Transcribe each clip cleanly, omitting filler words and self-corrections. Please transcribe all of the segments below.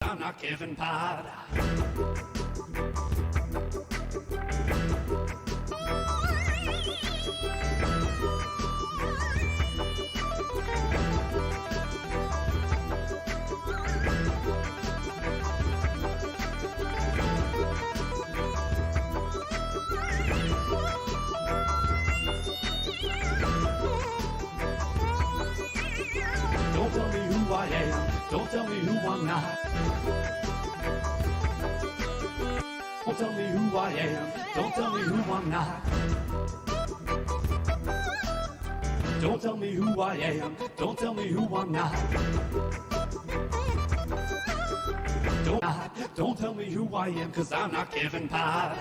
I'm not Kevin Pod. Don't tell me who I am, don't tell me who I'm not. Don't tell me who I am, don't tell me who I'm not. Don't tell me who I am, don't tell me who I'm not. Don't tell me who I am, 'cause I'm not Kevin Pod.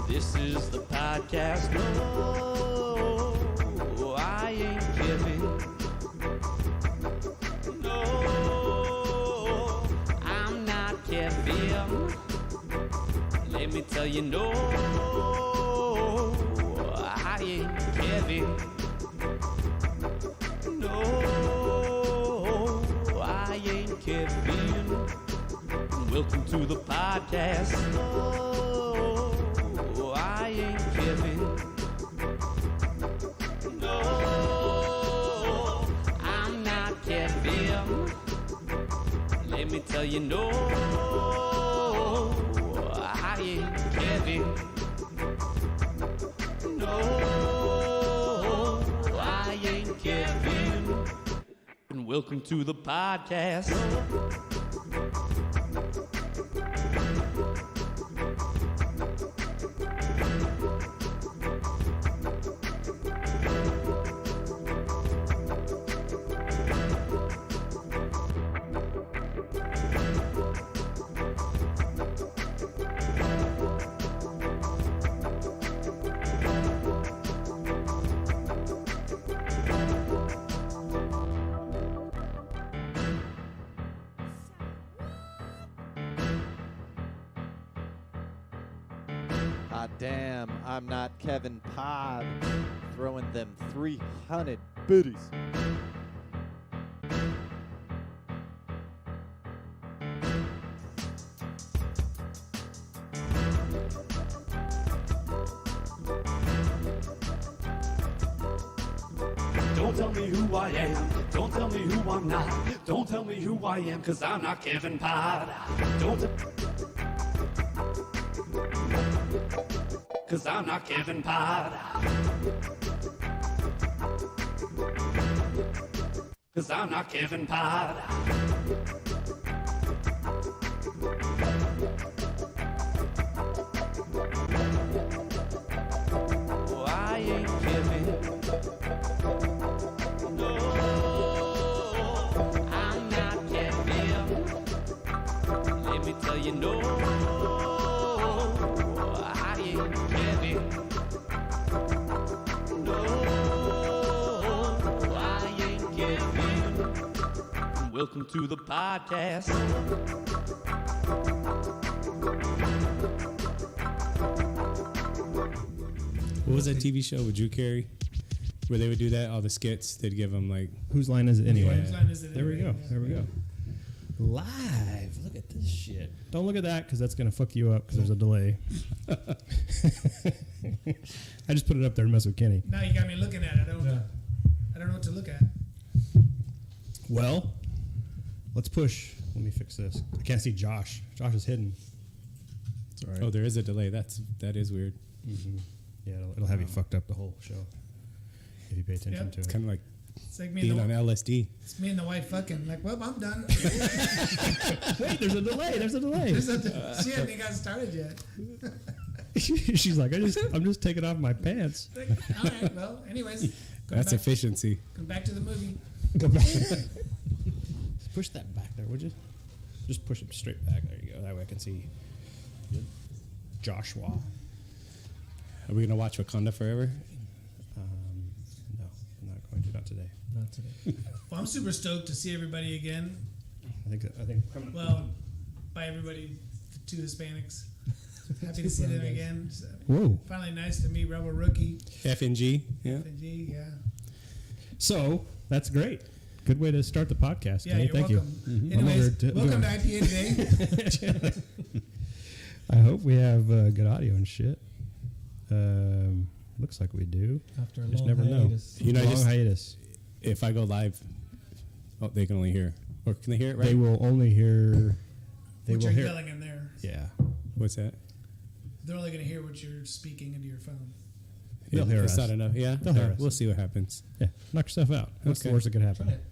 This is the podcast. No, I ain't Kevin. No, I'm not Kevin. Let me tell you, no, I ain't Kevin. No, I ain't Kevin. Welcome to the podcast. No, I ain't Kevin. No, I'm not Kevin. Let me tell you, no, I ain't Kevin. No, I ain't Kevin. And welcome to the podcast. Damn, I'm not Kevin Pod, throwing them 300 booties. Don't tell me who I am, don't tell me who I'm not. Don't tell me who I am, 'cause I'm not Kevin Pod. Cause I'm not Kevin Pod. Cause I'm not Kevin Pod. Oh, I ain't Kevin. No, I'm not Kevin. Let me tell you, no, I ain't Kevin. No, Welcome to the podcast. What was that TV show with Drew Carey where they would do that? All the skits, they'd give them like, Whose line is it anyway? Whose line is it There we anyway? go. There we go. Live. Look at this shit. Don't look at that because that's going to fuck you up because there's a delay. I just put it up there to mess with Kenny. Now you got me looking at it. I don't know what to look at. Well, let's push. Let me fix this. I can't see Josh. Josh is hidden. It's all right. oh, there is a delay. That is weird. Mm-hmm. Yeah, it'll have you fucked up the whole show if you pay attention Yep. to it. Kind of like It's like me being on and the, LSD. it's me and the wife fucking. Like, well, I'm done. Wait, there's a delay. There's a delay. She hadn't even got started yet. She's like, I'm just taking off my pants. Like, all right, well, anyways. That's back, efficiency. Come back to the movie. Go back. Push that back there, would you? Just push it straight back. There you go. That way I can see Joshua. Are we going to watch Wakanda Forever? No, I'm not going to. Not today. Not today. Well, I'm super stoked to see everybody again. I think. Well, by everybody, the two Hispanics. Happy to see them again. So, Whoa. finally, nice to meet Rebel Rookie. FNG? Yeah. FNG, yeah. So that's great. Good way to start the podcast. Yeah, Kenny. you're Thank welcome. you. I'm Anyways, over to- welcome to IPA today. I hope we have good audio and shit. Looks like we do. After a Just long never know. hiatus. You know, Long just hiatus. if I go live, they can only hear. Or can they hear it right? They will only hear. They What will you're hear. yelling in there. Yeah. What's that? They're only going to hear what you're speaking into your phone. They'll hear it's us. not enough. Yeah. They'll hear us. We'll see what happens. Yeah. Knock yourself out. What's the Okay. worst that could happen? Try it.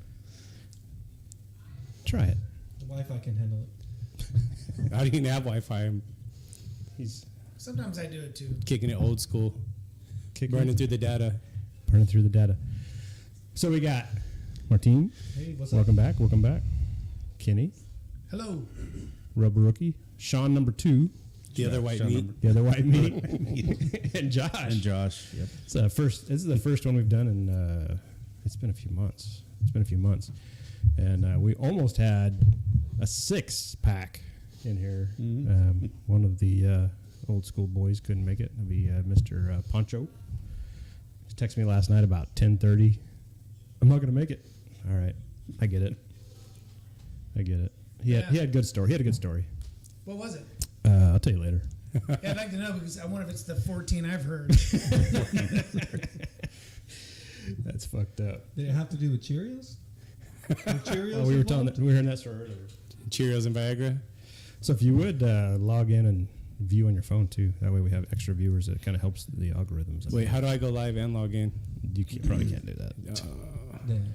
Try it. The Wi-Fi can handle it. I don't even have Wi-Fi. I'm He's Sometimes I do it too. kicking it old school, burning through the data. burning through the data. So we got Martine. Hey, what's Welcome back. Welcome back. Kenny. Hello. Rubber Rookie. Sean number 2. The other white meat. The other white meat. And Josh. And Josh. Yep. It's this is the first one we've done in it's been a few months. And we almost had a 6-pack in here. One of the old school boys couldn't make it. It'd be Mr. Poncho. He texted me last night about 10:30. I'm not gonna make it. All right, I get it. He had a good story. What was it? I'll tell you later. Yeah, I'd like to know because I wonder if it's the 14 I've heard. That's fucked up. Did it have to do with Cheerios? Were Cheerios Oh, we were involved? hearing that story earlier. Cheerios and Viagra. So if you would log in and view on your phone too, that way we have extra viewers. It kind of helps the algorithms. Wait, how do I go live and log in? Probably can't do that. Damn.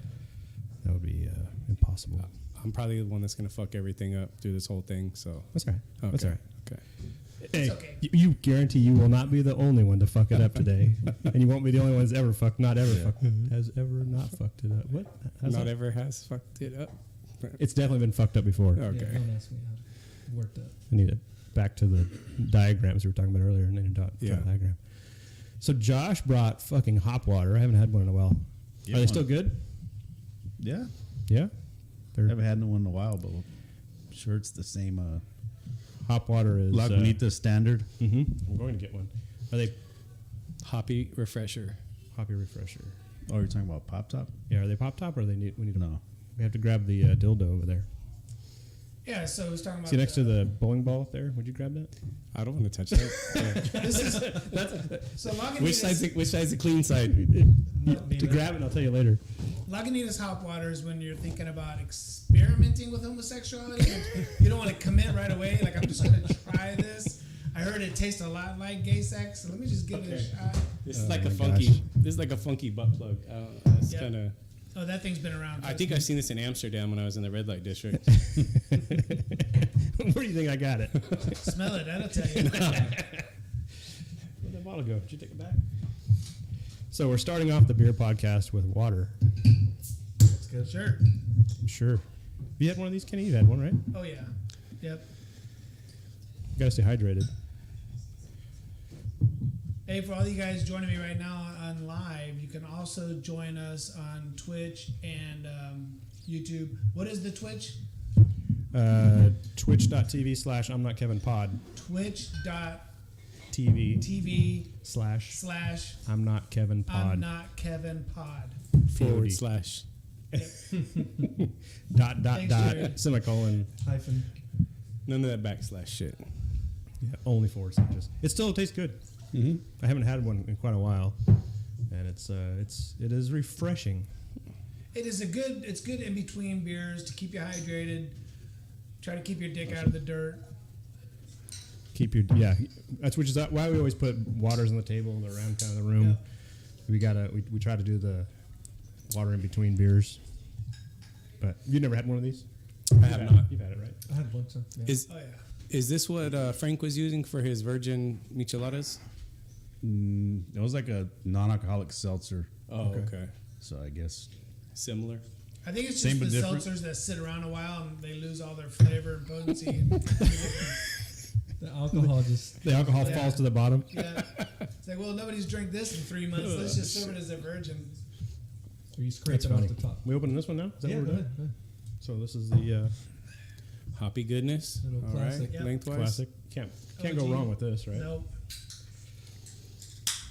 That would be impossible. I'm probably the one that's gonna fuck everything up through this whole thing. So That's all right. okay, That's all right. okay. Hey, okay. you guarantee you will not be the only one to fuck it up today, and you won't be the only one that's ever fucked. Not ever fucked. Has ever not fucked it up. What? Has Not it? ever has fucked it up. It's definitely been fucked up before. Okay. Yeah, don't ask me how it worked out. I need it back to the diagrams we were talking about earlier. I need a Yeah. diagram. So Josh brought fucking hop water. I haven't had one in a while. Yeah, Are they one. still good? Yeah. Yeah. I haven't had one in a while, but I'm sure it's the same. Hop water is. Lagunitas standard. I'm going to get one. Are they Hoppy refresher. Hoppy Refresher? Oh, you're talking about Pop Top? Yeah. Are they pop top or we need them? No. We have to grab the dildo over there. Yeah, so he's talking about. See next to the bowling ball up there? Would you grab that? I don't want to touch that. This is so Lagunitas. Which side's the clean side? To grab it, I'll tell you later. Lagunitas hop water is when you're thinking about experimenting with homosexuality. And you don't want to commit right away. Like, I'm just going to try this. I heard it tastes a lot like gay sex, so let me just give it a shot. This is Oh like a my funky. gosh. This is like a funky butt plug. It's Yeah. kind of. Oh, that thing's been around. I think I've seen this in Amsterdam when I was in the red light district. Where do you think I got it? Smell it, that'll tell you. Where'd that bottle go? Did you take it back? So we're starting off the beer podcast with water. That's good. Sure. Sure. Have you had one of these, Kenny? You had one, right? Oh, yeah. Yep. You gotta stay hydrated. Hey, for all you guys joining me right now on live, you can also join us on Twitch and YouTube. What is the Twitch? Twitch.tv/I'm not Kevin Pod. Twitch.tv TV / I'm not Kevin Pod. I'm not Kevin Pod. / dot Thanks, Jerry. semicolon. Hyphen. None of that backslash shit. Yeah, only /. It still tastes good. Mm-hmm. I haven't had one in quite a while, and it is refreshing. It's good in between beers to keep you hydrated. Try to keep your dick out of the dirt. That's which is why we always put waters on the table and around kind of the room. Yeah. We try to do the water in between beers. But you never had one of these? I have not. You've had it, right? I had one, so. Yeah. Oh yeah. Is this what Frank was using for his virgin micheladas? It was like a non-alcoholic seltzer, Oh, okay. so I guess Similar. I think it's Same just the but different. seltzers that sit around a while and they lose all their flavor and potency. The alcohol just. The alcohol Yeah. falls to the bottom. Yeah. It's like, well, nobody's drank this in 3 months. Let's just serve it as a virgin. Or you scrape That's it off funny. the top. We opening this one now? Is that Yeah, what go we're doing? ahead, go ahead. So this is the Hoppy goodness. Little All right. classic. Yep. Lengthwise. classic. Can't go OG. wrong with this, right? Nope.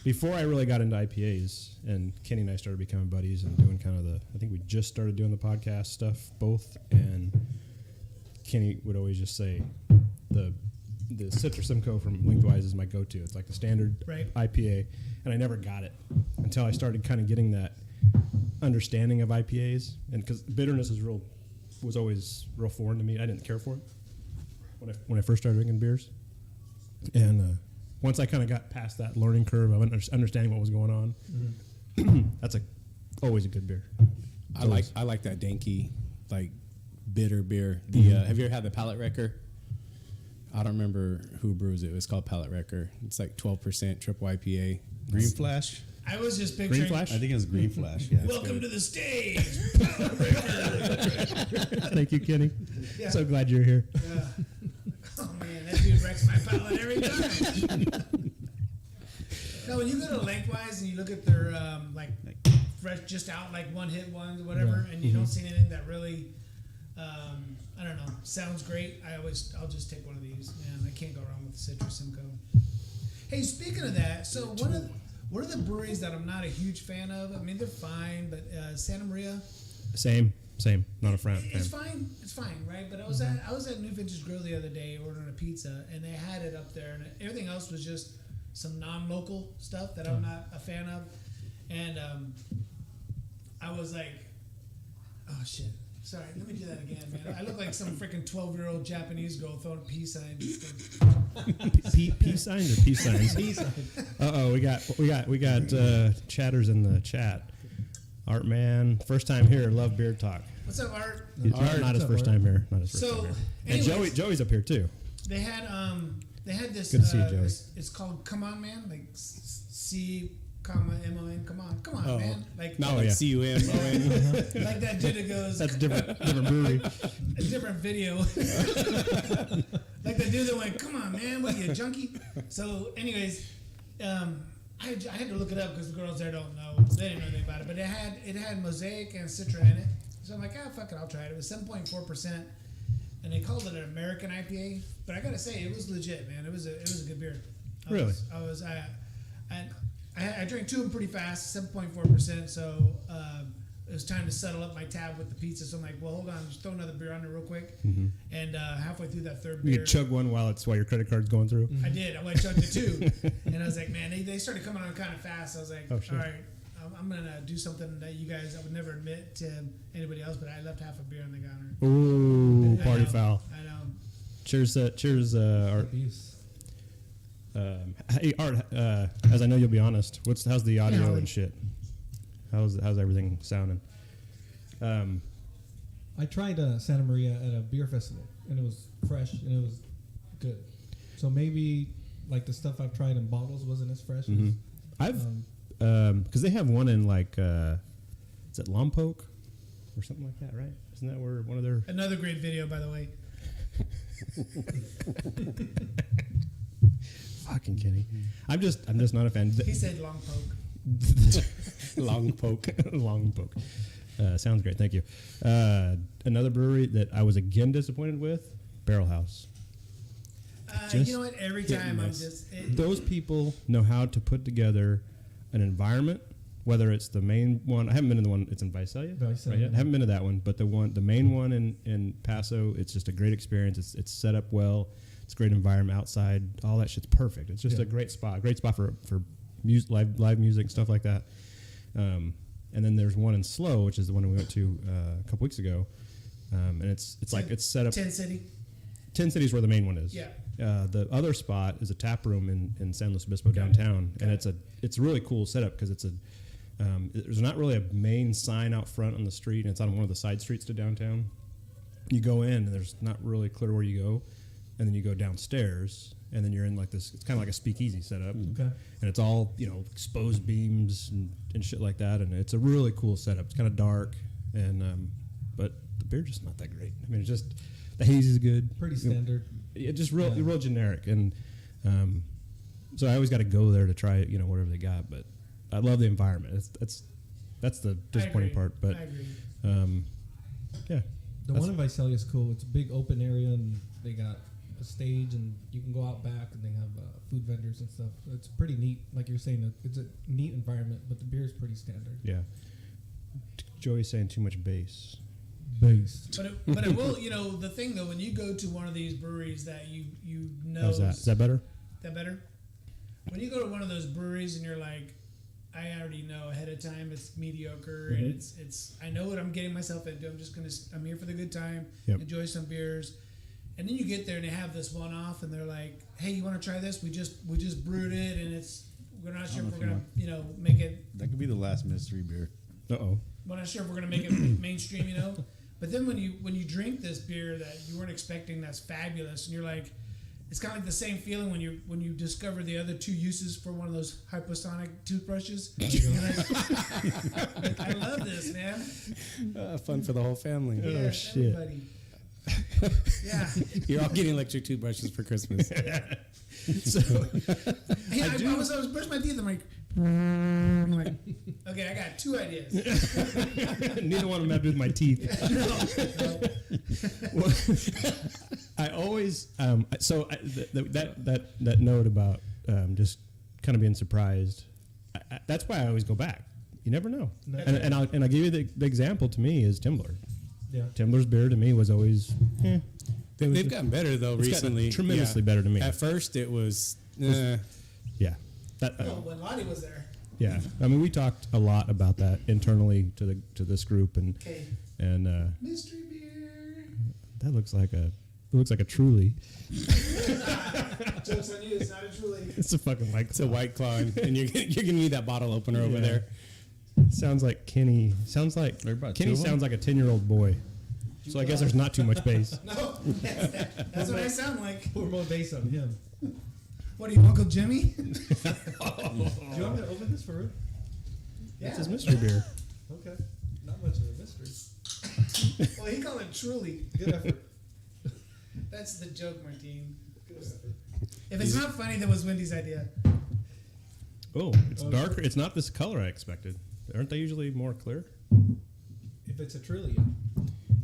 Before I really got into IPAs, and Kenny and I started becoming buddies and doing kind of I think we just started doing the podcast stuff both, and Kenny would always just say the Citra Simcoe from Lengthwise is my go-to. It's like the standard Right. IPA, and I never got it until I started kind of getting that understanding of IPAs, and because bitterness was always real foreign to me. I didn't care for it when I first started drinking beers, and once I kind of got past that learning curve of understanding what was going on, that's always a good beer. I like that danky, like bitter beer. The have you ever had the Palate Wrecker? I don't remember who brews it. It's called Palate Wrecker. It's like 12% triple IPA. Green Flash. I was just picturing. Green Flash? I think it was Green Flash. Yeah. Welcome to the stage. Thank you, Kenny. Yeah. So glad you're here. Yeah. Oh man, that dude wrecks my palate every time. No, when you go to Lengthwise and you look at their like fresh, just out like one hit ones or whatever, and you don't see anything that really, I don't know, sounds great. I'll just take one of these. Man, I can't go wrong with the Citra Simcoe. Hey, speaking of that, so one of the breweries that I'm not a huge fan of. I mean, they're fine, but Santa Maria. Same. Not a fan. It's fine, right? But I was at New Vintage Grill the other day ordering a pizza, and they had it up there, and everything else was just some non-local stuff that I'm not a fan of. And I was like, oh shit, sorry, let me do that again, man. I look like some freaking 12-year-old Japanese girl throwing peace signs. Peace signs or peace signs? Peace sign. Uh-oh, we got chatters in the chat. Art Man, first time here, love beer talk. What's up, Art? Not his first time here. Not his first So, time here. And anyways, Joey's up here too. They had this. Good to see you, Joey. It's called Come On Man, like C, M-O-N. Come on, Oh, man. Like not Oh, like yeah. CUMON. like that dude that goes. That's a different brewery. A different video. Like the dude that went, "Come on, man, what are you, a junkie?" So, anyways, I had to look it up because the girls there don't know. They didn't know anything about it, but it had Mosaic and Citra in it. So I'm like, fuck it, I'll try it. It was 7.4%, and they called it an American IPA. But I gotta say, it was legit, man. It was a good beer. Really? I drank two of them pretty fast, 7.4%. So it was time to settle up my tab with the pizza. So I'm like, well, hold on, just throw another beer on there real quick. And halfway through that third You beer, can chug one while your credit card's going through. I did. I went chugged the two, and I was like, man, they started coming on kind of fast. I was like, Oh, sure. all right, I'm gonna do something that you guys I would never admit to anybody else, but I left half a beer on the counter. Ooh, I party know, foul. I know. Cheers, Art. Abuse. Hey, Art. As I know you'll be honest, how's the audio Yeah. and shit? How's everything sounding? I tried Santa Maria at a beer festival, and it was fresh and it was good. So maybe like the stuff I've tried in bottles wasn't as fresh. Mhm. I've because they have one in like is it Lompoc or something like that, right? Isn't that where one of their Another great video, by the way. Fucking Kenny. I'm just not a fan. He said long poke. Long poke. Long poke. Sounds great. Thank you. Another brewery that I was again disappointed with, Barrel House. You know what? Every time I'm miss. just Those people know how to put together an environment, whether it's the main one. I haven't been to the one. It's in Visalia. Visalia. Right? I haven't been to that one, but the main one in Paso. It's just a great experience. It's set up well. It's a great environment outside. All that shit's perfect. It's just a great spot. Great spot for music, live music and stuff like that. And then there's one in Slow, which is the one we went to a couple weeks ago. And it's like it's set up. 10 City. 10 Cities where the main one is. Yeah. The other spot is a tap room in San Luis Obispo downtown, and it's a really cool setup because it's there's not really a main sign out front on the street, and it's on one of the side streets to downtown. You go in, and there's not really clear where you go, and then you go downstairs, and then you're in like this. It's kind of like a speakeasy setup, Okay. and it's all exposed beams and shit like that, and it's a really cool setup. It's kind of dark, and but the beer's just not that great. I mean, it's just the haze is good. Pretty standard. Yeah, just real generic, and so I always got to go there to try whatever they got. But I love the environment. That's the disappointing part. But I agree. yeah, The one in Visalia is cool. It's a big open area, and they got a stage, and you can go out back, and they have food vendors and stuff. So it's pretty neat. Like you're saying, it's a neat environment, but the beer is pretty standard. yeah. Joey's saying too much bass. Based. But it will, the thing though, when you go to one of these breweries that you know, How's that? Is that better? that better? When you go to one of those breweries and you're like, I already know ahead of time it's mediocre and it's I know what I'm getting myself into. I'm here for the good time, Yep. enjoy some beers. And then you get there and they have this one off and they're like, hey, you want to try this? We just brewed it and we're not sure if we're gonna make it. That could be the last mystery beer. Uh-oh. We're not sure if we're gonna make it mainstream, But then when you drink this beer that you weren't expecting, that's fabulous, and you're like, it's kind of like the same feeling when you discover the other two uses for one of those hyposonic toothbrushes. You're like, I love this, man. Fun for the whole family. Yeah, shit. everybody. Yeah. You're all getting electric toothbrushes for Christmas. So Hey, I was brushing my teeth. I'm like, okay, I got two ideas. neither one of them have to do with my teeth. I always that note about just kind of being surprised. That's why I always go back. You never know. No. And I'll give you the example to me is Timbler. Yeah. Timbler's beer to me was always They've gotten better though It's recently. gotten tremendously better to me. At first, it was. Yeah. That When Lottie was there. yeah. I mean, we talked a lot about that internally to this group and Okay. and Mystery beer. that looks like a Truly. Joke's on you, it's not a Truly. It's a fucking White It's a White Claw, and you're gonna need that bottle opener over Yeah. there. Sounds like Kenny. Sounds like There are about Kenny two of them? sounds like a 10-year-old boy. So I guess there's not too much bass. No, that's what I sound like. Pour more bass on him. What are you, Uncle Jimmy? Do you want me to open this for real? That's his mystery beer. Okay. Not much of a mystery. Well, he called it Truly. Good effort. That's the joke, Martine. Good effort. If it's not funny, that was Wendy's idea. Oh, it's darker. It's not this color I expected. Aren't they usually more clear? If it's a trillion.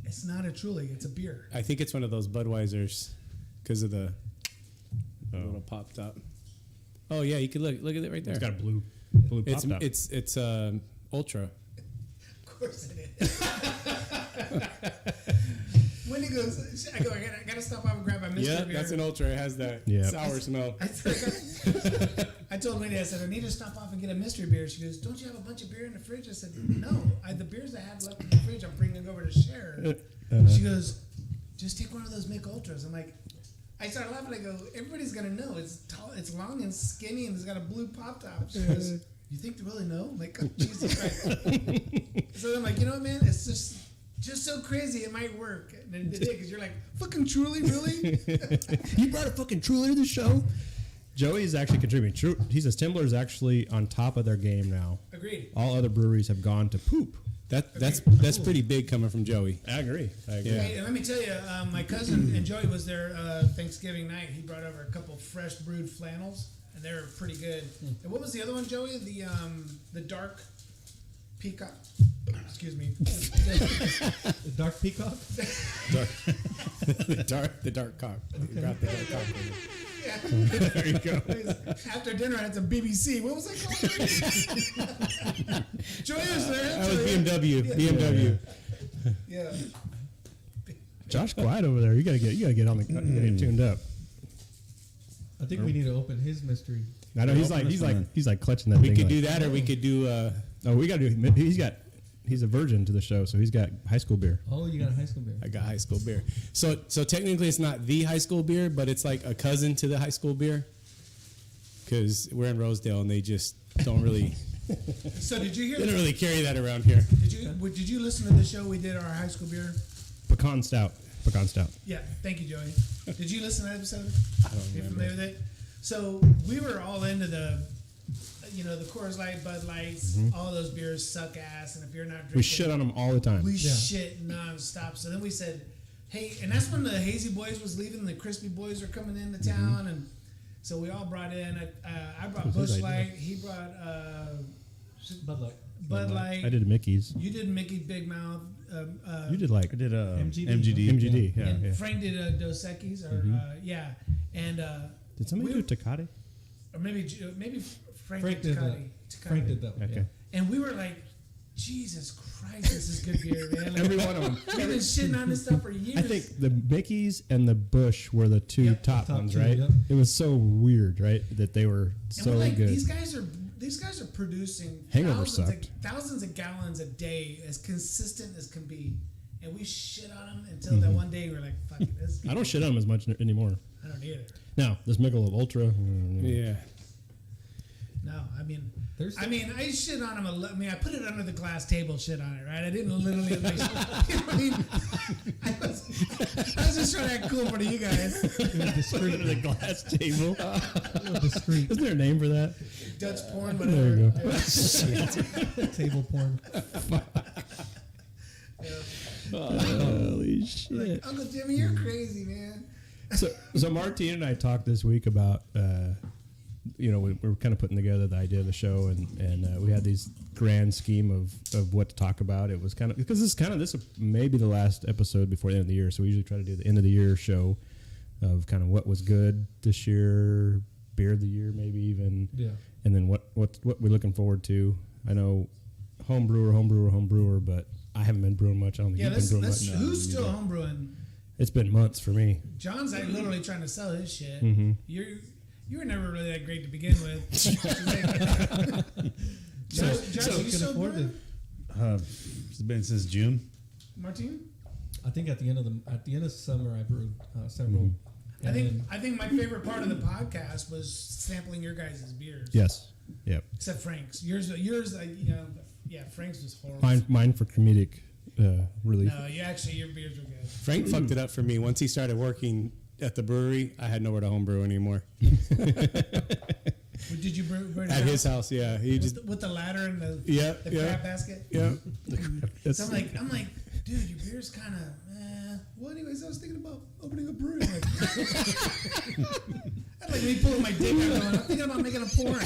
It's not a Truly, it's a beer. I think it's one of those Budweisers because of the Oh. little pop top. Oh yeah, you could look at it right there. It's got a blue pop It's top. it's ultra. Of course it is. Wendy goes, I gotta stop off and grab my mystery Yeah, beer. that's an ultra. It has that Yeah. sour smell. I told Wendy, I said, I need to stop off and get a mystery beer. She goes, don't you have a bunch of beer in the fridge? I said, no. The beers I had left in the fridge, I'm bringing over to share. She goes, just take one of those Mick Ultras. I'm like, I started laughing. I go, everybody's going to know. It's tall, it's long and skinny, and it's got a blue pop top. She goes, you think they really know? I'm like, oh, Jesus Christ. So I'm like, you know what, man? It's just so crazy it might work. And then it did, because you're like, fucking Truly, really? You brought a fucking Truly to the show. Joey is actually contributing. He says Timbler is actually on top of their game now. Agreed. All other breweries have gone to poop. That's pretty big coming from Joey. I agree. Yeah. Hey, and let me tell you, my cousin and Joey was there Thanksgiving night. He brought over a couple fresh brewed flannels, and they were pretty good. And what was the other one, Joey? The dark peacock. Excuse me. The dark peacock. the dark cock. You brought the dark cock in. There you go. After dinner, I had some BBC. What was that called? Joey was there. That was BMW. Yeah. BMW. Yeah. Josh, quiet over there. You gotta get on the. You gotta get tuned up. I think we need to open his mystery. I know he's like clutching that. We thing could like, do that, or we could do. Oh, we gotta do. He's a virgin to the show, so he's got high school beer. Oh, you got a high school beer. I got high school beer. So technically, it's not the high school beer, but it's like a cousin to the high school beer. Because we're in Rosedale, and they just don't really. So did you hear? They don't really carry that around here. Did you listen to the show we did our high school beer? Pecan stout. Yeah, thank you, Joey. Did you listen to that episode? I don't You remember. familiar with it? So we were all into the Coors Light, Bud Lights, all those beers suck ass, and if you're not drinking, We shit on them all the time. we shit nonstop. So then we said, hey, and that's when the Hazy Boys was leaving, the Crispy Boys were coming into town, and so we all brought in. I brought was his Busch idea. Light. He brought Bud Light. Bud Light. I did Mickey's. You did Mickey Big Mouth. You did like I did MGD. MGD. MGD. Yeah, and yeah. Frank did Dos Equis, or and Did somebody do Tecate? or maybe Frank Frank did did that. Tecate. Frank did that one. Okay. And we were like, Jesus Christ, this is good beer, man. Like, Every one of them. we've been shitting on this stuff for years. I think the Mickey's and the Bush were the two Yep. top Top ones, two, right? yep. It was so weird, right? That they were And so we're like, good. these guys are producing Hangover thousands of gallons a day, as consistent as can be. And we shit on them until that one day we're like, fuck it. This is I don't shit on them as much anymore. I don't either. Now, this Michelob Ultra. Yeah. No, I mean, There's I shit on them. I put it under the glass table, shit on it, right? I didn't literally. Like, you know what I mean? I was just trying to act cool for you guys. discreet. Under the glass table. Discreet. Isn't there a name for that? Dutch porn, There you whatever. go. Table porn. Holy shit. Like, Uncle Jimmy, you're crazy, man. So Martine and I talked this week about, we were kind of putting together the idea of the show, and we had these grand scheme of what to talk about. It was kind of, because this may be the last episode before the end of the year, so we usually try to do the end of the year show of kind of what was good this year, beer of the year maybe even, Yeah. and then what we're looking forward to. I know home brewer, but I haven't been brewing much. I don't think Yeah, you've been brewing let's much. who's still homebrewing? It's been months for me. John's like literally trying to sell his shit. Mm-hmm. You were never really that great to begin with. Josh, So you can still afford brewing? It's been since June. Martine? I think at the end of summer I brewed several. Mm-hmm. And I think my favorite part of the podcast was sampling your guys' beers. Yes. Yep. Except Frank's. Yours, Frank's was horrible. Mine for comedic relief. No, your beers were good. Frank fucked it up for me. Once he started working at the brewery, I had nowhere to homebrew anymore. Did you brew it At his house, yeah. He just with the ladder and the yeah, the yeah, crab basket? yeah. So I'm like, dude, your beer's kind of. Well, anyways, I was thinking about opening a brewery. Like, I'd like me pulling my dick out. Going, I'm thinking about making a porn.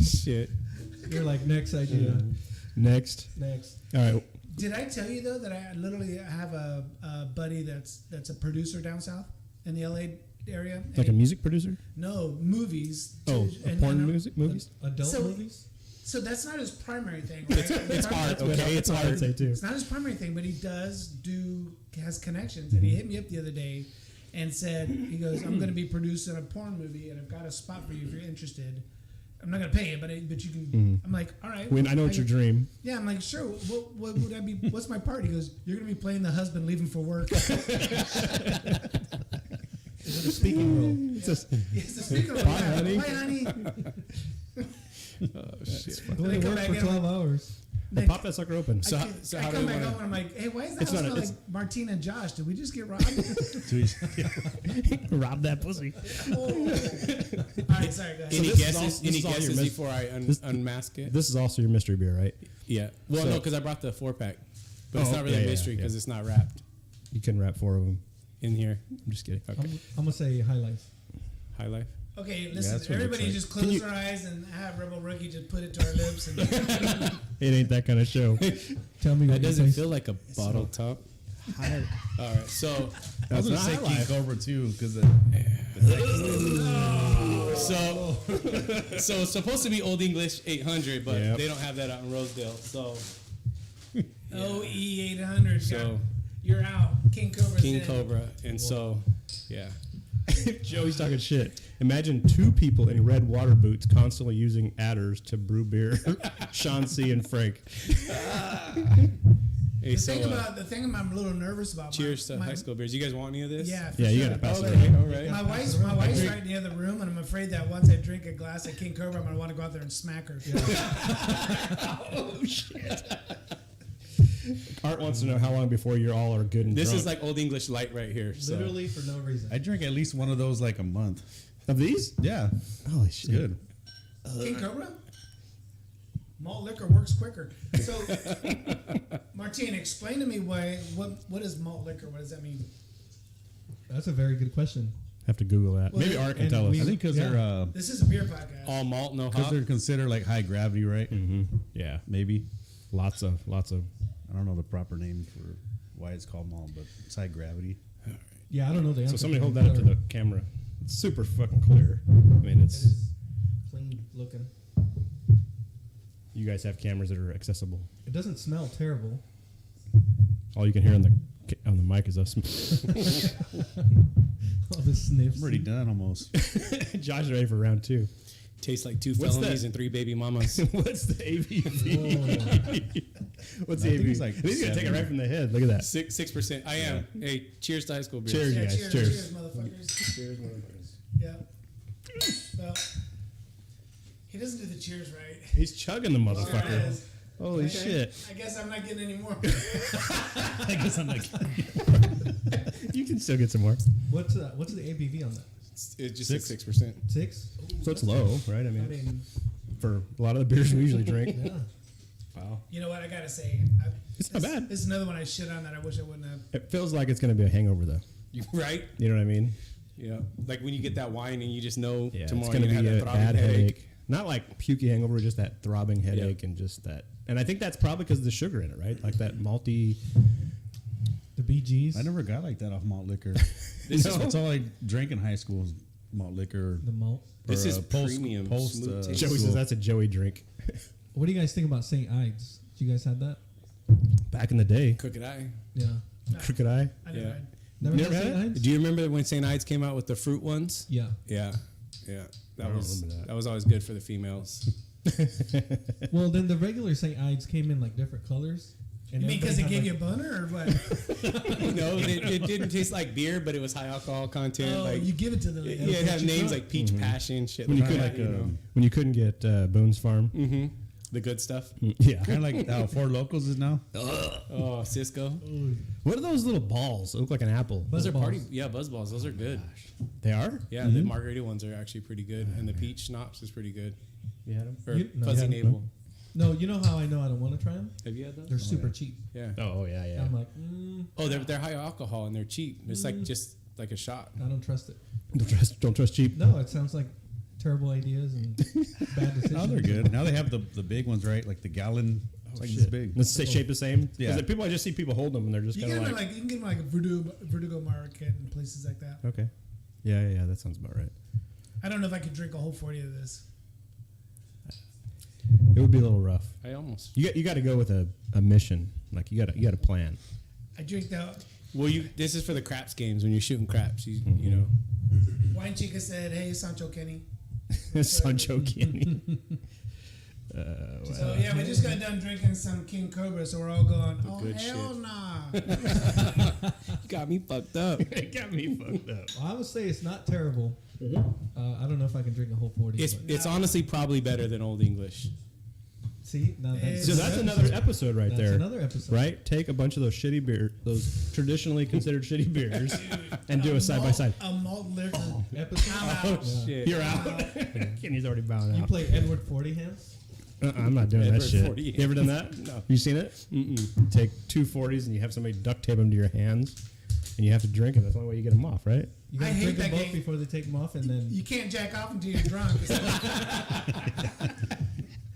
Shit. you're like, next idea. Next. Next. All right. Did I tell you though that I literally have a buddy that's a producer down south in the LA area? Like a music producer? No, movies. Oh, porn music movies? Adult So- movies. So that's not his primary thing. Right? It's art, okay? It's That's what I'd art. say too. It's not his primary thing, but he has connections. And he hit me up the other day and said, he goes, I'm going to be producing a porn movie, and I've got a spot for you if you're interested. I'm not going to pay you, but you can. I'm like, all right. I know it's your dream. Yeah, I'm like, sure. What would I be? What's my part? He goes, you're going to be playing the husband leaving for work. Is it a speaking role? It's just, Yes, the speaker. Bye, honey. Bye, honey. Oh shit. Go they to come work back for in. 12 hours. Nick, Pop that sucker open. So, I, so I how do come we back want home and I'm like, hey, why does that It's house not a- smell it's- like Martina and Josh? Did we just get robbed? Rob that pussy. All right, sorry, go ahead. Any this is guesses? all- this Any is all your guesses mis- before I unmask it? This is also your mystery beer, right? Yeah. Well, So- no, because I brought the 4-pack, but it's Oh, not really yeah, a yeah, mystery yeah. because it's not wrapped You can wrap 4 of them. in here. I'm just kidding. Okay. I'm gonna say High Life. High life. Okay, that's listen, what it everybody looks just Can close you- their eyes and have Rebel Rookie just put it to our lips. And It ain't that kind of show. Tell me That what you doesn't taste. feel like a bottle top. All right. So, I was That's gonna not say High King Life. Cobra too, because so it's supposed to be Old English 800, but Yep. they don't have that out in Rosedale. So, OE 800. So- you're out. King Cobra's King dead. Cobra, and so, yeah. Joey's talking shit. Imagine 2 people in red water boots constantly using adders to brew beer. Sean C. and Frank. Hey, The so, thing I'm a little nervous about. cheers to my, high school beers. You guys want any of this? Yeah, for Yeah, you sure. gotta pass it Okay. around. All right. My wife's right in the other room, and I'm afraid that once I drink a glass of King Cobra, I'm gonna want to go out there and smack her. Oh, shit. Art wants to know how long before you all are good and This drunk. is like Old English light right here. So. Literally for no reason. I drink at least one of those like a month. Of these? Yeah, Holy it's shit. good. King Cobra? Malt liquor works quicker. So, Martine, explain to me what is malt liquor? What does that mean? That's a very good question. Have to Google that. Well, Maybe Art can and tell us. we- I think because Yeah. This is a beer podcast. All malt, no because hop. they're considered like high gravity, right? Yeah. Maybe. Lots of. I don't know the proper name for why it's called malt, but it's high gravity. Yeah, I don't know the answer. So somebody hold that up to the camera. It's super fucking clear. I mean, It it's. is clean looking. You guys have cameras that are accessible. It doesn't smell terrible. All you can hear on the mic is us. All the sniffs. I'm already done almost. Josh is ready for round 2. Tastes like 2 What's felonies that? and 3 baby mamas. What's the ABV? What's the I think ABV? it's like He's gonna take it 7. right from the head. Look at that. 6%. I am. Hey, cheers to high school beers. Cheers, Yeah, you guys. cheers, Cheers. cheers, motherfuckers. Cheers, motherfuckers. Yeah. Well, he doesn't do the cheers right. He's chugging the Sure motherfucker. is. Holy Okay. shit! I guess I'm not getting any more. I guess I'm like, You can still get some more. What's the ABV on that? It's just 6. 6%. 6? So it's low, right? I I mean, mean, for a lot of the beers we usually drink. yeah. Wow. You know what? I gotta say, It's not bad. This is another one I shit on that I wish I wouldn't have. It feels like it's gonna be a hangover though. Right? You know what I mean? Yeah. Like when you get that wine and you just know Yeah. tomorrow It's gonna you're be gonna a have that throbbing bad headache. headache. Not like pukey hangover, just that throbbing headache and just that. And I think that's probably because of the sugar in it, right? Like that malty. The BGs. I never got like that off malt liquor. This That's all I drank in high school was malt liquor. The malt. This or, is post, premium Post, smooth taste. Joey says that's a Joey drink. What do you guys think about St. Ides? Did you guys have that? Back in the day, Crooked Eye. Yeah. Crooked Eye. I never Yeah. had. Never, Never had had St. it? Ides? Do you remember when St. Ides came out with the fruit ones? Yeah. Yeah. Yeah. I That don't was remember that. was always good for the females. Well, then the regular St. Ides came in like different colors. And You mean because it everybody gave had, you a boner or what? No, it didn't taste like beer, but it was high alcohol content. Oh, like you give it to them. yeah, It'll it get had you names drunk. like Peach Passion, shit When you like could that. like when you couldn't get Boone's Farm. The good stuff. Yeah. kind of like how Four Locals is now. Oh, Cisco. What are those little balls? They look like an apple. Those are Buzz party. balls. Yeah, buzz balls. Those are good. They are? Yeah, the margarita ones are actually pretty good, and the peach schnapps is pretty good. You had them? Or No, fuzzy you navel. No, you know how I know I don't want to try them? Have you had those? They're super cheap. Yeah. Oh, yeah, yeah. I'm like, Oh, they're high alcohol and they're cheap. It's like just like a shot. I don't trust it. Don't trust cheap. No, it sounds like terrible ideas and bad decisions. Now they're good. Now they have the big ones, right? Like the gallon. It's like this big. Let's say shape the same. Yeah. People, I just see people hold them and they're just You kind can of get them like, like you can get them like a Verdugo Market and places like that. okay. Yeah, that sounds about right. I don't know if I could drink a whole 40 of this. It would be a little rough. I almost. You got to go with a mission. Like you got a plan. I drink the Well, this is for the craps games when you're shooting craps. You know. Wine Chica said, "Hey, Sancho Kenny." Sancho Kenny. So yeah, we just got done drinking some King Cobra, so we're all going, "Oh good hell shit. nah!" You got me fucked up. It got me fucked up. Well, I would say it's not terrible. I don't know if I can drink a whole 40. It's but it's honestly probably better than Old English. See, now that's, So that's another episode right that's there. another episode. Right? Take a bunch of those shitty beer, those traditionally considered shitty beers, and do a side by side. A malt liquor. Episode. I'm out. Shit. You're out. Kenny's already bowing You out. play Edward Forty Hands? I'm not doing that Edward shit. 40. You ever done that? No. You seen it? Mm-mm. Take 2 40s and you have somebody duct tape them to your hands, and you have to drink them. That's the only way you get them off, right? You I gotta hate drink them that both game. before they take them off, and then You can't jack off until you're drunk.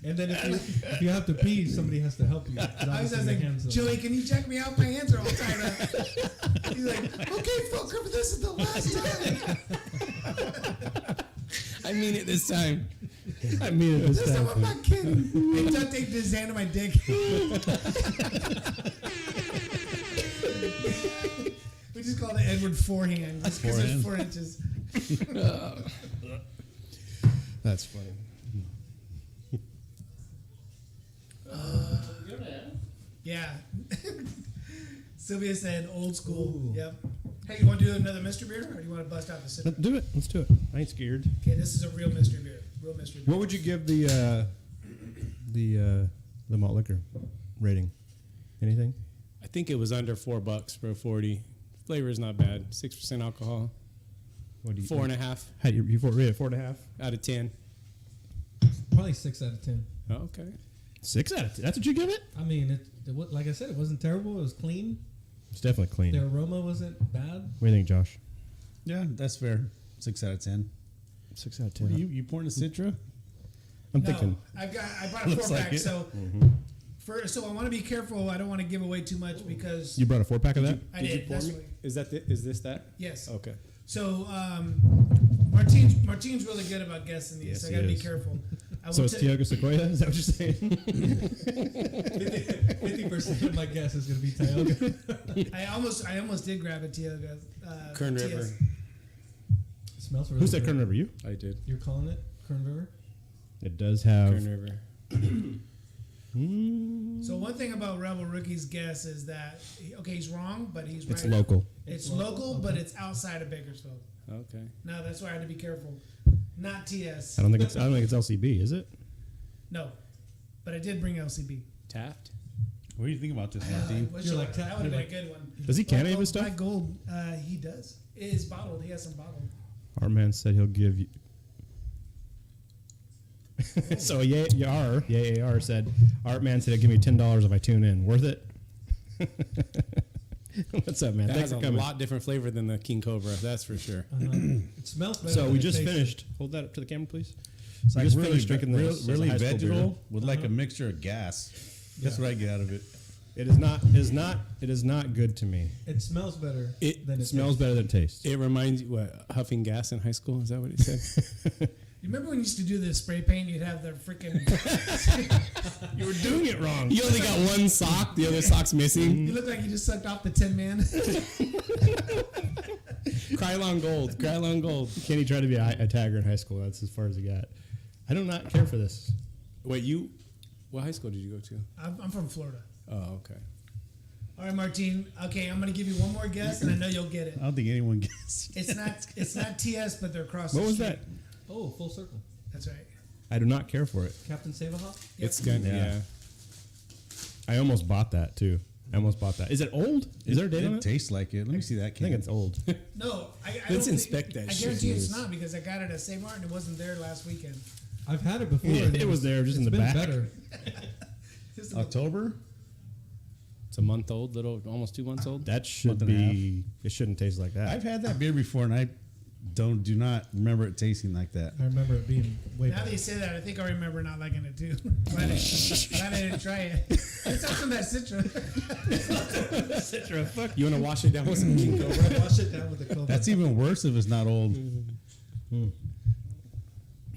if you have to pee, somebody has to help you. 'cause I was obviously just your like, hands are- Joey, can you jack me out? My hands are all tied up. He's like, okay, fucker, but this is the last time. I mean it this time. I mean it this This time I'm time. not kidding. He duct taped his hand to my dick. We just call it Edward Forehand just because it's 4 inches. That's funny. Yeah. Sylvia said old school. Yep. Hey, you want to do another mystery beer, or do you want to bust out the citra? Let's do it. Let's do it. I ain't scared. Okay, this is a real mystery beer. Real mystery beer. What would you give the malt liquor rating? Anything? I think it was under $4 for a 40. Flavor is not bad. 6% alcohol. What do you? 4.5 How do you rate it? 4.5. out of 10. Probably 6 out of 10. Oh, okay. 6 out of 10. That's what you give it? I mean, like I said, it wasn't terrible. It was clean. It's definitely clean. The aroma wasn't bad. What do you think, Josh? Yeah, that's fair. 6 out of 10. 6 out of 10. What are you pouring a Citra? I'm No, thinking. I brought a Looks 4-pack, like it. so so I want to be careful. I don't want to give away too much because You brought a 4-pack of that? I Did you did. pour That's me? what, Is this that? yes. Okay. So Martine's really good about guessing these. Yes, so I he got to be is. careful. I So will it's tell- Tioga Sequoia? Is that what you're saying? 50% of my guess is going to be Tioga. I almost did grab a Tioga. Kern TS. River. It smells really Who said good. Kern River? You? I did. You're calling it Kern River? It does have. Kern River. So one thing about Rebel Rookie's guess is that he's wrong, but he's It's right. local. It's It's local, local? but Okay. it's outside of Bakersfield. Okay. No, that's why I had to be careful. Not TS. I don't think it's LCB, is it? No, but I did bring LCB. Taft? What do you think about this, Martin? What's You're your- like that would have you're been a good one. Does he can any of his stuff? Black Gold, he does. It is bottled. He has some bottled. Our man said he'll give you. So AR said, Art Man said he'll give me $10 if I tune in. Worth it? What's up, man? That Thanks has for a coming. lot different flavor than the King Cobra, that's for sure. It smells better. So than we it just tastes. finished. Hold that up to the camera, please. It's We like just really, finished drinking real, this as a really high school vegetal with like Uh-huh. a mixture of gas. That's what I get out of it. It is not. It is not. It is not good to me. It smells better It than It it smells tastes. better than it tastes. It reminds you, what, huffing gas in high school? Is that what he said? You remember when you used to do the spray paint? You'd have the freaking. You were doing it wrong. You only got one sock, the other sock's missing. You look like you just sucked off the Tin Man. Krylon Gold. Krylon Gold. Kenny tried to be a tagger in high school. That's as far as he got. I do not care for this. Wait, what high school did you go to? I'm from Florida. Oh, okay. All right, Martine. Okay, I'm gonna give you one more guess, and I know you'll get it. I don't think anyone gets. It's not TS, but they're across. What the was street. that? Oh, full circle. That's right. I do not care for it. Captain Save-A-Hop? It's good. Yeah. Yeah. I almost bought that too. I almost bought that. Is it old? Is there a date on It it? tastes like it. Let me see that I can. think it's old. No, I Let's don't think- inspect that I shit. guarantee it's not because I got it at Save Mart and it wasn't there last weekend. I've had it before. Yeah, and it was there, just in it's the been back. better. Just October? It's a month old, almost 2 months old. That should Month and a be. It shouldn't taste like that. I've had that beer before and I do not remember it tasting like that. I remember it being way now better. that you say that, I think I remember not liking it too. Glad I didn't try it. It's not from that Citra. Citra, fuck. You want to wash it down with some King Cobra? Wash it down with the Cobra. That's even worse if it's not old. Having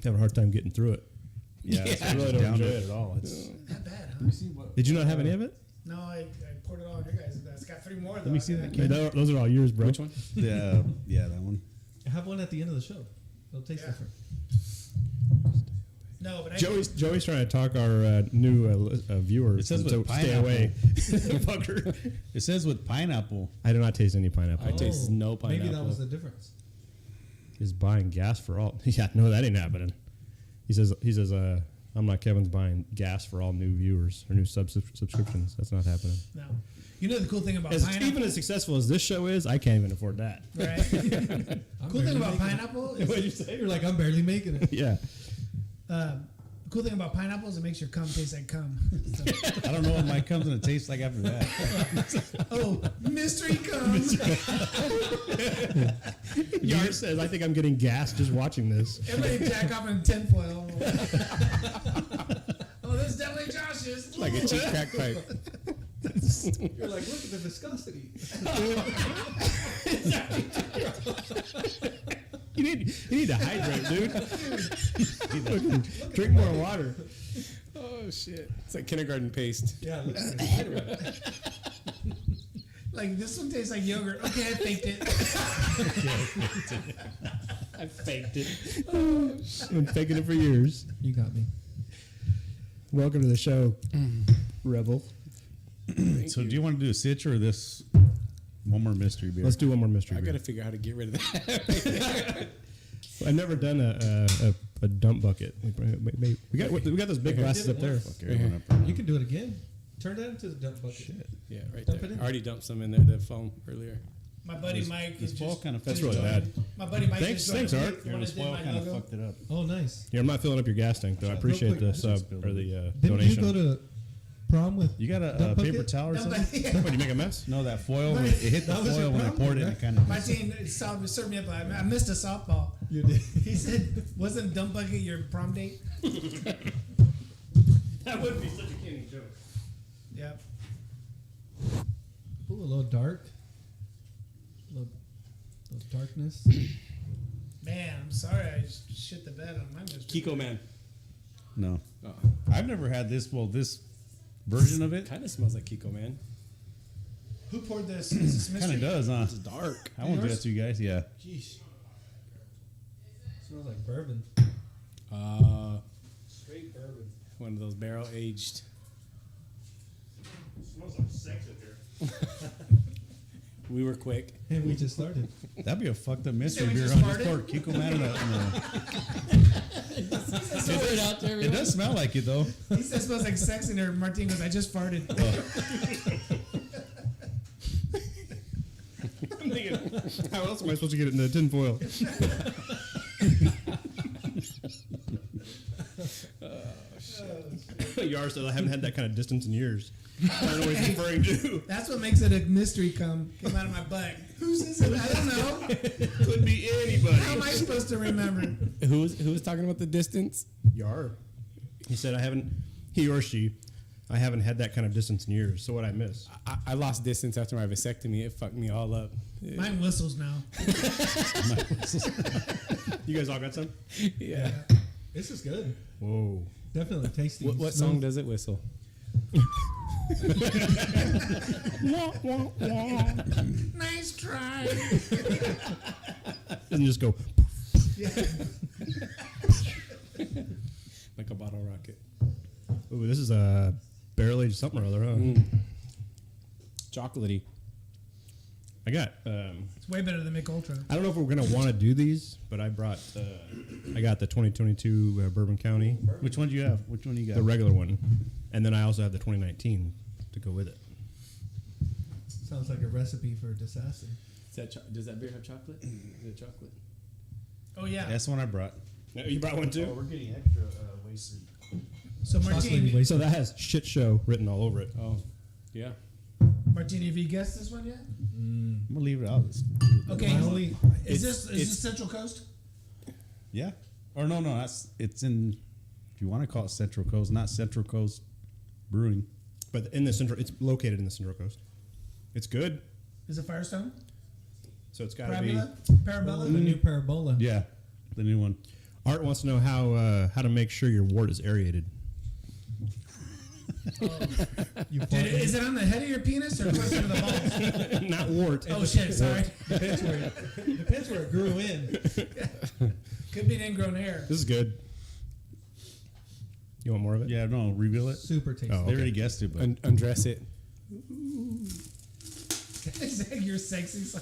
a hard time getting through it. Yeah, I really don't enjoy it at all. Not bad, huh? Did you not have any of it? No, I poured it all on your guys' glass. It's got 3 more. Let me see that. Those are all yours, bro. Which one? Yeah, yeah, that one. Have one at the end of the show. It'll taste Yeah. different. No, but I Joey's trying to talk our new viewers. It says with to stay pineapple. away. Fucker. It says with pineapple. I do not taste any pineapple. I taste no pineapple. Maybe that was the difference. Is buying gas for all. Yeah, no, that ain't happening. He says I'm not Kevin's buying gas for all new viewers or new subscriptions. That's not happening. No. You know the cool thing about As, pineapple? even as successful as this show is, I can't even afford that. Right. Cool thing about pineapple is, What'd you say? You're like, I'm barely making it. Yeah. the cool thing about pineapple is it makes your cum taste like cum. So, I don't know what my comes gonna taste like after that. oh, mystery cum. Yar says, I think I'm getting gas just watching this. Everybody jack off in tinfoil. Oh, this is definitely Josh's. Like a cheap crack pipe. You're like, look at the viscosity. You need to hydrate, dude. Drink more water. Oh shit! It's like kindergarten paste. Yeah, look at the Like, this one tastes like yogurt. Okay, I faked it. I faked it. I've been faking it for years. You got me. Welcome to the show, Rebel. So do you want to do a Citra or this one more mystery beer? Let's do one more mystery I beer. gotta figure out how to get rid of that. I've never done a dump bucket. We got those big glasses up there. Okay, one up. You can do it again. Turn that into the dump bucket. Yeah, right Dump there. it in. I already dumped some in there. The foam earlier. My buddy Mike This is foil just... kind of That's fucked really it up. bad. My buddy Mike Thanks- just joined thanks, me. Art. The Yeah, one this that did foil my kind of logo. fucked it up. Oh, nice. Yeah, I'm not filling up your gas tank though. I appreciate quick, the sub spilled or it. the Didn't donation. you go to prom with? You got a Dump paper bucket? towel or No, something? but, What, do you make a mess? No, that foil. When it hit the That was your foil when I problem, poured it. right? It kind of. my team served me up. I missed a softball. You did. He said, wasn't dump bucket your prom date? That would be such a kidding joke. Yep. Ooh, a little dark. Little darkness. Man, I'm sorry I just shit the bed on my mystery. Kiko man. No, Oh, I've never had this. Well, this version of it kind of smells like Kiko man. Who poured this? Is this kind mystery? of does, huh? It's dark. I won't do that to you guys. Yeah. Jeez. Smells like bourbon. Straight bourbon. One of those barrel aged. Smells like sex in here. We were quick. And we just started. That'd be a fucked up mystery we beer. just Huh? Just farted? pour Kiko Man in Put it out there. It does smell like it though. He said it smells like sex in there. Martin goes, I just farted. I'm thinking, how else am I supposed to get it in the tinfoil? Yar said I haven't had that kind of distance in years. I don't know what he's referring to. That's what makes it a mystery cum. Came out of my butt. Who's this? I don't know. Could be anybody. How am I supposed to remember? Who was talking about the distance? Yar. He said he or she, I haven't had that kind of distance in years. So what I miss? I lost distance after my vasectomy. It fucked me all up. Mine whistles now. You guys all got some? Yeah. This is good. Whoa. Definitely tasty. What song does it whistle? Nice try. Doesn't just go. Like a bottle rocket. Ooh, this is a barrel aged something or other, huh? Chocolatey. I got. It's way better than Mick Ultra. I don't know if we're gonna want to do these, but I got the 2022 Bourbon County, Which one do you have? Which one do you got? the regular one, and then I also have the 2019 to go with it. Sounds like a recipe for disaster. Does that beer have chocolate? Is it chocolate? Oh, yeah. That's the one I brought. You brought one too. we're getting extra wasted. So, Martin, So that has shit show written all over it. Oh, yeah. have you guessed this one yet? I'm gonna leave it out. Okay. Finally, Is this Central Coast? Yeah. Or no, it's in. If you want to call it Central Coast, not Central Coast Brewing. But in the central, it's located in the Central Coast. It's good, Is it Firestone? so it's got to be. Parabola? the new Parabola. Yeah, the new one. Art wants to know how to make sure your wort is aerated. You Is it on the head of your penis or closer to the balls? Not wart. Oh, shit, sorry. depends where it grew in. Could be an ingrown hair. This is good. You want more of it? Yeah, no, reveal it. Super tasty. Oh. They already guessed it, but Undress it. Zach, you're sexy. So.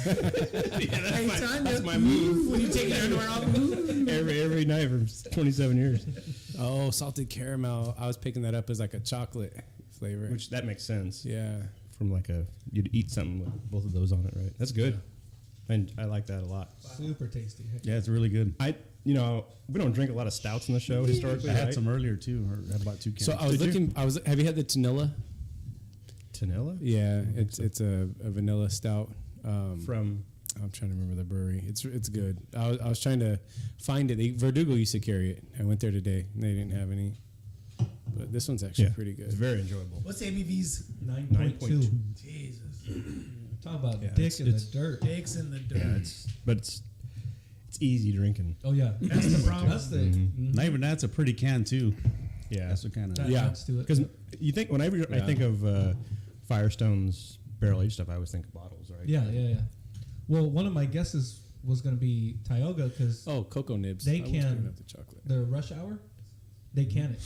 That's my move. When you take your underwear off. every night for 27 years. Oh, salted caramel. I was picking that up as like a chocolate flavor. Which that makes sense. Yeah. From like you'd eat something with both of those on it, right? That's good. And I like that a lot. Super tasty. Heck Yeah, it's really good. We don't drink a lot of stouts in the show historically. I had right? some earlier too. Or I bought 2 cans. So I was looking. Have you had the Tanilla? Tanilla Yeah, it's a vanilla stout. from I'm trying to remember the brewery. It's good. I was trying to find it. Verdugo used to carry it. I went there today and they didn't have any. But this one's actually pretty good. It's very enjoyable. What's ABVs? 9.2. Jesus. Talk about Yeah, dick in the it's- dirt. Dicks in the dirt. Yeah, it's easy drinking. Oh yeah, That's the problem. That's the Not even that's a pretty can too. Yeah, That's what kind that of. Yeah. adds to it. because you think whenever I Yeah. think of Firestone's barrel aged stuff, I always think of bottles, right? Yeah. Well, one of my guesses was going to be Tioga because Oh, cocoa nibs. They I was can- picking up the chocolate. the Rush Hour, they can it,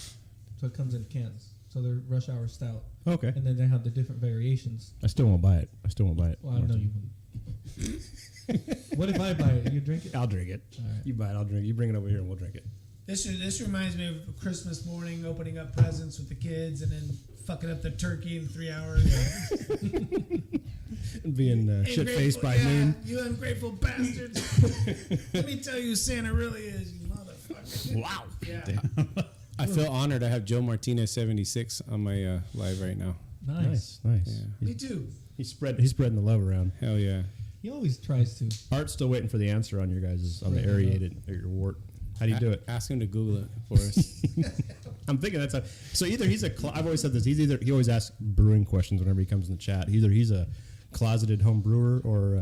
so it comes in cans. So they're Rush Hour stout, Okay. and then they have the different variations. I still won't buy it. Well, I know you wouldn't. What if I buy it? You drink it? I'll drink it. All right. You buy it, I'll drink it. You bring it over here and we'll drink it. This reminds me of Christmas morning, opening up presents with the kids, and then fucking up the turkey in 3 hours. Being shit faced by noon. You ungrateful bastards. Let me tell you who Santa really is, you motherfucker. Wow. Yeah. I feel honored. I have Joe Martinez 76 on my live right now. Nice. Nice. Yeah. Me too. He's spreading the love around. Hell yeah. He always tries to. Art's still waiting for the answer on your guys' on the aerated or your wort. How do you do it? Ask him to Google it for us. I'm thinking that's so either he's I've always said this. He always asks brewing questions whenever he comes in the chat. Either he's a closeted home brewer or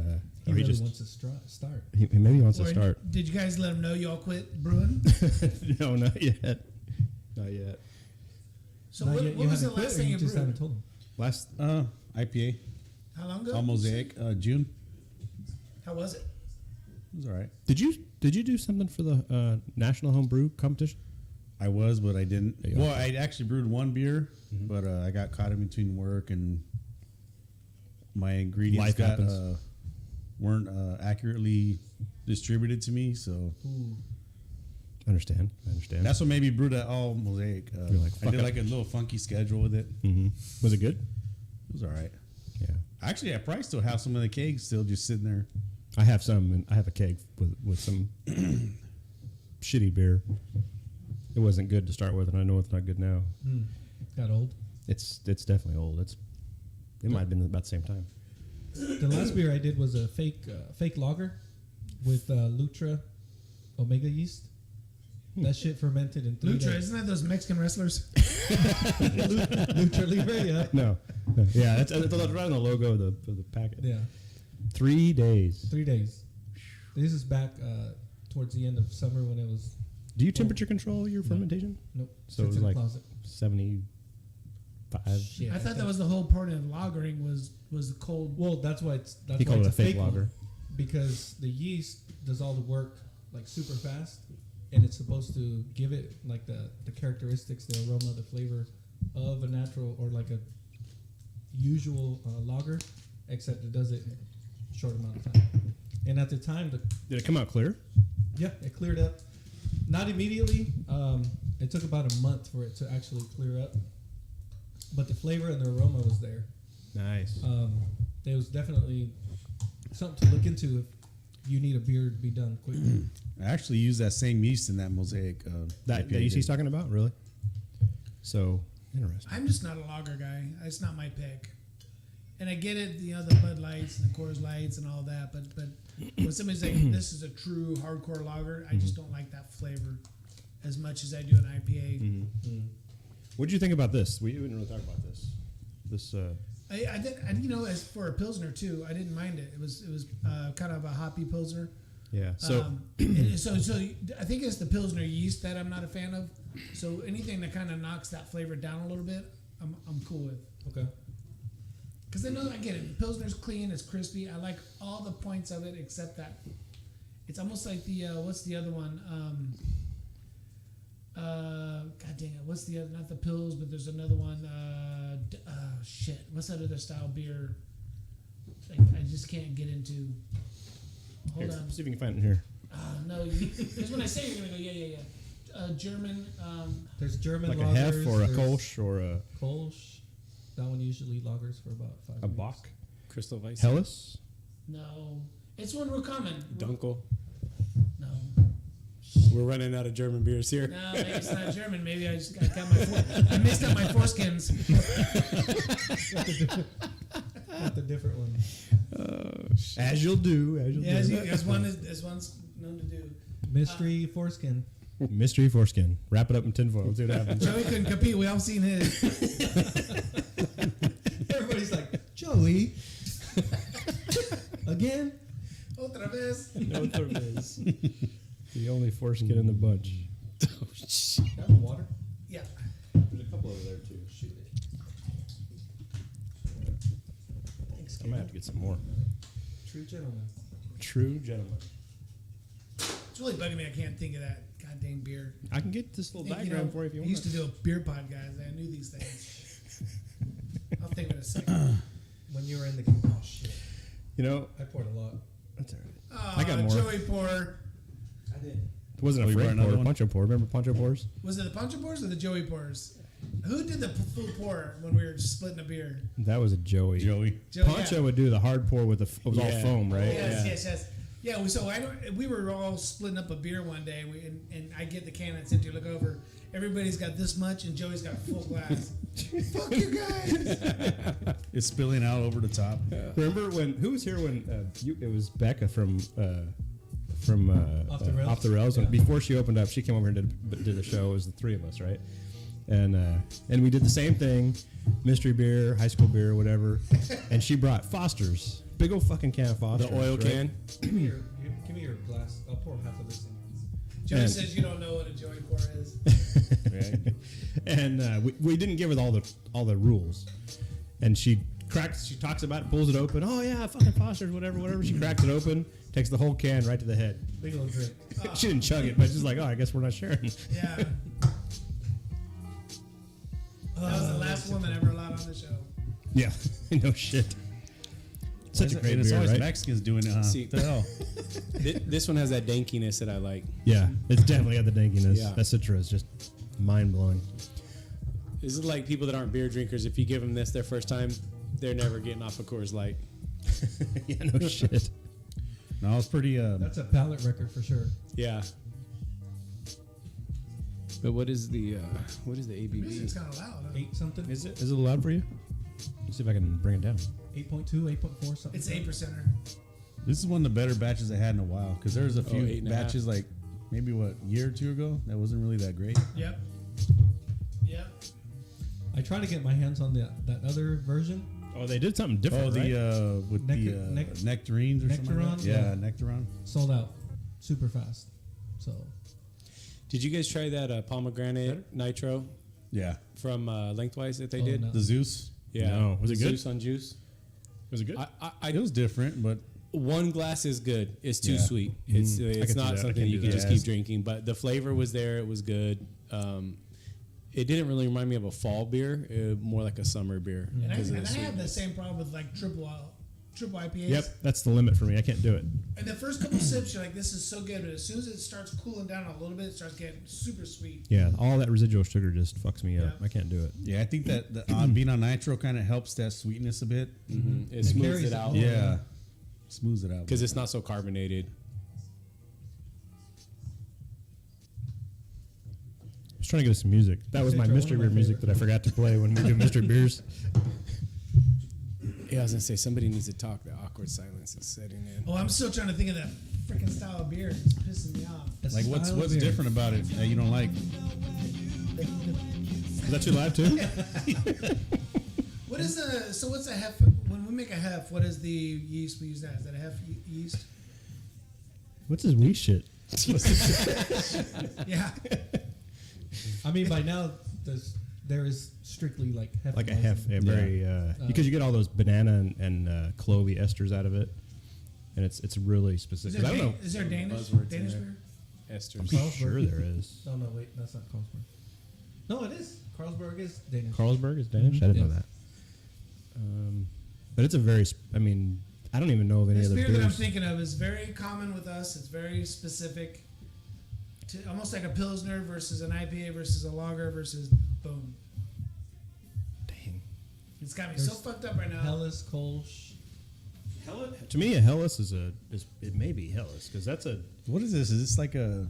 He he really just wants to start. he maybe wants Or to start. Did you guys let him know y'all quit brewing? No, not yet. Not yet. So Not what, yet, what you was the haven't quit, last or thing you you just brewed? haven't told him? Last IPA, How long ago? all mosaic, June. How was it? It was all right. did you do something for the National Home Brew competition? I was, but I didn't. There you go. Well, I actually brewed one beer, but I got caught in between work and my ingredients Life happens. weren't accurately distributed to me. So I understand. that's what made me brew that all mosaic. You're like, I fuck did it. like a little funky schedule with it. Mm-hmm. Was it good? It was all right. Yeah. Actually, I probably still have some of the kegs still just sitting there. I have some, and I have a keg with some shitty beer. It wasn't good to start with, and I know it's not good now. Got old. It's definitely old. It might have been about the same time. The last beer I did was a fake lager with Lutra Omega yeast. That shit fermented in 3 Lucha, days. isn't that those Mexican wrestlers? Lucha Libre, yeah. No. Yeah, that's right on the logo of the packet. Yeah, 3 days. 3 days. This is back towards the end of summer when it was. Do you temperature control your fermentation? Nope. So it sits was in the like closet. 75. Shit, I thought that was the whole point of lagering was the cold. Well, that's why that's He why called it's it a fake one, lager. because the yeast does all the work like super fast, and it's supposed to give it like the characteristics, the aroma, the flavor of a natural or like a usual lager, except it does it in a short amount of time. And at the time, Did it come out clear? it cleared up. Not immediately. It took about a month for it to actually clear up, but the flavor and the aroma was there. Nice. There was definitely something to look into if you need a beer to be done quickly. I actually used that same yeast in that mosaic. that IPA yeast he's did. talking about, really? So interesting. I'm just not a lager guy. It's not my pick. And I get it, the Bud Lights and the Coors Lights and all that, but when somebody's like, this is a true hardcore lager, I just don't like that flavor as much as I do an IPA. What did you think about this? We didn't really talk about this. I think, as for a Pilsner too, I didn't mind it. It was kind of a hoppy Pilsner. Yeah. So So I think it's the Pilsner yeast that I'm not a fan of. So anything that kind of knocks that flavor down a little bit, I'm cool with. Okay. Because I get it. The Pilsner's clean, it's crispy. I like all the points of it except that it's almost like the what's the other one? God dang it! What's the other? Not the Pils, but there's another one. Shit! What's that other style beer? I just can't get into. Hold Here, on. see if you can find it here. No, because when I say you're gonna go, yeah. German. There's German Like a lagers. Hef or a there's Kolsch or a Kolsch. That one usually lagers for about 5 a weeks. Bach. Crystal Weiss. Helles. No, it's one we're coming. Dunkel. No, We're running out of German beers here. no, maybe it's not German. Maybe I just got my. I missed out my foreskins. Not the different one. As you'll do. As you'll Yeah, do. as one's known to do. Mystery foreskin. Mystery foreskin. Wrap it up in tinfoil. Let's see what happens. Joey couldn't compete. We all seen his. Everybody's like, Joey. Again? Otra vez. No is. The only foreskin in the bunch. Have water? Yeah. There's a couple over there too. Shoot it. Thanks, I might have to get some more. True gentleman. True gentleman. It's really bugging me. I can't think of that goddamn beer. I can get this little You diagram know, for you if you I want. used to do a beer pod, guys. I knew these things. I'll think of it in a second. When you were in the oh shit. You know, I poured a lot. that's all right. Oh, I got more. Joey pour. I did. It wasn't Oh, a you brought Frank another pour, one? Poncho pour. Remember Poncho pours? Was it the Poncho pours or the Joey pours? Who did the full pour when we were splitting a beer? That was a Joey. Joey. Joey, Poncho would do the hard pour with the it was all Yeah. foam, right? Yes. Yeah, so we were all splitting up a beer one day, and I get the can and Cynthia look over. Everybody's got this much, and Joey's got a full glass. Fuck you guys! It's spilling out over the top. Remember when? Who was here when? It was Becca from Off the Rails? Off the Rails. When, Yeah. before she opened up, she came over and did the show. It was the three of us, right? And we did the same thing, mystery beer, high school beer, whatever. And she brought Foster's, big old fucking can of Foster's. The oil right? can. Give me your glass. I'll pour half of this in. Joey And- says you don't know what a Joey pour is. And we didn't give her all the rules. And she talks about it, pulls it open. Oh yeah, fucking Foster's, whatever. She cracks it open, takes the whole can right to the head. Big old drink. She didn't chug it, but she's like, oh, I guess we're not sharing. Yeah. That was the last woman ever allowed on the show. Yeah, no shit. Such a great And it's beer, always right? Mexicans doing it, huh? See- What the hell? This one has that dankiness that I like. Yeah, it's definitely got the dankiness. Yeah. That Citra is just mind blowing. This is like people that aren't beer drinkers. If you give them this their first time, they're never getting off a Coors Light. Yeah, no shit. No, it's pretty. That's a palate record for sure. Yeah. But what is the Music's ABV? kind of loud. Huh? 8 something. Is it loud for you? Let's see if I can bring it down. 8.2, 8.4 something. It's 8%er. This is one of the better batches I had in a while because there's a few 8.5. batches like maybe a year or two ago that wasn't really that great. Yep. I try to get my hands on that other version. Oh, they did something different, Oh, right? the with nectarines or something. Like Nectaron? that? Yeah, Yeah. Nectaron. Sold out super fast. So Did you guys try that pomegranate nitro Yeah, from Lengthwise that they Oh, did? no. the Zeus. Yeah. No. Was it good? Zeus on juice. Was it good? It was different, but One glass is good. It's too Yeah. sweet. It's I it's can see not that. I something can you do can that. just Yeah, keep it's- drinking. But the flavor was there. It was good. It didn't really remind me of a fall beer. More like a summer beer. And I 'cause of the have the sweetness. same problem with like triple IPAs. Yep, that's the limit for me. I can't do it. And the first couple sips, you're like, this is so good. But as soon as it starts cooling down a little bit, it starts getting super sweet. Yeah, all that residual sugar just fucks me up. Yeah. I can't do it. yeah, I think that the being on nitro kind of helps that sweetness a bit. It smooths carries it it out. more. Yeah, smooths it out. Because it's not so carbonated. I was trying to get us some music. That was my Citra, mystery one of beer my music that I forgot to play when we do mystery beers. Yeah, I was gonna say somebody needs to talk. The awkward silence is setting in. Oh, I'm still trying to think of that freaking style of beer. It's pissing me off. It's Like a what's style of what's beer. different about it that you don't like? Is that too loud too? What is what's a hef? When we make a hef, what is the yeast we use that? Is that a hef yeast? What's his wee shit? Yeah. I mean, by now there is strictly like Hefeweizen. Like a hef, a very because you get all those banana and clovey esters out of it, and it's really Is specific. there, I don't know. is there Danish Buzzwords in there. beer? Esters. I'm Carlsberg. sure there is. Oh no, wait, that's not Carlsberg. No, it is. Carlsberg is Danish. Carlsberg is Danish. I didn't know Yeah. that. But it's a very. I mean, I don't even know of any This other beer that I'm beers. thinking of is very common with us. It's very specific, to almost like a Pilsner versus an IPA versus a lager versus boom. Dang. It's got me so fucked up right now. Helles, Kolsch. To me, a Helles it may be Helles because that's a What is this? Is this like a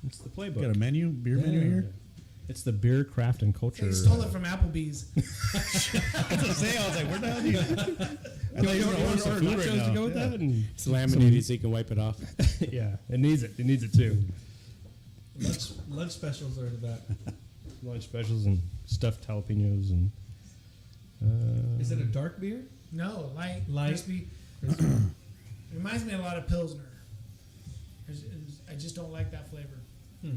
it's the playbook. got a menu, beer menu here? It's the beer craft and culture. They stole it from Applebee's. I was gonna say, I was like, where the hell do you? I thought you were order ordering some food right nachos now. to go with Yeah. that. And It's laminated so you can wipe it off. yeah, it needs it. It needs it too. Lunch specials are in the back. Lunch specials and stuffed jalapenos and. Is it a dark beer? No, light, Light. crispy. Reminds me a lot of Pilsner. I just don't like that flavor. I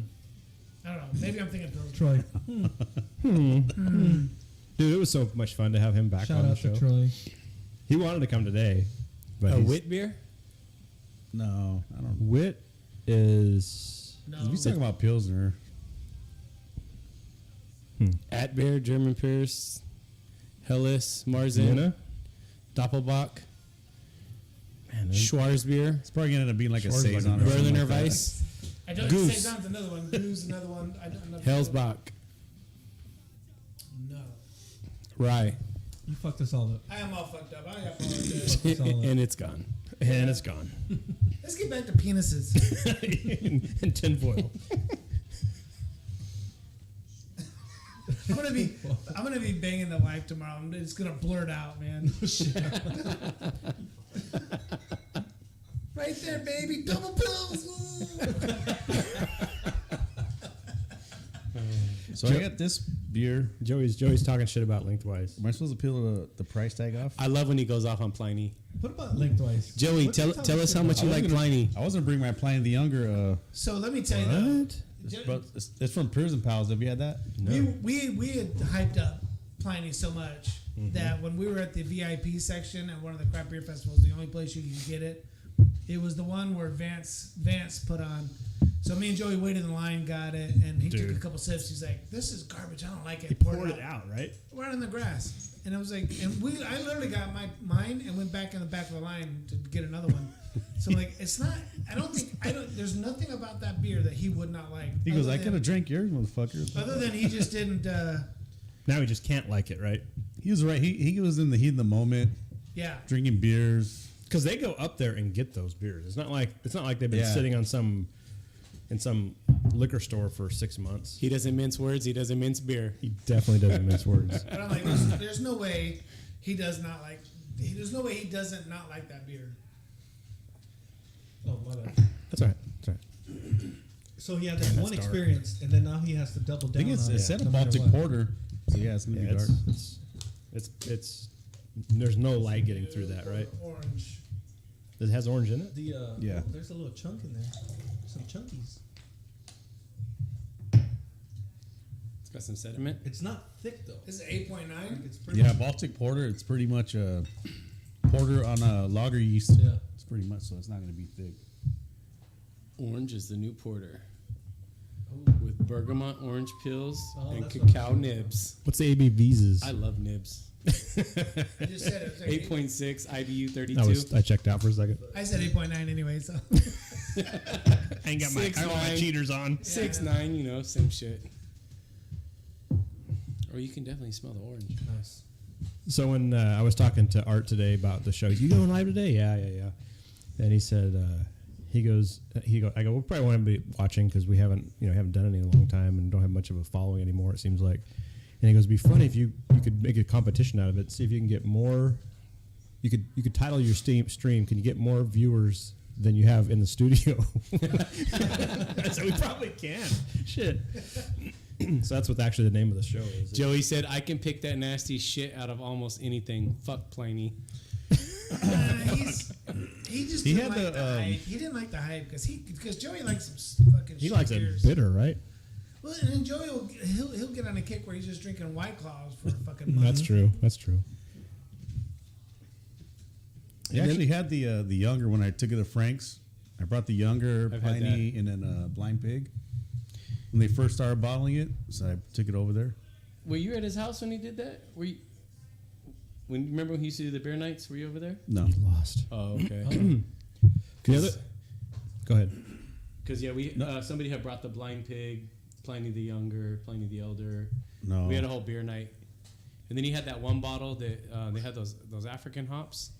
don't know. Maybe I'm thinking Pilsner. Troy. Dude, it was so much fun to have him back Shout on the out show. to Troy. He wanted to come today, but A he's- wit beer? No, I don't. Wit is No. We talking about Pilsner. At beer, German Pierce, Helles, Marzen, Vienna. Doppelbock, Man, there's- Schwarzbier, It's probably gonna end up being like a Schwarzbach. saison. or something Berliner like that. Weiss, I don't Goose. say John's another one. Goose another one. I don't know. Hellsbach, No. Rye, You fucked us all up. I am all fucked up. I apologize. Solid. and it's gone. and it's gone. Let's get back to penises. and tinfoil. I'm gonna be banging the wife tomorrow. I'm just gonna blurt out, man. Right there, baby. Double pills. So I got this beer. Joey's talking shit about Lengthwise. Am I supposed to peel the price tag off? I love when he goes off on Pliny. What about lengthwise? Joey, What you tell talking us how shit much you about? like Pliny. I wasn't bring my Pliny the Younger. So let me tell you though. What? It's from Piers and Pals. Have you had that? We had hyped up Pliny so much that when we were at the VIP section at one of the craft beer festivals, the only place you could get it, it was the one where Vance put on. So me and Joey waited in line, got it, and he took Dude. a couple sips. He's like, "This is garbage. I don't like it." He poured it out, right? right on the grass. And I was like, I literally got mine and went back in the back of the line to get another one. So like, it's not. There's nothing about that beer that he would not like. He goes, other I than- could have drank yours, motherfucker. Other than he just didn't. Now he just can't like it, right? He was right. He was in the heat of the moment, Yeah. drinking beers. Because they go up there and get those beers. It's not like they've been Yeah. sitting on in some liquor store for 6 months. He doesn't mince words. He doesn't mince beer. He definitely doesn't mince words. But I'm like, there's no way he does not like. There's no way he doesn't not like that beer. Oh, my bad. That's all right. That's all right. So he had that one dark. experience, and then now he has to double I down think on it it. said a no matter Baltic what. Porter. So yeah, it's gonna Yeah, be dark. it's there's no light getting through that, right? Orange. It has orange in it. The Yeah. there's a little chunk in there, some chunkies. It's got some sediment. It's not thick though. This is 8.9. It's pretty. Yeah, Baltic Porter. It's pretty much a porter on a lager yeast. Yeah. It's pretty much so. It's not gonna be thick. Orange is the new porter Oh. with bergamot orange peels Oh, and that's what I'm cacao talking nibs. What's the ABVs? I love nibs. I just said it. It was like 8.6 IBU 32. I checked out for a second. I said 8.9 anyway. So I ain't got I got my cheaters on. 6.9, you know, same shit. Or you can definitely smell the orange. Nice. So when I was talking to Art today about the show, you going live today? Yeah. And he said, I go, we'll probably want to be watching because we haven't done any in a long time and don't have much of a following anymore. It seems like. And he goes, it'd be funny if you could make a competition out of it. See if you can get more. You could title your stream. Can you get more viewers than you have in the studio? So we probably can. Shit. So that's what actually the name of the show is. Joey said, I can pick that nasty shit out of almost anything. Fuck Pliny. he just He didn't had like the, the hype. He didn't like the hype because Joey likes some fucking. He shit likes it beers. bitter, right? Well, and then Joey he'll get on a kick where he's just drinking White Claws for a fucking month. That's true. That's true. He actually had the younger when I took it to Frank's. I brought the younger I've had Pliny and then Blind Pig when they first started bottling it. So I took it over there. Were you at his house when he did that? remember when he used to do the beer nights? Were you over there? No. You lost. Oh, okay. The other, go ahead. Because we somebody had brought the Blind Pig, Pliny the Younger, Pliny the Elder. No. We had a whole beer night, and then he had that one bottle that they had those African hops.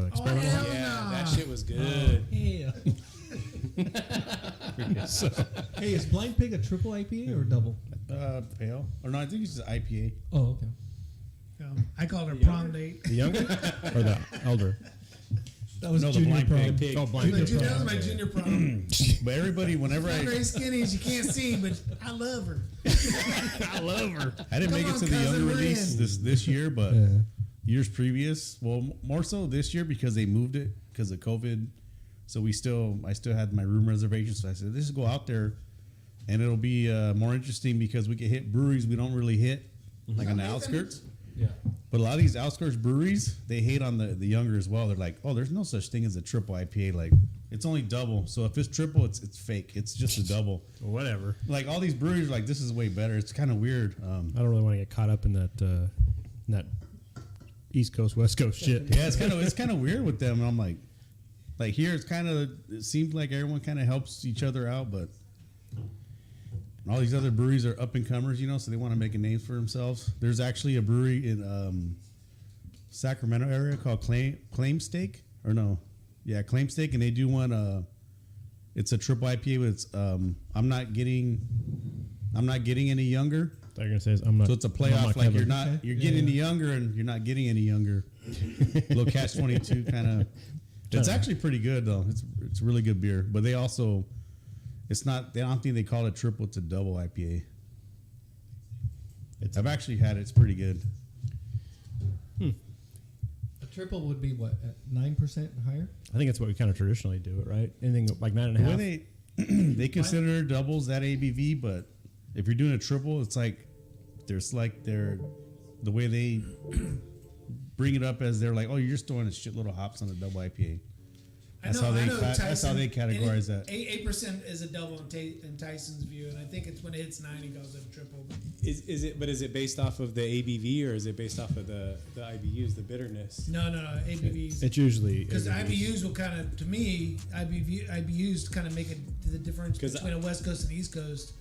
Experimental. hell Yeah, that no. shit was good. Hey, hey, is Blind Pig a triple IPA or double? Pale. Or no, I think it's just IPA. Oh, okay. I called her prom date. The younger or the elder? That was No, the junior Blind prom. Pig. Oh, blind That pig. was my junior prom. But everybody, whenever Not I very skinny as you can't see, but I love her. I love her. I didn't Come make it on, to the cousin, younger we're release in. this year, but Yeah. years previous, well, more so this year because they moved it because of COVID. So I still had my room reservation. So I said, let's just go out there, and it'll be more interesting because we can hit breweries we don't really hit, like on the outskirts. Yeah. But a lot of these outskirts breweries, they hate on the younger as well. They're like, oh, there's no such thing as a triple IPA. Like, it's only double. So if it's triple, it's fake. It's just a double. Whatever. Like all these breweries are like, this is way better. It's kind of weird. I don't really want to get caught up in that East Coast West Coast shit. Yeah, it's kind of weird with them. And I'm like here, it seems like everyone kind of helps each other out, but all these other breweries are up and comers, so they want to make a name for themselves. There's actually a brewery in Sacramento area called Claim Steak, Claim Steak, and they do one. It's a triple IPA, but it's I'm not getting any younger. They're gonna say I'm not. So it's a I'm playoff. not Like Kevin. you're getting any younger, and you're not getting any younger. Little catch-22 kind of. It's actually pretty good though. It's really good beer, but they also, it's not. I don't think they call it triple. It's a double IPA. I've actually had it. It's pretty good. A triple would be what, at 9% higher? I think that's what we kind of traditionally do it, right? Anything like 9.5. The way they consider doubles that ABV, but if you're doing a triple, it's like the way they bring it up as they're like, oh, you're just throwing a shitload of hops on a double IPA. That's how they categorize that. 8% is a double in Tyson's view, and I think it's when it hits 9, he calls it a triple. Is it based off of the ABV or is it based off of the IBUs, the bitterness? No, ABVs. It's usually Because IBUs will kind of, to me, IBUs kind of make it the difference 'Cause between a West Coast and East Coast.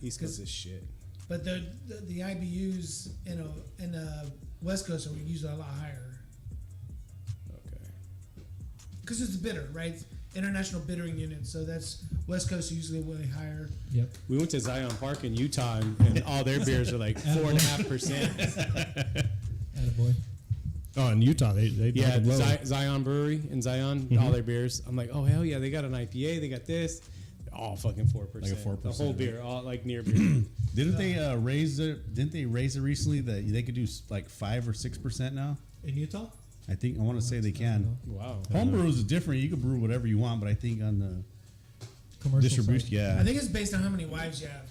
East Coast is shit. But the IBUs in the West Coast are usually a lot higher. Okay. Because it's bitter, right? International bittering unit. So that's West Coast usually way higher. Yep. We went to Zion Park in Utah, and all their beers are like 4.5%. Attaboy. Oh, in Utah, they Yeah, fucking low. Zion Brewery in Zion, all their beers. I'm like, oh hell yeah, they got an IPA, they got this, all fucking 4%. Like a 4%, the whole beer, all like near beer. Didn't they raise it? Didn't they raise it recently that they could do like 5 or 6% now? In Utah? I want to say they can. Wow. Home brews is different. You can brew whatever you want, but I think on the Commercial distribution, side. yeah. I think it's based on how many wives you have.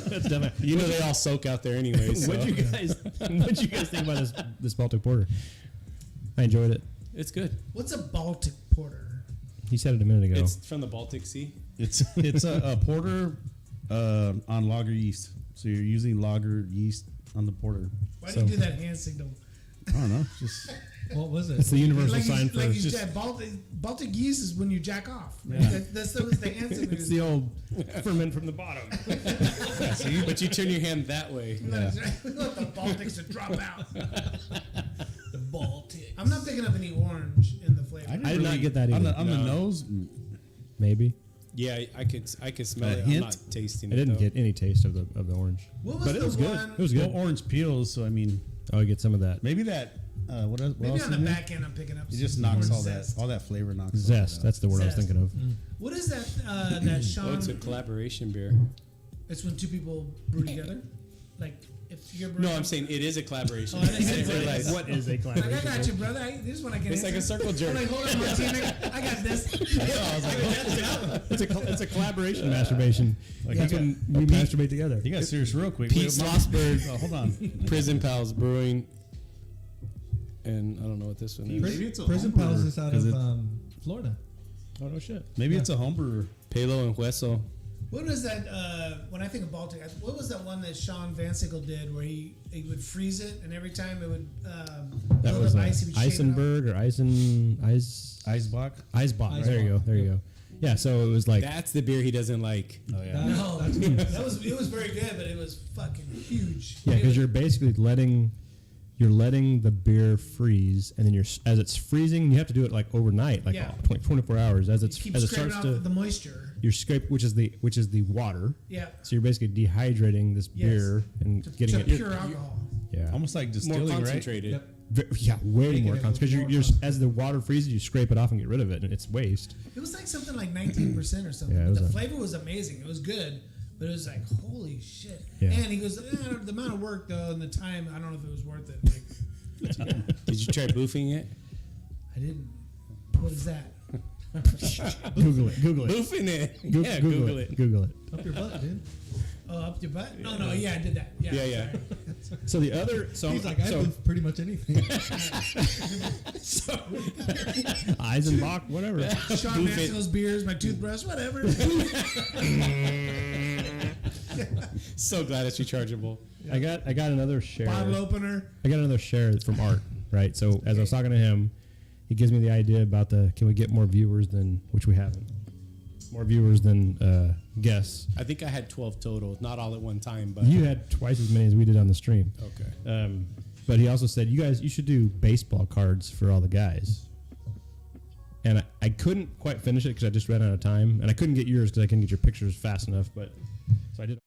That's dumb. You know they all soak out there anyway. So. What'd you guys think about this Baltic Porter? I enjoyed it. It's good. What's a Baltic porter? He said it a minute ago. It's from the Baltic Sea. It's a porter on lager yeast. So you're using lager yeast on the porter. Why do you do that hand signal? I don't know. Just What was it? It's the universal Like sign you, for like you just. said, Baltic yeast is when you jack off. Right? Yeah. That's the hand signal. It's the old ferment from the bottom. But you turn your hand that way. We want the Baltics to drop out. The Baltic. I'm not picking up any orange in the flavor. I did not get that on either. the No. nose. Maybe Yeah, I could smell A it. hint? I'm not tasting I it. didn't though. get any taste of the orange, What was but it the was good. one? It was Well, good. orange peels. So I mean, Oh, I get some of that maybe that. What else? Maybe what on else the is back end, I'm picking up. it? It just some knocks orange all zest. that flavor knocks. all zest. that out. That's the word I was Zest. thinking of. What is that? That Sean? Oh, it's a collaboration beer. It's when two people brew together. Like if you're brewing. No, I'm saying it is a collaboration. Oh, I didn't I say didn't it. realize. What is a Like, I collaboration? got you, brother. This is one I can. It's like a answer. circle jerk. I'm like, hold on, Martina. I got this. It's a collaboration masturbation. Like Yeah. that's when we masturbate together. You got serious real quick. Pete Wait, Schlossberg, oh, hold on. Prison Pals Brewing, and I don't know what this one is. Maybe it's a Prison home Pals brewer, is out 'cause of it- Florida. Oh no shit. Maybe it's a home brewer. Pelo and Hueso. What was that? When I think of Baltic, what was that one that Sean Van Sickle did where he would freeze it and every time it would That build was up ice, he would shave it Eisenberg or Icebox. Eisbach. There you go. There you go. Yeah. So it was like That's the beer he doesn't like. Oh yeah. No, that was it was very good, but it was fucking huge. yeah, because you're basically letting the beer freeze, and then as it's freezing, you have to do it like overnight, like Yeah. 24 hours. As it keep starts scraping off to the moisture. you scrape, which is the water. Yeah. So you're basically dehydrating this Yes. beer and getting to it pure alcohol. Yeah. Almost like More distilling, right? concentrated. Yep. Yeah, way Making more it because more you're as the water freezes, you scrape it off and get rid of it, and it's waste. It was like something like 19% or something. Yeah, it But was the a- flavor was amazing. It was good, but it was like holy shit. Yeah. And he goes, the amount of work though and the time, I don't know if it was worth it. Like, Did you try boofing it? I didn't. What is that? Google it. Google it. Boofing it. Go- Yeah, Google it. Google it. Up your butt, dude. Oh, up your butt? No, yeah, I did that. Yeah, Yeah. sorry. So the other, so He's like, I so boof pretty much anything. Eisenbach, whatever. Sean Boof it. Mansell's beers, my toothbrush, whatever. So glad it's rechargeable. I got another share. Bottle opener. I got another share from Art, right? So as I was talking to him, he gives me the idea about can we get more viewers than, which we haven't, more viewers than guests. I think I had 12 total, not all at one time, but You had twice as many as we did on the stream. okay. But he also said, you should do baseball cards for all the guys. And I couldn't quite finish it because I just ran out of time. And I couldn't get yours because I couldn't get your pictures fast enough. But so I did.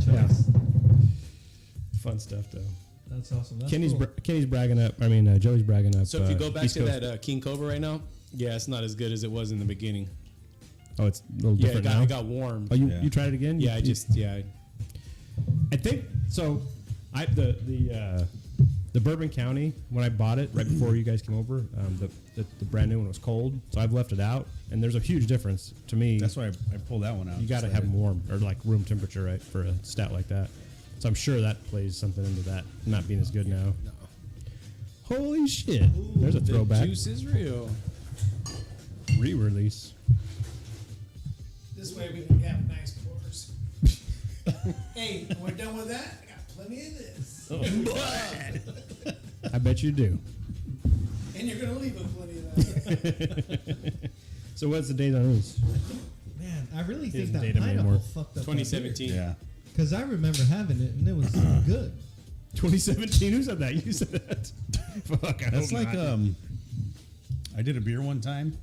Yeah. Fun stuff though. That's awesome. That's Kenny's cool. Kenny's bragging up. I mean, Joey's bragging up. So if you go back East to Coast. that King Cobra right now, yeah, it's not as good as it was in the beginning. Oh, it's a little Yeah, different it now. got warm. Oh, you Yeah. you tried it again? Yeah, You- I think so. The Bourbon County, when I bought it right before you guys came over, the brand new one was cold, so I've left it out, and there's a huge difference to me. That's why I pulled that one out. You got to Just have like them warm or like room temperature, right, for a stout like that. So I'm sure that plays something into that not being as good now. No. Holy shit! There's a throwback The juice is real. re-release. This way we can have nice pours. Hey, when we're done with that, I got plenty of this. I bet you do. And you're gonna leave with plenty of that. So what's the date on these? Man, I really He think doesn't that date him Idaho anymore. fucked up. 2017. Yeah. Because I remember having it and it was good. 2017. Who said that? You said that. Fuck. I That's hope like not. I did a beer one time.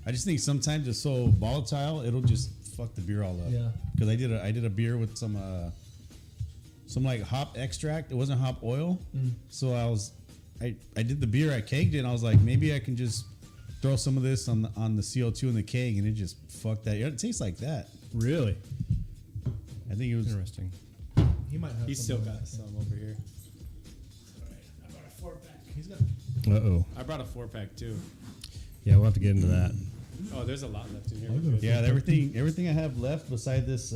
I just think sometimes it's so volatile, it'll just fuck the beer all up. Yeah. Because I did a beer with some like hop extract. It wasn't hop oil. So I did the beer, I kegged it, and I was like, maybe I can just throw some of this on the CO2 in the keg, and it just fucked that. It tastes like that. Really I think it was. interesting. He might have. He's some still of got that. some over here. I bought a 4-pack. He's got. Uh oh. I brought a 4-pack too. Yeah, we'll have to get into that. Oh, there's a lot left in here. I'll go to Yeah, everything I have left beside this.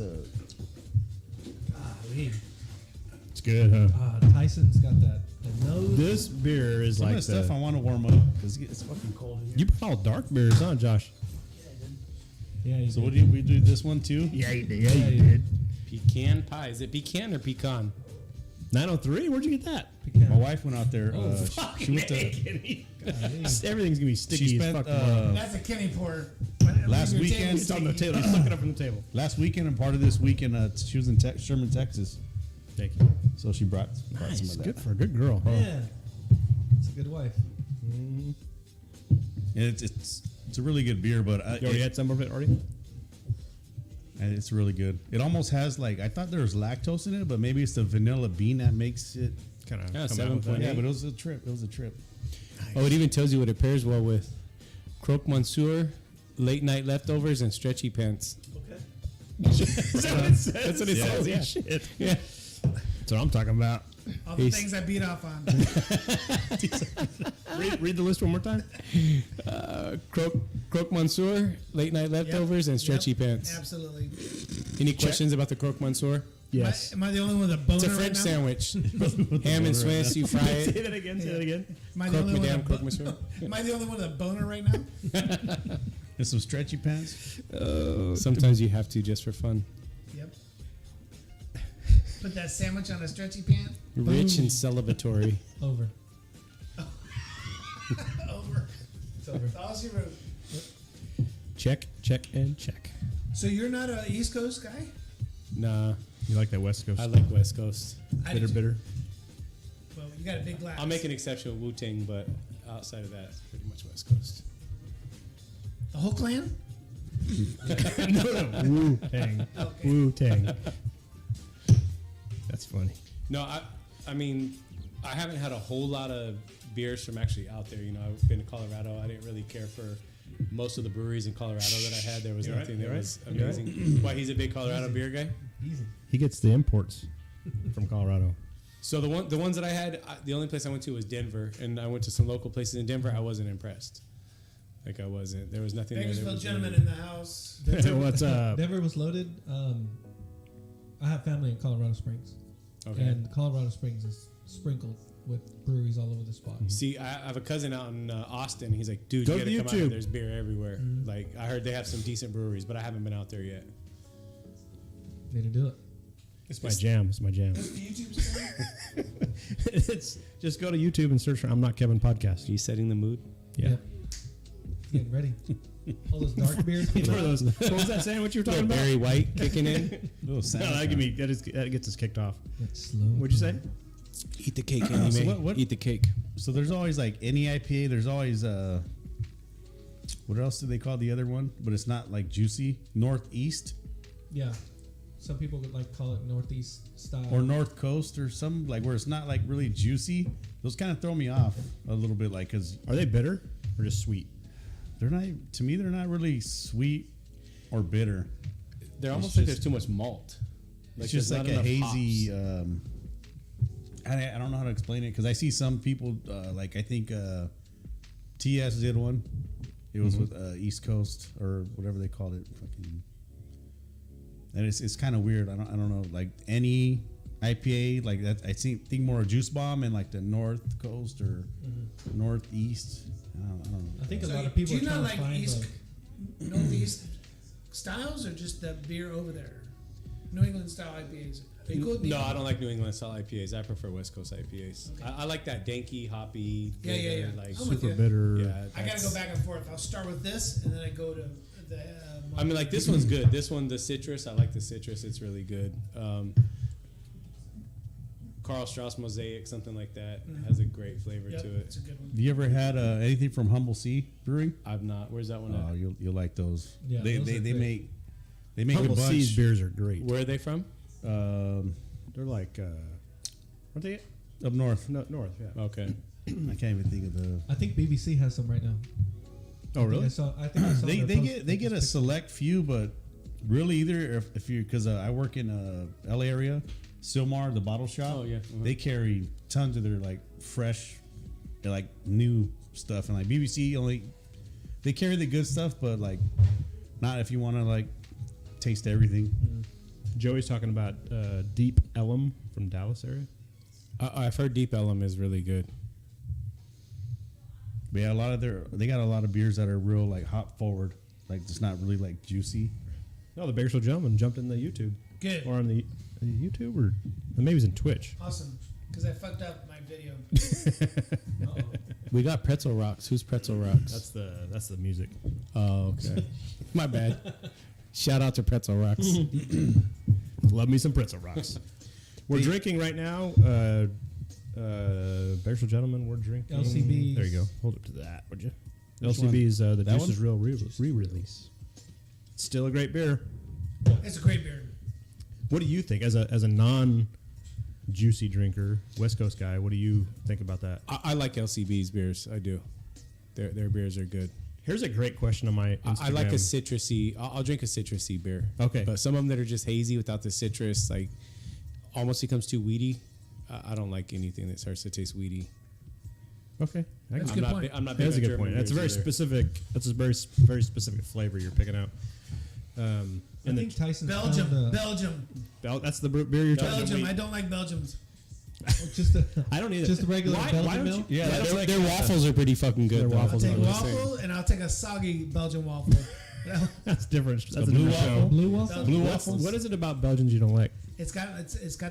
Golly. It's good, huh? Tyson's got that. The nose. This beer is Some like of the stuff I want to warm up because it's fucking cold in here. You brought all dark beers, huh, Josh? Yeah. He So did. what do we do this one too? Yeah, you did. Yeah, you did. Pecan pie. Is it pecan or pecan? 903. Where'd you get that? Pecan. My wife went out there. She went to. Golly. Everything's gonna be sticky She as spent fuck. That's a Kenny pour. Last Leave your weekend- table It's on the sticky. table. He's sucking up from the table. last weekend and part of this weekend. She was in Sherman, Texas, Thank you. so she brought some Nice. of that. Good for a good girl. Yeah. It's a good wife. And it's a really good beer, but You already had some of it already? it's really good. It almost has like I thought there was lactose in it, but maybe it's the vanilla bean that makes it. Kind of. Yeah, 7.8. Yeah, but it was a trip. It was a trip. Oh, it even tells you what it pairs well with: croque monsieur, late night leftovers, and stretchy pants. Is that what it says? That's what it says. Yeah. Shit. Yeah. That's what I'm talking about. All the He's- things I beat off on. Read the list one more time. Croque monsieur, late night leftovers, and stretchy Yep. pants. Absolutely. Any questions about the croque monsieur? Yes. Am I the only one with a boner It's a right French now? sandwich. Ham and Swiss, you fry Say it. that again. Say that again. Am I the Croque only one madame, with a croque monsieur. Am I the only one with a boner right now? And some stretchy pants. Sometimes you have to just for fun. Yep. Put that sandwich on a stretchy pant. Rich and celebratory. Over. Over. It's over. Aussie Road. Check, check, and check. So you're not an East Coast guy? Nah, You like that West Coast? I like West Coast. I bitter, do. bitter. Well, you got a big glass. I'll make an exception with Wu Tang, but outside of that, it's pretty much West Coast. The whole clan? Wu Tang. Okay. Wu Tang. That's funny. No, I mean, I haven't had a whole lot of beers from actually out there. You know, I've been to Colorado. I didn't really care for most of the breweries in Colorado that I had. There was You're right, nothing you're that right, was you're right. amazing. Why, he's a big Colorado beer guy? Easy. He gets the imports from Colorado. So the ones that I had, the only place I went to was Denver, and I went to some local places in Denver. I wasn't impressed. Like I wasn't. There was nothing there. that Bakersfield was gentleman really- in the house. What's up? Denver was loaded. I have family in Colorado Springs, Okay. and Colorado Springs is sprinkled with breweries all over the spot. See, I have a cousin out in Austin. He's like, dude, Go you to gotta come out here. YouTube. There's beer everywhere. Like I heard they have some decent breweries, but I haven't been out there yet. Need to do it. It's my jam. It's my jam. What's the YouTube channel? It's just go to YouTube and search for "I'm Not Kevin" podcast. Are you setting the mood? Yeah. Yep. Getting ready. All those dark beers. came What are out. those? What was that sandwich you were talking about? Barry White kicking in. Little No, sandwich. that gets us kicked off. That's slow. What'd you say? Eat the cake, Annie So Mae. what- Eat the cake. So there's always like any IPA. There's always what else do they call the other one? But it's not like juicy. Northeast Yeah. Some people would like call it Northeast style. or North Coast or some like where it's not like really juicy. Those kind of throw me off a little bit, like because Are they bitter or just sweet? they're not. To me, they're not really sweet or bitter. They're almost It's like just- there's too much malt. It's just there's like not a enough hazy. hops. I don't know how to explain it because I see some people like I think TS did one. It was with East Coast or whatever they called it. Fucking, and it's kind of weird. I don't know like any IPA like that. I think more of Juice Bomb and like the North Coast or Northeast. I don't know. I think a So lot of people do you are not trying to like find East, the, Northeast styles or just the beer over there? New England style IPAs. Are you cool with No, being- I don't like New England style IPAs. I prefer West Coast IPAs. Okay. I like that danky, hoppy, Yeah, yeah, bitter, yeah. like I'm with Super you. bitter. yeah. I gotta that's- go back and forth. I'll start with this and then I go to the. I mean, like this one's good. This one, the citrus, I like the citrus. It's really good. Carl Strauss Mosaic, something like that, has a great flavor Yep, to it. it's a good one. Have you ever had anything from Humble Sea Brewing? I've not. Where's that one Oh, at? you'll like those. Yeah, they those they, are they great. make Humble a bunch. Seas beers are great. Where are they from? They're like, aren't they Up north. north? Yeah. Okay. I can't even think of the. I think BBC has some right now. Oh, really? I think I saw They their they post- get they get a select few, but really either if you because I work in LA area, Silmar the bottle shop. Oh, yeah. They carry tons of their like fresh, like new stuff, and like BBC only they carry the good stuff, but like not if you want to like taste everything. Joey's talking about Deep Ellum from Dallas area. I've heard Deep Ellum is really good. But yeah, they got a lot of beers that are real like hop forward, like just not really like juicy. No, the Bakersfield Gentleman jumped in the YouTube. Good. Or on the YouTube or maybe it was in Twitch. Awesome. Because I fucked up my video. We got Pretzel Rocks. Who's Pretzel Rocks? That's the music. Oh, okay. My bad. Shout out to Pretzel Rocks. Love me some Pretzel Rocks. We're drinking right now. Bakersfield Gentleman, we're drinking. LCBs. There you go. Hold up to that, would you? Which LCB's the That Juice one? is Real re-release. It's still a great beer. It's a great beer. What do you think as a non-juicy drinker, West Coast guy? What do you think about that? I like LCB's beers. I do. Their beers are good. Here's a great question on my Instagram. I like a citrusy. I'll drink a citrusy beer. Okay. But some of them that are just hazy without the citrus, like almost becomes too weedy. I don't like anything that starts to taste weedy. Okay, That's a I'm good not. point. I'm not big that's a on good German point. That's a very beers either. specific. That's a very specific flavor you're picking out. I And think Tyson's Belgium. found, Belgium. that's the beer you're talking Belgium. about. I don't like Belgians. just a, I don't either. just a regular Why Belgian don't you? milk? Yeah, Their waffles are pretty fucking good. Their though. I'll waffles take are waffle and I'll take a soggy Belgian waffle. That's different. That's a blue different show. Blue waffle? Blue What's- waffles. What is it about Belgians you don't like? it's got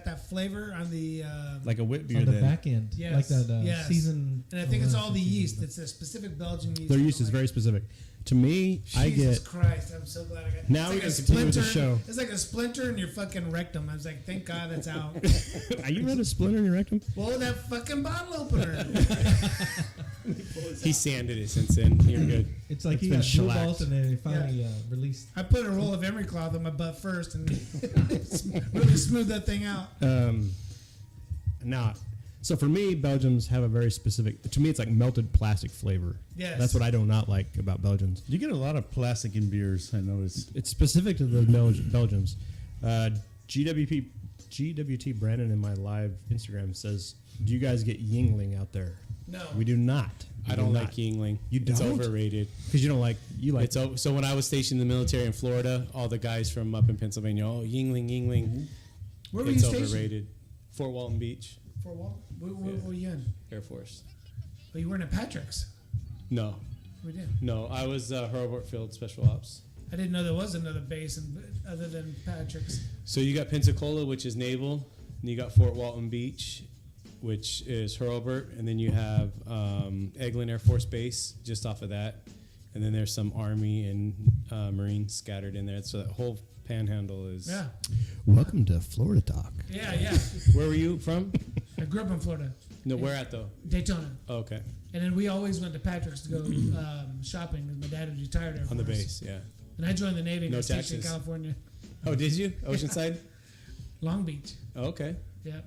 that flavor on the Like a wit beer On the then. back end. Yes, Like that yes. season. and I think it's all the yeast. It's a specific Belgian yeast. Their I yeast don't is like. very specific. To me, I Jesus get. Christ, I'm so glad I got. Now it's we like a can continue with the splinter- show. It's like a splinter in your fucking rectum. I was like, thank God it's out. Are you ready to splinter in your rectum? Well, that fucking bottle opener. He sanded it since then. You're good. It's like It's he been got blue shellacked. balls and then they finally released. I put a roll of emery cloth on my butt first and really smooth that thing out. Now, so for me, Belgians have a very specific. To me, it's like melted plastic flavor. Yes. That's what I do not like about Belgians. You get a lot of plastic in beers. I noticed. It's specific to the Belgians. GWT Brandon in my live Instagram says, "Do you guys get Yingling out there?" No. We do not. I don't like Yingling. You It's don't? overrated. because you don't like you like. So when I was stationed in the military in Florida, all the guys from up in Pennsylvania, oh Yingling, Yingling. Where were you It's stationed? overrated. Fort Walton Beach, For what? Where were you in? Air Force. Oh, you weren't at Patrick's. No, We did. no, I was Hurlburt Field Special Ops. I didn't know there was another base other than Patrick's. So you got Pensacola, which is naval, and you got Fort Walton Beach, which is Hurlburt, and then you have Eglin Air Force Base just off of that, and then there's some Army and Marines scattered in there. So that whole panhandle is. Yeah. Welcome to Florida Talk. Yeah, yeah. Where were you from? I grew up in Florida, No, where at though? Daytona. Oh, okay, And then we always went to Patrick's to go shopping because my dad was retired Air on the Force. base, yeah. And I joined the Navy and No got stationed in taxes. California. Oh, did you? Oceanside? Long Beach. Oh, okay. Yeah.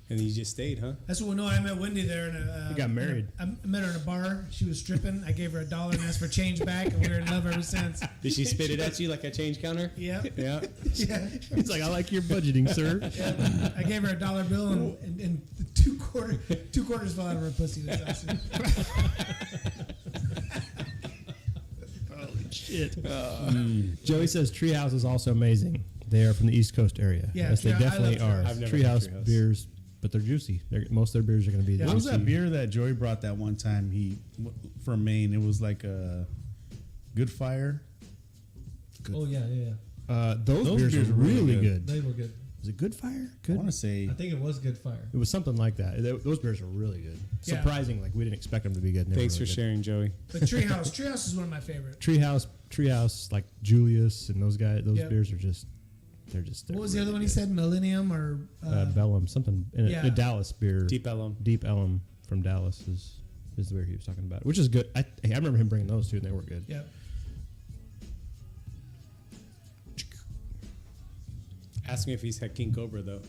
And you just stayed, huh? That's what I met Wendy there. You got married. I met her in a bar. She was stripping. I gave her $1 and asked for change back, and we were in love ever since. Did she spit it at you like a change counter? Yeah. Yeah. Yeah. He's like, I like your budgeting, sir. I gave her $1 bill and two quarters fell out of her pussy. That's awesome. Holy shit. Joey says Treehouse is also amazing. They are from the East Coast area. Yeah, yes, they I love definitely are. Treehouse. I've never had Treehouse Treehouse. beers, but they're juicy. Most of their beers are going to be Yeah. What was juicy. that beer that Joey brought that one time? From Maine. It was like a Good Fire. Oh yeah. Those Those beers beers are are really really good. good. They were good. Was it Good Fire? I Good. want to say I think it was Good Fire. It was something like that. Those beers are really good. Yeah. Surprising, like we didn't expect them to be good. and they were Thanks for really good. sharing, Joey. But Treehouse is one of my favorite. Treehouse, like Julius and those guys. Those Yep. beers are just, they're What was the really other one he good. said? Millennium or Bellum, something. And yeah. a Dallas beer. Deep Ellum. Deep Ellum from Dallas is the beer he was talking about, which is good. I remember him bringing those two, and they were good. Yep. Ask me if he's had King Cobra though.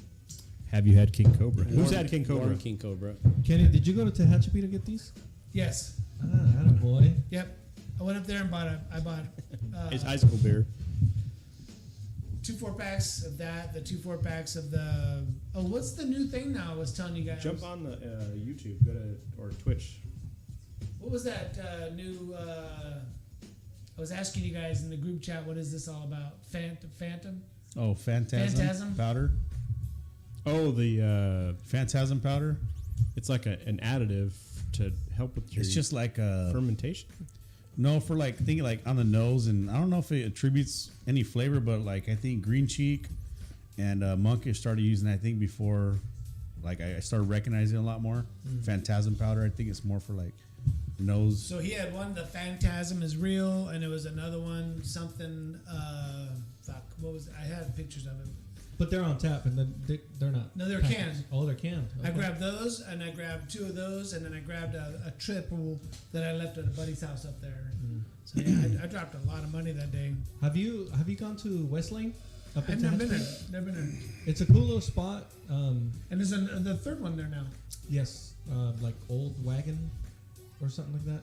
Have you had King Cobra? Who's Warm- had King Cobra? warm King Cobra. Kenny, did you go to Tehachapi to get these? Yes. Boy. Yep. I went up there and bought It's high school beer. 2 4-packs of that, the 2 4-packs of the what's the new thing now? I was telling you guys. Jump on the YouTube, go to or Twitch. What was that new I was asking you guys in the group chat, what is this all about? Phantom? Phantasm powder. Oh, the Phantasm powder. it's like an additive to help with your It's just like a fermentation. no for like thinking like on the nose, and I don't know if it attributes any flavor, but like I think Green Cheek and Monkish started using it, I think before like I started recognizing it a lot more. Phantasm powder. I think it's more for like nose. So he had one, the Phantasm is real, and it was another one, something fuck, what was it? I had pictures of it. But they're on tap, and then they're not. No, they're packaged. canned. Oh, they're canned. I Okay. grabbed those, and I grabbed 2 of those, and then I grabbed a triple that I left at a buddy's house up there. So yeah, I dropped a lot of money that day. Have you gone to West Lane? Up in I've never been there. Tehachapi? Never been there. It's a cool little spot. And there's the third one there now. Yes, like Old Wagon or something like that.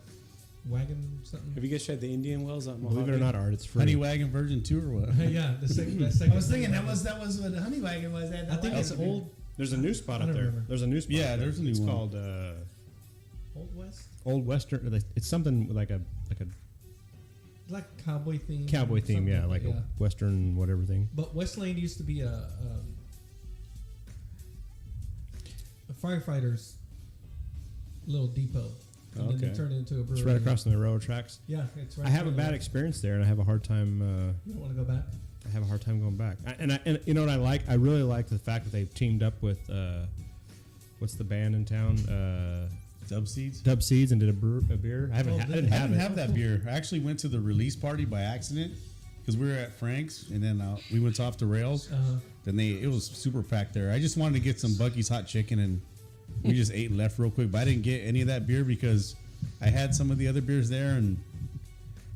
Wagon something. Have you guys tried the Indian Wells at Believe it or Mojave? not, Art, it's free. Honey Wagon Version 2 or what? Yeah, the second. I was thinking that was what the Honey Wagon was. I think it's Old There's a new spot I up don't there. remember. There's a new spot. Yeah, up there. there's a new It's one. called Old West, Old Western. It's something like a like cowboy theme. cowboy theme. Yeah, something, like a Western whatever thing. But West Lane used to be a firefighter's little depot, and then Okay. they turned it into a brewery. It's right across from the railroad tracks. Yeah, it's right. I have a in front bad of experience there, and I have a hard time. You don't want to go back. I have a hard time going back. And you know what I like? I really like the fact that they've teamed up with what's the band in town? Dub Seeds. Dub Seeds, and did a beer. I haven't. Oh, I did didn't they? I have didn't it. have that beer. I actually went to the release party by accident because we were at Frank's, and then we went off the rails. Then it was super packed there. I just wanted to get some Bucky's hot chicken, and we just ate and left real quick. But I didn't get any of that beer because I had some of the other beers there and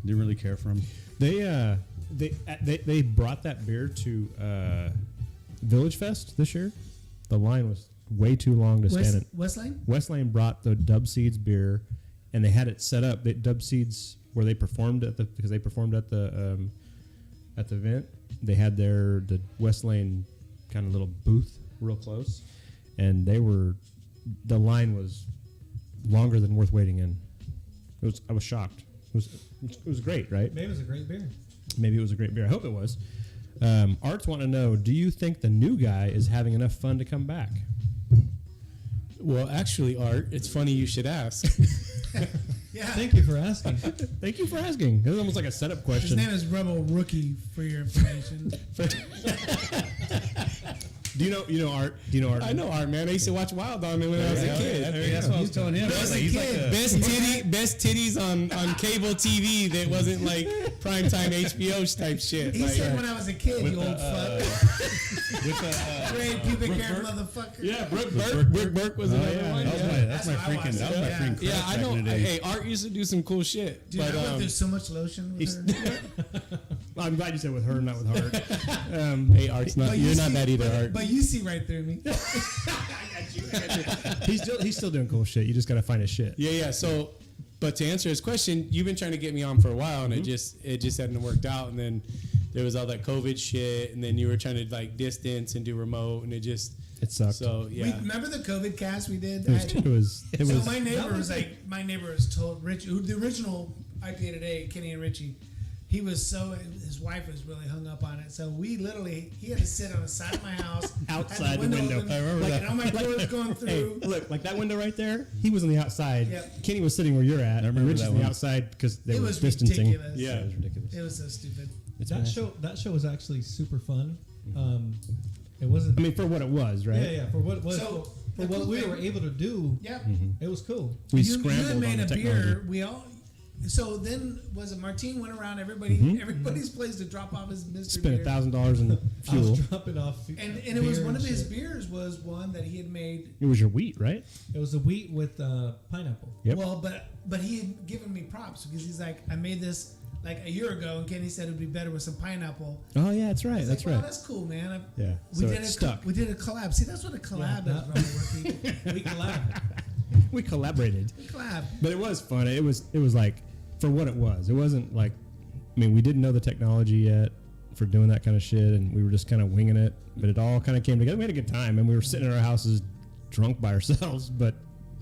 didn't really care for them. They brought that beer to Village Fest this year. The line was way too long to stand in. West Lane? West Lane brought the Dub Seeds beer, and they had it set up. Dub Seeds, where they performed because they performed at the event. They had the West Lane kind of little booth real close, and the line was longer than worth waiting in. I was shocked. It was great, right? Maybe it was a great beer. Maybe it was a great beer. I hope it was. Arts want to know: do you think the new guy is having enough fun to come back? Well, actually, Art, it's funny you should ask. Yeah. Thank you for asking. Thank you for asking. It was almost like a setup His question. name is Rebel Rookie, for your information. Do you know Art? Do you know Art? I know Art, man. I used to watch Wild on it when I was a kid. That's what I was telling him. I was like, he's like a, Best titties on cable TV that wasn't like primetime HBO type shit. He Like, said when I was a kid, you old fuck. with Great pubic hair motherfucker. yeah, Brooke Burke was another one. that was Yeah, my that's my That's what I freaking watched. that was my Yeah. freaking yeah, crush I back know. in the day. Hey, Art used to do some cool shit. Dude, but I went through so much lotion with her. I'm glad you said with her, not with Art. hey, Art's not. But You're you not see- that either, but- Art. But you see right through me. He's still doing cool shit. You just gotta find his shit. Yeah. So, but to answer his question, you've been trying to get me on for a while, and it just hadn't worked out. And then there was all that COVID shit, and then you were trying to like distance and do remote, and it sucked. So We, yeah. remember the COVID cast we did? It was. So my neighbor was like, my neighbor was told Rich, who the original IPA Today, Kenny and Richie. He was his wife was really hung up on it. So he had to sit on the side of my house, Outside had the window. open, I remember like, that. and all my doors going Hey, through. look, like that window right there. He was on the outside. Yep. Kenny was sitting where you're at. I remember and Rich that was on the one. outside because they It were was distancing. ridiculous. Yeah, it was ridiculous. It was so stupid. It's That massive. show was actually super fun. It wasn't. I mean, for what it was, right? yeah, yeah. For what was So, for the what cool we thing- were able to do, Yep. it was cool. We you scrambled had made on a the beer. technology. We all. So then, was it Martine went around everybody's place to drop off his mystery Spent beer? $1,000 in I fuel. was dropping off, And it was beer one of and his shit. beers was one that he had made. It was your wheat, right? It was a wheat with pineapple. Yep. Well, but he had given me props because he's like, I made this like a year ago, and Kenny said it would be better with some pineapple. Oh yeah, that's right. I was That's like, wow, right. that's cool, man. Yeah. We So did it a stuck. We did a collab. See, that's what a collab Yeah, is, Robert Rookie. We collabed. We collaborated. A collab. But it was fun. It was like for what it was. It wasn't like, I mean, we didn't know the technology yet for doing that kind of shit, and we were just kind of winging it. But it all kind of came together. We had a good time, and we were sitting in our houses, drunk by ourselves, but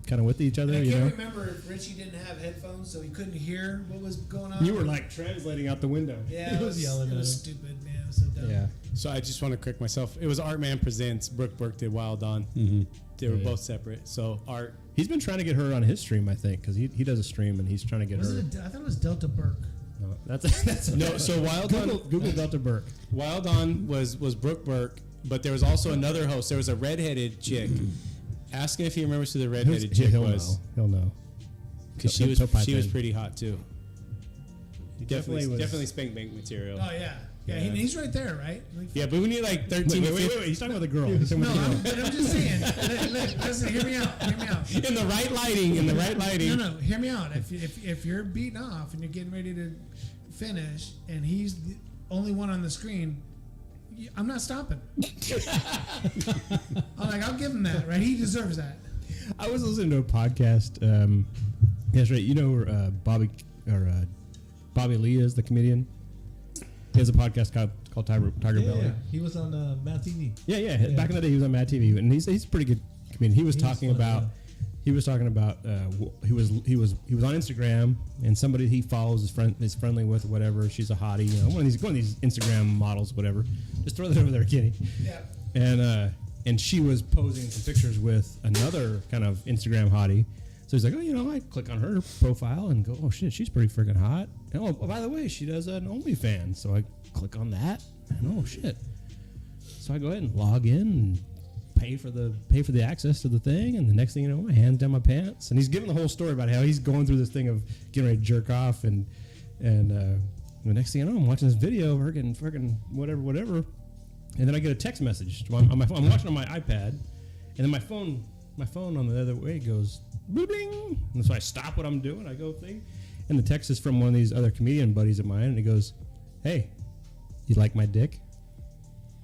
kind of with each other. And I You can't know, remember if Richie didn't have headphones, so he couldn't hear what was going on. you were like translating out the window. yeah, He was yelling It at was him. stupid, man. It was so dumb. Yeah. So I just want to correct myself. It was Art Man Presents. Brooke Burke did Wild On. They were Yeah. both separate. So Art. He's been trying to get her on his stream, I think, because he does a stream and he's trying to get Was her. it? I thought it was Delta Burke. No, that's No, so Wild Google, On. Google Delta Burke. Wild On was Brooke Burke, but there was also another host. There was a redheaded chick. Ask him if he remembers who the redheaded chick He'll was, know. He'll know. because He'll she pipe was in. pretty hot too. Definitely was- Definitely spank bank material. Oh yeah, yeah. Yeah. He's right there, right? Like, Yeah, but we need like 13 Wait, to wait, 15 wait. He's talking about the girl. He's talking No, about the girl. but I'm just saying. Listen, hear me out. Hear me out. in the right lighting. In the right lighting. No, hear me out. If you're beating off and you're getting ready to finish, and he's the only one on the screen, I'm not stopping. I'm like, I'll give him that. Right? He deserves that. I was listening to a podcast. Yes, right. You know Bobby Lee is the comedian. He has a podcast called Tiger Yeah, Belly. yeah. He was on Mad TV. Yeah, yeah. Back in the day, he was on Mad TV, and he's a pretty good comedian. He was He's talking funny, about. yeah. He was talking about he was on Instagram, and somebody he follows is friendly with, whatever. She's a hottie, you know, one of these Instagram models, whatever. Just throw that over there, Kenny. Yeah. And she was posing some pictures with another kind of Instagram hottie. So he's like, oh, you know, I click on her profile and go, oh shit, she's pretty freaking hot. And oh, by the way, she does an OnlyFans. So I click on that, and oh shit. So I go ahead and log in and pay for the access to the thing, and the next thing you know, my hand's down my pants, and he's giving the whole story about how he's going through this thing of getting ready to jerk off, and the next thing you know, I'm watching this video of her getting fucking whatever, and then I get a text message. I'm watching on my iPad, and then my phone on the other way goes bling, bling, and so I stop what I'm doing, I go thing, and the text is from one of these other comedian buddies of mine, and he goes, "Hey, you like my dick?"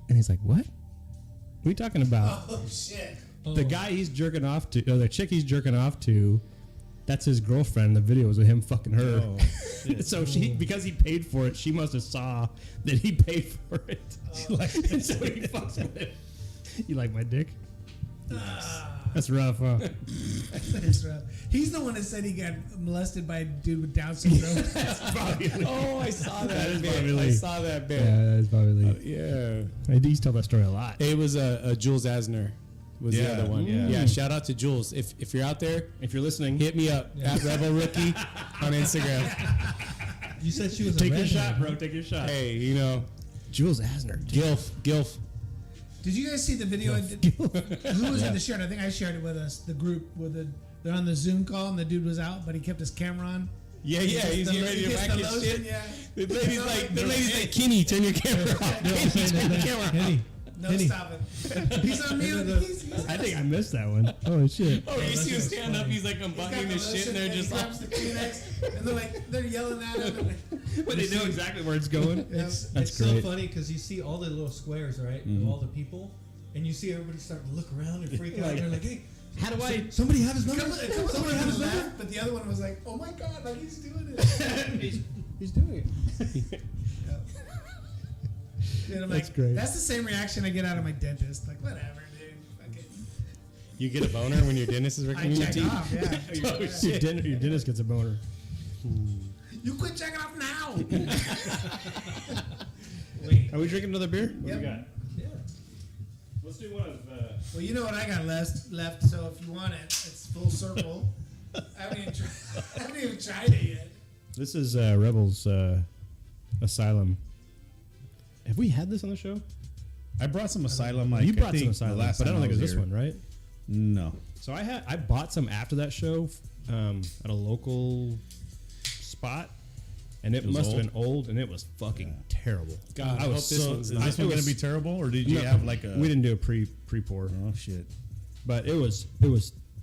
And he's like, "What? What are you talking about?" Oh shit. The guy he's jerking off to, or the chick he's jerking off to, that's his girlfriend. The video was with him fucking her. So because he paid for it, she must have saw that he paid for it. And so he fucks with it. You like my dick? That's rough, huh? That's rough. He's the one that said he got molested by a dude with Down syndrome. Oh, I saw that. is bit. Bobby I Lee. saw that bit. Yeah, that's probably Lee. Yeah. I used to tell that story a lot. It was Jules Asner was the Yeah, other one. yeah. Yeah. Shout out to Jules. If you're out there, If you're listening, hit me up at Rebel Rookie on Instagram. You said she was take a your redhead. shot, bro. Take your shot. Hey, you know, Jules Asner. Gilf. Did you guys see the video? Who was in the shirt? I think I shared it with us. The group they're on the Zoom call and the dude was out, but he kept his camera on. Yeah, he's getting ready to Gets whack the his lotion, shit. yeah. The lady's like, Kenny, turn your camera off. Kenny, turn your camera off. Henny. No, Henny. stop it. He's on mute. He's I think I missed that one. Oh shit. Oh, you see him stand up, he's like got unbuttoning the his shit, lotion and they're and he just like, grabs the Kleenex, and they're yelling at him. But they know exactly where it's going. It's That's so great. funny because you see all the little squares, right, of all the people, and you see everybody starting to look around and freak out. They're like, "Hey, How do I? somebody have his number? A couple Somebody of have them his number?" laughed, but the other one was like, "Oh my god, like he's doing it." He's doing it. And I'm That's like, great. That's the same reaction I get out of my dentist. Like, whatever, dude. Fuck it. you get a boner when your dentist is I working in your check teeth. off. Yeah. Your dentist gets a boner. You quit checking off now. Are we drinking another beer? What Yep. we got? Yeah. Let's do one of. Well, you know what I got left. So if you want it, it's full circle. I haven't even tried it yet. This is Rebels Asylum. Have we had this on the show? I brought some Asylum. Like, you I brought think some the Asylum, last but I time don't think it was this here. one, right? No. So I bought some after that show at a local spot, and it was must old? have been old, and it was fucking terrible. God, I I hope was this So one's is not. this one it going was- to be terrible, or did you No, have like a? We didn't do a pre pour, Oh shit! but it was.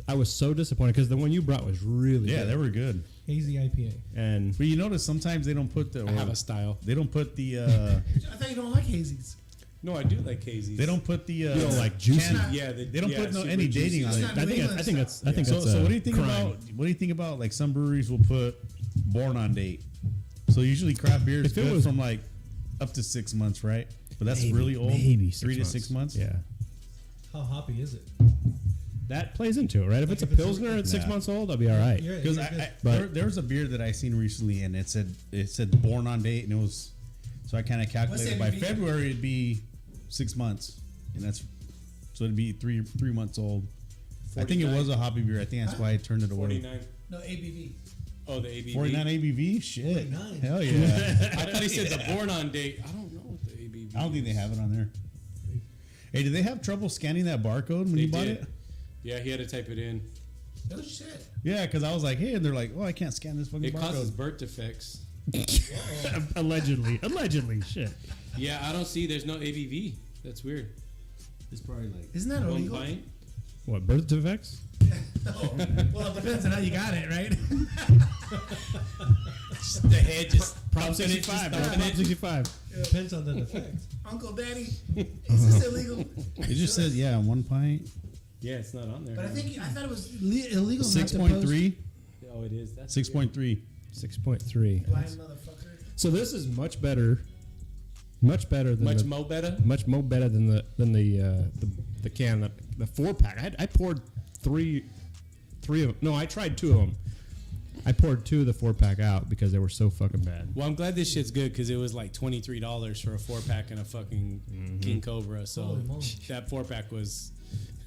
I was so disappointed because the one you brought was really Yeah, good. they were good. Hazy IPA. And But you notice sometimes they don't put the. I have a style. They don't put the. I thought you don't like hazies. No, I do like hazies. They don't put the. you don't like juicy. not- Yeah, They don't put no super any juicy. dating on It's it. not I New think England that's style. I think So, that's so what do you think crime. about what do you think about like some breweries will put born on date? So usually craft beer is If it good was- from like up to 6 months, right? But that's Maybe- really old. Maybe 3 to 6 months. Yeah, How hoppy is it? that plays into it, right? If Like it's a if it's a- pilsner at 6 Nah. months old, I'll be all right. You're, Because you're good. But- there was a beer that I seen recently, and it said born on date, and it was so I kind of calculated by ABV? February it'd be 6 months, and that's so it'd be three months old. I think it 49. was a hobby beer. I think that's why I turned it away. 49. No ABV. Oh, the ABV. 49 ABV, shit, 49. hell yeah. I thought he said the born on date. I don't know what the ABV. I don't think they have it on there. Hey, did they have trouble scanning that barcode when They you bought did. it? Yeah, he had to type it in. No shit. Yeah, because I was like, hey, and they're like, oh, I can't scan this fucking It causes barcode. birth defects. allegedly, shit. Yeah, I don't see. There's no ABV. That's weird. It's probably like. Isn't that One illegal? pint. What birth defects? Well, it depends on how you got it, right? The head just Prop pumping it, just 65, bro. thumping Prop it. 65. Depends on the defect. Uncle Daddy, is this illegal? It just says, yeah, 1 pint. Yeah, it's not on there. But I thought it was illegal. not to 6.3. Oh, it is. That's 6.3. 6.3. post Blind motherfucker. So this is much better. Much better than much the, mo better. much more better than the can, the 4-pack. I poured three of. No, I tried 2 of them. I poured 2 of the 4-pack out because they were so fucking bad. Well, I'm glad this shit's good because it was like $23 for a 4-pack and a fucking King Cobra. So Holy moly. that 4-pack was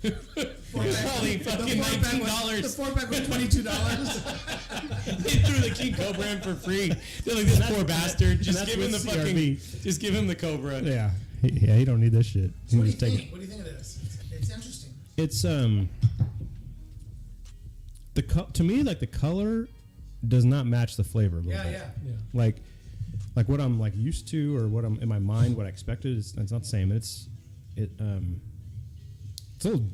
Four-pack- Holy the fucking four-pack was- $19. The 4-pack was $22. they threw the King Cobra in for free. They're like, this poor bastard. Just that's give him the with fucking. CRV. Just give him the Cobra. Yeah, he don't need this shit. So He what do you just take think? What do you think of this? It's interesting. It's to me, like, the color does not match the flavor a little Yeah, bit. yeah. Yeah. Like what I'm like used to, or what I'm in my mind, what I expected is it's not the same. It's a little.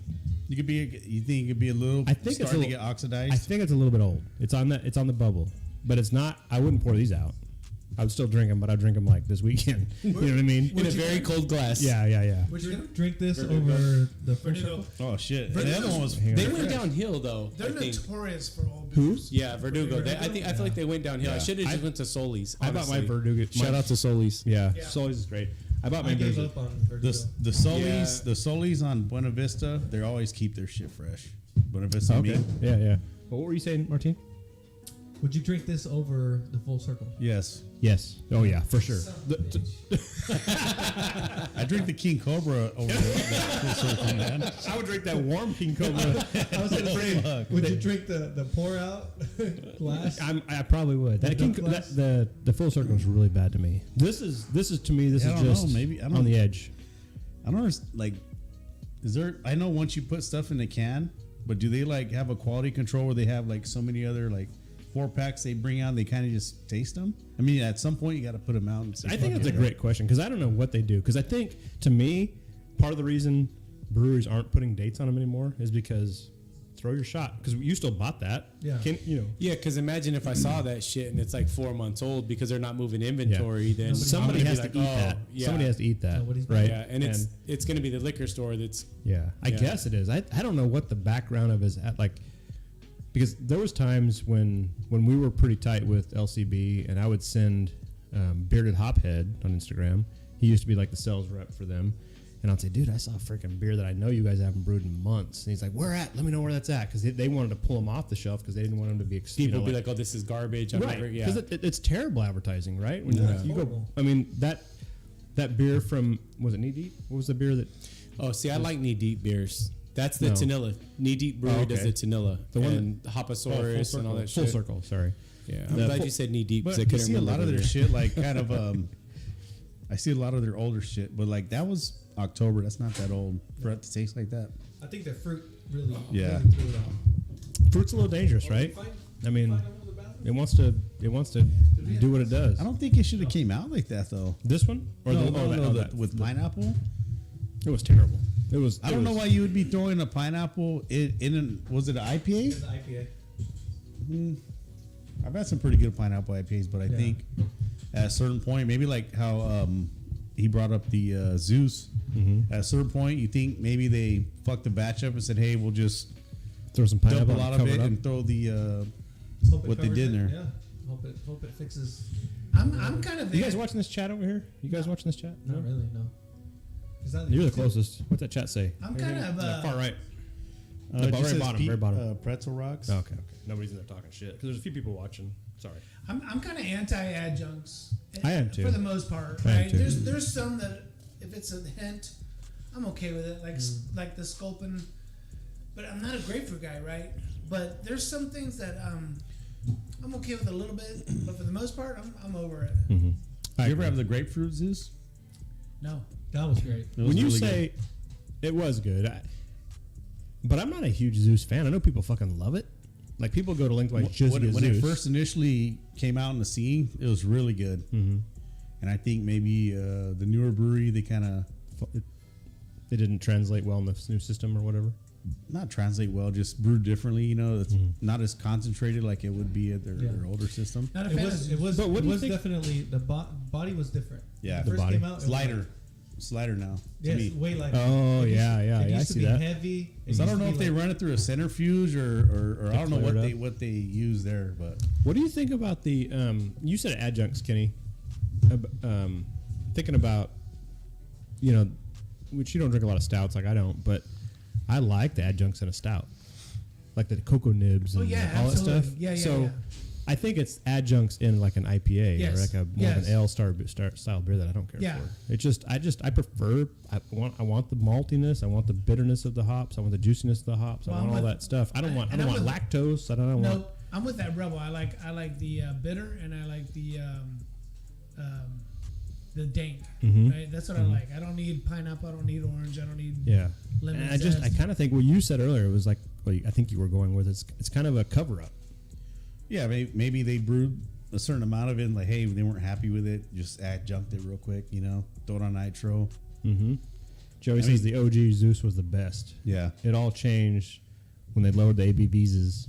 You could be. You think it could be a little. I think it's starting a to little- get oxidized. I think it's a little bit old. It's on the bubble, but it's not. I wouldn't pour these out. I would still drink them, but I'd drink them like this weekend. You know what I mean? In a very cold glass. Yeah. Where'd you get them? Drink this over the first Verdugo. Oh shit! And Verdugo's- the other one was. Hang on. They went downhill though. They're I think. notorious for old beers. Yeah, Verdugo. They, I feel like they went downhill. I Yeah. should have just went to Solis. I bought my honestly. Verdugo. Shout out to Solis. Yeah, Yeah. Solis is great. I bought my I gave beers. up on Verdugo. The Solis, Yeah. the Solis on Buena Vista, they always keep their shit fresh. Buena Vista Okay. meat. Yeah. But what were you saying, Martin? Would you drink this over the Full Circle? Yes, Yes. Oh yeah, for sure. I drink the King Cobra over the full circle, man. I would drink that warm King Cobra. I was gonna say, fuck. would you drink the pour out glass? I probably would. That King, Duck glass? the full circle is really bad to me. This is to me. This Yeah, I is don't just know, maybe- I don't- on the edge. I don't understand, like, is there? I know once you put stuff in a can, but do they like have a quality control where they have like so many other like 4-packs they bring out? They kind of just taste them. I mean, at some point you got to put them out. And say, I think "Fuck that's a it." great question because I don't know what they do. Because I think to me, part of the reason breweries aren't putting dates on them anymore is because throw your shot because you still bought that. Yeah. Yeah, because imagine if I saw that shit and it's like 4 months old because they're not moving inventory. Then somebody I'm gonna has be to like, eat oh, that. Yeah. Somebody has to eat that. Nobody's right? Yeah, and it's going to be the liquor store that's Yeah, I Yeah. guess it is. I don't know what the background of is at, like, because there was times when we were pretty tight with LCB, and I would send Bearded Hophead on Instagram. He used to be like the sales rep for them, and I'd say, "Dude, I saw a freaking beer that I know you guys haven't brewed in months." And he's like, "Where at? Let me know where that's at," because they wanted to pull them off the shelf because they didn't want them to be people be like, oh, this is garbage. I'm right? never, yeah. Because it's terrible advertising, right? When Yeah. you go, Horrible. I mean that beer from was it Knee Deep? What was the beer that? Oh, see, I like Knee Deep beers. That's the No. Tanilla. Knee Deep Brewery Oh, does okay. the Tanilla. The one and Hoposaurus and all that Full shit. Circle. Sorry. Yeah, I'm The glad full- you said Knee Deep But because I you couldn't see a remember. lot of their the- shit like kind of I see a lot of their older shit, but like that was October. That's not that old for it to taste like that. I think the fruit really, Yeah. really threw it out. Fruit's a little dangerous, right? I mean, it wants to do what it does. I don't think it should have came out like that though. This one or that with pineapple. it was terrible. It was. I don't know why you would be throwing a pineapple in was it an IPA? It's the IPA. I've had some pretty good pineapple IPAs, but I think at a certain point, maybe like how he brought up the Zeus. At a certain point, you think maybe they fucked the batch up and said, "Hey, we'll just throw some dump pineapple a lot of cover it up. and throw the Hope it what they covers did it, there." Yeah. Hope it fixes. I'm kind of You guys watching this chat over here? You guys watching this chat? Not really, no. Is that You're the closest. What's that chat say? I'm kind of Far right. It very just says bottom, very bottom. Pretzel rocks. Oh, okay. Nobody's in there talking shit because there's a few people watching. Sorry. I'm kind of anti-adjuncts. I am too. For the most part, I am right? too. There's some that if it's a hint, I'm okay with it. Like the Sculpin, but I'm not a grapefruit guy, right? But there's some things that I'm okay with a little bit, but for the most part, I'm over it. Did you ever have the grapefruit Zeus? No. That was great. It was When you really say it was good, but I'm not a huge Zeus fan. I know people fucking love it. Like people go to Lengthwise good. just to get when Zeus. it first initially came out in the scene, it was really good. And I think maybe the newer brewery they kind of It didn't translate well in the new system or whatever. not translate well, just brewed differently. You know, it's not as concentrated like it would be at their older system. Not a It fan was. of It was. But what It do you was think- definitely the body was different. Yeah, When it the first body. came out, it It's was lighter. like- It's lighter now. To Yes, me. way lighter. Oh, It used- yeah, yeah, it yeah, I used to see be that. heavy. It So I used don't to know be if they like- run it through a centrifuge or I don't know clear what it they up. what they use there, but What do you think about the? You said adjuncts, Kenny. Thinking about, which you don't drink a lot of stouts like I don't, but I like the adjuncts in a stout, like the cocoa nibs and yeah, all that absolutely. stuff. Yeah, So yeah. I think it's adjuncts in like an IPA or Yes. like a more of Yes. an ale style beer that I don't care Yeah. for. It just I prefer. I want the maltiness. I want the bitterness of the hops. I want the juiciness of the hops. Well, I want I'm all with- that stuff. I don't want and I'm with- lactose. I don't want. No, I'm with that Rebel. I like the bitter and I like the dank. Right, that's what I like. I don't need pineapple. I don't need orange. I don't need Yeah. lemon And I zest. kind of think what you said earlier was like, I think you were going with it's kind of a cover up. yeah, maybe they brewed a certain amount of it and like, hey, they weren't happy with it, just adjunct it real quick, throw it on nitro. Joey says the OG Zeus was the best. Yeah. It all changed when they lowered the ABVs.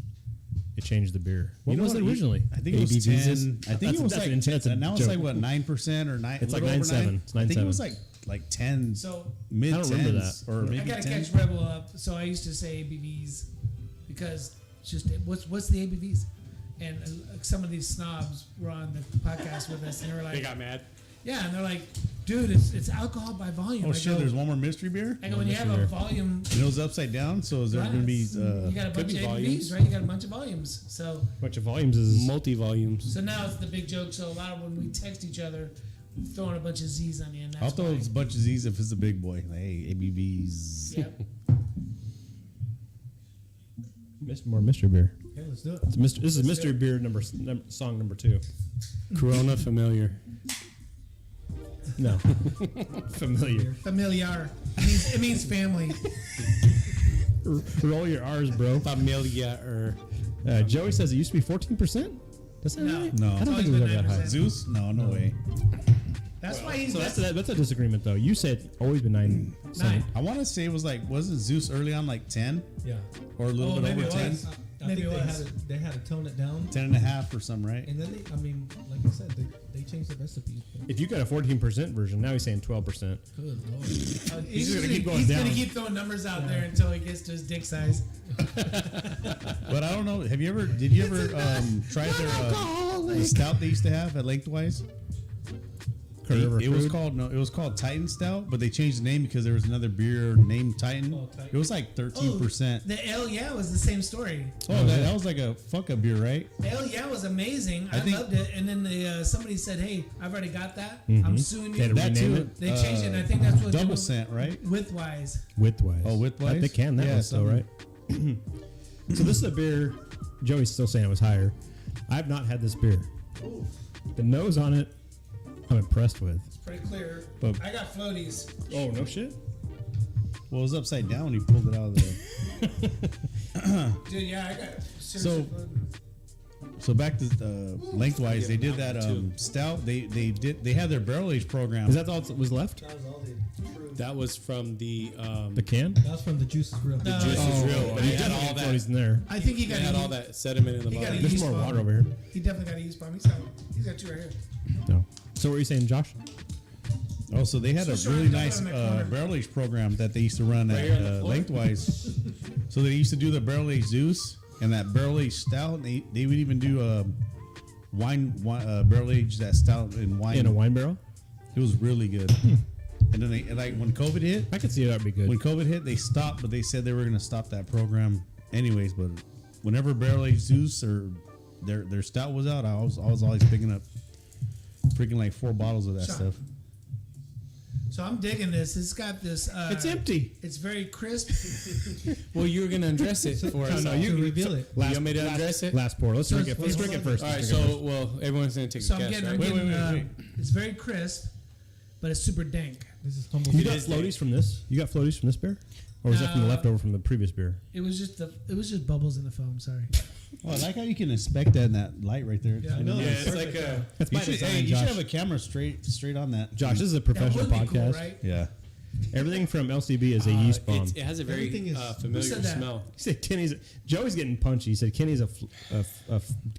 It changed the beer. What was it originally? I think it was ABVs? 10. I think it was that's like intense. now it's like what 9% or 9. It's like a little over 9.7. 9. It's I think it was 9.7. like 10 So mid I don't remember 10s that. or I maybe gotta 10. catch Rebel up. So I used to say ABVs because it's just what's the ABVs? And some of these snobs were on the podcast with us, and they were like, mad. "Yeah," and they're like, "Dude, it's alcohol by volume." Oh I shit! go, There's one more mystery beer. I go, when you have a volume, And it was upside down, so is there going to be? you got a bunch be of volumes. ABVs, right? You got a bunch of volumes. So Bunch of volumes is Multi volumes. so now it's the big joke. So a lot of when we text each other, throwing a bunch of Z's on you, and that's I'll throw why. a bunch of Z's if it's a big boy. Like, hey, ABVs. Yep. more mystery beer. Okay, let's do it. This is mystery beer song number 2. Corona familiar. No, familiar. Familiar. It means family. Roll your R's, bro. Familiar. Joey says it used to be 14%. Does that No. right? No. I don't It's think it was always ever been that high. 9%. Zeus? No way. That's why he's. So that's a disagreement, though. You said always been 9. 9. I want to say it was like, wasn't Zeus early on like 10 Yeah. or a little Oh, bit maybe over it 10? was. I Maybe think it was. they had to tone it down. 10 and a half or something, right? And then like I said, they changed the recipes. If you got a 14% version, now he's saying 12%. Good lord. He's gonna keep going he's down. gonna keep throwing numbers out there until he gets to his dick size. But I don't know. Did you ever try their the stout they used to have at Lengthwise? It was called Titan Stout, but they changed the name because there was another beer named Titan. Oh, Titan. It was like 13%. The Ale Yeah was the same story. Oh, that was like a fuck up beer, right? Ale Yeah was amazing. I think- loved it. And then somebody said, "Hey, I've already got that. I'm suing They you." had to That rename too. it. They changed it. And I think that's what they Double went scent, right? Widthwise. Widthwise. Oh, Widthwise? They can that Yeah, one still, right? So this is a beer. Joey's still saying it was higher. I've not had this beer. The nose on it I'm impressed with. It's pretty clear. But- I got floaties. Oh no shit. Well, it was upside down when he pulled it out of the. Dude, yeah, I got So- seriously floating. So back to lengthwise, they did that stout. They had their barrel age program. Is that all that was left? That was all the true. That was from the The can? That was from the Juice is Real. No, juice is real. But you they had definitely all got floaties that. in there. I think he They got had a- all that sediment in the He got bottom. a- There's yeast more bomb. water over here. He definitely got a yeast bomb. He's got 2 right here. No. So what were you saying, Josh? Oh, so they had So a sure, really don't nice put 'em in the corner. barrel age program that they used to run Right here on the at floor. lengthwise. So they used to do the barrel aged Zeus and that barrel aged stout. They would even do wine barrel aged that stout in wine. In a wine barrel? It was really good. And then and like when COVID hit, I could see that'd be good. when COVID hit, they stopped, but they said they were going to stop that program anyways. But whenever barrel aged Zeus or their stout was out, I was always picking up freaking like 4 bottles of that Shot. stuff. So I'm digging this. It's got this. It's empty. It's very crisp. Well, you were gonna undress it for us. No, you can reveal it. You want me to undress it? Last pour. Let's drink it. Let's drink it first. All right. Let's drink it So, well, everyone's gonna take So a I'm guess, getting. right? I'm getting it's very crisp, but it's super dank. This is humble. You It got is floaties from this? You got floaties from this beer? Or was that from the Uh, leftover from the previous beer? It was just bubbles in the foam. Sorry. Oh, I like how you can inspect that in that light right there. Yeah, I know. Yeah, it's like a. That's You by should, design, hey, you Josh. should have a camera straight on that. Josh, this is a That professional would be podcast. cool, right? Yeah. Everything from LCB is a yeast bomb. It has a very Everything is- familiar Who said that? smell. He said Kenny's. Joey's getting punchy. He said Kenny's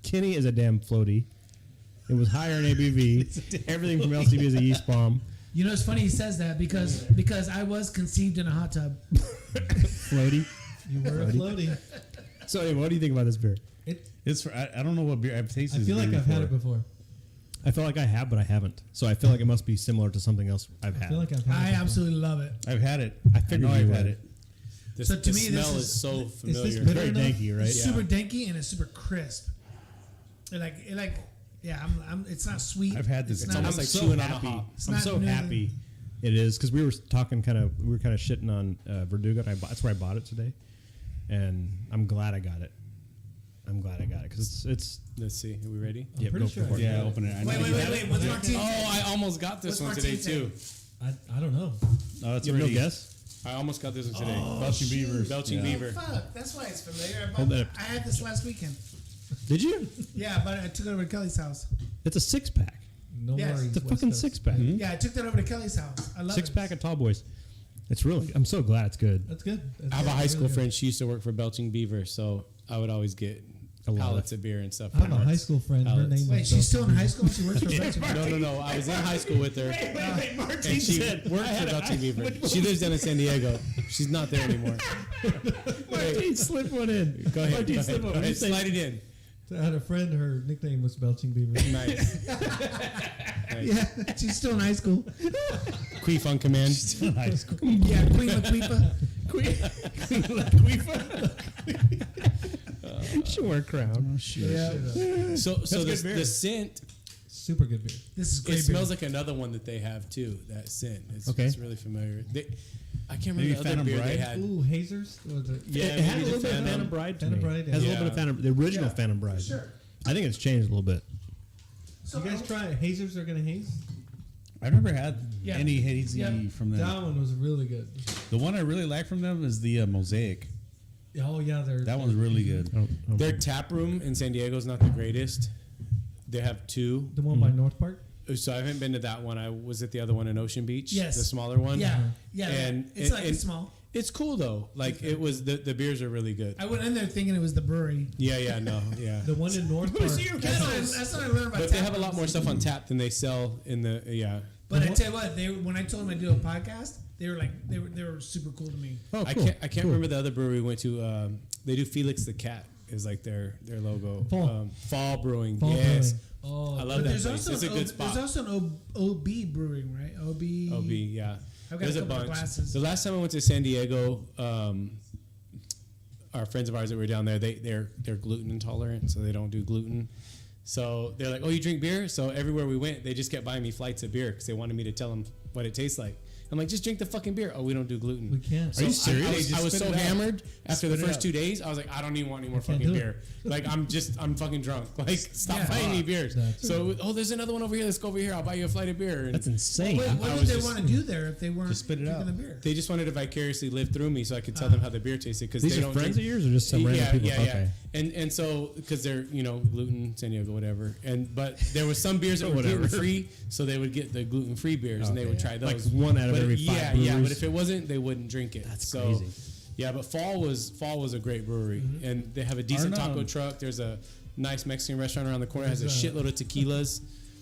Kenny is a damn floaty. It was higher in ABV. Everything from LCB is a yeast bomb. You know, it's funny he says that because I was conceived in a hot tub. Floaty. You were floating. So anyway, what do you think about this beer? It's for, I don't know what beer I've tasted. I feel this like beer I've had it before. I feel like I have, but I haven't. So I feel like it must be similar to something else I've I had. feel like I've had I it before. absolutely love it. I've had it. I figured know you I've had would. it. The, So to the me, this smell is- is so this familiar. bitter Very enough? danky, right? It's super danky and it's super crisp. Yeah, it's not sweet. I've had this. It's It's not, almost like so chewing on a happy. hop. It's I'm not so new. happy it is because we were talking kind of shitting on Verdugo. And that's where I bought it today, and I'm glad I got it. Because it's Let's see. Are we ready? I'm yeah, pretty go sure. for it. Yeah, open it. I know Wait, you wait, had wait, it. wait. What's Martine? Oh, I almost got this What's one today Martine too. I don't know. Oh, it's You have no already guess? I almost got this one today. Belching Beavers. Belching Yeah. Beaver. Fuck, that's why it's familiar. Hold that up. I had this last weekend. Did you? Yeah, but I took it over to Kelly's house. It's a 6-pack. No Yes. worries. It's a West fucking Coast. 6-pack. Yeah, I took that over to Kelly's house. I love it. 6-pack of Tall Boys. It's really. I'm so glad it's good. That's good. That's I have a good. high Really school good. friend. She used to work for Belching Beaver, so I would always get A lot pallets of beer and stuff. I have a from her. high school friend. Her Pallets. name Wait, was she's still in high school and she works for Belching. No. I was in high school with her. Wait, Martin And she worked for Belching Beaver. She lives down in San Diego. She's not there anymore. Martin, slip one in. Go ahead. Martin, Go slip ahead. one. Go ahead. You say- Slide it in. I had a friend. Her nickname was Belching Beaver. Nice. Yeah, she's still in high school. Queef on command. High school. Yeah, Queen Laquifa. She wore a crown. Yeah. So good beer. the scent, Super good beer. This is it great. smells beer. like another one that they have too. That scent. It's, Okay. it's really familiar. I can't Maybe remember the other Phantom beer they Bride? had. Ooh, Hazers. What was it? Yeah, it had a maybe little the bit of Phantom. Phantom Bride to Phantom me. Bride, It has a yeah. little bit of Phantom, the original Yeah. Phantom Bride. Sure. I think it's changed a little bit. So You guys try it? Hazers are gonna haze. I've never had Yeah. any hazy Yeah. from them. That one was really good. The one I really like from them is the Mosaic. Oh yeah, That one's really good. Their tap room in San Diego is not the greatest. They have two. the one by North Park. So I haven't been to that one. I was at the other one in Ocean Beach. Yes. The smaller one. Yeah, yeah. And it's like and small. It's cool though. Like it was the beers are really good. I went in there thinking it was the brewery. Yeah, yeah. The one in North Park. That's what I learned about. But they tap have a lot rooms. more stuff on tap than they sell in the But I tell you what, when I told them I do a podcast, they were like they were super cool to me. Oh, I cool. can't remember the other brewery we went to. They do Felix the Cat is like their logo. Fall. Fall Brewing. Fall yes. Brewing. Oh, I love But that there's place. also It's a good spot. There's also an OB brewing, right? OB. OB, yeah. I've got There's a a couple of bunch. glasses. The last time I went to San Diego, our friends of ours that were down there, they're gluten intolerant, so they don't do gluten. So they're like, "Oh, you drink beer?" So everywhere we went, they just kept buying me flights of beer because they wanted me to tell them what it tastes like. I'm like, just drink the fucking beer. Oh, we don't do gluten. We can't. So Are you serious? I was Spit so it out. hammered after the Spit it first out. 2 days. I was like, I don't even want any more can't fucking do it. beer. Like I'm fucking drunk. Like stop buying me beers. Exactly. So there's another one over here. Let's go over here. I'll buy you a flight of beer. And That's insane. Wait, what I did was they just- want to do there if they weren't Just spit it drinking out. the beer? they just wanted to vicariously live through me, so I could tell them how the beer tasted. Because These they are don't friends drink, of yours, or just some random people? Yeah, Okay. And so because they're gluten, San Diego, whatever. But there was some beers that were Whatever. gluten free, so they would get the gluten free beers and they would try those. Like one out of But every 5 yeah, breweries. but if it wasn't, they wouldn't drink it. That's so, crazy. Yeah, but Fall was a great brewery, and they have a decent Our, taco truck. There's a nice Mexican restaurant around the corner. It has a There's shitload of tequilas.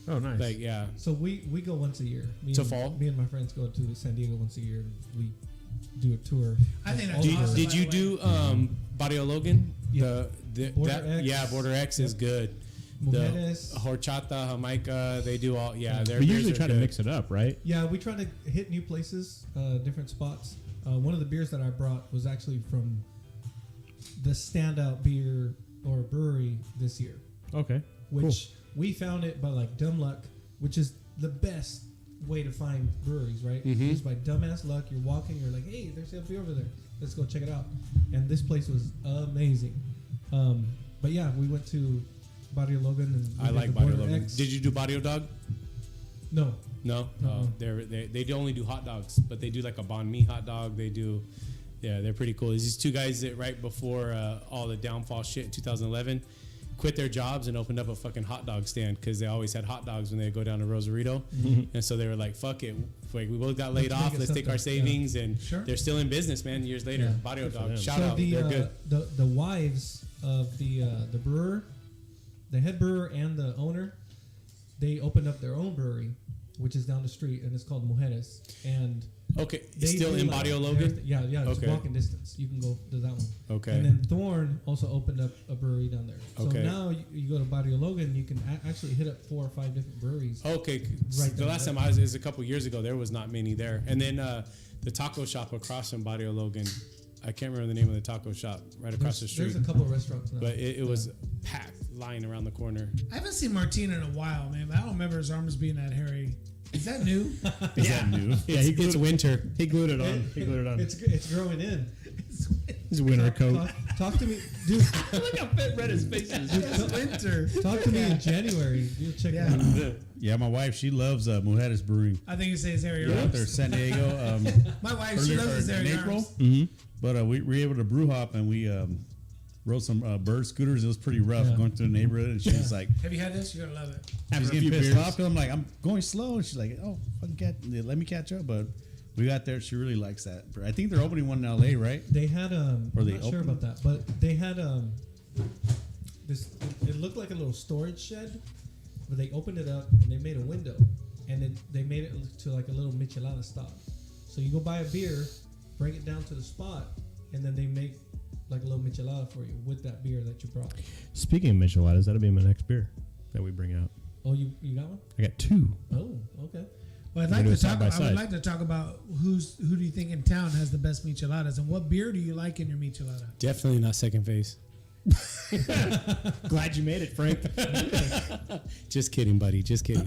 Oh, nice. Like yeah, So we go once a year. Me To and, Fall? Me and my friends go to San Diego once a year. And we do a tour. I think of that's all awesome. the- Did you do Barrio Logan? Yeah. Border X. Yeah, Border X is good. Mujeres. The horchata, Jamaica, they do all. Yeah, their We beers usually are try to good. mix it up, right? Yeah, we try to hit new places, different spots. One of the beers that I brought was actually from the standout beer or brewery this year, Okay. which we found it by like dumb luck, which is the best way to find breweries, right? Mhm. Just by dumbass luck, you're walking, you're like, hey, there's a beer over there. Let's go check it out. And this place was amazing. But yeah, we went to Barrio Logan and we I did like the Barrio Border Logan. X. Did you do Barrio Dog? No. No, they do only do hot dogs, but they do like a banh mi hot dog. They do, yeah, they're pretty cool. There's these two guys that right before all the downfall shit in 2011 quit their jobs and opened up a fucking hot dog stand because they always had hot dogs when they go down to Rosarito, and so they were like, "Fuck it, like we both got laid Let's make off. it Let's take our something." Yeah. savings," and Sure. they're still in business, man. Years later, Yeah. Barrio Good for Dog, them. shout So out, they're good. the wives of the brewer, the head brewer and the owner, they opened up their own brewery, which is down the street, and it's called Mujeres. And Okay, they still do in like Barrio Logan. everything- Yeah, it's Okay. walking distance. You can go to that one. Okay. And then Thorn also opened up a brewery down there. So Okay. now you go to Barrio Logan, you can actually hit up 4 or 5 different breweries. Okay, Right the down last there. time I was is a couple years ago. There was not many there, and then the taco shop across from Barrio Logan. I can't remember the name of the taco shop right across the street, There's a couple of restaurants now. but it was packed, lying around the corner. I haven't seen Martina in a while, man. But I don't remember his arms being that hairy. Is that new? Is that new? Yeah, he glued, It's winter. he glued it on. He glued it on. It's growing in. His winter coat. Talk to me, dude. Look how red his face is. It's winter. Talk to me in January. You'll check Yeah. it out. Yeah, my wife, she loves Mujeres Brewing. I think you say his hairy We're out arms. there in San Diego. My wife, she Earlier loves his in hairy April. arms. Mm-hmm. But we were able to brew hop and we rode some bird scooters. It was pretty rough Yeah. going through the neighborhood. And she was like, Have you had this? You're gonna love it. she's After a getting few pissed beers. off because I'm like, I'm going slow. And she's like, oh, let me catch up. But we got there. She really likes that. I think they're opening one in LA, right? They had Or I'm they not sure open about that, but they had this. It looked like a little storage shed, but they opened it up and they made a window, and then they made it to like a little michelada stop. So you go buy a beer, bring it down to the spot, and then they make like a little michelada for you with that beer that you brought. Speaking of micheladas, that'll be my next beer that we bring out. Oh, you got one? I got 2. Oh, okay. Well, I'd We're like doing to side talk. by I side. would like to talk about who do you think in town has the best micheladas, and what beer do you like in your michelada? Definitely not second phase. Glad you made it, Frank. Just kidding, buddy. Just kidding.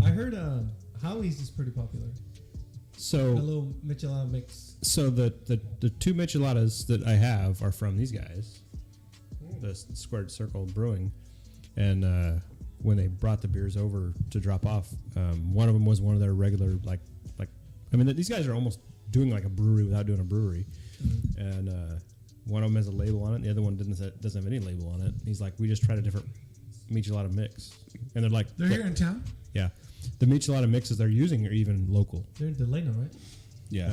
I heard Howie's is pretty popular. A So, little michelada mix. the 2 micheladas that I have are from these guys, the Squared Circle Brewing, and when they brought the beers over to drop off, one of them was one of their regular like I mean these guys are almost doing like a brewery without doing a brewery, and one of them has a label on it, and the other one doesn't have any label on it. He's like, we just tried a different michelada mix, and they're like, They're here in town. yeah, the michelada mixes they're using are even local. They're in Delano, right? Yeah.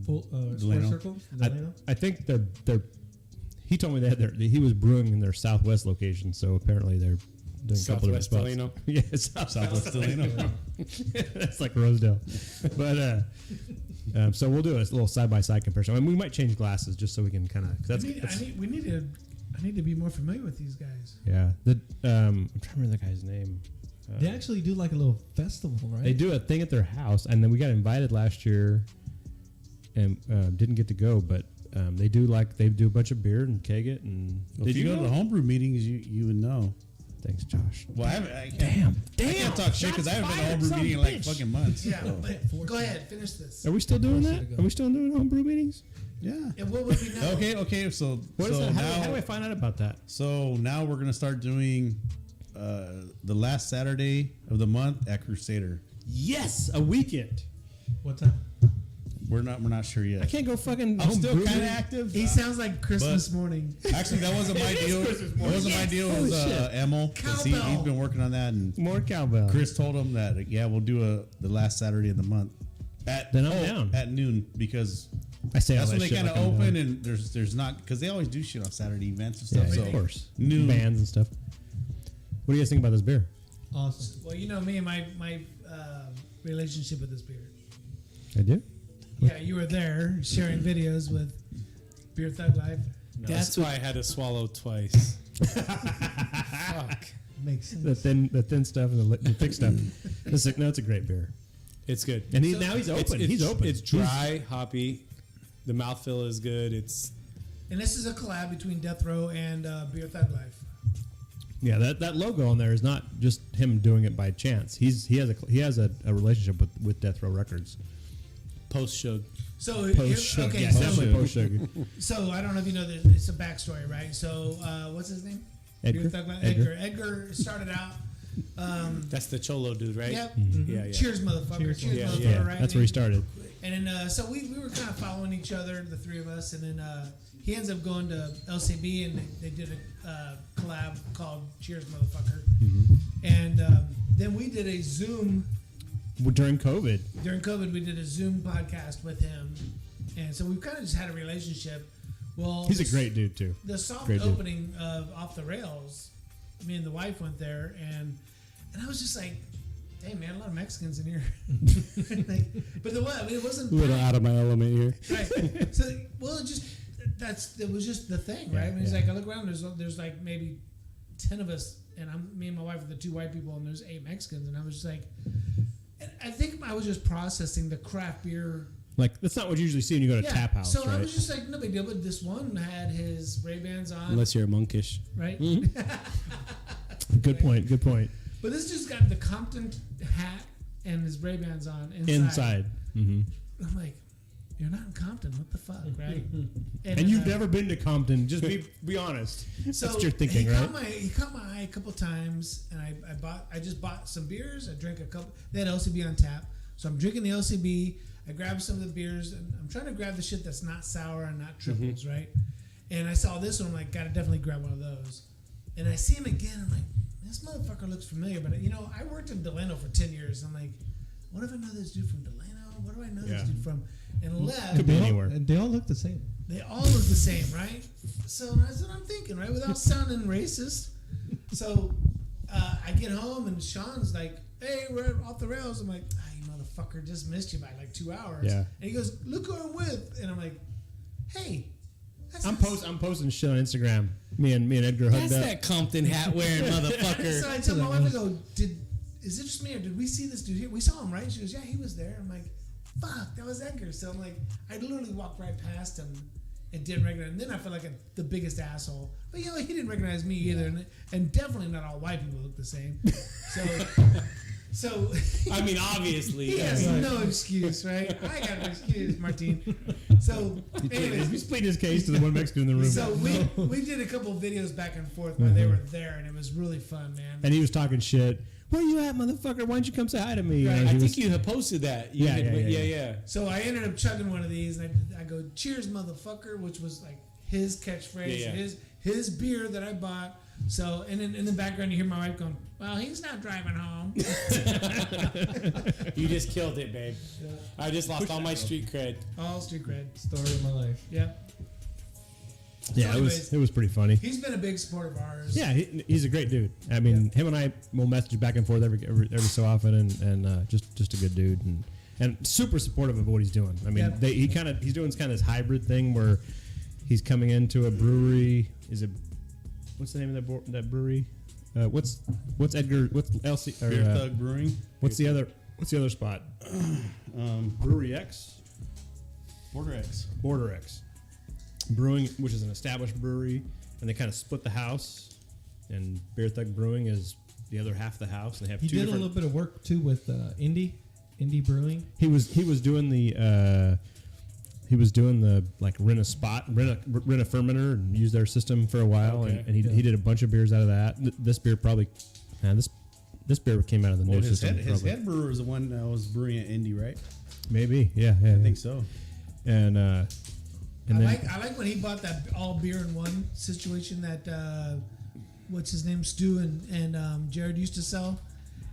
Full Delano. Square Circle. I, Delano. I think they're. He told me that he was brewing in their Southwest location, so apparently they're doing a couple different Southwest spots. Delano. Yeah, Southwest Delano. That's like Rosedale. But so we'll do a little side by side comparison. I mean, we might change glasses just so we can kind of. I need to be more familiar with these guys. Yeah. I'm trying to remember the guy's name. They actually do like a little festival, right? They do a thing at their house, and then we got invited last year, and didn't get to go. But they do a bunch of beer and keg it, and Well, if you go to the homebrew meetings, you would know. Thanks, Josh. Well, I can't talk shit because I haven't been to a homebrew meeting in like fucking months. Yeah, so. but go ahead, finish this. Are we still doing Force you that? to go. Are we still doing homebrew meetings? Yeah. And what would we know? Okay. So What is so that? now How do I find out about that? so now we're gonna start doing the last Saturday of the month at Crusader. Yes, a weekend. What time? We're not sure yet. I can't go fucking. I'm still homebrew kind of meeting. active. He sounds like Christmas morning. Actually, that wasn't my deal. That wasn't my deal. It Holy was shit. Emil. 'Cause he's Cowbell. been working on that, and More cowbell. Chris told him that we'll do the last Saturday of the month at Then I'm down. at noon because I say all that's that when they shit kind of like I'm open down. and there's not because they always do shit on Saturday events and Yeah, stuff. So of course. noon. Bands and stuff. What do you guys think about this beer? Awesome. Well, you know me and my relationship with this beer. I do. Yeah, you were there sharing videos with Beer Thug Life. That's why I had to swallow twice. Fuck. Makes sense. The thin stuff and the thick stuff. It's a great beer. It's good. And So- now he's It's- open. It's, he's open. It's dry, hoppy. The mouthfeel is good. It's And this is a collab between Death Row and Beer Thug Life. Yeah, that logo on there is not just him doing it by chance. He has a relationship with Death Row Records. post showed. So Post Sugar. okay, Yeah, so, definitely Post Sugar. so I don't know if you know this. It's a backstory, right? So what's his name? Edgar? Beer Thug Life? Edgar. Edgar started out. That's the Cholo dude, right? Yep. Yeah, yeah. Cheers, motherfucker. Cheers, Yeah, motherfucker. yeah. Right? That's where he started. And then, so we were kind of following each other, the three of us, and then he ends up going to LCB, and they did a collab called Cheers, Motherfucker. And then we did a Zoom During COVID. during COVID. We did a Zoom podcast with him, and so we've kind of just had a relationship. Well, He's a this- great dude too. the soft Great dude. opening of Off the Rails. Me and the wife went there, and I was just like, "Hey man, a lot of Mexicans in here." Like, but the what? I mean, it wasn't A little packed. out of my element here. Right. So, well, it was just the thing, right? I mean, it's yeah. like I look around. There's like maybe 10 of us, and me and my wife are the two white people, and there's 8 Mexicans, and I was just like, and I think I was just processing the craft beer. Like that's not what you usually see when you go to Yeah. Tap House, So I right? was just like, no big deal. But this one had his Ray-Bans on, Unless you're monkish. right? Good point. Good point. But this just got the Compton hat and his Ray-Bans on Inside. Mm-hmm. I'm like, you're not in Compton. What the fuck, right? And you've never been to Compton. Just be honest. So That's what you're thinking, he right? He caught my eye a couple times, and I just bought some beers. I drank a couple. They had LCB on tap, so I'm drinking the LCB. I grabbed some of the beers, and I'm trying to grab the shit that's not sour and not triples, right? And I saw this one. I'm like, gotta definitely grab one of those. And I see him again. I'm like, this motherfucker looks familiar. But I worked in Delano for 10 years. I'm like, what if I know this dude from Delano? What do I know this Yeah. dude from? And left. Could be They all- anywhere. and they all look the same. They all look the same, right? So that's what I'm thinking, right? Without sounding racist. So I get home and Sean's like, "Hey, we're off the rails." I'm like, "Ah, you motherfucker, just missed you by like 2 hours." Yeah. And he goes, "Look who I'm with," and I'm like, "Hey, that's I'm not- posting shit on Instagram. Me and Edgar hugged That's up. that Compton hat wearing motherfucker. So I tell my wife, I go, is it just me or did we see this dude here? We saw him, right? She goes, yeah, he was there. I'm like, fuck, that was Edgar. So I'm like, I literally walked right past him and didn't recognize him. Then I felt like the biggest asshole. But he didn't recognize me either. And definitely not all white people look the same. So I mean, obviously. he has no excuse, right? I got an excuse, Martin. So anyways, He's pleading his case to the one Mexican in the room. so we did a couple videos back and forth while they were there, and it was really fun, man. And he was talking shit. Where you at, motherfucker? Why don't you come say hi to me? Right. You know, I he think was- you had posted that. Yeah, Yeah. So I ended up chugging one of these, and I go, "Cheers, motherfucker," which was like his catchphrase, Yeah, yeah. his beer that I bought. So, and then in the background, you hear my wife going, "Well, he's not driving home." You just killed it, babe. I just lost all my street cred. All street cred. Story of my life. Yeah, yeah, So it was pretty funny. he's been a big supporter of ours. Yeah, he's a great dude. I mean, him and I will message back and forth every so often, and just a good dude, and super supportive of what he's doing. I mean, Yeah. he's doing kind of this hybrid thing where he's coming into a brewery. What's the name of that brewery? What's Edgar? What's LC? Or, Beer Thug Brewing. what's the other spot? Brewery X. Border X. Border X Brewing, which is an established brewery, and they kind of split the house and Beer Thug Brewing is the other half of the house. And they have He two did a different. little bit of work too with Indie Brewing. He was doing the like rent a spot, rent a fermenter, and use their system for a while, Okay. and he did a bunch of beers out of that. This beer probably, this beer came out of the Well, new his system. his probably. head brewer is the one that was brewing at Indy, right? Maybe, yeah, I think so. And I then like when he bought that all beer in one situation that what's his name, Stu and Jared used to sell,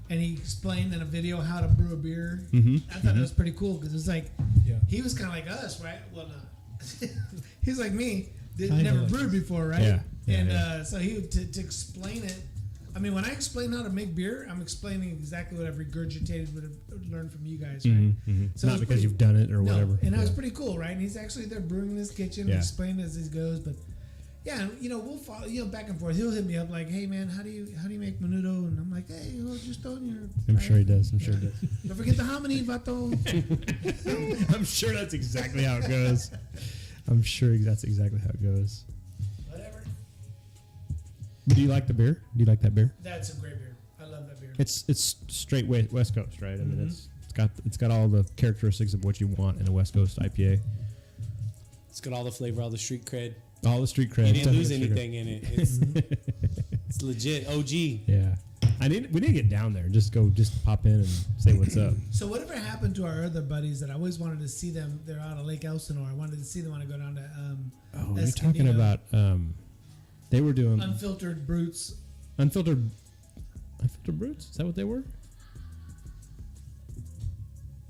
and he explained in a video how to brew a beer. I thought that was pretty cool because it's like he was kind of like us, right? Well, no, he's like me, Kinda never like brewed before, right? Yeah. And so he to explain it. I mean, when I explain how to make beer, I'm explaining exactly what I've regurgitated, what I've learned from you guys, right? So not it's because pretty- you've done it or no, whatever. and that was Yeah. pretty cool, right? And he's actually there brewing in his kitchen, Yeah. explaining as he goes. But yeah, we'll follow, back and forth. He'll hit me up like, "Hey man, how do you make menudo?" And I'm like, "Hey, well, just on your." I'm sure he does. I'm sure he does. Don't forget the hominy, vato. I'm sure that's exactly how it goes. I'm sure that's exactly how it goes. Whatever. Do you like the beer? Do you like that beer? That's a great beer. I love that beer. It's straight West Coast, right? I mean, it's got all the characteristics of what you want in a West Coast IPA. It's got all the flavor, all the street cred. All the street cred. You didn't lose Definitely anything in it. It's legit. OG. Yeah, we need to get down there. Just pop in and say what's up. So whatever happened to our other buddies that I always wanted to see them? They're out of Lake Elsinore. I wanted to see them when I go down to. Oh, you're talking about they were doing Unfiltered Brutes. unfiltered brutes. Is that what they were?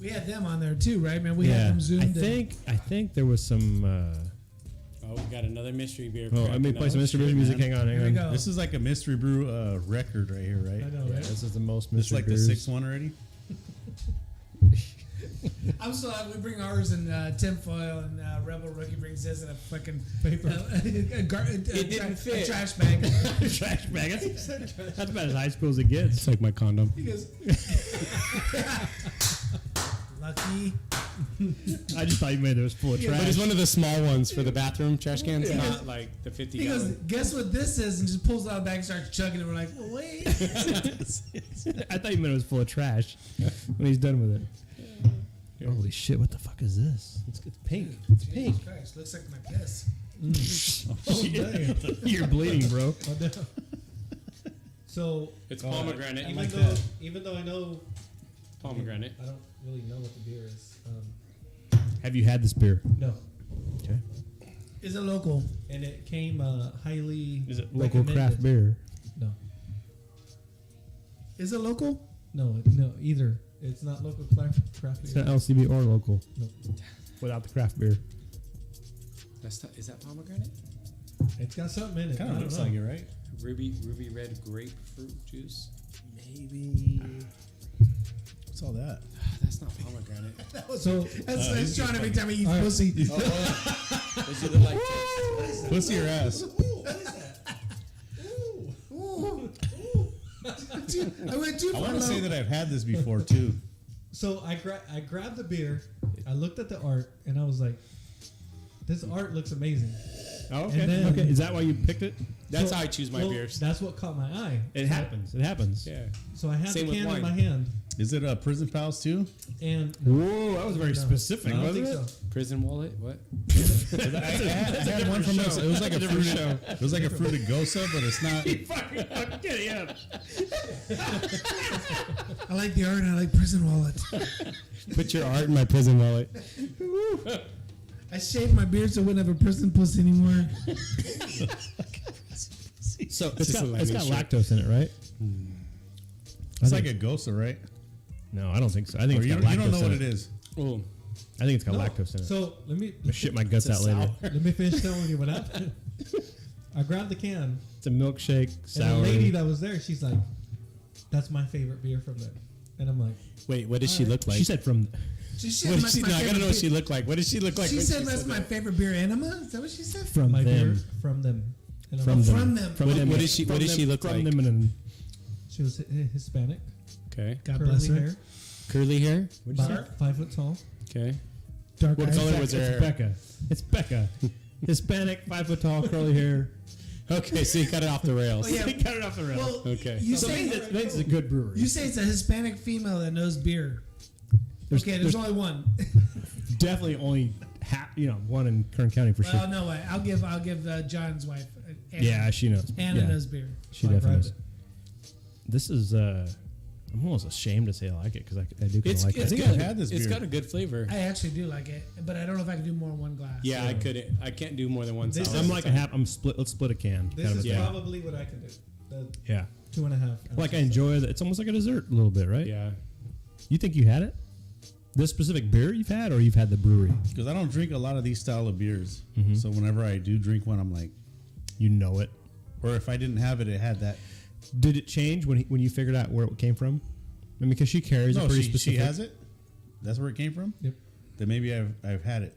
We had them on there too, right, man? We had them zoomed. I think there was some. Oh, we got another mystery beer. Oh, let me play some Mr. mystery Music. Hang on, Here we hang go. on. This is like a mystery brew record right here, right? I know, Yeah, right? this is the most It's mystery like the brews. sixth one already. I'm so happy we bring ours in tinfoil, and Rebel Rookie brings his in a fucking paper. It didn't fit. A trash bag. Trash bag. That's about as high school as it gets. It's like my condom. He goes, lucky. I just thought you meant it was full of trash. But it's one of the small ones for the bathroom trash cans, not like the 50 He goes, gallon. guess what this is? And just pulls it out of the bag and starts chugging it. We're like, well, wait. I thought you meant it was full of trash when he's done with it. Holy shit! What the fuck is this? It's pink. It's pink. Jesus Christ, looks like my piss. You're bleeding, bro. Oh, no. So It's pomegranate. even though I know Pomegranate. I don't really know what the beer is. Have you had this beer? No, Okay. Is it local? and it came highly. Is it local recommended. craft beer? No, Is it local? no, either. It's not local craft It's beer. not LCB or local. No. Without the craft beer. Is that pomegranate? It's got something in it. Kind I of don't looks know. like it, right? Ruby red grapefruit juice. Maybe. What's all that? That's not pomegranate. So That's John every time he eats All right. pussy. Does it look like this? Pussy or ass? I went too I far. want to say low. that I've had this before too. So I grabbed the beer. I looked at the art and I was like, "This art looks amazing." Oh, okay. And then- okay. Is that why you picked it? That's So- how I choose my well, beers. That's what caught my eye. It happens. It happens. Yeah. So I had Same the with can in wine. my hand, Is it Prison Pals too? and Whoa, that was very No. specific, I don't wasn't think it? so. Prison wallet? What? I had one from us. It was like a fruited. It was like a fruited gosa, but it's not. Fucking get up. I like the art and I like prison wallet. Put your art in my prison wallet. I shaved my beard so I wouldn't have a prison pussy anymore. So It's it's got a landing lactose in it, right? It's like a gosa, right? No, I don't think so. I think Or it's you, got don't- lactose you don't know in what it. it is. Oh, I think it's got No. lactose in it. So let me I shit my guts out later. let me finish telling you what happened. I grabbed the can, It's a milkshake and sour. the lady that was there, she's like, "That's my favorite beer from there," and I'm like, wait. What does she look like? She said from. She said, What that's did she? my No, I gotta favorite know what beer. she looked like. What did she look like? She when said that's my that? favorite beer. Enema? Is that what she said? From "My them. beer from them." And I'm From like, them. From them. From What- them. what did she- what From did she them- look from like? them and She was Hispanic, Okay. God curly bless her. hair, Curly hair. about 5 foot tall. Okay. Dark What eyes. color was It's her? Becca. It's Becca. Hispanic, 5 foot tall, curly hair. Okay, so you cut it off the rails. Oh, yeah. Cut it off the rails. Well, Okay. You so say Maine's it's a good brewery. you say it's a Hispanic female that knows beer. There's only one. definitely only one in Kern County for Well, sure. no way. I'll give John's wife. Anna. Yeah, she knows. Anna yeah, knows beer. she So I've definitely tried knows. This is I'm almost ashamed to say I like it because I do kind It's, of like it's it. think good. I've had this It's beer. got a good flavor. I actually do like it, but I don't know if I can do more than one glass. Yeah, I couldn't. I can't do more than one. This sour is I'm at like a a time. half. I'm split. Let's split a can. This kind of is a thing. probably what I can do. The Yeah. 2.5. Like I enjoy it. It's almost like a dessert a little bit, right? Yeah. You think you had it? This specific beer you've had, or you've had the brewery? Because I don't drink a lot of these style of beers. Mm-hmm. So whenever I do drink one, I'm like, You know it. or if I didn't have it, it had that. Did it change when you figured out where it came from? I mean, because she carries a No, pretty she specific. has it. That's where it came from. Yep. Then maybe I've had it.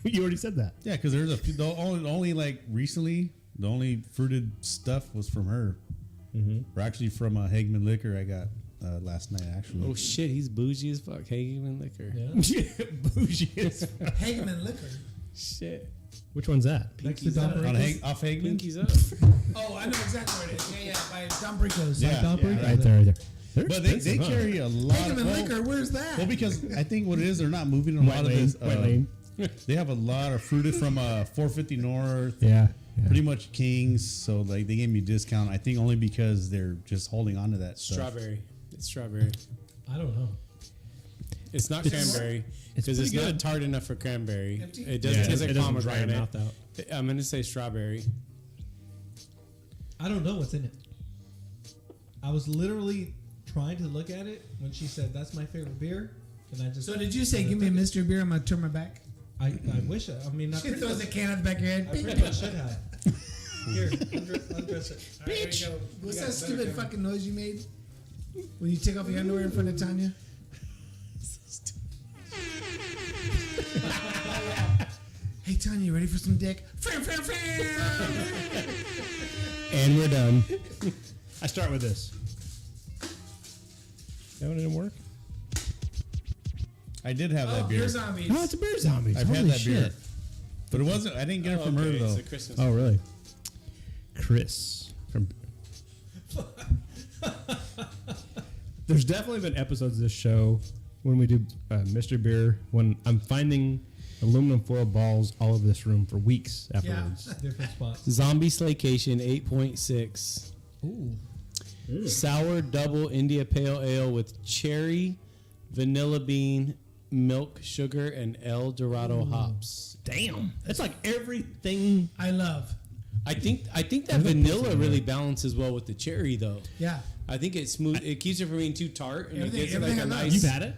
You already said that. Yeah, because there's a few. The only like recently, the only fruited stuff was from her. Or actually from Hagman Liquor I got last night. Actually, Oh shit, he's bougie as fuck. Hageman Liquor. Yeah. Bougie as fuck. Hageman Liquor. Shit. Which one's that? Next to Pinkies Don up. on Perico's. off Hagman. Pinkies up. Oh, I know exactly where it is. Yeah, by Don Brico's. Yeah. Don Perico's. Right there, right there. They're But they expensive, huh? carry a lot. Hageman of, Liquor, where's that? Well, because I think what it is, they're not moving a lot White of Lane. this. White Lane. They have a lot of fruited from 450 North. Yeah. Pretty much Kings, so like they gave me a discount. I think only because they're just holding on to that stuff. Strawberry. It's strawberry. I don't know. It's not cranberry it's because it's pretty not good. tart enough for cranberry. Empty? It doesn't taste like it doesn't dry your pomegranate. mouth out. I'm gonna say strawberry. I don't know what's in it. I was literally trying to look at it when she said that's my favorite beer, and I just. So did you say, give me a mystery beer, I'm going to turn my back? I wish. I mean, I She pretty throws much, the can at the back of your head. I pretty much should have. Here, undress it. All right, here we go. What's You that got stupid better fucking noise you made when you take off your underwear in front of Tanya? Hey Tanya, you ready for some dick? And we're done. I start with this. That one didn't work? I did have Oh, that beer, beer zombies. Oh, it's a beer zombie. I've had that beer. But it wasn't. I didn't get it from her Okay, though. it's a Christmas. Oh, really? Chris. From There's definitely been episodes of this show when we do Mr. Beer when I'm finding aluminum foil balls all over this room for weeks afterwards. Different spots. Zombie Slaycation 8.6. Ooh. Sour double India Pale Ale with cherry, vanilla bean, milk, sugar, and El Dorado hops. Damn. That's like everything. I love. I think that vanilla really balances well with the cherry though. Yeah. I think it's smooth. It keeps it from being too tart, and it Everything- gives it like everything a I love. nice. You've had it?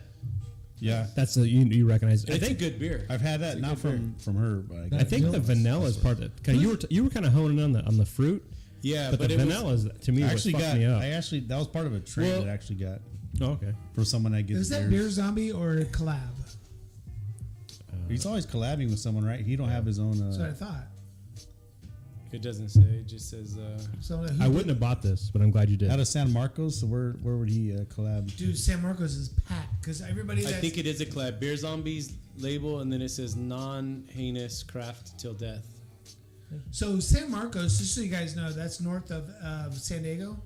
Yeah, That's a, you recognize it. It's a good beer. I've had that It's a not good from her, but I I got think the vanilla is part of it. 'Cause you were kind of honing in on the fruit, Yeah, but the it was- vanilla is to me I what actually fucked got. me up. I actually that was part of a trade Well- that I actually got Oh, okay. from someone that gets Is that beers. beer zombie or a collab? He's always collabing with someone, right? He don't have his own. That's what I thought. It doesn't say. It just says. So I wouldn't have bought this, but I'm glad you did. out of San Marcos. So where would he collab? Dude, San Marcos is packed because everybody. I That's, think it is a collab. Beer Zombies label, and then it says non-heinous craft till death. So San Marcos, just so you guys know, that's north of San Diego,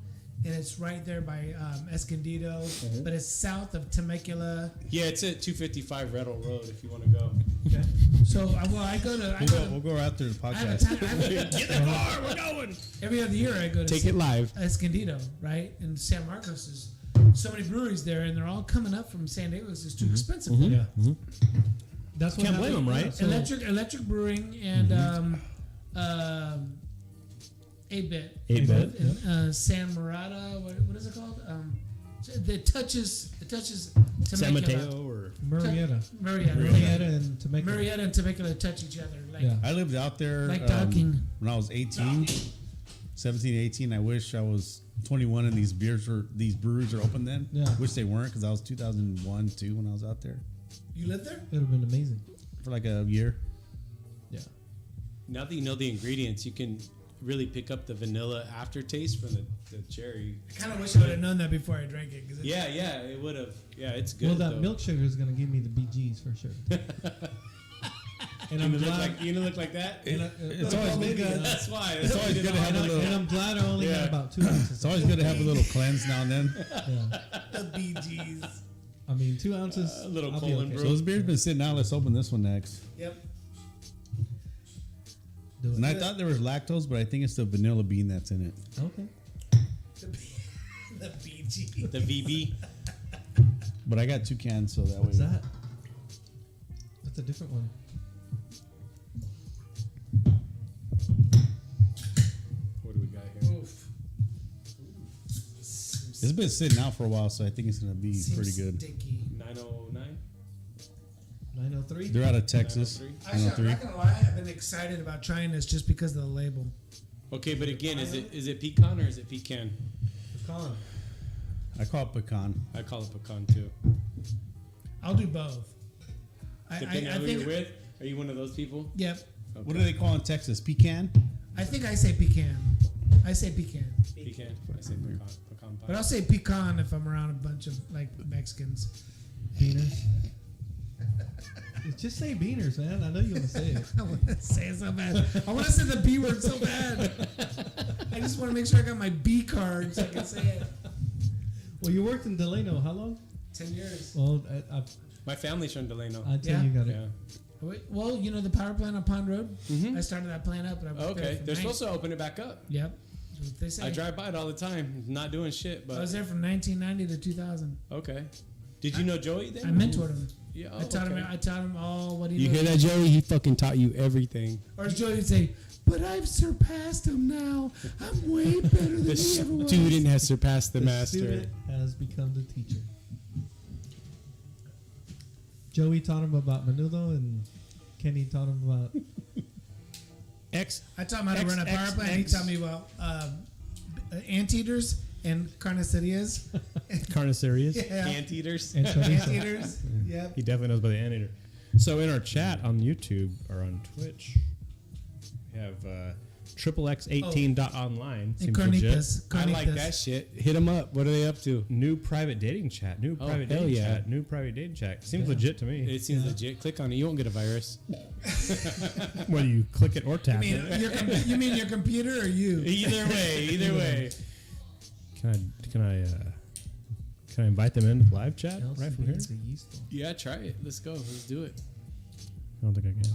and it's right there by Escondido, but it's south of Temecula. Yeah, it's at 255 Rattle Road if you want to go. Okay. So I go to. We'll go after the I have a podcast. time, Get in the car, we're going. every other year I go to Take it live. Escondido, right? And San Marcos is so many breweries there, and they're all coming up from San Diego. It's just too expensive. Yeah. That's what Can't blame happened. them, right? So- Electric Brewing and 8-Bit. 8-Bit, And, San Marata, what is it called? It touches San Temecula. Mateo or Murrieta. Murrieta. Murrieta and Temecula. Murrieta and Temecula touch each other. Like, Yeah. I lived out there Like talking. when I was 18, 17, 18. I wish I was 21 and these breweries are open then. Yeah. Wish they weren't because I was 2001, 2 when I was out there You live there? It would have been amazing. for like a year. Yeah. Now that you know the ingredients, you can really pick up the vanilla aftertaste from the cherry. I kind of wish I would have known that before I drank it. 'Cause it's- Yeah, it would have. Yeah, it's good. Well, that though. milk sugar is going to give me the BGs for sure. And I'm glad. You gonna look like that? It's always maybe, good. That's why. It's always good to have a And little. I'm glad I only had about 2 ounces. It's always good to have a little cleanse now and then. Yeah. The BGs. I mean, 2 ounces. A little I'll be colon okay. So this beer's been sitting out. Let's open this one next. Yep. Do it. And I thought there was lactose, but I think it's the vanilla bean that's in it. Okay. The BG. The VB. But I got 2 cans, so that What's way. that? That's a different one. What do we got here? Oof. It's been sitting out for a while, so I think it's gonna be pretty good. Sticky. 909. 903. They're out of Texas. 903. Actually, I'm 903. not gonna lie. I've been excited about trying this just because of the label. Okay, but again, is it pecan or is it pecan? Pecan. I call it pecan. I call it pecan too. I'll do both. Depending I on who think. you're with. Are you one of those people? Yep. What do they call in Texas? Pecan? I think I say pecan. I say pecan. Pecan. I say pecan. Pecan pie. But I'll say pecan if I'm around a bunch of like Mexicans. Beaners. Just say beaners, man. I know you want to say it. I want to say it so bad. I want to say the B word so bad. I just want to make sure I got my B card so I can say it. Well, you worked in Delano. How long? 10 years. Well, My family's from Delano. I'd say Yeah. you got it. Yeah. Well, you know the power plant on Pond Road? Mhm. I started that plant up. And I worked there Okay, from they're supposed to open it back up. Yep. That's what they say. I drive by it all the time, not doing shit. I was But there from 1990 to 2000. okay. Did you know Joey then? I mentored him. Yeah. I taught him. I taught him all what he. You knows. hear that, Joey? He fucking taught you everything. Or as Joey would say, "But I've surpassed him now. I'm way better than The he ever was." student has surpassed the The master. student has become the teacher. Joey taught him about menudo, and Kenny taught him about. I taught him how to run a power plant. He taught me about anteaters and carnicerias. Carnicerias. Yeah. Anteaters. And chorizo. Anteaters. Yep. He definitely knows about the anteater. So in our chat on YouTube or on Twitch, we have XXX18.online. And Seems legit. carnitas. I like that shit. Hit them up. What are they up to? New private dating chat. New Oh, private hell dating yeah. chat. New private dating chat. Seems legit to me. It seems legit. Click on it. You won't get a virus. Whether you click it or tap You it. mean, you mean your computer or you? Either way. Either way. Can I invite them into live chat Kelsey right from here? needs a yeast ball. Yeah, try it. Let's go. Let's do it. I don't think I can.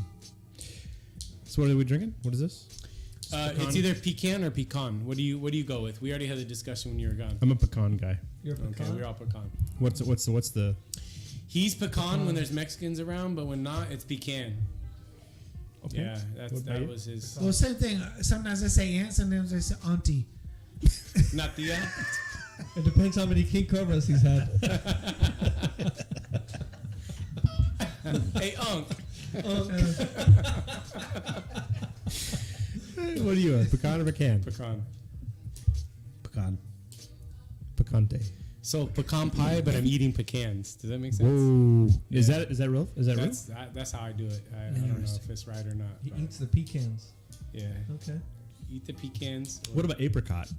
So what are we drinking? What is this? It's either pecan or pecan. What do you go with? We already had the discussion when you were gone. I'm a pecan guy. You're a Okay, pecan? we're all pecan. What's the? He's pecan when there's Mexicans around, but when not, it's pecan. Okay. Yeah, What about that you? was his. Well, same thing. Sometimes I say aunt, sometimes I say auntie. Not the. It depends how many King Cobras he's had. Hey, Unc. What are you? A pecan or pecan? Pecan. Pecan. Picante. So pecan pie, but I'm eating pecans. Does that make sense? Whoa. Is Yeah. that real? Is that real? That's how I do it. I don't know if it's right or not. He but eats the pecans. yeah, Okay. eat the pecans. Or What about apricot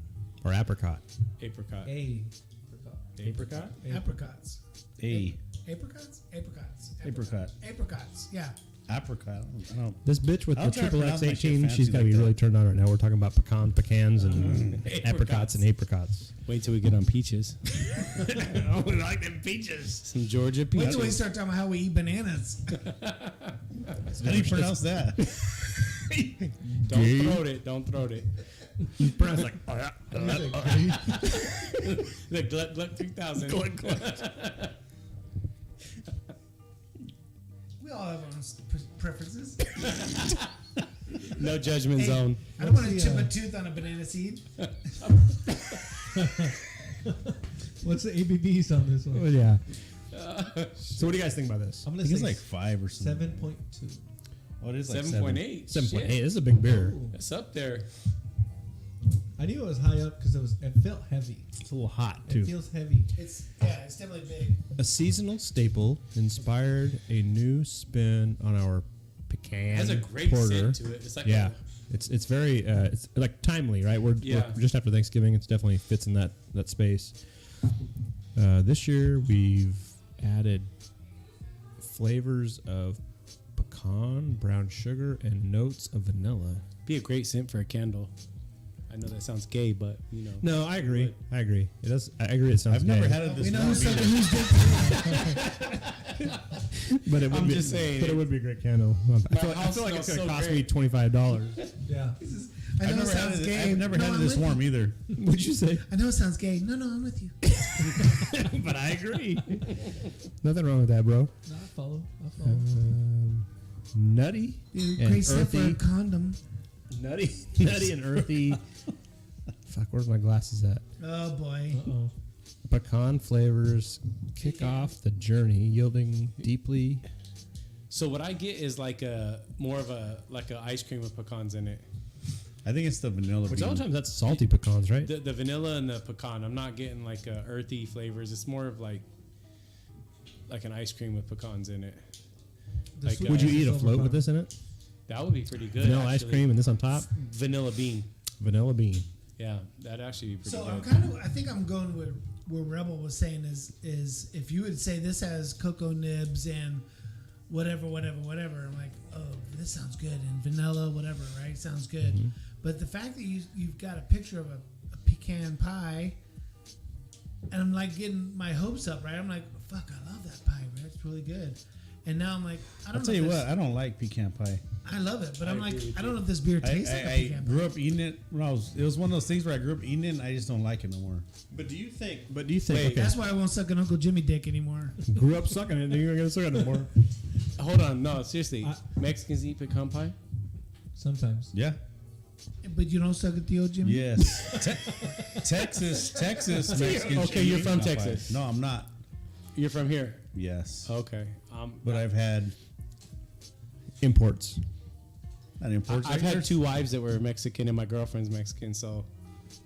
or apricot? apricot? A. Apricot? Apricots. A. Apricots? Apricots. Apricot. Apricots. Yeah. Apricot. I don't. This bitch with I'll the try to triple pronounce my shit X18, fancy she's got to like be that. really turned on right now. We're talking about pecans and apricots and apricots. Wait till we get on peaches. Oh, we like them peaches. Some Georgia Wait till we peaches. start talking about how we eat bananas. How do you pronounce that? Don't throw it. Don't throw it. You pronounce like The Gluck Gluck 3000. We all have our own preferences. No judgment Hey, zone. I don't want to What's the, chip a tooth on a banana seed. What's the ABVs on this one? Oh, yeah. So what do you guys think about this? I'm I gonna think say it's like 5 or something. 7.2. Oh, it is like 7.8. 7.8. This is a big beer. That's up there. I knew it was high up because it felt heavy. It's a little hot It too. feels heavy. It's definitely big. A seasonal staple inspired a new spin on our pecan It has a great porter. scent to it. It's like Yeah, it's very it's like timely, right? We're Yeah. just after Thanksgiving. It's definitely fits in that space. This year we've added flavors of pecan, brown sugar, and notes of vanilla. Be a great scent for a candle. I know that sounds gay, but you know. No, I agree. I agree. It does. I agree. It sounds. I've never gay. had it this We know warm who's either. But it would I'm be, just saying. But it would be a great candle. I feel house like it's smells gonna so cost great. me $25. Yeah. I know it sounds gay. I've never No, had it I'm this with warm you. either. What'd you say? I know it sounds gay. No, I'm with you. But I agree. Nothing wrong with that, bro. No, I follow. Nutty Dude, and great scent for a earthy. condom. Nutty and earthy. Fuck, where's my glasses at? Oh boy. Uh-oh. Pecan flavors kick off the journey, yielding deeply. So what I get is like a more of a ice cream with pecans in it. I think it's the vanilla Which bean. sometimes that's salty pecans, right? The vanilla and the pecan. I'm not getting like earthy flavors. It's more of like an ice cream with pecans in it. The Like, sweet Would you ones eat a is float with overpowered. this in it? That would be pretty good. Vanilla ice actually. cream and this on top? Vanilla bean. Vanilla bean. Yeah, that'd actually be pretty So good. I think I'm going with where Rebel was saying is if you would say this has cocoa nibs and whatever, I'm like, oh, this sounds good, and vanilla, whatever, right? Sounds good. Mm-hmm. But the fact that you've got a picture of a pecan pie, and I'm like getting my hopes up, right? I'm like, fuck, I love that pie, right? It's really good. And now I'm like, I I'll don't tell know. you if what, this- I don't like pecan pie. I love it, but I'm like, agree with I don't know if this beer tastes like a I pecan pie. grew up eating it when it was one of those things where I grew up eating it and I just don't like it no more. But do you think? Wait, Okay, That's why I won't suck an Uncle Jimmy dick anymore. grew up sucking it, and you're gonna suck it anymore. Hold on, no, seriously. I- Mexicans eat pecan pie? Sometimes. Yeah. But you don't suck at the old Jimmy? Yes. Texas Mexicans. Okay, you're eat from pecan pie. Texas. No, I'm not. You're from here. Yes. Okay. But I've had Imports. an import. I've had two wives that were Mexican and my girlfriend's Mexican, so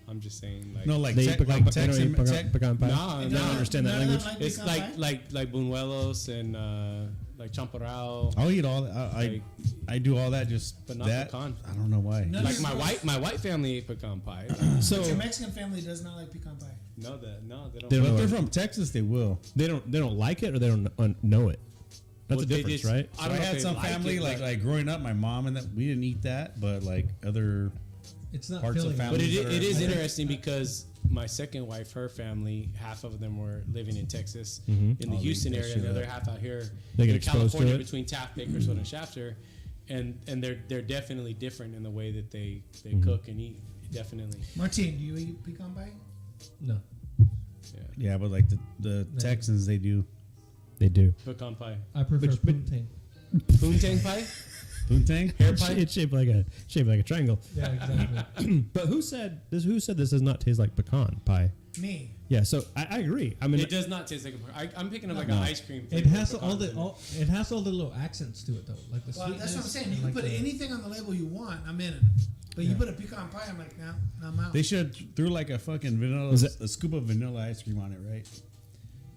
I'm just saying like No, like They eat Tex- pecan, like they don't Texan. eat pecan, Tex- pecan pie. Nah, I no. don't understand that None of them language. like it's pecan pie? like buñuelos and like champurrado. I'll eat all that. Like- I do all that just But not that. pecan. I don't know why. No. Like my white family ate pecan pie. So Your Mexican family does not like pecan pie. no, they don't. They don't But know if they're it. from Texas, they will. they don't like it, or they don't know it. That's Well, a they difference, just- right? I So don't I know if had they some like family it, like but- growing up, my mom and that we didn't eat that, but like other. It's not Parts of filling. family. But that it are- is I think- interesting because my second wife, her family, half of them were living in Texas, Mhm. in the Oh, Houston they area, shit and the other up. half out here They get in exposed to California it. between Taft, Bakersfield, and Shafter, and they're definitely different in the way that they Mm-hmm. cook and eat. Definitely, Martin, do you eat pecan pie? No. yeah. Yeah, but like the Texans, they do. They do. Pecan pie, I prefer But- poontang. poontang pie, Poontang? hair pie. It's shaped like a triangle. Yeah, exactly. But who said this does not taste like pecan pie? Me. Yeah, so I agree. I mean, It does not taste like a. I'm picking up like No. an ice cream. It flavor has with all pecans the in it. it has all the little accents to it though, like the Well, sweetness. that's what I'm saying. You and can like put the- anything on the label you want. I'm in it. But you Yeah. put a pecan pie, I'm like, no, I'm out. They should threw like a fucking vanilla, Was it- a scoop of vanilla ice cream on it, right?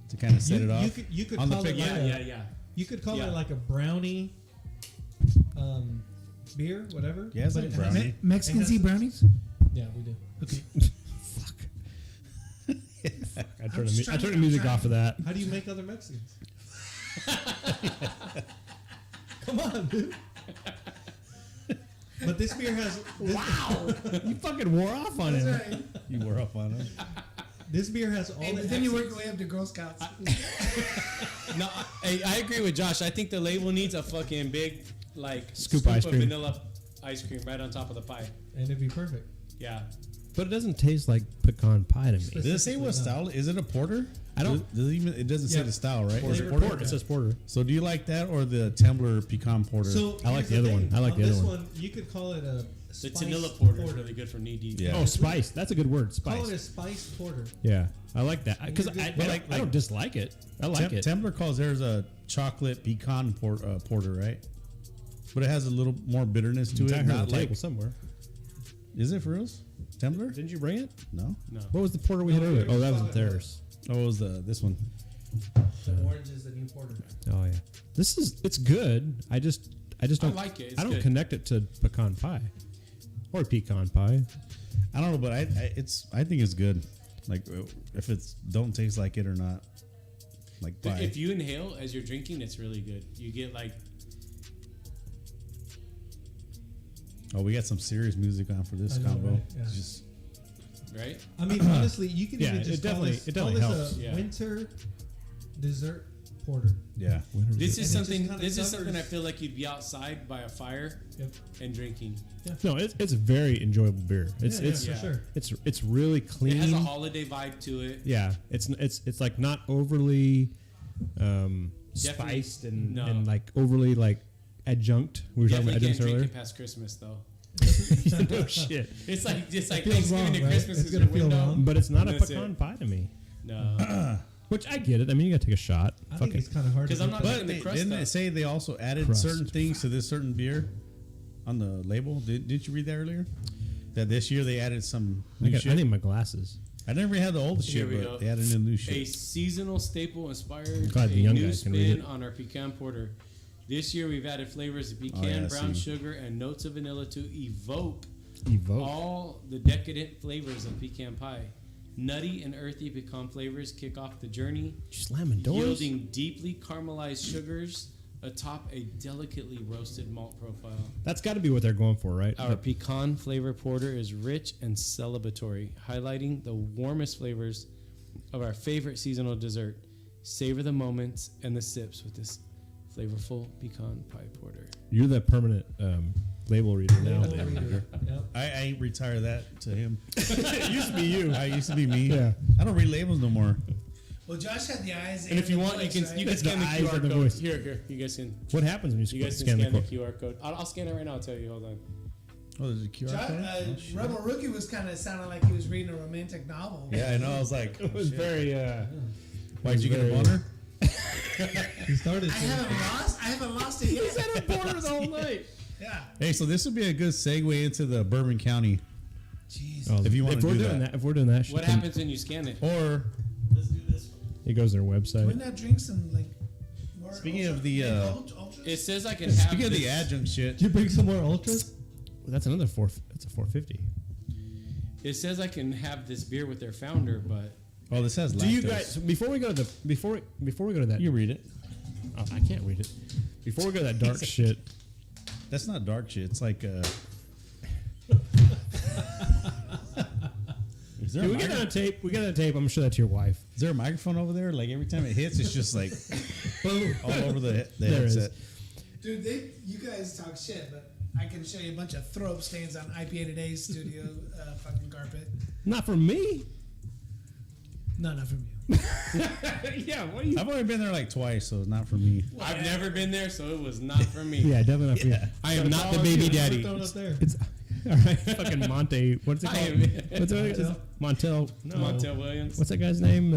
To kind of set it off. You could on the call it pic- like Yeah. You could call Yeah. it like a brownie, beer, whatever. Yeah, it's but like it has- brownie. Mexicans It has- eat brownies? Yeah, we do. Okay. I I'm just trying turn to- the music I'm off of that. How do you make other Mexicans? Come on, dude. But this beer has You fucking wore off on That's it. right. You were up on it. this beer has all Hey, the but then you work accents. your way up to Girl Scouts. No, I agree with Josh. I think the label needs a fucking big Scoop ice of cream. vanilla ice cream right on top of the pie. and it'd be perfect. Yeah. But it doesn't taste like pecan pie to me. Does it say what style? Is it a porter? I don't- Does it even? It doesn't say Yeah. the style, right? Or is Is it it porter? porter? It says porter. So do you like that or the Tumbler pecan porter? So I like here's the other thing. one. I like On the other this one. You could call it a The spiced Tanilla porter is really good for knee deep. Yeah. Oh, spice. That's a good word. Call it a Spice. spiced porter. Yeah, I like that because You're I, good. I, Like- I don't dislike it. I like it. Tumbler calls theirs a chocolate pecan porter, right? But it has a little more bitterness to It's it. out here on Not the like, table somewhere. is it for reals? Tumbler? Didn't you bring it? No. No. What was the porter we had No, earlier? yours Oh, that was wasn't solid theirs. Oh, it was this one. The orange is the new porter. Oh yeah. It's good. I just don't like it. It's I don't good. connect it to pecan pie or pecan pie. I don't know, but I think it's good. Like if it's don't taste like it or not, like pie. If you inhale as you're drinking, it's really good. You get Oh, we got some serious music on for this I know, combo. right? Yeah. It's just Right? I mean, honestly, you can Yeah, even it just call definitely- this, it call definitely this helps. a Yeah. winter dessert porter. yeah. This is And it just something. kinda This is covers- something I feel like you'd be outside by a fire Yep. and drinking. No, it's a very enjoyable beer. It's Yeah, it's for sure. it's really It clean. has a holiday vibe to it. Yeah, it's like not overly spiced and, no. and like overly like adjunct. We were talking Definitely about can't adjuncts drink earlier. it past Christmas though. No shit. It's like feels Thanksgiving wrong, to right? Christmas It's is gonna your feel window. wrong. But it's not a That's pecan it. pie to me. No, Which I get it. I mean, you gotta take a shot. I Fuck think it. it's kind of hard. 'Cause to I'm get not that. liking the But crust didn't up. it say they also added Crust. certain things to this certain beer on the label? Didn't you read that earlier? That this year they added some new I shit. need my glasses. I never had the old Here shit, we but go. they added a new a shit. seasonal staple inspired Glad a the young new guys can read spin it. on our pecan porter. This year we've added flavors of pecan, yeah, I brown see. sugar, and notes of vanilla to evoke Evoke. all the decadent flavors of pecan pie. Nutty and earthy pecan flavors kick off the journey, Slamming doors. yielding deeply caramelized sugars atop a delicately roasted malt profile. That's got to be what they're going for, right? Our pecan flavor porter is rich and celebratory, highlighting the warmest flavors of our favorite seasonal dessert. Savor the moments and the sips with this flavorful pecan pie porter. You're the permanent label reader now. Yep. I retire that to him. It used to be you. I used to be me. Yeah. I don't read labels no more. Well, Josh had the eyes. And if you the want, voice, you can right? you can It's the scan the eyes QR and the code. voice. Here, you guys can What happens when you guys can scan scan the the code? QR code. I'll scan it right now. I'll tell you. Hold on. Oh, there's a QR Josh, code? Oh, shit. Rebel Rookie was kind of sounding like he was reading a romantic novel. Yeah, I know. I was like, It was very. why'd you get a very- boner? He started. I haven't lost it yet. Porter the whole night. Yeah. Hey, so this would be a good segue into the Bourbon County. Jeez. Oh, If you wanna if we're do doing that. that, if we're doing that, shit, What then happens when you scan it? Or, It goes to their website. Wouldn't that drink some like more? Speaking of ultra- the, ultras? It says I can have. speaking of the this- adjunct shit, Did you bring some more ultras? That's another four. That's a 450. It says I can have this beer with their founder, but oh, this has lactose. Do you guys before we go to the before we go to that? You read it. Oh, I can't read it. Before we go to that dark shit. That's not dark shit. It's like, is there, Can a we get that micro- on tape? We get that on tape. I'm gonna show that to your wife. is there a microphone over there? Like every time it hits, it's just like all over the There is. headset. Dude, you guys talk shit, but I can show you a bunch of throw up stains on IPA Today's studio fucking carpet. Not from me. No, not from you. Yeah. What do you? I've only been there like twice, so it's not for me. I've never been there, so it was not for me. Yeah, definitely not for you. I am So it's not all the on baby you. daddy. Throw it up there. It's all right. Fucking Monte. What's it I called? am- What's it? Montel. No. Montel Williams. What's that guy's name?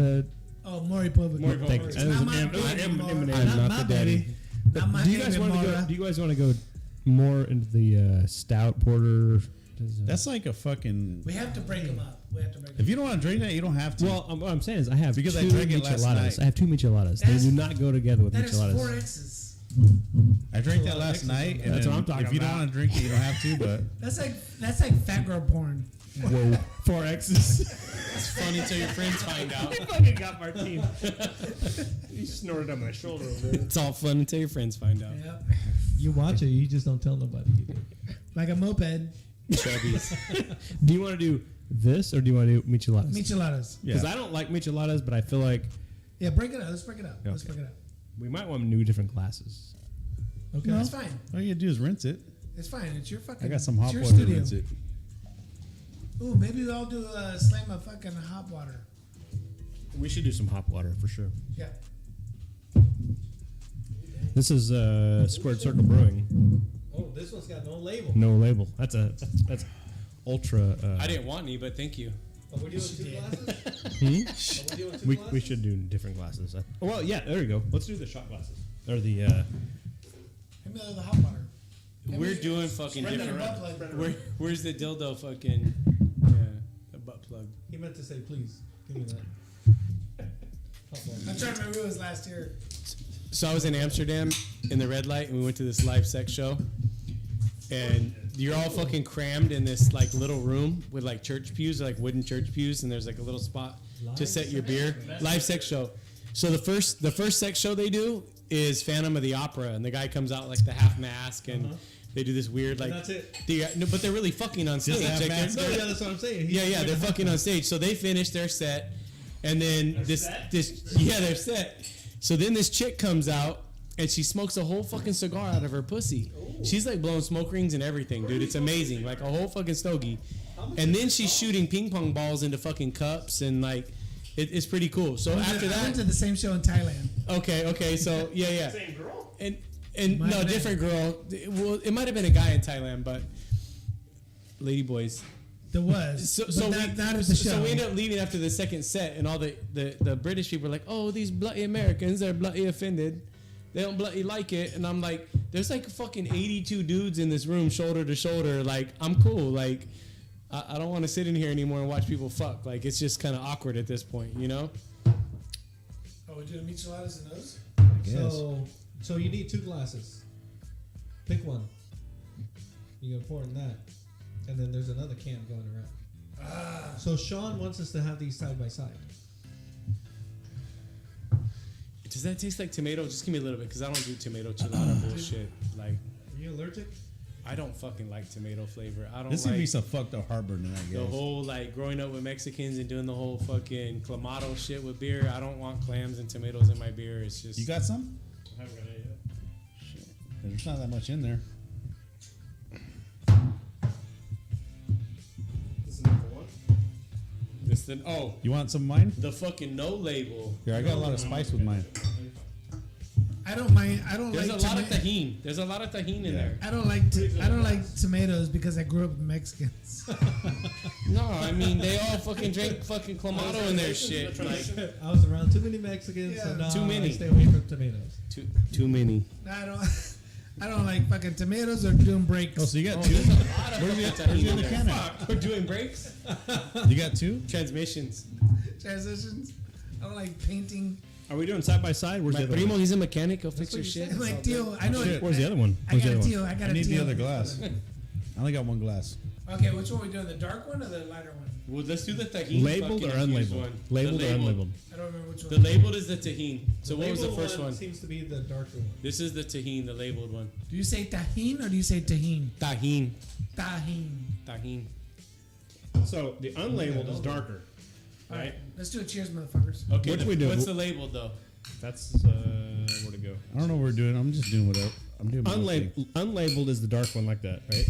Oh, Maury Povich. Maury Thank Povich. you. Not my I baby, am Maury. Eminem. I'm Not my the daddy. baby. Not my Do you guys baby, want to go? Maury. Do you guys want to go more into the stout porter? That's like a fucking. We have to break them up. We have to break them If you don't want to drink that, you don't have to. Well, what I'm saying is I have Because I two drank it last micheladas. night. I have two micheladas. They That's- do not go together with That is micheladas. 4 X's. I drank that last night, and That's then what I'm talking if you don't about. want to drink it, you don't have to. But That's like fat girl porn. Whoa, 4 X's. It's funny until your friends find out. fucking got Martine. He snorted on my shoulder over there. It's all fun until your friends find out. Yep. You watch it. You just don't tell nobody. You do. Like a moped. Chubbies. Do you want to do this or do you want to do micheladas? Micheladas. Because I don't like micheladas, but I feel like Yeah, break it up. Let's break it up. Let's Okay. break it up. we might want new different glasses. Okay. No, it's fine. all you gotta do is rinse it. It's fine. It's your fucking. I got some it's hot your water to studio. rinse it. Ooh, maybe we'll all do a slam of fucking hot water. We should do some hop water for sure. Yeah. This is Squared Circle Brewing. Oh, this one's got no label. No label. That's ultra. I didn't want any, but thank you. Are we doing two glasses? Hmm? Are we doing two We glasses? should do different glasses. Well, yeah, there you go. Let's do the shot glasses or the. Maybe the hot water. We're doing fucking Spread that different. butt plug. Where's the dildo fucking? Yeah, the butt plug. He meant to say, please, give me that. Hot water. I'm trying to remember who it was last year. So I was in Amsterdam in the red light, and we went to this live sex show. And you're all fucking crammed in this like little room with like church pews, like wooden church pews, and there's like a little spot to set your beer. Live sex show. So the first sex show they do is Phantom of the Opera, and the guy comes out like the half mask and They do this weird like. that's it. No, but they're really fucking on stage. have Like, masks. they're- No, yeah, that's what I'm saying. yeah, they're fucking on stage. So they finish their set, and then they're set. So then this chick comes out and she smokes a whole fucking cigar out of her pussy. She's like blowing smoke rings and everything, dude. It's amazing, like a whole fucking stogie. And then she's shooting ping pong balls into fucking cups and like, it's pretty cool. So after I went to that, the same show in Thailand. okay, so yeah. Same girl? And Might no, have been. different girl. Well, it might have been a guy in Thailand, but lady boys. There was. So but not at the show. So we ended up leaving after the second set, and all the British people were like, "Oh, these bloody Americans, they're bloody offended. They don't bloody like it." And I'm like, "There's like fucking 82 dudes in this room, shoulder to shoulder. Like, I'm cool. Like, I don't want to sit in here anymore and watch people fuck. Like, it's just kind of awkward at this point, you know?" Oh, we're doing micheladas and those? So you need 2 glasses. Pick one. You're gonna pour in that, and then there's another can going around. So Sean wants us to have these side by side. Does that taste like tomato? Just give me a little bit, because I don't do tomato chilada bullshit. Like, Are you allergic? I don't fucking like tomato flavor. I don't This would like be some fucked up heartburn in that, the guys. whole, like, growing up with Mexicans and doing the whole fucking clamato shit with beer. I don't want clams and tomatoes in my beer. It's just... You got some? I haven't got it yet. There's not that much in there. This is number one. This then... Oh, You want some of mine? the fucking no label. Here, I got a lot of spice with mine. I don't mind. I don't There's like a lot of tahini. There's a lot of tahini in there. I don't like I don't like tomatoes because I grew up with Mexicans. No, I mean, they all fucking drink fucking clamato in their shit. Like, I was around too many Mexicans, Yeah. so now Too many. I stay away from tomatoes. too many. I don't like fucking tomatoes or doing breaks. Oh, so you got two? There's a lot of fucking tahini in the there. can at? Fuck, we're doing breaks? You got two? Transmissions. Transitions. I don't like painting. Are we doing side by side? Where's My the other primo, one? he's a mechanic. He'll fix your shit. I'm like, deal. I know. Shit. Where's the other one? I Where's got the a other one? deal. I got I a need deal. the other glass. I only got one glass. Okay, which one are we doing? The dark one or the lighter one? Well, let's do the tahini. Labeled fucking or infused unlabeled? one. Labeled The or unlabeled? I don't remember which one. The labeled is the tahini. So what was the Labeled first one? Seems to be the darker one. This is the tahini, the labeled one. Do you say tahine or do you say tahine? Tahini. Tahine. Tahini. So the unlabeled is darker, All right, right? let's do a cheers, motherfuckers. Okay, What do we do? what's the labeled though? That's where to go. I don't know what we're doing. I'm just doing whatever. I'm doing my own thing. Unlabeled is the dark one like that, right?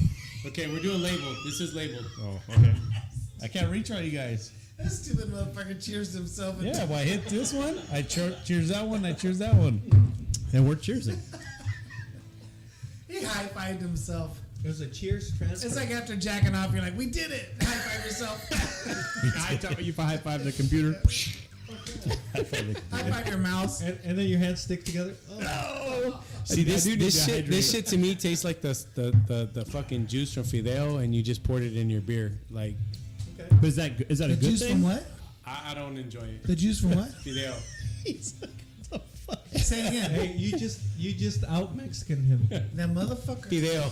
Okay, we're doing labeled. This is labeled. Oh, okay. I can't reach all you guys. This stupid motherfucker cheers himself. And Yeah, well, I hit this one. I cheers that one. I cheers that one. And we're cheersing. He high-fived himself. It was a cheers transfer. It's like after jacking off, you're like, we did it. High-five yourself. I tell you, high five the computer. High-five your mouse. and then your hands stick together. Oh. See, I do need to hydrate. this shit to me tastes like the fucking juice from Fideo, and you just poured it in your beer. Like, But is that a The good juice thing? from what? I don't enjoy it. The juice from what? Fideo. Say it again. Hey, you just out Mexican him. That motherfucker. Fideo.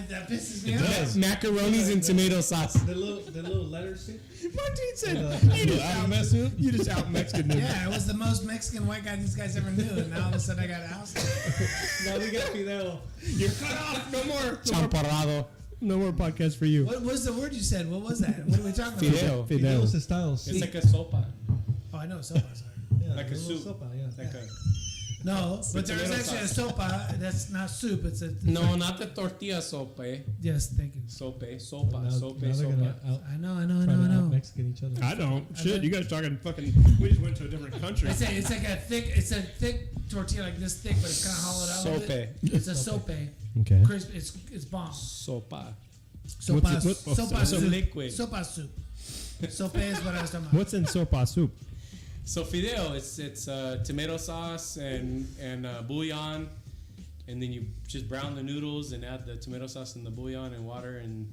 That pisses me off. Macaronis and tomato sauce. The little letters. Martin said, You just out Mexican him. Yeah, it was the most Mexican white guy these guys ever knew, and now all of a sudden I got ousted. Now we got Fidel. You're cut off. No more. Champorrado. No more podcast for you. What was the word you said? What was that? What are we talking about? Fideo. Fidel's his style. It's like a sopa. Oh, I know sopa. Sorry. yeah, like a little soup. Sopa, yeah. Like a, No, but there's tomato actually sauce. a sopa that's not soup. It's a no, not the tortilla sope. Yes, thank you. Sope. Now, Sopa. now Sope. they're Sopa. gonna I know. try to out Mexican each other. I don't. I Shit, bet. you guys talking fucking. We just went to a different country. It's like a thick. It's a thick tortilla, like this thick, but it's kind of hollowed out. a little bit. It's a sope. Okay. Crisp. It's bomb. Sopa. Sopa. What's it- what- Sopa so soup. liquid. Sopa soup. Sope is what I was talking about. What's in sopa soup? So Fideo, it's tomato sauce and bouillon, and then you just brown the noodles and add the tomato sauce and the bouillon and water and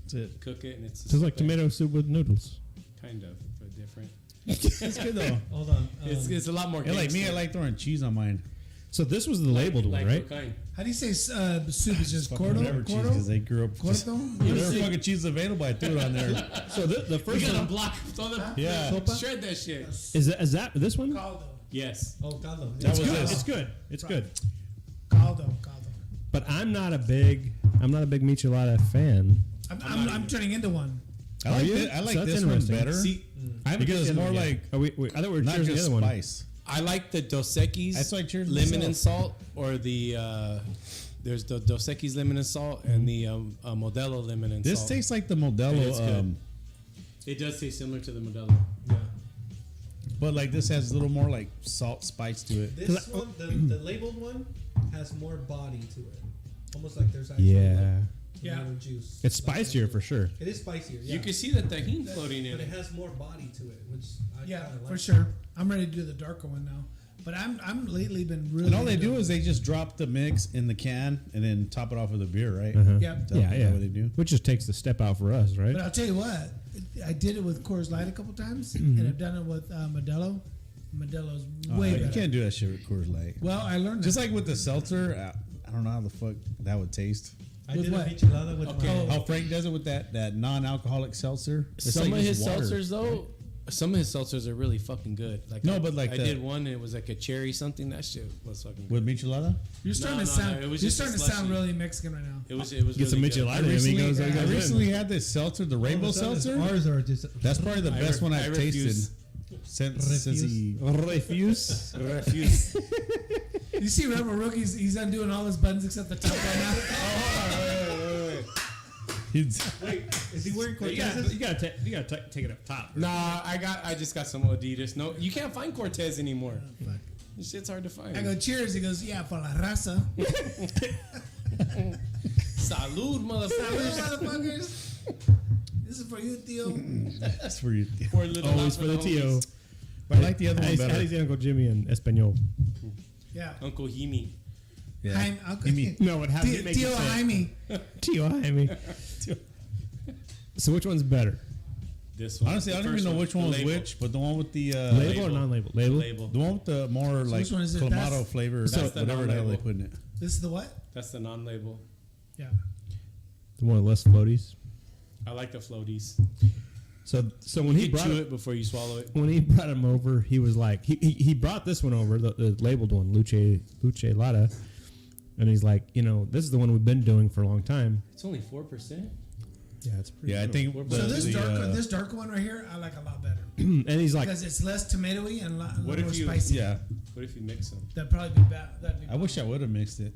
That's it. cook it, and it's So it's like tomato soup with noodles. kind of, but different. It's good though. Hold on. It's a lot more. Yeah, like me, I gangster. like throwing cheese on mine. So this was the labeled like one, right? what kind? How do you say soup? Is just Fucking cordo? whatever cheese because they grew up. Just, Cordo? whatever fucking cheese is available, I threw it on there. So the We first got a one block. Throw the Yeah. Sopa? shred that shit. is that this one? Caldo. Yes. Oh, caldo. That It's was good. this. It's good. It's good. Caldo. But I'm not a big michelada fan. I'm turning into one. I like you? I like So that's this one interesting. better See, I haven't because tried it's the more other one like yet. I thought we were not choosing the just other one. spice. I like the Dos Equis That's why I cheers lemon myself. and salt, or the there's the Dos Equis lemon and salt and the Modelo lemon and This salt. tastes like the It's Modelo, good. It does taste similar to the Modelo. Yeah. but like this has a little more like salt spice to it. This one, the labeled one, has more body to it. Almost like there's actually Yeah. Yeah. tomato juice. It's Like spicier that. for sure. It is spicier. Yeah. You can see the tahini floating in But it it. has more body to it, which I Yeah, kinda like. for sure. I'm ready to do the darker one now. But I'm lately been really. And all they into- do is they just drop the mix in the can and then top it off with a beer, right? Uh-huh. Yep. Is that what they do? Which just takes the step out for us, right? But I'll tell you what, I did it with Coors Light a couple times, Mm-hmm. and I've done it with Modelo. Modelo's way You better. can't do that shit with Coors Light. Well, I learned Just that. like with the seltzer, I don't know how the fuck that would taste. I With did what? a michelada with Okay. my. How Frank does it with that non-alcoholic seltzer. It's Some like of just his water. seltzers though, some of his seltzers are really fucking good. Like No, but like I the- did one and it was like a cherry something. That shit was fucking good. With michelada? You're starting No, to no, sound. no, it was you're just a starting to sound slushy. really Mexican right now. It was Get some really good. michelada. And he goes, I he goes in. recently had this seltzer, the rainbow seltzer. Ours are just. That's probably the I best one I I've tasted refuse. since he. Refuse. Refuse. You see, Rebel Rookie's he's undoing all his buttons except the top right now. He's, Is he wearing You Cortezes? gotta take it up top. Nah, I just got some Adidas. No, you can't find Cortez anymore. This shit's hard to find. I go, cheers. He goes, yeah, for la raza. Salud, motherfuckers. Motherfuckers. This is for you, Theo. that's for you. For a little Always laugh for the the Tio. homies. But I like the other one How better. do you say Uncle Jimmy in Espanol? Yeah. Uncle Himi. Yeah. Jaime, Uncle, No, what happens? Theo Jaime. Tio Jaime. So which one's better? This one. Honestly, I The don't even first know which one was the label. which, but the one with the Label or non-label? Label. Label. the one with the more like which one is it? clamato That's- flavor, That's the whatever the hell they non-label. put in it. This is the what? That's the non-label. Yeah. The one with less floaties. I like the floaties. So when he You brought chew it before you swallow it. when he brought him over, he was like he brought this one over, the labeled one, Luce Lada, and he's like, this is the one we've been doing for a long time. It's only 4%. Yeah, it's pretty. Yeah, I think So the, So this the, darker, this darker one right here, I like a lot better And he's like, because it's less tomatoey and a What lot if more you- spicy. yeah. What if you mix them? That'd probably be bad. That'd be. I wish I would have mixed it.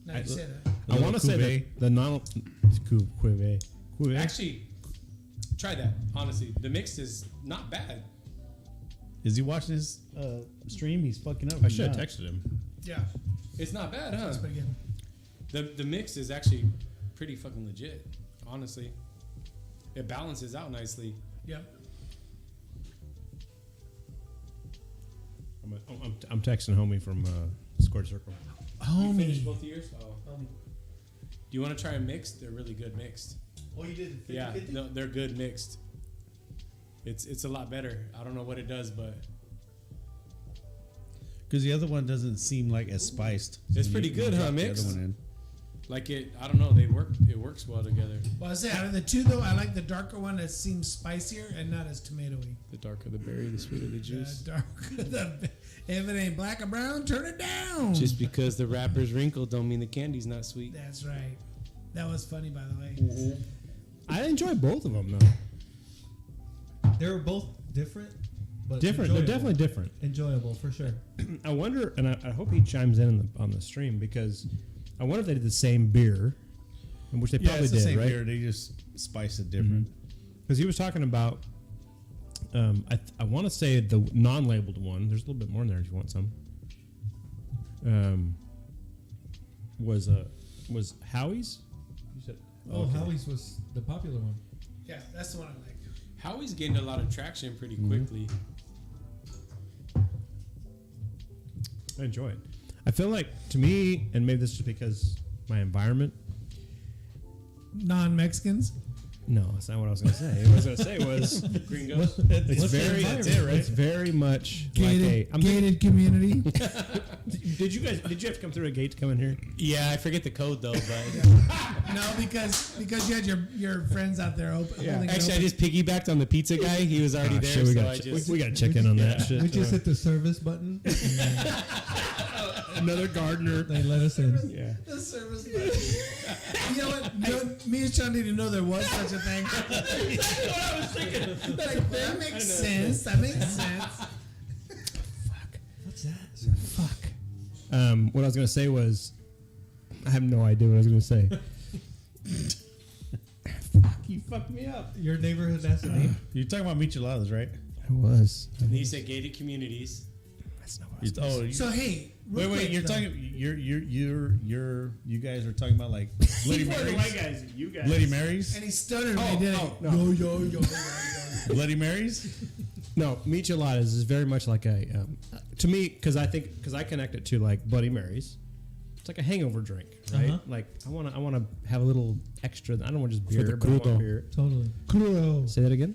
Now you say that. I want to say Cuvée. that the non Cuvée. Actually, try that. Honestly, the mix is not bad. Is he watching his stream? He's fucking up. I should have texted him. Yeah, It's not bad, huh? that's pretty good. The mix is actually pretty fucking legit. Honestly, it balances out nicely. Yep. I'm texting homie from Scored Circle. You finished Homie. both of yours? Oh. Do you want to try a mixed? They're really good mixed. Oh, you did. Yeah, no, they're good mixed. It's a lot better. I don't know what it does, but Because the other one doesn't seem like as spiced. It's when pretty you good, drop huh, the mixed? other one in. like I don't know. They work. It works well together. Well, I say out of the two though, I like the darker one that seems spicier and not as tomatoey. The darker the berry, the sweeter the juice. Darker. If it ain't black or brown, turn it down. Just because the wrapper's wrinkled don't mean the candy's not sweet. That's right. That was funny, by the way. Mm-hmm. I enjoy both of them though. They were both different, but Different. They're enjoyable. definitely different. enjoyable for sure. I wonder, and I hope he chimes in on the stream because I wonder if they did the same beer, in which they Yeah, probably it's the did, same right? beer. They just spice it different. Because he was talking about, I want to say the non-labeled one. There's a little bit more in there if you want some. Was Howie's? You said Oh, Howie's was the popular one. Yeah, that's the one I like. Howie's gained a lot of traction pretty quickly. I enjoy it. I feel like to me, and maybe this is because my environment. Non-Mexicans. No, that's not what I was going to say. What I was going to say was Gringos. it's What's the very environment? It's very much Gated, like gated community. Did you have to come through a gate to come in here? Yeah, I forget the code though, but No, because you had your friends out there open. Yeah. holding it actually I open. just piggybacked on the pizza guy. He was already there, we so got I just we got to check in on that shit. We just hit the service button. And then Another gardener. they let us in. Yeah. The service button. You know what? Me and Sean need to know there was such a thing. That's what I was thinking. Like, that makes sense. That makes sense. What's that? Fuck. What I was going to say was, I have no idea what I was going to say. You fucked me up. Your neighborhood has a name? You're talking about micheladas, right? I was. and he said gated communities. That's not what I was Oh, you- So hey, real wait, quick, you're though. talking. You guys are talking about like Bloody Marys, guys. You guys. Bloody Marys, And he stuttered when he did it. no. Yo. Bloody Marys. No, micheladas is very much like a to me because I connect it to like Bloody Marys. It's like a hangover drink, right? Uh-huh. Like I want to have a little extra. I don't want just beer, the but I want crudo. beer. Totally. Crudo. Say that again.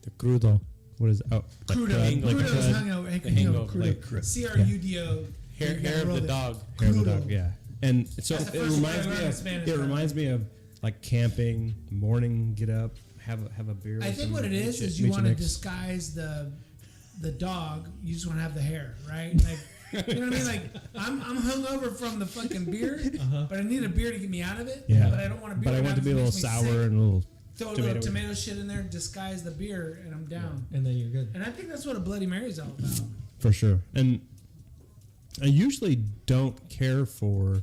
The crudo. What is oh like Crudo. crud, like Crudo's crud. hangover. hangover, like Crudo. crud. CRUDO. Hair, You gotta hair of roll the it. dog. Hair of the Crudo. dog, yeah. And so That's the it first reminds word I me learned in of Spanish, it by the reminds me of like camping, morning, get up, have a beer. I with think some what it is Miche- you Miche want to mix. disguise the dog. You just want to have the hair, right? Like, you know what I mean? Like, I'm hungover from the fucking beer, but I need a beer to get me out of it. Yeah. But I don't want a beer. But I that want it to be a little makes me sour sick. and a little Throw a tomato. little tomato shit in there, disguise the beer, and I'm down. And then you're good. And I think that's what a Bloody Mary's all about. For sure. And I usually don't care for.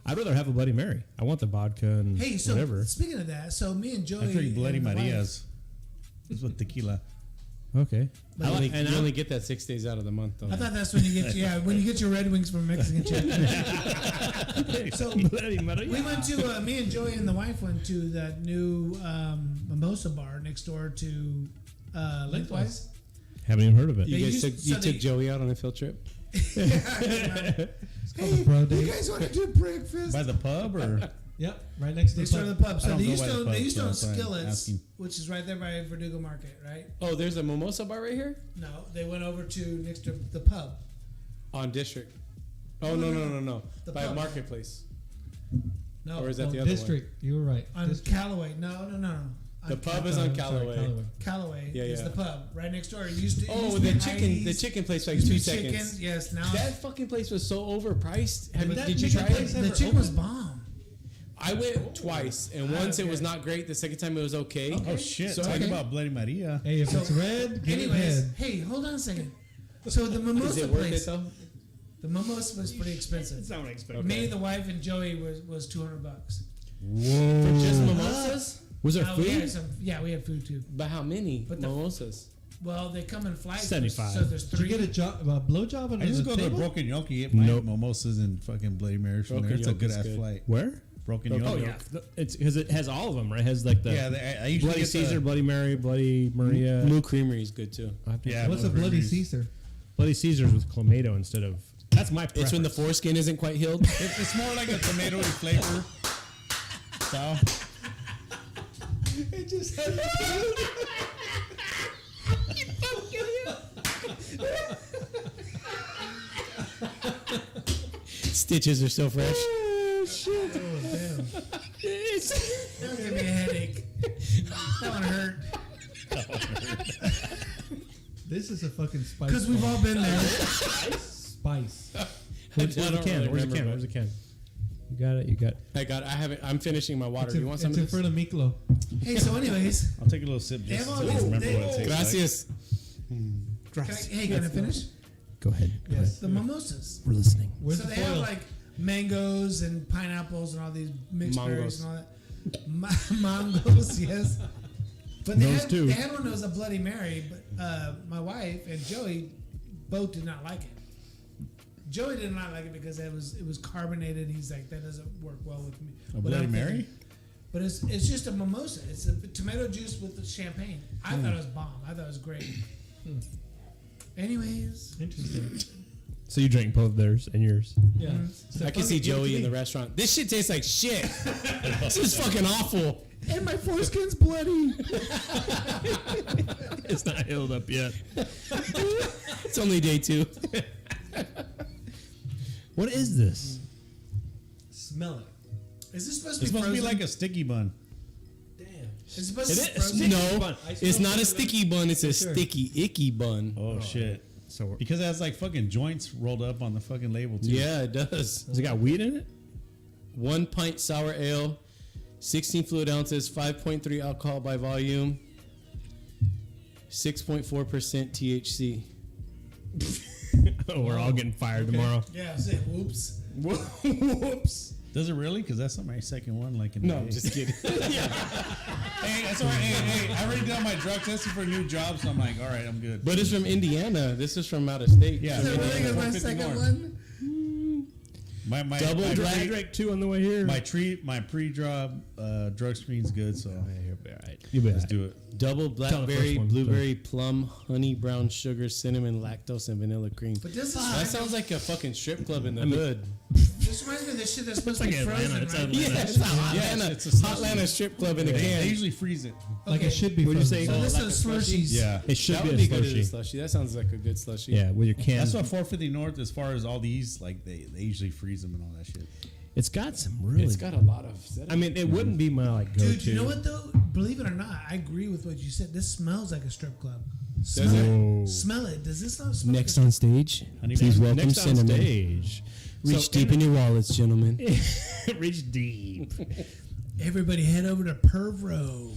I'd rather have a Bloody Mary. I want the vodka and Hey, so whatever. speaking of that, so me and Joey I drink Bloody and the wife- Marias. This with tequila. Okay. You only, and you I- only get that 6 days out of the month, though. I thought that's when you get when you get your Red Wings from Mexican chick. So Bloody Mary. we went to me and Joey and the wife went to that new mimosa bar next door to Lengthwise. Haven't even heard of it. You They guys used- took, you so took they- Joey out on a field trip? Hey, bro you date. guys want to do breakfast? By the pub or Yep, right next to Next the door to pub. the pub. I So don't they go used by to the pub, they used to so own that's why I'm Skillets, asking. which is right there by Verdugo Market, right? Oh, there's a mimosa bar right here? No, they went over to next to the pub. On District. Oh, no. The By pub. Marketplace. No, Or is that Oh, the other District. You were right. on District. Callaway. No. The On pub Cal- is on I'm sorry, Callaway. Callaway Yeah, is yeah. the pub right next door. It used to. it Oh, used to the be chicken, the Heidi's, chicken place like used to 2 be seconds. chicken. Yes, now That fucking place was so overpriced. Have, But that did you chicken try place it? the chicken was bomb. I went twice, and once it was not great. The second time it was okay. oh shit! So- Talking okay. about Bloody Maria. Hey, if So- it's red, get it Anyways, red. hey, hold on a second. So the Is mimosa it worth place, it though? the mimosa was pretty expensive. not what I expected. Me, the wife, and Joey was $200. For just mimosas? Was there We food? had we had food too. But how many But the- mimosas? Well, they come in flights. 75. So there's Did you three. get a blowjob under I just the go to table? Broken Yoki, get my Nope. mimosas and fucking Bloody Marys from Broken there. It's a Yoki's good ass good. flight. Where? Broken Oh, Yoki. Oh yeah, it's because it has all of them, right? It has like the I usually Bloody get Caesar, the, Bloody Mary, Bloody Maria. Blue Creamery is good too. Yeah, What's a Blue bloody Creameries. Caesar? Bloody Caesars with clamato instead of. That's my preference. It's when the foreskin isn't quite healed. It's more like a tomatoey flavor. So It just Stitches are so fresh. Oh, damn. That'll give me a headache. That one hurt. This is a fucking spice. Because we've all been there. spice. Where's I the don't can? really Where's the remember, can? but- Where's the can? You got it. You got. I haven't. I'm finishing my water. It's Do you in, want some it's of in this? front of Miklo. Hey, so anyways, I'll take a little sip They just have so all I these- remember they- what it tastes like. Gracias. can I finish? Go ahead. Yes. The mimosas. We're listening. Where's So the they have foil? like mangoes and pineapples and all these mixed berries Mangos. and all that. Mangoes, yes. But Those they had one that was a Bloody Mary, but my wife and Joey both did not like it. Joey did not like it because it was carbonated. He's like, that doesn't work well with me. A But Bloody I'm Mary? thinking- But it's just a mimosa. It's a tomato juice with the champagne. I thought it was bomb. I thought it was great. Anyways, Interesting. So you drink both theirs and yours. Yeah. I can see Joey in the restaurant. This shit tastes like shit. This is fucking awful. And my foreskin's bloody. It's not healed up yet. It's only day 2. What is this? Smell it. Is this supposed to It's be supposed to frozen? be like a sticky bun. Damn. Is it supposed It to is. be frozen? No, bun. it's not a sticky bun. It's a sure. sticky, icky bun. Oh, shit. So Because it has like fucking joints rolled up on the fucking label too. Yeah, it does. has it got weed in it? 1 pint sour ale, 16 fluid ounces, 5.3 alcohol by volume, 6.4% THC. Oh, we're all getting fired tomorrow. Yeah, say whoops. Whoops. Does it really? Because that's not my second one. Like in No, the I'm just kidding. Hey, that's all right. Hey, I already done my drug testing for a new job, so I'm like, all right, I'm good. But it's from Indiana. This is from out of state. Yeah. Is it really Yeah. my 150 second more. one? my Double my, dry- I drank 2 on the way here. my pre-job drug screen's good, so You'll be all right. You'll be all let's right. do it. Double Tell the blackberry, first one. blueberry, plum, honey, brown sugar, cinnamon, lactose, and vanilla cream. But this That sounds like a fucking strip club in the I mean- hood. this reminds me of the shit that's supposed It's to be like frozen, Atlanta. It's right? Atlanta. Yeah, it's a Hot Yeah, Atlanta, it's a Hot Atlanta strip club in a They can. usually freeze it. Like Okay. it should be. What'd you frozen. say? So this like is a slushie? slushies. Yeah. It should That be would a be good as a slushy. slushy. That sounds like a good slushy. Yeah, with your cans. That's what 450 North, as far as all these, like they usually freeze them and all that shit. It's got some really. It's got a lot of. I mean, it wouldn't be my like go-to. Dude, you know what though? Believe it or not, I agree with what you said. This smells like a strip club. Does Smell it? Whoa. Smell it. Does this not smell? Next like on stage, Honey please bun. welcome Next on Cinnamon. stage. Reach So deep in your wallets, gentlemen. Reach deep. Everybody head over to Perv Row.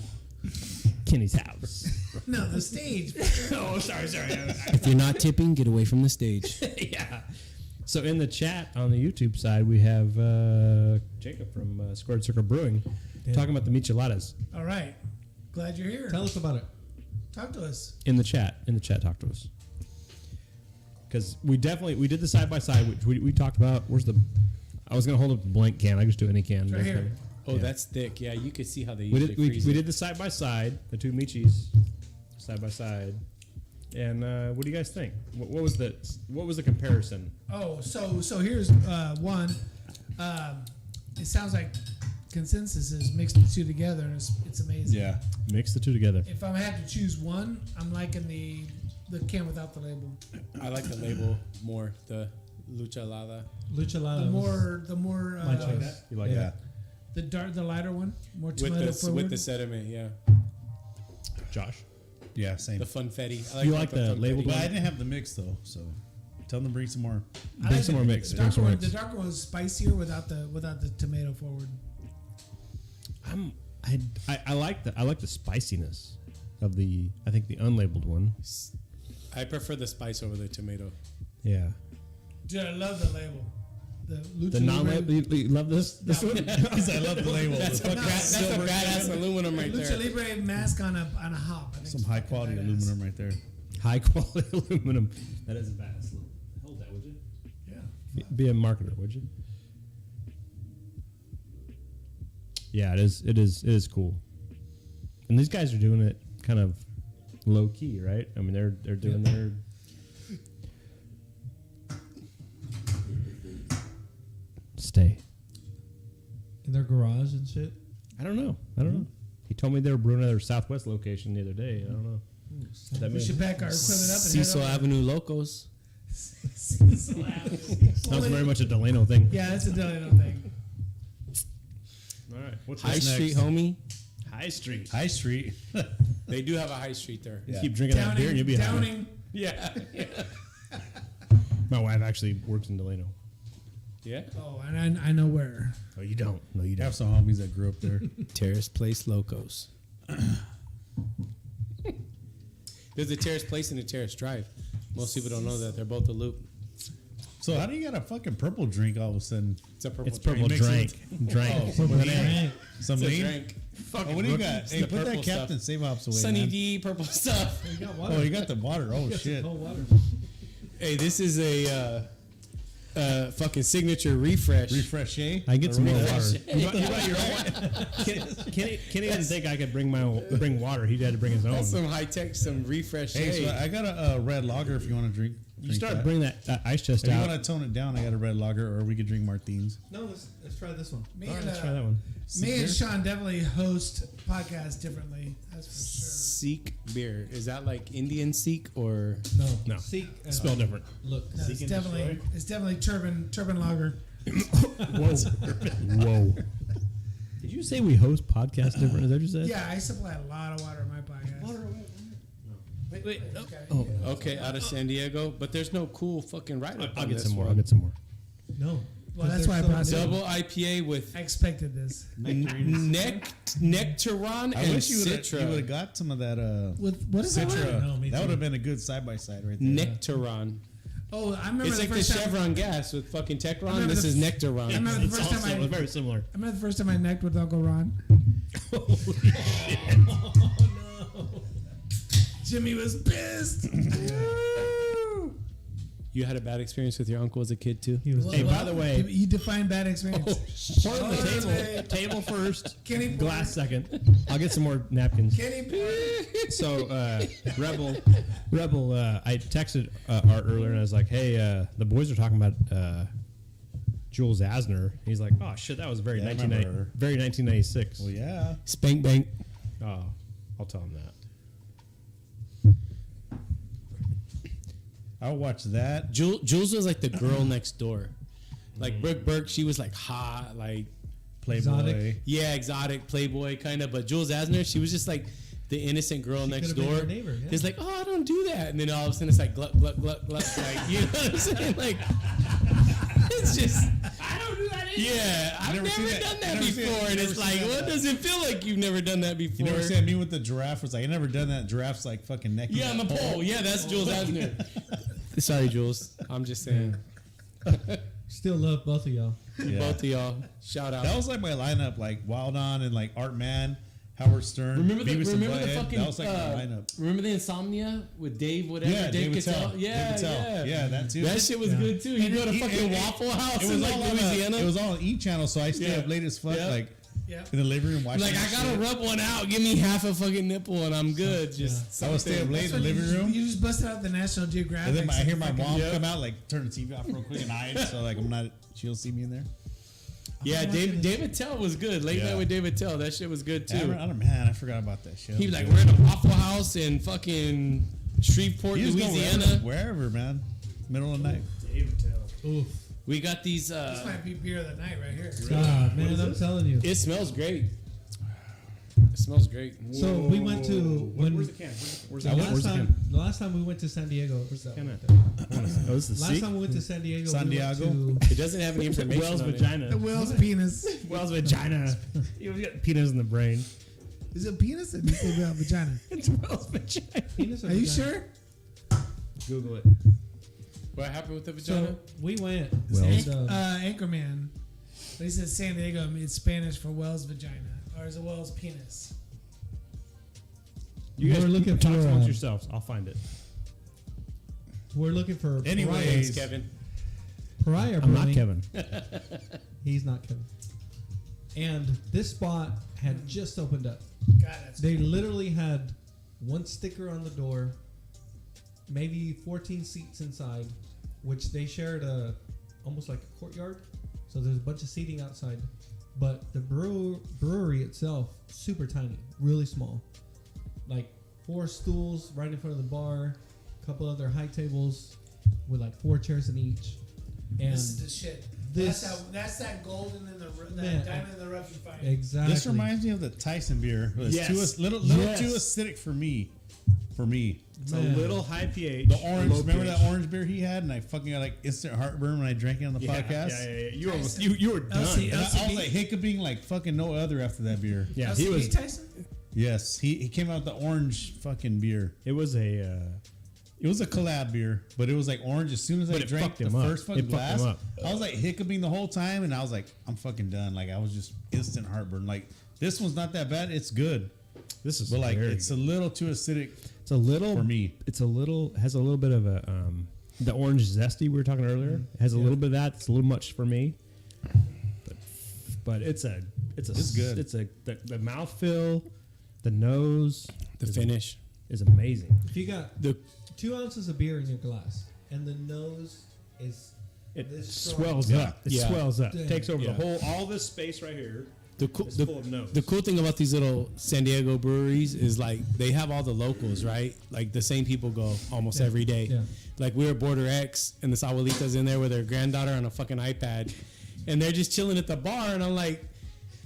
Kenny's house. No, the stage. Oh, sorry. If you're not tipping, get away from the stage. Yeah. So in the chat on the YouTube side, we have Jacob from Squared Circle Brewing talking about the micheladas. All right. Glad you're here. Tell us about it. Talk to us. In the chat, talk to us. Because we did the side by side, which we talked about. I was gonna hold up the blank can. I just do any can. It's right Doesn't here. matter. Oh, Yeah. that's thick. Yeah, you could see how they We usually did freeze we it. did the side by side, the 2 Michis, side by side. And what do you guys think? What was the comparison? Oh, so here's one. It sounds like consensus is mixed the two together, and it's amazing. Yeah. Mix the 2 together. If I had to choose one, I'm liking the can without the label. I like the label more. The luchalada. Luchalada. The more My choice. You like Yeah. that, the lighter one, more With tomato the forward. sediment, yeah. Josh? Yeah, same. The funfetti. I You like the funfetti. labeled But I didn't have the mix though, so tell them to bring some more. I Bring like some the- more mix. The Bring darker some more one, mix. the darker one was spicier without the tomato forward. I like the spiciness of the unlabeled one. I prefer the spice over the tomato. Yeah. Dude, I love the label. The Lucha The Libre- non-labeled. You love this one? Because I love the label. That's a badass aluminum right Lucha there. Libre mask on a hop. I think Some it's high fucking quality badass. aluminum right there. High quality aluminum. That is a badass. Hold that, would you? Yeah. Be a marketer, would you? Yeah, it is. It is cool. And these guys are doing it kind of low key, right? I mean, they're doing their. Stay. In their garage and shit. I don't know. He told me they were brewing at their Southwest location the other day. I don't know. That We means should pack our equipment up and Cecil head over. Avenue Locos. Cecil Avenue. that was very much a Delano thing. Yeah, that's a Delano thing. All right. What's High this Street, next? homie. High Street. High Street. They do have a high street there. You keep drinking that beer and you'll be happy. Downing. Yeah. My wife actually works in Delano. Yeah. Oh, and I know where. Oh, you don't. No, you I don't. have some homies that grew up there. Terrace Place Locos. There's a Terrace Place and a Terrace Drive. Most people don't know that. They're both a loop. So how do you got a fucking purple drink all of a sudden? It's a purple It's drink. purple Mix drink. it. Drink. Oh, With an lean. A. Some It's a lean? drink. Oh, what do you got? It's Hey, the put that purple Captain stuff. Save Ops away, Sunny man. D, purple stuff. You got water. Oh, you got the water. Oh, shit. Cold water. Hey, this is a fucking signature refresh. Refresh, eh? I get some more water. Refresh. You brought your own. Kenny didn't think I could bring water. He had to bring his own. That's some high tech, some refresh. Hey, so I got a red lager if you want to drink. You start bringing that ice chest If you out. want to tone it down, I got a red lager, or we could drink Martins. No, let's try this one. Me All right, and, let's try that one. me and Sean definitely host podcasts differently. That's for Sikh beer. Is that like Indian Sikh or? No, No. Seek. Spell different. Look. sure. No, it's definitely turban lager. Whoa. Whoa. Did you say we host podcasts different? Is that what you said? Yeah, I supply a lot of water in my podcast. Wait. Okay. Okay, out of San Diego, but there's no cool fucking write up. I'll get some more. I'll get some more. No. Well, that's why I brought it. Double IPA with I expected this. Nectaron I and wish you would Citra. have got some of that With what is that? Citra. No, me That too. would have been a good side by side right there. Nectaron. Oh, I remember It's the like the first time. Chevron gas with fucking Techron. remember This the- is Nectaron. I remember the It's first all time similar, very similar. I remember the first time I necked with Uncle Ron. Jimmy was pissed. You had a bad experience with your uncle as a kid too. He was, hey, by the way, you define bad experience. pour on the table. Table first. Kenny pour. Glass second. I'll get some more napkins. Kenny pour. So, Rebel, I texted Art earlier and I was like, hey, the boys are talking about Jules Asner. He's like, oh shit, that was very Yeah, I remember her. very 1996. Well, yeah. Spank bank. Oh, I'll tell him that. I'll watch that. Jules was like the girl next door. Like Brooke Burke, she was like hot, like Playboy. Exotic. yeah, exotic Playboy kind of. But Jules Asner, she was just like the innocent girl next could've been door. your neighbor, yeah. It's like, oh, I don't do that, and then all of a sudden it's like gluck gluck gluck gluck. Like you know what I'm saying? Like it's just I don't do that either. Yeah, I've never never seen that- done you that never seen- before, you and never it's seen like, that, well, it doesn't feel like you've never done that before. You never said me with the giraffe was like, I never done that. Giraffe's like fucking neck. Yeah, on the pole. Yeah, that's Jules Asner. Sorry, Jules. I'm just saying. Still love both of y'all. Yeah. Both of y'all. Shout out. That was like my lineup, like Wild On and like Art Man, Howard Stern. Remember the Beavis and remember the Butthead. fucking That was like my lineup. remember the Insomnia with Dave whatever Yeah, Dave David Cattell? Tell. Yeah, David Tell. Yeah, that too. That shit was good too. You go to He- fucking Waffle House It in was like all on Louisiana. it was all on E Channel, so I stayed Yeah. up late as fuck, Yeah. like Yeah. in the living room watching. like I that gotta shit. rub one out. Give me half a fucking nipple and I'm good. Just I would stay up late in the That's living when room, you just busted out the National Geographic. and then I hear my mom Yeah. come out, like turn the TV off real quick and hide, so like I'm not. She'll see me in there. yeah. David Tell was good. Late Yeah. night with David Tell. That shit was good Yeah, too. I don't, man, I forgot about that shit. He was like, we're in a Waffle House in fucking Shreveport, He was going Louisiana. wherever, man. Middle of the night. Oof. We got these. This might be beer of the night right here. Ah, man, I'm telling you. It smells great. It smells great. So we went to when Where's the can? Where's the the last can? time. The last time we went to San Diego. Where's that? Can one? Oh, this is Last Sikh? time we went to San Diego. San we went Diego? to- It doesn't have any information. Whale's on it. vagina. The whale's penis. Whale's vagina. You've got penis in the brain. Is it penis or do you say vagina? It's whale's vagina. Penis or Are you vagina? sure? Google it. What happened with the vagina? So we went. Wells. and, Anchorman. They said San Diego. I mean, it's Spanish for whale's vagina, or is it whale's penis? You guys We're looking talk for, amongst yourselves. I'll find it. we're looking for Anyways, Kevin. Pariah I'm not Brewing. Kevin. He's not Kevin. And this spot had just opened up. God, that's They literally had one sticker on the door, maybe 14 seats inside, which they shared almost like a courtyard. So there's a bunch of seating outside, but the brewery itself super tiny, really small, like 4 stools right in front of the bar, a couple other high tables with like 4 chairs in each, and this is the shit. this- That's that golden in the that Man, diamond in the rough you find. exactly. This reminds me of the Tyson beer. It was Yes. little Yes. too acidic for me. For me, It's Man. a little high pH. the orange. low Remember pH. that orange beer he had, and I fucking got like instant heartburn when I drank it on the Yeah, podcast. yeah. You almost you were done. LC. And I was like hiccuping like fucking no other after that beer. Yeah, LCB he was. Tyson? Yes, he came out with the orange fucking beer. It was a. It was a collab beer, but it was like orange. As soon as I But it drank fucked the him up. first fucking It fucked him glass, up. I was like hiccuping the whole time, and I was like, I'm fucking done. Like I was just instant heartburn. Like this one's not that bad. It's good, This is but like very it's a good. little too acidic It's a little for me. It's a little has a little bit of a the orange zesty we were talking earlier. It has a little bit of that. It's a little much for me. But it's good. good. The mouthfeel, the nose, The finish. is amazing. If you got The 2 ounces of beer in your glass, and the nose is It this strong. swells up. It Yeah. swells up. Damn. Takes over Yeah. the whole, all this space right here. The cool, It's full of nose. the cool thing about these little San Diego breweries is like they have all the locals, right? Like the same people go almost every day. Yeah. Like we were at Border X and this abuelita's in there with her granddaughter on a fucking iPad, and they're just chilling at the bar, and I'm like,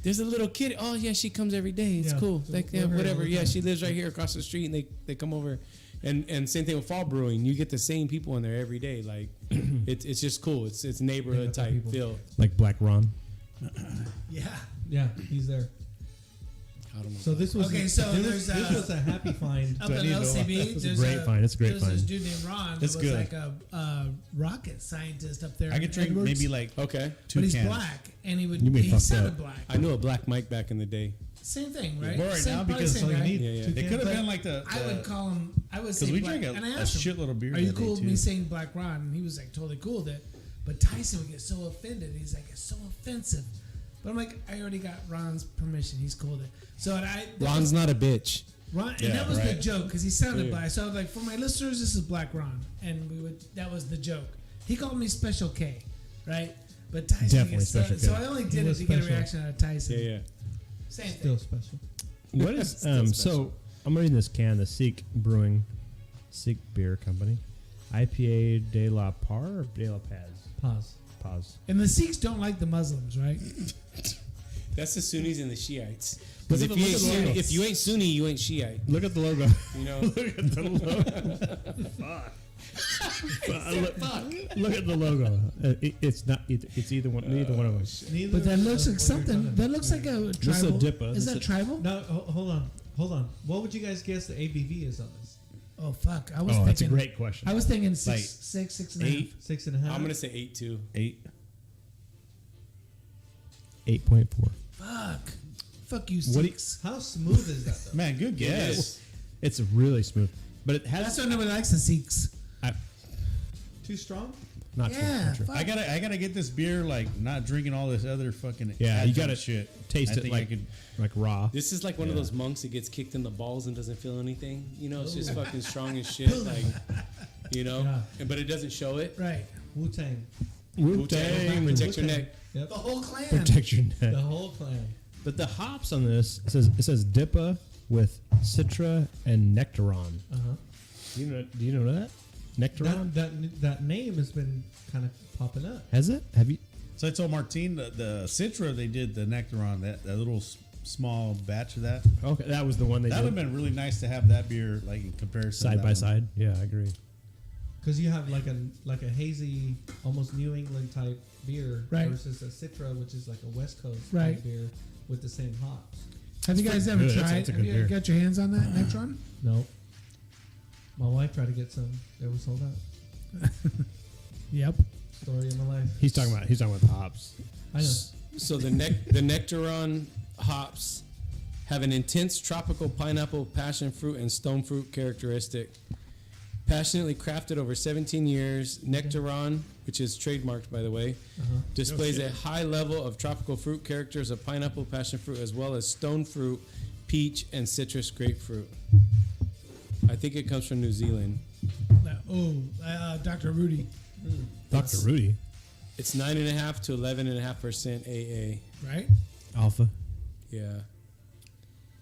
"There's a little kid. Oh yeah, she comes every day. It's Yeah. cool. So Like yeah, we're here all whatever. the Yeah, time. she lives right here across the street, and they come over." And same thing with Fall Brewing. You get the same people in there every day. Like it's just cool. It's neighborhood Pick up the type people. feel. Like Black Ron. Yeah. Yeah, he's there. I don't know. So this was Okay, so this there's, was a happy find. Up So I at need to know. LCB, It's a there's great find. It's a great there's this find. dude named Ron. That's that was good. like a rocket scientist up there. I in could drink Edwards, maybe like Okay. 2 but he's cans. black, and he would You mean he fucked sounded up. black. I knew a Black Mike back in the day. Same thing, right? Well, right Same, now, probably because same all you guy. need. Yeah, yeah. Two It could have cans. been like the. I would call him. I would say Because we black, drank and I a asked him, shitload of beer. "Are you that day, cool with too. me saying Black Ron?" And he was like totally cool with it. But Tyson would get so offended. He's like, "It's so offensive." But I'm like, I already got Ron's permission. He's cool with it. So Ron's not a bitch. Ron, Yeah, and that was the right. joke because he sounded Yeah. black. So I was like, for my listeners, this is Black Ron, and that was the joke. He called me Special K, right? But Tyson Definitely gets Special so K. I only He did it was to get a special. reaction out of Tyson. Yeah, yeah. Same Still thing. special. What is Still so special. I'm reading this can, the Seek Brewing, Seek Beer Company, IPA de la Par or de la Pause. Paz. And the Sikhs don't like the Muslims, right? That's the Sunnis and the Shiites. Look Because at if, the- you look ain't at the Sunni- logo. if you ain't Sunni, you ain't Shiite. Look at the logo. You know. Look at the logo. Look at the logo. It's not. It's either one. Neither one of us. Neither But that of looks us like know what you're something. talking That looks like a is a tribal. dipper. Is This that is- tribal? about. No, hold on. What would you guys guess the ABV is on this? Oh fuck! I was Oh, thinking. that's a great question. I was thinking six, Like six and a half. 8, 6.5. I'm gonna say 8-2. 8. 8.4. Fuck you, What do you- Sikhs. How smooth is that though? Man, good guess. It's really smooth, but it That's has why nobody likes the Sikhs. Too strong? not true. Yeah, Not true. fuck. I gotta get this beer like not drinking all this other fucking Yeah, you adjunct gotta shit. taste I it think I like could- like raw. This is like one of those monks that gets kicked in the balls and doesn't feel anything. You know, it's just fucking strong as shit. Like, you know, Yeah. but it doesn't show it. Right. Wu Tang. Wu-Tang, protect your Wu-Tang. neck. Yep. The whole clan. Protect your The neck. whole clan. But the hops on this it says Dippa with Citra and Nectaron. Uh huh. Do you know that? Nectaron? That name has been kind of popping up. Has it? Have you? So I told Martine the Citra they did the Nectaron that little small batch of that. Okay, that was the one they That would have did been really nice to have that beer like in comparison. to side that by one. side. Yeah, I agree. Because you have like a hazy, almost New England type beer Right. versus a Citra, which is like a West Coast Right. type beer with the same hops. Have you guys ever good. tried? That's a Have good you beer. got your hands on that Nectron? No. My wife tried to get some. They were sold out. Yep. Story of my life. He's talking about the hops. I know. So the Nectaron hops have an intense tropical pineapple, passion fruit, and stone fruit characteristic. Passionately crafted over 17 years, Nectaron, which is trademarked by the way, displays a high level of tropical fruit characters of pineapple, passion fruit, as well as stone fruit, peach, and citrus grapefruit. I think it comes from New Zealand. Dr. Rudy. Dr. Rudy. It's 9.5 to 11.5% AA. Right? Alpha. Yeah.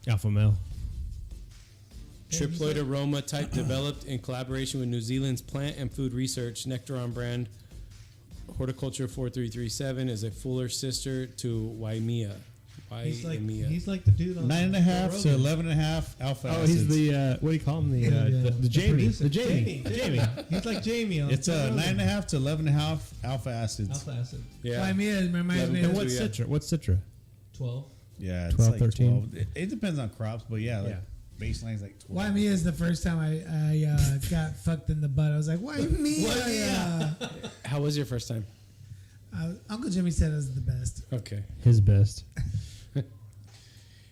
Alpha male. Triploid aroma type developed in collaboration with New Zealand's Plant and Food Research. Nectaron brand Horticulture 4337 is a fuller sister to Waimea. He's like Waimea. the dude on 9.5 to Rogan. 11.5 alpha. Oh, he's acids. the what do you call him? The The Jamie. producer. The Jamie. Jamie. He's like Jamie. On It's a Rogan. 9.5 to 11.5 alpha acids. Alpha acid. Yeah. Why me? Reminds me And of what's Yeah. Citra? What's Citra? 12. Yeah, it's 12, like 13. 12. It depends on crops, but yeah, like Yeah. baseline's like 12. Why me is the first time I got fucked in the butt. I was like, why me? How was your first time? Uncle Jimmy said it was the best. Okay. His best.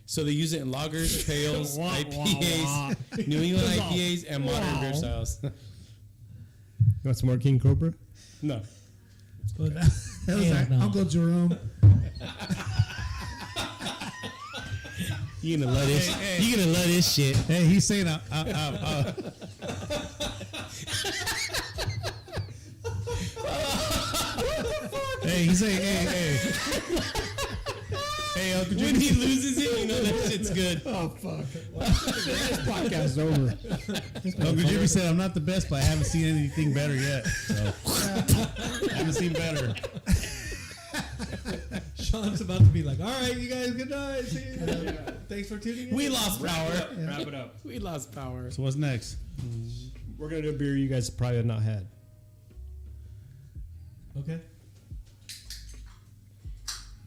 So they use it in lagers, pales, IPAs, New England IPAs, and modern beer styles. You want some more King Cobra? No. Well, that was Hell like no. Uncle Jerome. You gonna love this? You gonna love this shit? Hey, he's saying Hey, he's like, hey. Hey, Uncle When Jimmy. he loses it, you know that shit's good. Oh fuck! This podcast's over. Uncle Jimmy said, I'm not the best, but I haven't seen anything better yet. So. I haven't seen better. Sean's about to be like, all right, you guys, good night. See you. Thanks for tuning in. We lost power. Wrap it up. We lost power. So what's next? We're gonna do a beer you guys probably have not had. Okay.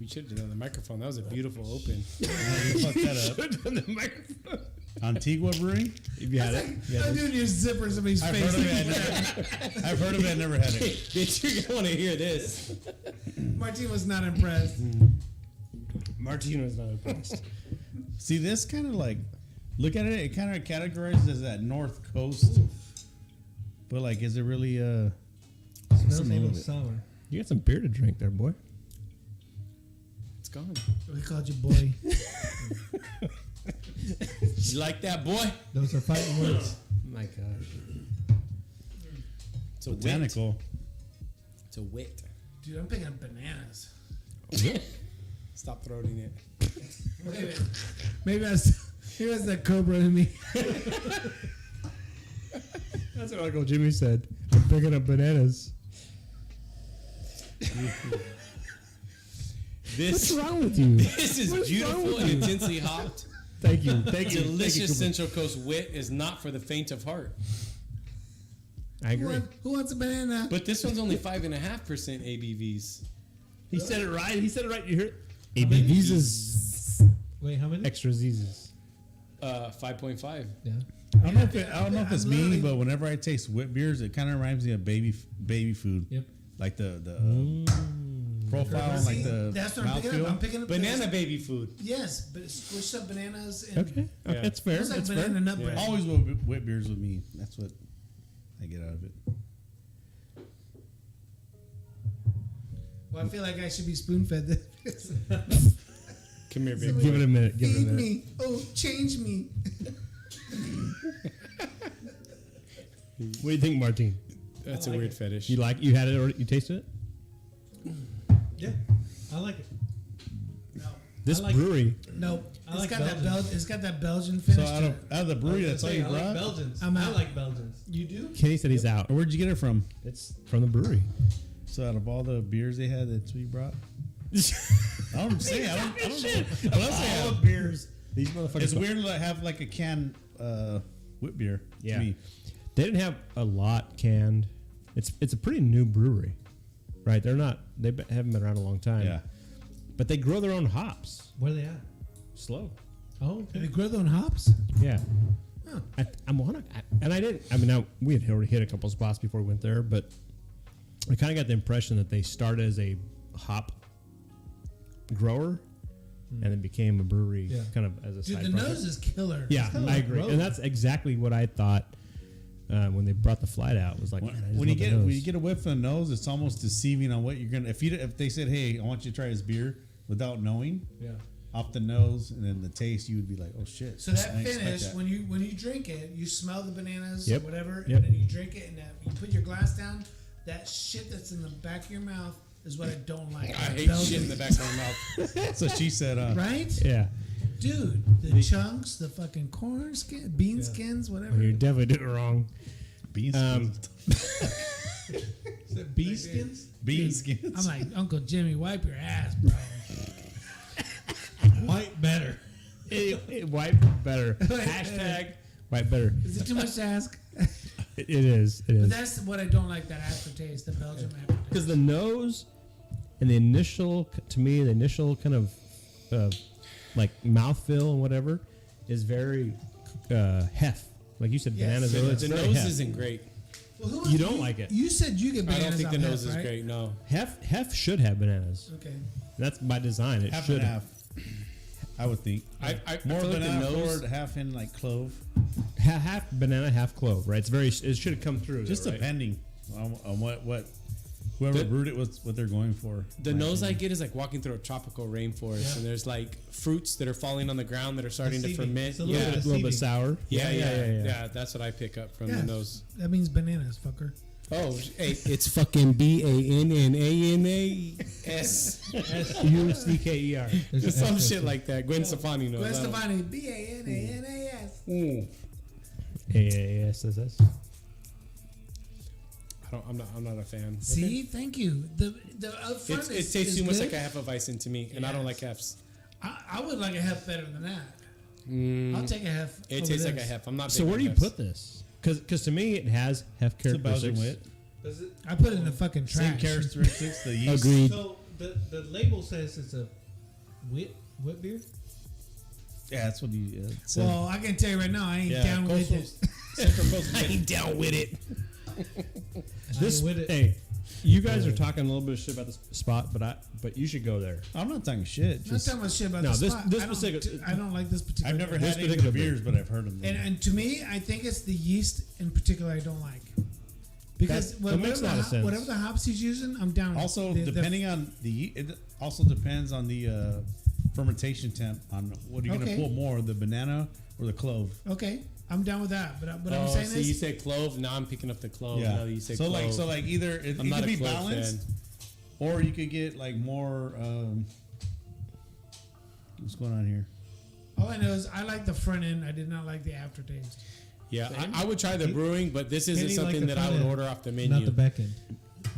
We should have done the microphone. That was a beautiful open. You fucked that up. Done the microphone. Antigua Brewing? If you had it, I'm doing your zipper in somebody's I've face. heard of it. I've heard of it. Never had Hey, it. bitch, you're gonna want to hear this. Martin was not impressed. Martino is not impressed. See, this kind of like, look at it. It kind of categorizes as that North Coast. But like, is it really? Smells a the name little of it? sour. You got some beer to drink there, boy. It's gone. We called you boy. You like that, boy? Those are fighting words. My gosh. It's a wit. Botanical. It's a wit. Dude, I'm picking up bananas. Stop throwing it. Maybe that's the cobra in me. That's what Uncle Jimmy said. I'm picking up bananas. This, What's wrong with you? this is What's wrong beautiful with and you? intensely hopped. Thank you. Thank you. Delicious Central Coast wit is not for the faint of heart. I agree. Who wants a banana? But this one's only 5.5% ABVs. He said it right. He said it right. You heard? ABVs is Wait, how many? extra Z's. 5.5. Yeah. I don't know if it's me, but whenever I taste wit beers, it kind of reminds me of baby food. Yep. Like the profile, and like the That's what I'm picking up. I'm mouthfeel. picking up Banana baby food. Yes, but squished up bananas and Okay. Yeah. That's fair. it's like That's banana fair. nut bread. Always wit beers with me. That's what I get out of it. Well, I feel like I should be spoon fed this. Come here, baby. Give it a minute. Give it a Feed minute. me. Oh, change me. What do you think, Martine? That's a weird fetish. You like? You had it already? You tasted it? Yeah. I like it. No, This I like- brewery. no. I like It's got that Belgian So finish. out to of, it. out of the brewery, that's all you I like brought? Belgians. I'm I out. like Belgians. You do? Kenny said he's out. Where'd you get it from? It's from the brewery. So out of all the beers they had, that's what you brought? I don't say. I don't know. Unless they All have, the beers. These motherfuckers. it's weird to have like a can wit beer. Yeah. To me. They didn't have a lot canned. It's a pretty new brewery, right? They're not. Haven't been around a long time. Yeah. But they grow their own hops. Where are they at? Slow. Oh, Do okay. they grow their own hops? Yeah. Huh. And I didn't. I mean, we had already hit a couple spots before we went there, but I kind of got the impression that they started as a hop grower and then became a brewery, Yeah. kind of as a Dude, side the project. nose is killer. Yeah, kinda I like agree, Rogue. and that's exactly what I thought when they brought the flight out. Was like, When, man, I just when you love the get nose. when you get a whiff of the nose, it's almost deceiving on what you're gonna. If they said, "Hey, I want you to try this beer," without knowing, Yeah. off the nose and then the taste, you would be like, "Oh shit!" So I that didn't expect finish, that. when you drink it, you smell the bananas Yep. or whatever, Yep. and then you drink it, and you put your glass down. That shit that's in the back of your mouth is what I don't like. I hate shit in the back of my mouth. So she said, Right, yeah, dude? The chunks, the fucking corn skin, bean skins, whatever. well, you definitely did it wrong. bean Um, skins. Is it bee skins? Bean skins. I'm like, Uncle Jimmy, wipe your ass, bro. White better. Wipe better. Hashtag wipe better. Is it too much to ask? It is. It But is. that's what I don't like, that aftertaste, the Belgian aftertaste. Because the nose and the initial, to me, the initial kind of like mouthfeel and whatever is very hef. Like you said, Yes. bananas. The, It's the very nose hef. isn't great. Well, who You was- don't like it. You said you get I bananas don't think the off nose Hef, is right? great. No. Hef should have bananas. Okay. That's by design. It half should and half. I would think. I More feel like the banana nose. forward, half in like clove. half banana, half clove. Right. It's very. It should have come through. Just though, right? depending on what whoever The- brewed it was, what they're going for. The my nose I opinion. get is like walking through a tropical rainforest, Yeah. and there's like fruits that are falling on the ground that are starting to Deceiving. ferment. It's a A little little bit deceiving. sour. Yeah. That's what I pick up from Yeah, the nose. that means bananas, fucker. Oh, hey, it's fucking BANNANAS. SUCKER. There's Some an S shit there. like that. Gwen Stefani knows. Gwen that one. Stefani, BANANAS. AASSS. I'm not a fan. See, thank you. The up front It is, tastes is too much good. like a Hefeweizen to me, and I don't like Hefs. I would like a hef better than that. I'll take a hef. It over tastes like a this. Hef. I'm not. So big where on do you Hefs. put this? Because to me it has hef It's a Belgian characteristics. wit. I put it in the fucking trash. Same characteristics. The yeast. Agreed. So the label says it's a wit beer. Yeah, that's what you said. Well, I can tell you right now, I ain't Yeah, down with Coastal- it. Central Coast I ain't down with it. This with it. Hey, you guys are talking a little bit of shit about this spot, but you should go there. I'm not talking shit. I'm not Just, talking about shit about No, the this- spot. this I don't- particular- I don't like this particular. I've never beer. had any of the particular beers, but I've heard of them. And to me, I think it's the yeast in particular I don't like. Because That makes a lot of sense. whatever the hops he's using, I'm down. Also, The- depending on it also depends on the fermentation temp on what you're Okay. gonna pull more, the banana or the clove. Okay, I'm down with that. But I'm Oh, saying so is, you said clove. Now I'm picking up the clove. Now that you say So clove. like either it I'm could not a be clove balanced, fan. or you could get like more. What's going on here? all I know is I like the front end. I did not like the aftertaste. Yeah, I would try the brewing, but this isn't Kenny something liked the that I would front end, order off the menu. Not the back end.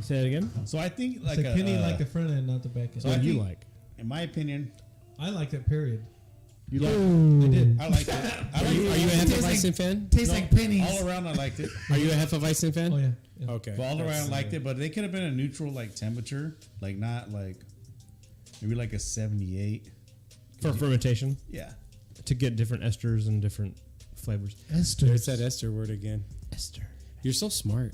Say it again. So I think Like like so Kenny a, liked the front end, not the back end. So I What do you think- like? in my opinion, I liked it. Period. You like? I did. I like it. I Are like you a It tastes Hefeweizen like- fan? Tastes like pennies. all around. I liked it. Are you a Hefeweizen fan? Oh yeah. yeah. Okay. All around, I liked it, but they could have been a neutral like temperature, like not like maybe like a 78. For fermentation Yeah. to get different esters and different flavors. Esther. There's that Esther word again. Ester. You're so smart.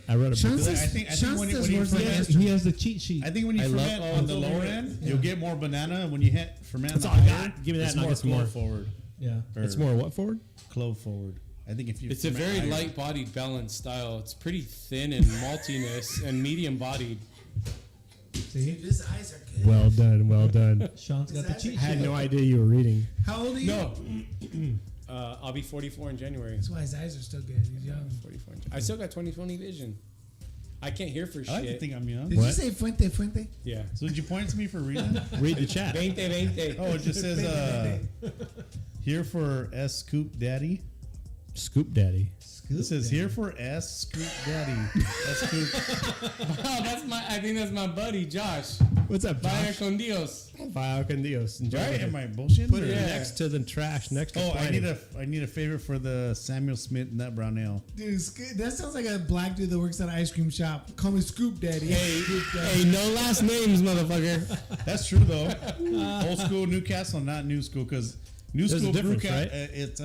I read a Sean book. says- I think Sean when says you words ferment- like He Esther. has the cheat sheet. I think when you I love- ferment on the lower end, you'll get more banana. And when you hit ferment That's on all the I higher, got. Give me that it's and I'll more get some more. clove forward. Yeah. Or It's more what forward? clove forward. I think if you It's a ferment very higher- light-bodied, balanced style. It's pretty thin and maltiness and medium-bodied. See, His eyes are good. Well done. Well done. Sean's got the that- cheat I had sheet. no idea you were reading. How old are you? No. I'll be 44 in January. That's why his eyes are still good. He's young. 44. I still got 20/20 vision. I can't hear for I like to shit. think I'm young. Did you What? say fuente? Yeah. So did you point to me for a reason? Read the chat. 20. Oh, it just says here for S Scoop Daddy. Scoop Daddy. It says here for S Scoop Daddy. S Scoop. Oh, I think that's my buddy Josh. What's up, Vaya Josh? con Dios. Vaya con Dios. Enjoy Right? it. Am I bullshitting? Put it or- Yeah. next to the trash. Next to Oh, I Friday. need a favorite for the Samuel Smith Nut Brown Ale. Dude, that sounds like a black dude that works at an ice cream shop. Call me Scoop Daddy. Hey, no last names, motherfucker. That's true though. Old school Newcastle, not new school, because new There's a school difference, brewca- right? It's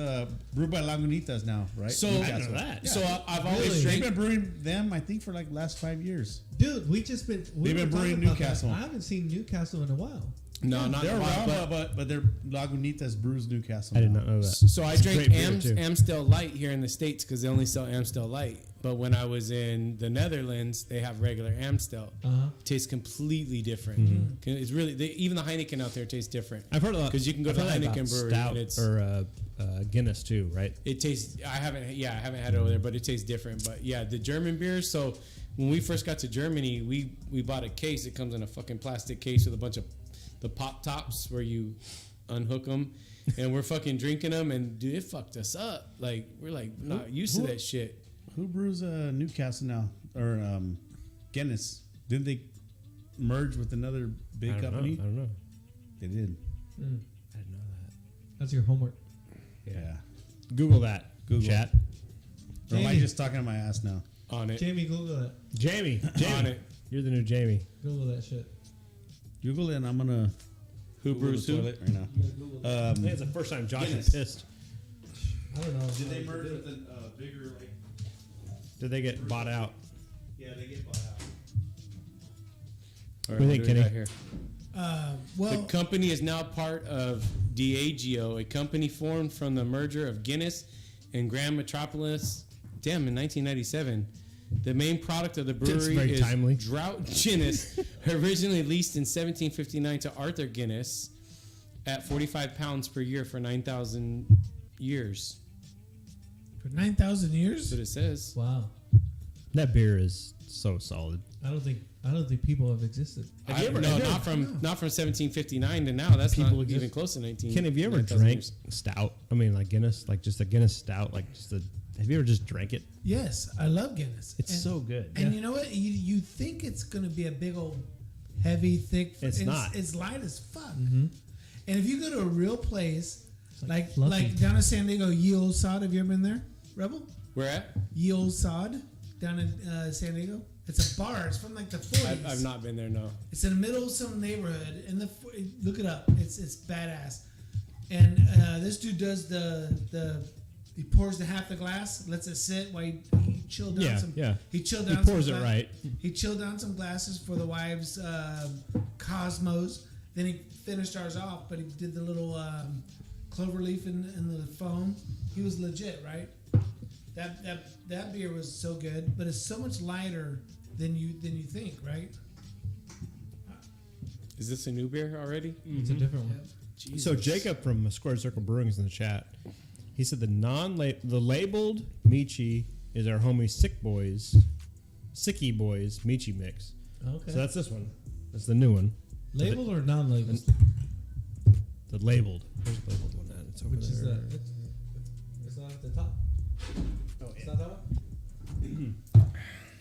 brewed by Lagunitas now, right? So, Newcastle. that. so I've always They've drank. been brewing them, I think, for like last 5 years. Dude, we just been. They've been were talking brewing about that. Newcastle. I haven't seen Newcastle in a while. No, not They're a lot, around, but they're Lagunitas brews Newcastle. I did now. not know that. So I It's a drank great beer, too. Amstel Light here in the States because they only sell Amstel Light. But when I was in the Netherlands, they have regular Amstel. Uh-huh. Tastes completely different. It's really even the Heineken out there tastes different. I've heard a lot 'Cause you can go I've to heard Heineken about Brewery Stout and it's- or Guinness too, right? It tastes. I haven't had it over there, but it tastes different. But yeah, the German beers. So when we first got to Germany, we bought a case. It comes in a fucking plastic case with a bunch of the pop tops where you unhook them, and we're fucking drinking them, and dude, it fucked us up. Like we're like not used to who- that shit. Who brews Newcastle now? Or Guinness? Didn't they merge with another big I company? don't know. They did. I didn't know that. That's your homework. Yeah. Google that. Google. Chat. Or am I Jamie. just talking to my ass now? On it. Jamie, Google that. Jamie. On it. You're the new Jamie. Google that shit. Google it, and I'm gonna Who Google brews the who? toilet right now. I think it's the first time Josh Guinness. is pissed. I don't know. Did they merge with a bigger like? Did they get bought out? Yeah, they get bought out. All What do you think, we Kenny? got here? Well, The company is now part of Diageo, a company formed from the merger of Guinness and Grand Metropolis. Damn, in 1997. The main product of the brewery very is timely. Drought Guinness, originally leased in 1759 to Arthur Guinness at 45 pounds per year for 9,000 years. for 9,000 That's years. what it says. Wow. That beer is so solid. I don't think people have existed. No, not from 1759 to now. That's People not exist. even close to 19. Ken, have you ever 9,000 drank years. stout? I mean, like Guinness, like just a Guinness stout, like just a. Have you ever just drank it? Yes, I love Guinness. It's so good. And you know what? You think it's gonna be a big old, heavy, thick. It's and not. It's light as fuck. And if you go to a real place, like fluffy. down in San Diego, Ye Old Sod. Have you ever been there, Rebel? Where at? Ye Old Sod down in San Diego. It's a bar. It's from like the 40s. I've not been there. No. It's in the middle of some neighborhood. Look it up. It's badass. And this dude does he pours the half the glass, lets it sit while he chilled down Yeah, some. yeah. He chilled He down. pours some it gla- right. He chilled down some glasses for the wives' Cosmos. Then he finished ours off, but he did the little clover leaf in the foam. He was legit, right? That beer was so good, but it's so much lighter than you think, right? Is this a new beer already? It's a different one. So Jacob from Square Circle Brewing is in the chat. He said the labeled Michi is our homie Sicky Boys Michi mix. Okay. So that's this one. That's the new one. Labeled or non-labeled? The labeled. Where's the labeled one at? It's over Which is there. that? It's not at the top. Oh, It's not that one.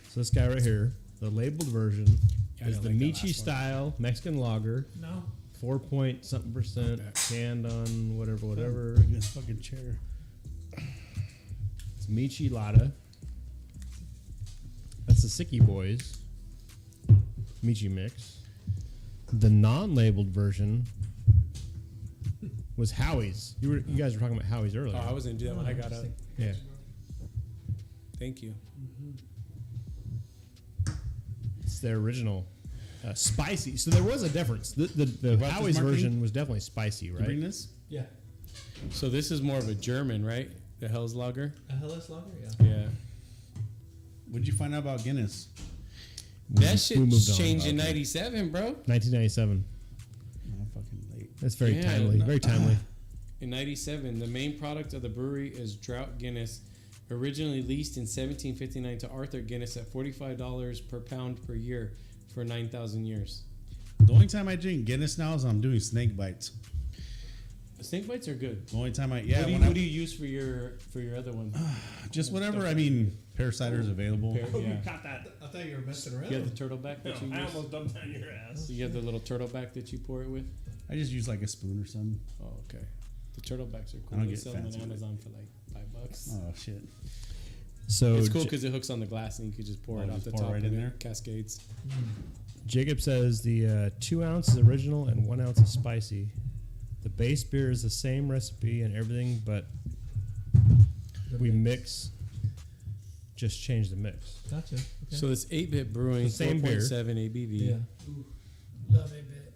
So this guy right here, the labeled version, Yeah, I is don't the like that Michi last one. style Mexican lager, No. 4-point-something%, canned on whatever. Bring this fucking chair. It's Michi Lada. That's the Sicky Boys Michi mix. The non-labeled version was Howie's. You guys were talking about Howie's earlier. Oh, I was gonna do that when I got up. Yeah. Thank you. It's their original spicy. So there was a difference. The brought Howie's this, Marky? version was definitely spicy, You bring right? this? Yeah. So this is more of a German, right? The Hell's Lager. A Hellas lager. Yeah. Yeah. What'd you find out about Guinness? That We shit moved on. changed in Okay. '97, bro. 1997. I'm fucking late. That's very Yeah, timely. no- Very timely. In '97, the main product of the brewery is Drought Guinness, originally leased in 1759 to Arthur Guinness at $45 per pound per year for 9,000 years. The only time I drink Guinness now is I'm doing snake bites. The snake bites are good. The only time I What do you use for your other one? just whatever. I mean, pear cider is available. Yeah. Caught that. I thought you were messing around. You have the turtleback that you use. dumped down your ass. You have the little turtleback that you pour it with. I just use like a spoon or something. Oh, okay. The turtlebacks are I cool. don't They get sell them on fancy with it. Amazon for like $5. Oh shit! So It's cool because it hooks on the glass and you can just pour Oh, it off just the pour top right and in it there? cascades. Jacob says the 2 ounces original and 1 ounce is spicy. The base beer is the same recipe and everything, but we mix. Just change the mix. Gotcha. Okay. So this 8-bit brewing, The same beer. 4.7 ABV. yeah. Love it, bit.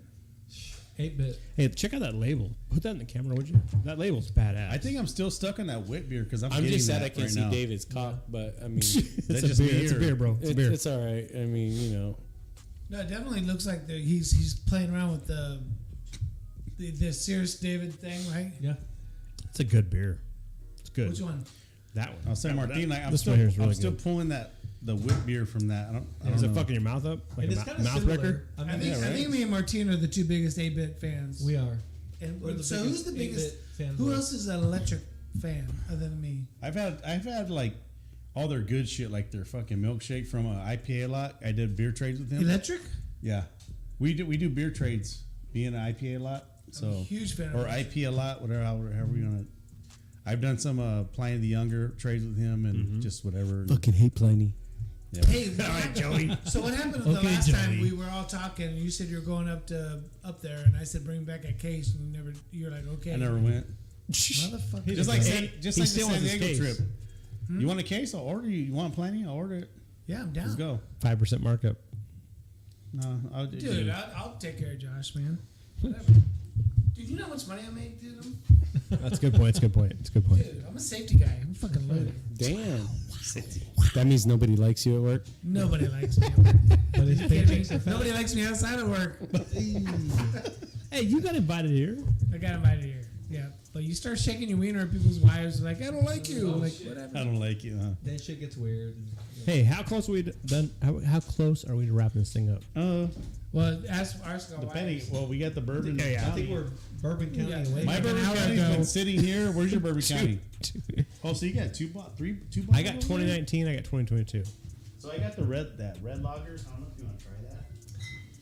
8-bit. Hey, check out that label. Put that in the camera, would you? That label's badass. I think I'm still stuck on that wit beer because I'm I'm getting just sad that I can't right see now. David's cock, but I mean, it's That's a just beer. me It's a or- beer, bro. It's a beer. it's all right. I mean, you know, No, it definitely looks like he's playing around with the Cirrus David thing, right? Yeah. It's a good beer. It's good. Which one? That one. I'll say That one, Martin. that- Like, I'm this still, one here is really I'm still good. pulling the wit beer from that. I don't Is know. it fucking your mouth up like It a is kind of mouth similar. wrecker? I I mean, think, I think me and Martine are the two biggest 8-bit fans. we are. And We're the so biggest who's the biggest? 8-bit fanboys. Who else is an electric fan other than me? I've had like all their good shit, like their fucking milkshake from IPA a lot. I did beer trades with him. Electric? Yeah, we do beer trades. Being an IPA a lot, so I'm a huge fan or of it. IP a lot, whatever. However you want to. I've done some Playing the Younger trades with him and just whatever. hate Pliny. Yeah. Hey, all right, Joey. So what happened the Okay, last time Joey. we were all talking and you said you were going up there and I said bring back a case and you're like okay. I never went. Motherfucker. Just like Hey, the he San still wants his Diego case. trip. You want a case? I'll order you. You want plenty? I'll order it. Yeah, I'm down. Let's go. 5% markup. No, I'll Dude, I'll take care of Josh, man. Whatever. Dude, you know how much money I make, dude? That's a good point. It's a good point. It's a good point. Dude, I'm a safety guy. I'm fucking loaded. Damn. That means nobody likes you at work. Nobody likes me. But his paychecks are fat. Nobody likes me outside of work. Hey, you got invited here. I got invited here. Yeah. But you start shaking your wiener at people's wives, like, I don't like you. Like, whatever. I don't like you, huh? Then shit gets weird. Hey, how close are we done? How close are we to wrapping this thing up? Well, ask our Depending. wives. Well, we got the bourbon. Yeah, I think we're Bourbon County Yeah. away. My Like an Bourbon hour County's ago. been sitting here. Where's your Bourbon County? Oh, so you got two bottles. I got 2019. I got 2022. So I got the red lager. I don't know if you want to try that.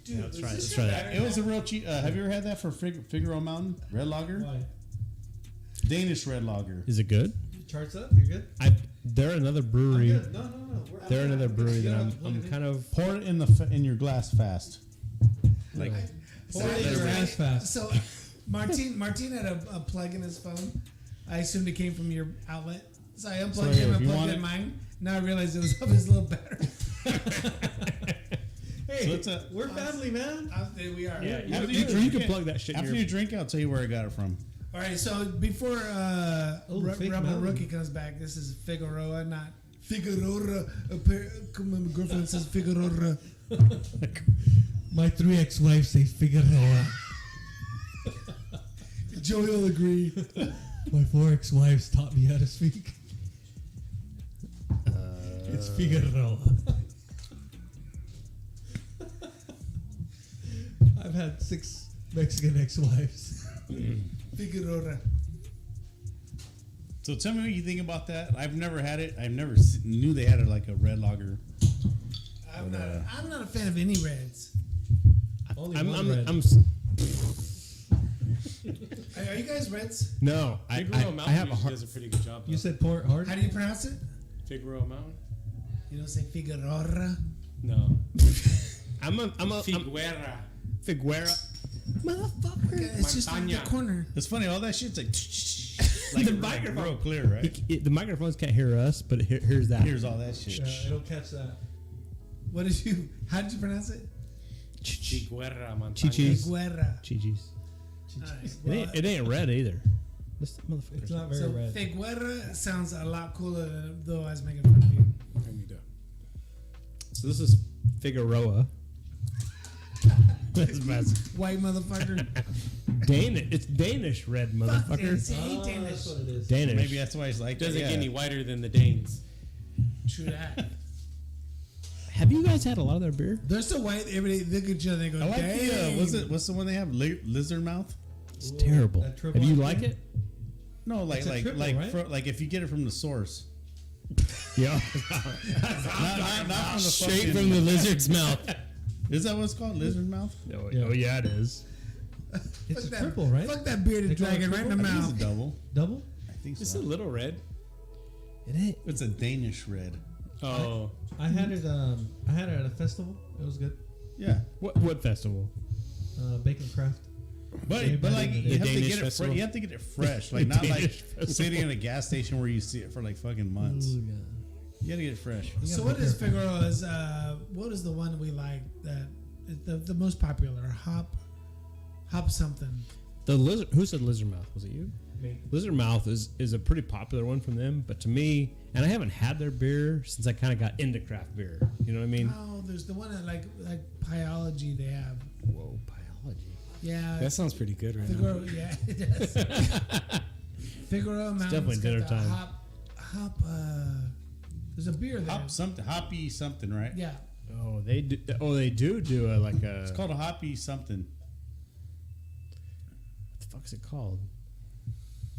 Dude, let's is try it. this Let's your try that. battery It was a pack? real cheap. Have you ever had that for Figaro Mountain red lager? Why? Danish red lager. Is it good? Charts up? You're good? They're another I'm brewery. good. No. They're another brewery that I'm I'm kind of. Pour it in your glass fast. Like So, Pour it in your ass fast. so Martin had a plug in his phone. I assumed it came from your outlet. So I unplugged So, him if and you plugged want in it- mine. Now I realized it was up his little battery. Hey, So it's a- we're family, man. There we are. Yeah, After you, you can drink plug that shit in after your. you drink, I'll tell you where I got it from. All right. So before fake Rebel mountain. Rookie comes back, this is Figueroa, not Figueroa. My girlfriend says Figueroa. My 3 ex-wives say Figueroa. Joey will agree. My 4 ex-wives taught me how to speak. It's Figueroa. I've had 6 Mexican ex-wives. Figueroa. So tell me what you think about that. I've never had it. I've never knew they had it like a red lager. I'm not a fan of any reds. Only I'm, one I'm, red. I'm, Are you guys reds? no, Figueroa I Mountain have a usually hard. does a pretty good job. You said pour it hard? How do you pronounce it? Figueroa Mountain? You don't say Figueroa. No. I'm Figuera. Figuera. Okay, it's just in the Montaña. corner. It's funny. All that shit's like The like microphone. real clear, right? The microphones can't hear us, but it hears that. Here's all that shit. It'll catch that. What did you? How did you pronounce it? Figuera Montaña. Chi-chis. Figuera. Chi-chis. Alright, It ain't red either. This motherfucker. It's not very so red. Figuera sounds a lot cooler than though I was making fun of you. I need to- So this is Figueroa. That's massive. White motherfucker. Danish. It's Danish red Fuck motherfucker. this. Hate Oh, Danish. that's what it is. Danish. Maybe that's why he's like Doesn't that. get any whiter than the Danes. True that. Have you guys had a lot of their beer? They're so white. Everybody look at each other. and They go, I like dang. the what's the one they have? Lizard mouth? It's Ooh, terrible. that triple Have you IPA? like it? No, like It's a triple, right? like if you get it from the source. Yeah. Not from the Straight fucking- from the lizard's mouth. Is that what it's called? Lizard mouth? Oh, Yeah. oh, yeah, it is. It's Fuck a that- triple, right? Fuck that bearded They call it dragon right in the I think mouth. it's a double. Double? I think It's a so. little red. It ain't. It's a Danish red. Oh. I had it. I had it at a festival. It was good. Yeah. What festival? Bacon Craft. But Everybody like did you it. have to Danish get it. festival? You have to get it fresh, like not like Danish festival. sitting in a gas station where you see it for like fucking months. Ooh, yeah. You gotta get it fresh. You So gotta what be is careful. Figueroa's? What is the one we like that is the most popular? Hop something. The lizard. Who said lizard mouth? Was it you? Me. Lizard mouth is a pretty popular one from them, but to me, and I haven't had their beer since I kind of got into craft beer. You know what I mean? Oh, there's the one that like Pyology they have. Whoa, biology. Yeah. That sounds pretty good right now. Figueroa, yeah, it does. Figueroa Mountain's definitely got dinner the time. Hop. There's a beer there. Hoppy something, right? Yeah. Oh, they do. Oh, they do a like a. It's called a hoppy something. What the fuck is it called?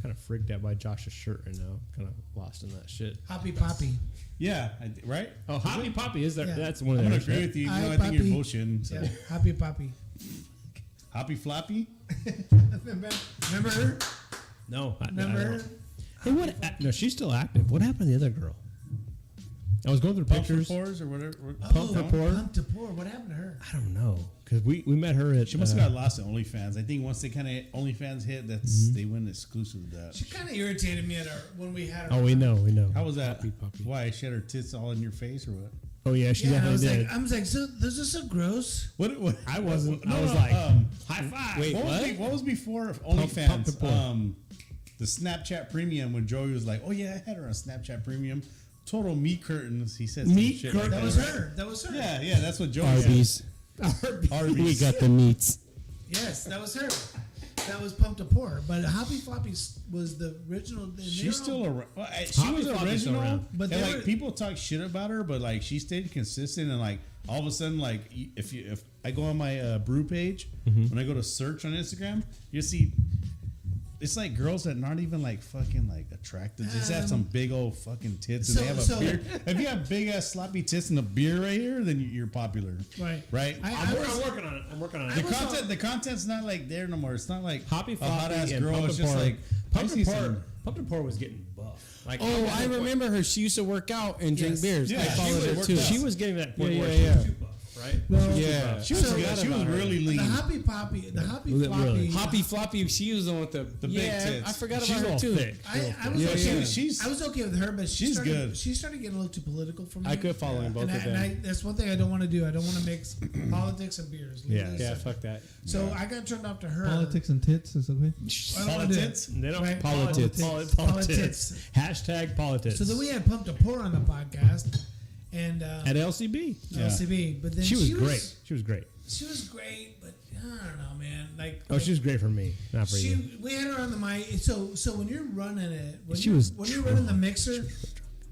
Kind of freaked out by Josh's shirt right now. Kind of lost in that shit. Hoppy Poppy. Yeah, right. Oh, Hoppy Poppy is there? Yeah. That's one of I'm gonna theirs. agree right? with you. Aye, I think you're Papi. bullshitting. So. Yeah. Hoppy Poppy. Hoppy floppy. Remember her? No, I Remember her? don't. Hey, what? No, she's still active. What happened to the other girl? I was going through Pump for pictures. pores or whatever. Pump for pour? Pump to pour. What happened to her? I don't know because we met her at. She must have got lost at OnlyFans. I think once they kind of OnlyFans hit, that's they went exclusive to that. She kind of irritated me at her when we had her. Oh, we know. How was that? Hoppy puppy. Why she had her tits all in your face or what? Oh yeah, she Yeah, I definitely was did. like, so this is so gross. What? I wasn't. No, I was no, like, high five. Wait, What was before pump OnlyFans? the pour. The Snapchat Premium when Joey was like, "Oh yeah, I had her on Snapchat Premium." Total meat curtains. He said some Meat shit curtains? like That was right? her. That was her. Yeah, that's what Joey said. Arby's. Arby's. We got the meats. Yes, that was her. that was Pumped to Pour, but Hoppy Floppy was the original. and She's they're still all- around. Well, she Hoppy was Floppy's still original, around. But and they like were- people talk shit about her, but like she stayed consistent, and like all of a sudden, like if I go on my brew page, when I go to search on Instagram, you see. It's like girls that aren't even like fucking like attractive. Just have some big old fucking tits, and they have a beard. If you have big ass sloppy tits and a beard right here, then you're popular, Right. Right. I was- working on it. I'm working on the content's not like there no more. It's not like Hoppy a Floppy hot ass and girl. Pump It's and just Pour. like Pump I and see Pour. some- Pump and Pour was getting buff. Like, Oh, I remember her. She used to work out and drink Yes. beers. Yeah, I she followed would her work too. out. she was getting that point Yeah, where yeah, she yeah. was too buff, right? Well, Yeah. She was So- good. She was really lean. The Hoppy Poppy, the Hoppy Really? Floppy. Hoppy Floppy. She was the one with the big yeah, tits. I forgot She's about her all too. thick. I was Yeah, okay. yeah. She's I was okay with her, but she's good. She started getting a little too political for me. I could follow in both and of them. that's one thing I don't want to do. I don't want to mix politics and beers. Leave Yeah. those Yeah, separate. fuck that. So I got turned off to her. Politics and tits is okay. I don't wanna do it. Politics? They don't Right. politics. Politics. Politics. Hashtag politics. So then we had Pumped to Pour on the podcast, and at LCB. LCB. But then She was great. She was great. She was great, but I don't know, man. Like, Oh, she was great for me, not for you. we had her on the mic. So when you're running it, when She you're, was when you're running the mixer,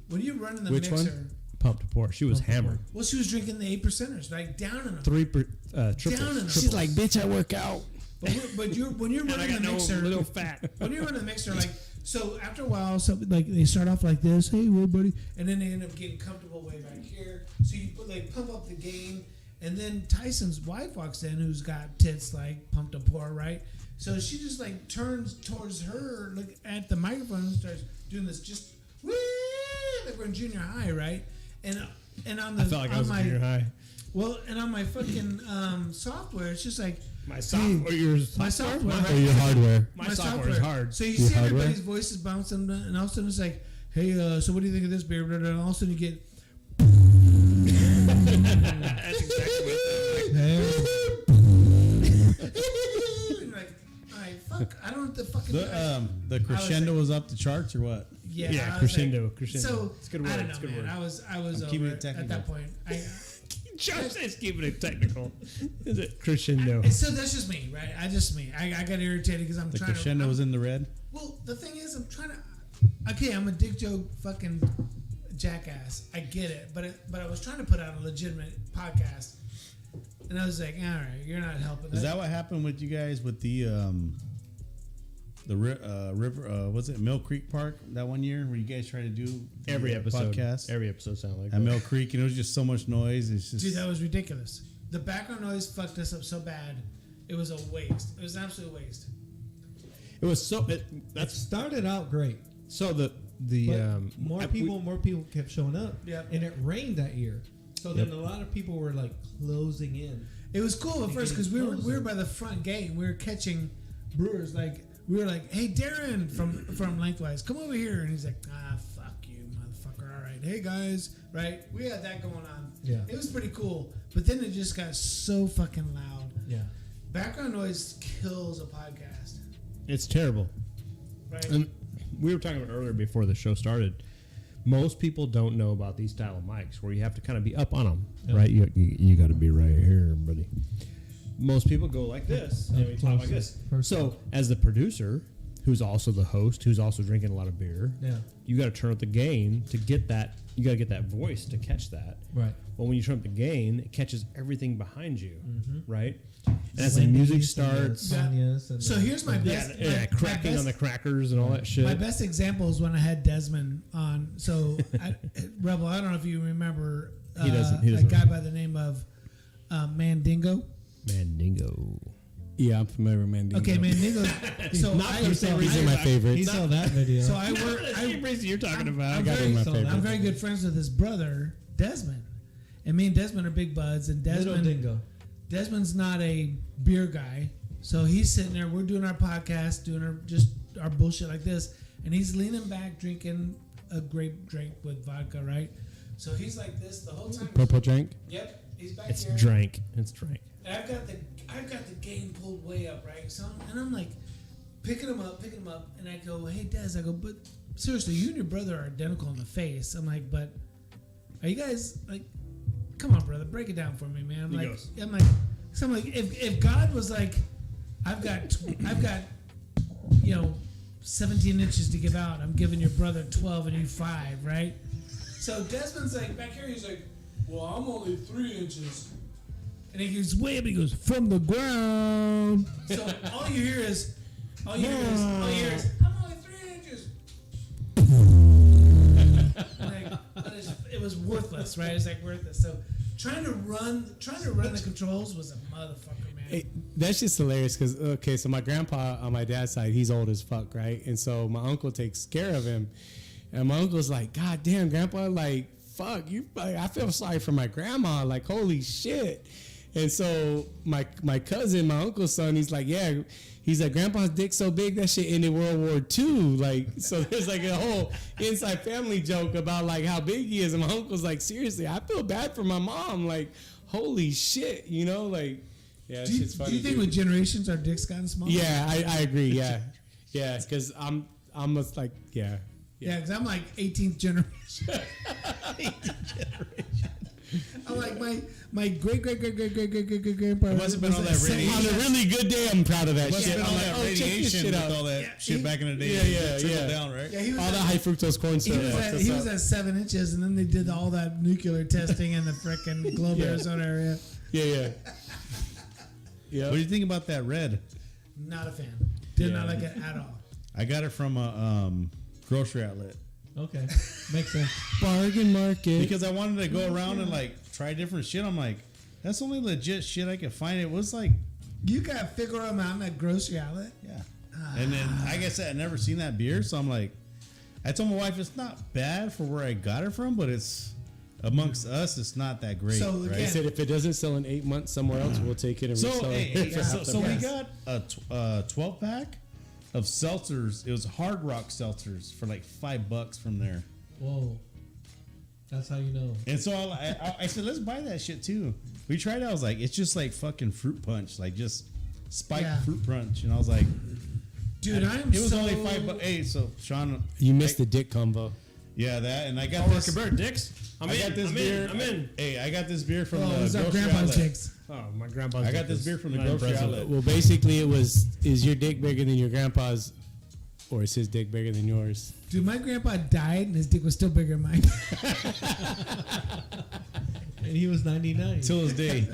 when you're running the Which one? mixer. Pump to Pour. She was hammered. Well, she was drinking the 8%ers, like down in them. Triple. Down in them. She's like, bitch, I work out. But when you're running the mixer, little fat. when you're running the mixer, like so after a while, so like they start off like this, hey, everybody, and then they end up getting comfortable way back here. So you put like pump up the gain, and then Tyson's wife walks in, who's got tits like Pumped to Pour, right? So she just like turns towards her, look at the microphone, and starts doing this, just woo, like we're in junior high, right? And on the I felt like on I was my, in junior high. well, and on my fucking software, it's just like. My software. Yours. My software, Or right? your hardware. My My software is hard. So you Your see hardware? everybody's voices bouncing, and all of a sudden it's like, "Hey, so what do you think of this beer?" And all of a sudden you get, That's exactly what it you're like, "All right, fuck, I don't have to fucking." The crescendo was up the charts or what? yeah, Yeah, I was crescendo, like- crescendo. So It's a good I word, don't it's a know, good man. word. I was I'm keeping over it it at that technical. point. Josh says keeping it technical. Is it crescendo? So that's just me, right? I got irritated because I'm The trying crescendo to. was in the red. Well, the thing is, I'm trying to. Okay, I'm a dick joke fucking jackass. I get it, but I was trying to put out a legitimate podcast, and I was like, all right, you're not helping. Is that what happened with you guys with the river? Was it Mill Creek Park that one year where you guys tried to do the, Every episode. podcast Every episode sounded like at that. Mill Creek, and it was just so much noise. It's just Dude, that was ridiculous. The background noise fucked us up so bad. It was a waste. It was an absolute waste. It was so. It That's started out great. so the But more people kept showing up. Yep. And it rained that year. So then a lot of people were like closing in. It was cool at first because we were by the front gate and we were catching brewers. Like we were like, "Hey, Darren from Lengthwise, come over here," and he's like, "Ah, fuck you, motherfucker. All right, hey guys, right?" We had that going on. Yeah. It was pretty cool, but then it just got so fucking loud. Yeah. Background noise kills a podcast, it's terrible. right? And we were talking about earlier before the show started. Most people don't know about these style of mics where you have to kind of be up on them, right? You got to be right here, buddy. Most people go like this, and we talk like this. So, as the producer, who's also the host, who's also drinking a lot of beer, Yeah. you got to turn up the gain to get that. You got to get that voice to catch that. Right. But when you turn up the gain, it catches everything behind you, right? And as the music starts, So here's my yeah, best. yeah, my cracking best- on the crackers and all that shit. My best example is when I had Desmond on. So, Rebel, I don't know if you remember He doesn't a guy remember. by the name of Mandingo. Mandingo. Yeah, I'm familiar with Mandingo. Okay, Mandingo. So Not for the same These reason are my favorites. He saw that video. So I Not work. for the same reason you're talking about. I'm got very, him my so favorite. I'm very good friends with his brother Desmond, and me and Desmond are big buds. And Little Dingo. Desmond's not a beer guy, so he's sitting there. We're doing our podcast, doing our bullshit like this, and he's leaning back, drinking a grape drink with vodka, right? So he's like this the whole time. Purple drink. Yep, he's back It's here. drank. It's drank. And I've got the gain pulled way up, right? So I'm like picking him up, and I go, "Hey, Des," I go, "But seriously, you and your brother are identical in the face." I'm like, "But are you guys like? Come on, brother, break it down for me, man." I'm like, if God was like, I've got 17 inches to give out. I'm giving your brother 12 and you 5, right? So Desmond's like back here. He's like, well, I'm only 3 inches. And he goes way up. He goes from the ground. So all you hear is, I'm only 3 inches. It was worthless, right? It's like worthless. So trying to run the controls was a motherfucker, man. Hey, that's just hilarious because so my grandpa on my dad's side, he's old as fuck, right? And so my uncle takes care of him, and my uncle's like, God damn, grandpa, like, fuck you, like, I feel sorry for my grandma, like, holy shit. And so my cousin, my uncle's son, he's like, yeah, he's like, grandpa's dick so big that shit ended World War II. Like, so there's like a whole inside family joke about like how big he is. And my uncle's like, seriously, I feel bad for my mom. Like, holy shit, like, yeah, Do you funny. think with generations our dicks gotten smaller? Yeah, I agree. Yeah, yeah, because I'm almost like, yeah. Yeah, because I'm like 18th generation. 18th generation. I'm like my great grandpa. It must have been all that radiation. On a really good day, I'm proud of that Must shit. have been all I'm that like, oh, check this radiation shit with out. all that shit back in the day. Yeah, Trickled yeah. down, right? Yeah, he was All at, that high fructose corn he syrup. was at 7 inches, and then they did all that nuclear testing in the frickin' Globe, Yeah. Arizona area. Yeah. What do you think about that red? Not a fan. Did not Yeah. like it at all. I got it from a grocery outlet Okay, makes sense. Bargain market. because I wanted to go around and like try different shit. I'm like, that's the only legit shit I could find. It was like, You got Figaro Mountain at grocery outlet. yeah. And then, like I said, I never seen that beer, so I'm like, I told my wife it's not bad for where I got it from, but it's amongst us, it's not that great. So, right? They said if it doesn't sell in 8 months somewhere else, we'll take it and So, resell it. Yeah. so we Yes. got a 12 pack of seltzers. It was Hard Rock seltzers for like $5 from there. Whoa, that's how you know. And so I said, let's buy that shit too. We tried it. I was like, it's just like fucking fruit punch, like just spiked Yeah. fruit punch. And I was like, Dude, I am it was so... only $5. Hey, so Sean, You missed the dick combo. yeah, that, and I got this. Dicks. I got this beer. Hey, I got this beer from Oh, the it's our grocery grandpa's outlet. chicks. Oh, my grandpa's. I got dick this is beer from the not grocery impressive. outlet. Well, basically, is your dick bigger than your grandpa's, or is his dick bigger than yours? Dude, my grandpa died, and his dick was still bigger than mine. And he was 99. Till this day.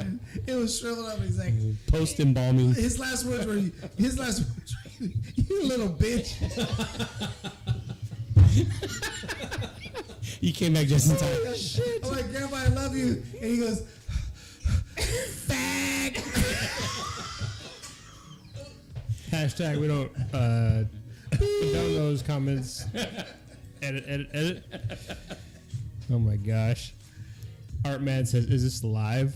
It was shriveled up. He's like... Post embalming. His last words were, "You little bitch." You came back just in time. I'm like, Grandpa, I love you. And he goes, fag. Hashtag we don't condone those comments. Edit. Oh my gosh. Artman says, "Is this live?"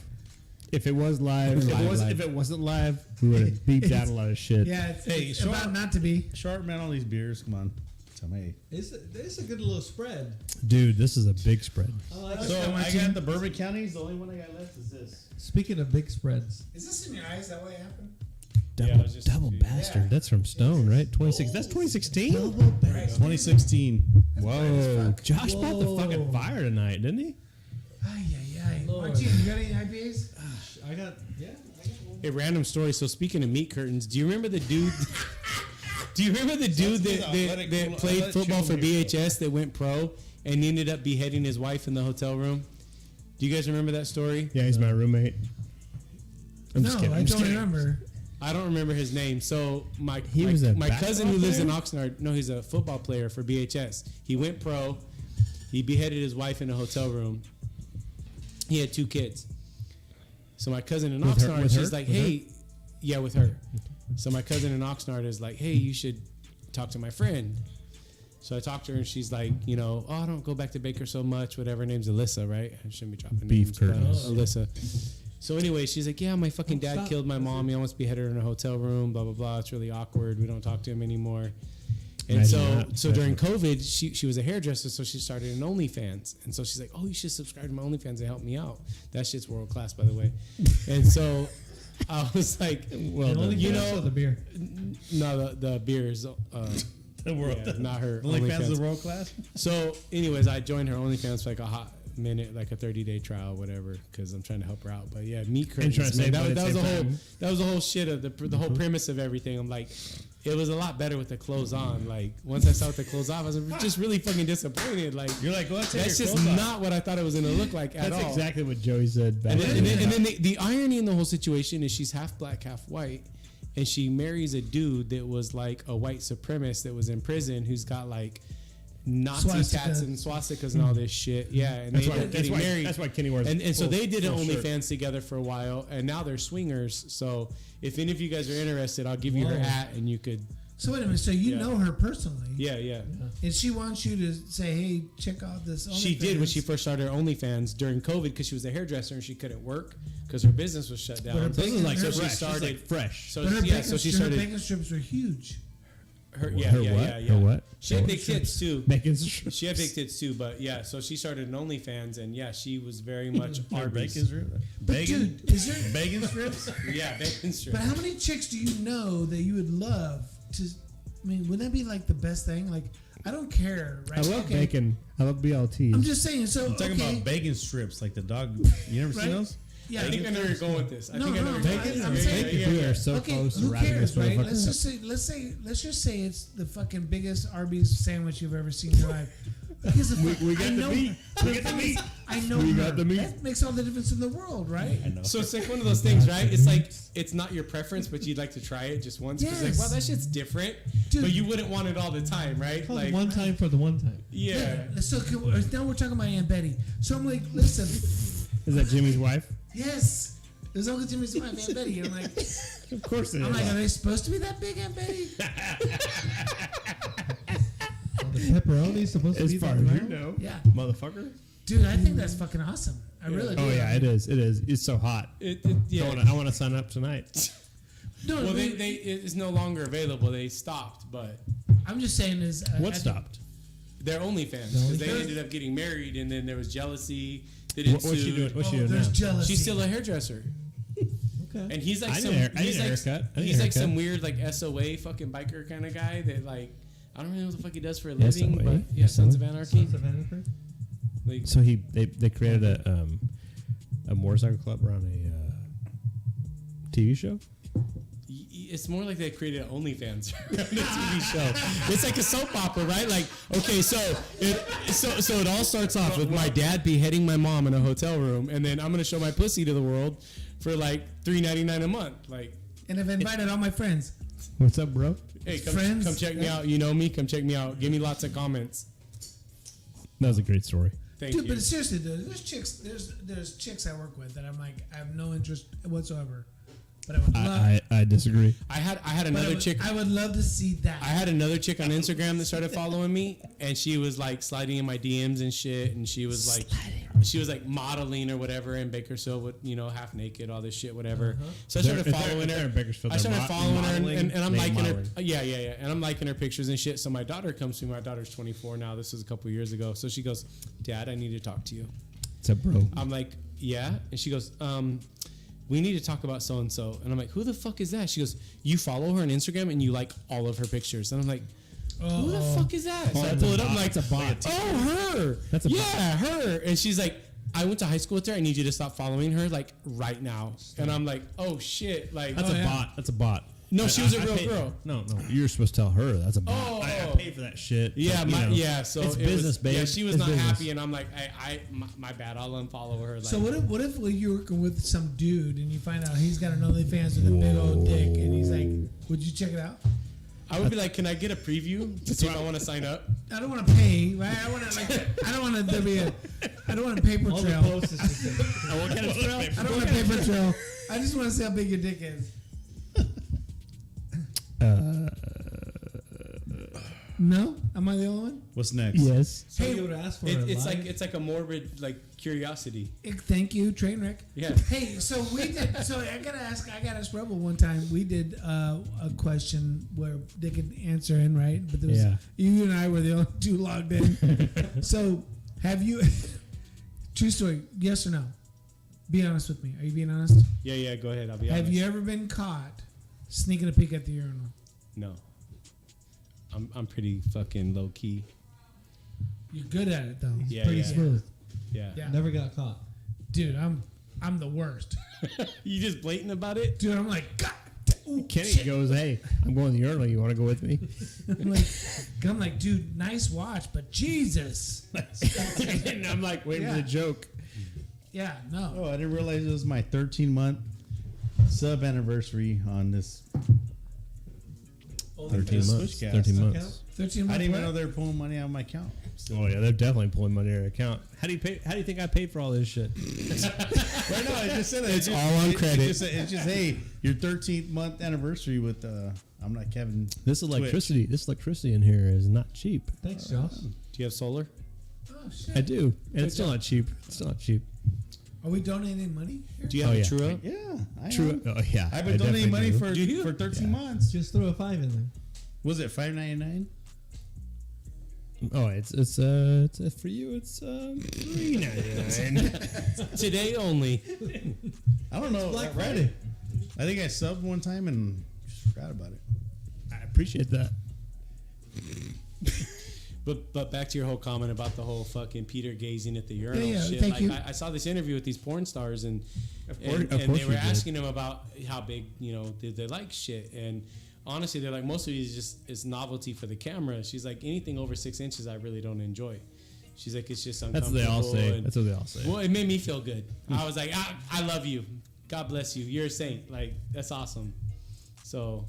If it was live, if it wasn't live, we would have beeped out a lot of shit. Yeah, it's, Hey, it's sure. about not to be. Sharp man, all these beers. Come on. Tell me. It's a good little spread. Dude, this is a big spread. I like it. So how I much got in- the Bourbon Counties. The only one I got left is this. Speaking of big spreads, Is this in your eyes? That way it happened? Yeah, I was just Double confused. bastard. That's from Stone, right? 26. That's 2016. 2016. Whoa, Josh brought the Whoa. fucking fire tonight, didn't he? Ay, ay, ay. Lord. Martin, you got any IPAs? I got A random story. So speaking of meat curtains, do you remember the dude? Do you remember the dude Let that, it that, cool- that played let it football for chill here. BHS that went pro and ended up beheading his wife in the hotel room? Do you guys remember that story? Yeah, he's my roommate. I'm No, just kidding. I I'm just don't kidding. remember. I don't remember his name. So my was a my cousin who basketball lives in player? Oxnard, no, he's a football player for BHS. He went pro. He beheaded his wife in a hotel room. He had 2 kids. So my cousin in With her- Oxnard, with she's her? like, With her? hey, yeah, with her. So my cousin in Oxnard is like, hey, you should talk to my friend. So I talked to her and she's like, oh, don't go back to Baker so much. Whatever. Her name's Alyssa, right? I shouldn't be dropping Beef names. but, curtains. Alyssa. So anyway, she's like, yeah, my fucking dad Stop. killed my mom. He almost beheaded her in a hotel room. Blah blah blah. It's really awkward. We don't talk to him anymore. And Imagine so that. during COVID, she was a hairdresser, so she started an OnlyFans. And so she's like, oh, you should subscribe to my OnlyFans and help me out. That shit's world class, by the way. And so I was like, well, only you fans or know, the beer. no, the beer is The world. yeah, not her OnlyFans OnlyFans. is world class. So, anyways, I joined her OnlyFans for like minute, like a 30-day trial, whatever, because I'm trying to help her out. But yeah, meat And trying curtains. to Man, save that money was at the the same whole. time. That was the whole shit of the whole premise of everything. I'm like, it was a lot better with the clothes on. Like once I saw with the clothes off, I was just really fucking disappointed. Like You're like, go ahead, take that's your just clothes off. not what I thought it was gonna look like at That's all. exactly what Joey said back And then, then. and then the irony in the whole situation is she's half black, half white, and she marries a dude that was like a white supremacist that was in prison who's got like Nazi Swastika. tats and swastikas and all this shit. Yeah, and That's they why, ended up that's, getting why, married. that's why Kenny wears And so full- they did an full shirt. OnlyFans together for a while, and now they're swingers. So if any of you guys are interested, I'll give you her Whoa. at, and you could. So wait a minute. So you Yeah. know her personally? Yeah, yeah. And she wants you to say, "Hey, check out this." She did when OnlyFans. she first started her OnlyFans during COVID because she was a hairdresser and she couldn't work because her business was shut down. But her This is bacon- like her- fresh. she started. It's like fresh. So But her yeah, bacon, so she her started. bacon strips were huge. Her Her yeah, what? yeah. Her what? She had Her big tits too. Bacon. She had big tits too, but yeah. So she started an OnlyFans, and yeah, she was very much Your Arby's. bacon strip? But Bacon? dude, is there? Bacon strips? Yeah, bacon strip. But how many chicks do you know that you would love to? I mean, wouldn't that be like the best thing? Like, I don't care, right? I love Okay, bacon. I love BLTs. I'm just saying. So I'm talking okay, about bacon strips, like the dog. You never Right? seen those? yeah. I think I know where you're going with this. I No, think I know no, where no, you're going. I'm Yeah, saying- yeah, yeah, we yeah. are so Okay, close to who wrapping cares, this right? motherfucker Let's up. just say it's the fucking biggest Arby's sandwich you've ever seen in your life. Because we got I the know, meat. We got the meat. I know We her. got the meat. That makes all the difference in the world, right? I know. So it's like one of those things, right? It's like it's not your preference, but you'd like to try it just once. Because Yes. like, wow, that shit's different, Dude. but you wouldn't want it all the time, right? Call it Like, one time for the one time. yeah. So now we're talking about Aunt Betty. So I'm like, listen, Is that Jimmy's wife? yes, there's Uncle Jimmy's wife, Aunt Betty. And I'm like, Of course it is. are they supposed to be that big, Aunt Betty? The pepperoni's supposed to As be far that as you low? know, Yeah, motherfucker. dude, I think that's fucking awesome. I really do. Oh yeah, it is. It is. It's so hot. Yeah. I want to sign up tonight. No, Well, I mean, it's no longer available. They stopped, but I'm just saying is What stopped? they're OnlyFans because they ended up getting married, and then there was jealousy. They didn't What's she sue. doing? What's she doing there's now? jealousy. She's still a hairdresser, Okay. and he's like I need some. a hair- I need he's a like, haircut. I need a he's like haircut. some weird like SOA fucking biker kind of guy that like I don't really know what the fuck he does for a living, SOA? but yeah, Sons of Anarchy. Sons of Anarchy? Like, So they created a motorcycle club around a TV show. it's more like they created OnlyFans on a TV show. It's like a soap opera, right? Like, okay, so it all starts off with my dad beheading my mom in a hotel room, and then I'm gonna show my pussy to the world for like $3.99 a month. Like, And I've invited all my friends. What's up, bro? hey, Friends? come check me out. You know me. Come check me out. Give me lots of comments. That was a great story. Thank Dude, you. but seriously, dude, there's chicks I work with that I'm like, I have no interest whatsoever. But I would love. I disagree. I had but another chick. I would love to see that. I had another chick on Instagram that started following me, and she was like sliding in my DMs and shit, and she was like modeling or whatever in Bakersfield with, you know, half naked, all this shit, whatever. So I started If they're- following if they're her. in Bakersfield, I started they're following her, modeling, and I'm they liking her. modeling. Yeah, and I'm liking her pictures and shit. So my daughter comes to me. My daughter's 24 now. This was a couple years ago. So she goes, "Dad, I need to talk to you." What's up, bro? I'm like, "Yeah," and she goes, "We need to talk about so and so." And I'm like, "Who the fuck is that?" She goes, "You follow her on Instagram and you like all of her pictures." And I'm like, "Who the fuck is that?" So I that's pull a it up, I'm bot. like, That's a bot. "Oh, her." That's a bot. yeah, her. And she's like, "I went to high school with her. I need you to stop following her like right now." And I'm like, "Oh shit!" Like, That's a bot. That's a bot. No, she was a real paid- girl. No, you're supposed to tell her that's a bot. Oh. I pay for that shit. Yeah, but, you know, So it's it business, was, babe. Yeah, she was It's not business. happy, and I'm like, my bad. I'll unfollow her. Like, So what if you're working with some dude and you find out he's got an OnlyFans with a big old dick and he's like, would you check it out? I would be like, "Can I get a preview to see if I want to sign up?" I don't want to pay, right? I want to I don't want to there be I don't want a paper All the trail. posts is just What kind of trail? I don't want a paper trail. I just want to see how big your dick is. No, am I the only one? What's next? Yes. so Hey, you would ask for It's like a morbid like curiosity. Thank you, Trainwreck. Yeah. Hey, so we did. So I gotta ask Rebel one time. We did a question where they could answer in, right? But there was, Yeah. you and I were the only two logged in. So have you? True story. Yes or no? Be honest with me. Are you being honest? Yeah. Go ahead. I'll be Have honest. you ever been caught sneaking a peek at the urinal? No. I'm pretty fucking low key. You're good at it though. Yeah, pretty yeah. smooth. Yeah. Yeah. Never got caught. Dude, I'm the worst. You just blatant about it? Dude, I'm like, God. Ooh, Kenny shit. goes, "Hey, I'm going to the urinal. You want to go with me?" I'm like, dude, nice watch, but Jesus. And I'm like waiting for Yeah. the joke. Yeah, no. Oh, I didn't realize it was my 13-month sub anniversary on this. 13 months. Switchcast. 13 Account? months. 13 I months. didn't even what? know they were pulling money out of my account. Oh yeah, they're definitely pulling money out of your account. How do you pay? How do you think I paid for all this shit? Right, no, I just said that. It's all on credit. It's just, hey, your 13th month anniversary with I'm not Kevin. This electricity, this electricity in here is not cheap. Thanks, Josh. Do you have solar? Oh, shit. I do, and it's still not cheap. It's still not cheap. Are we donating money here? Do you have Oh, a yeah. true up? Yeah, I True. am. Oh yeah, I've I been donating money definitely do. for 13 months. Just throw a 5 in there. Was it $5.99? Oh, it's for you. It's $3.99. Today only. I don't know. Black right? Friday. I think I subbed one time and just forgot about it. I appreciate that. But back to your whole comment about the whole fucking Peter gazing at the urinal Yeah, shit. thank Like you. I saw this interview with these porn stars and course and you they were did. asking him about how big they like shit, and honestly they're like most of it is just it's novelty for the camera. She's like anything over 6 inches I really don't enjoy. She's like it's just That's uncomfortable. what they all say. and- That's what they all say. Well, it made me feel good. I was like, I love you. God bless you. You're a saint. Like, that's awesome. So,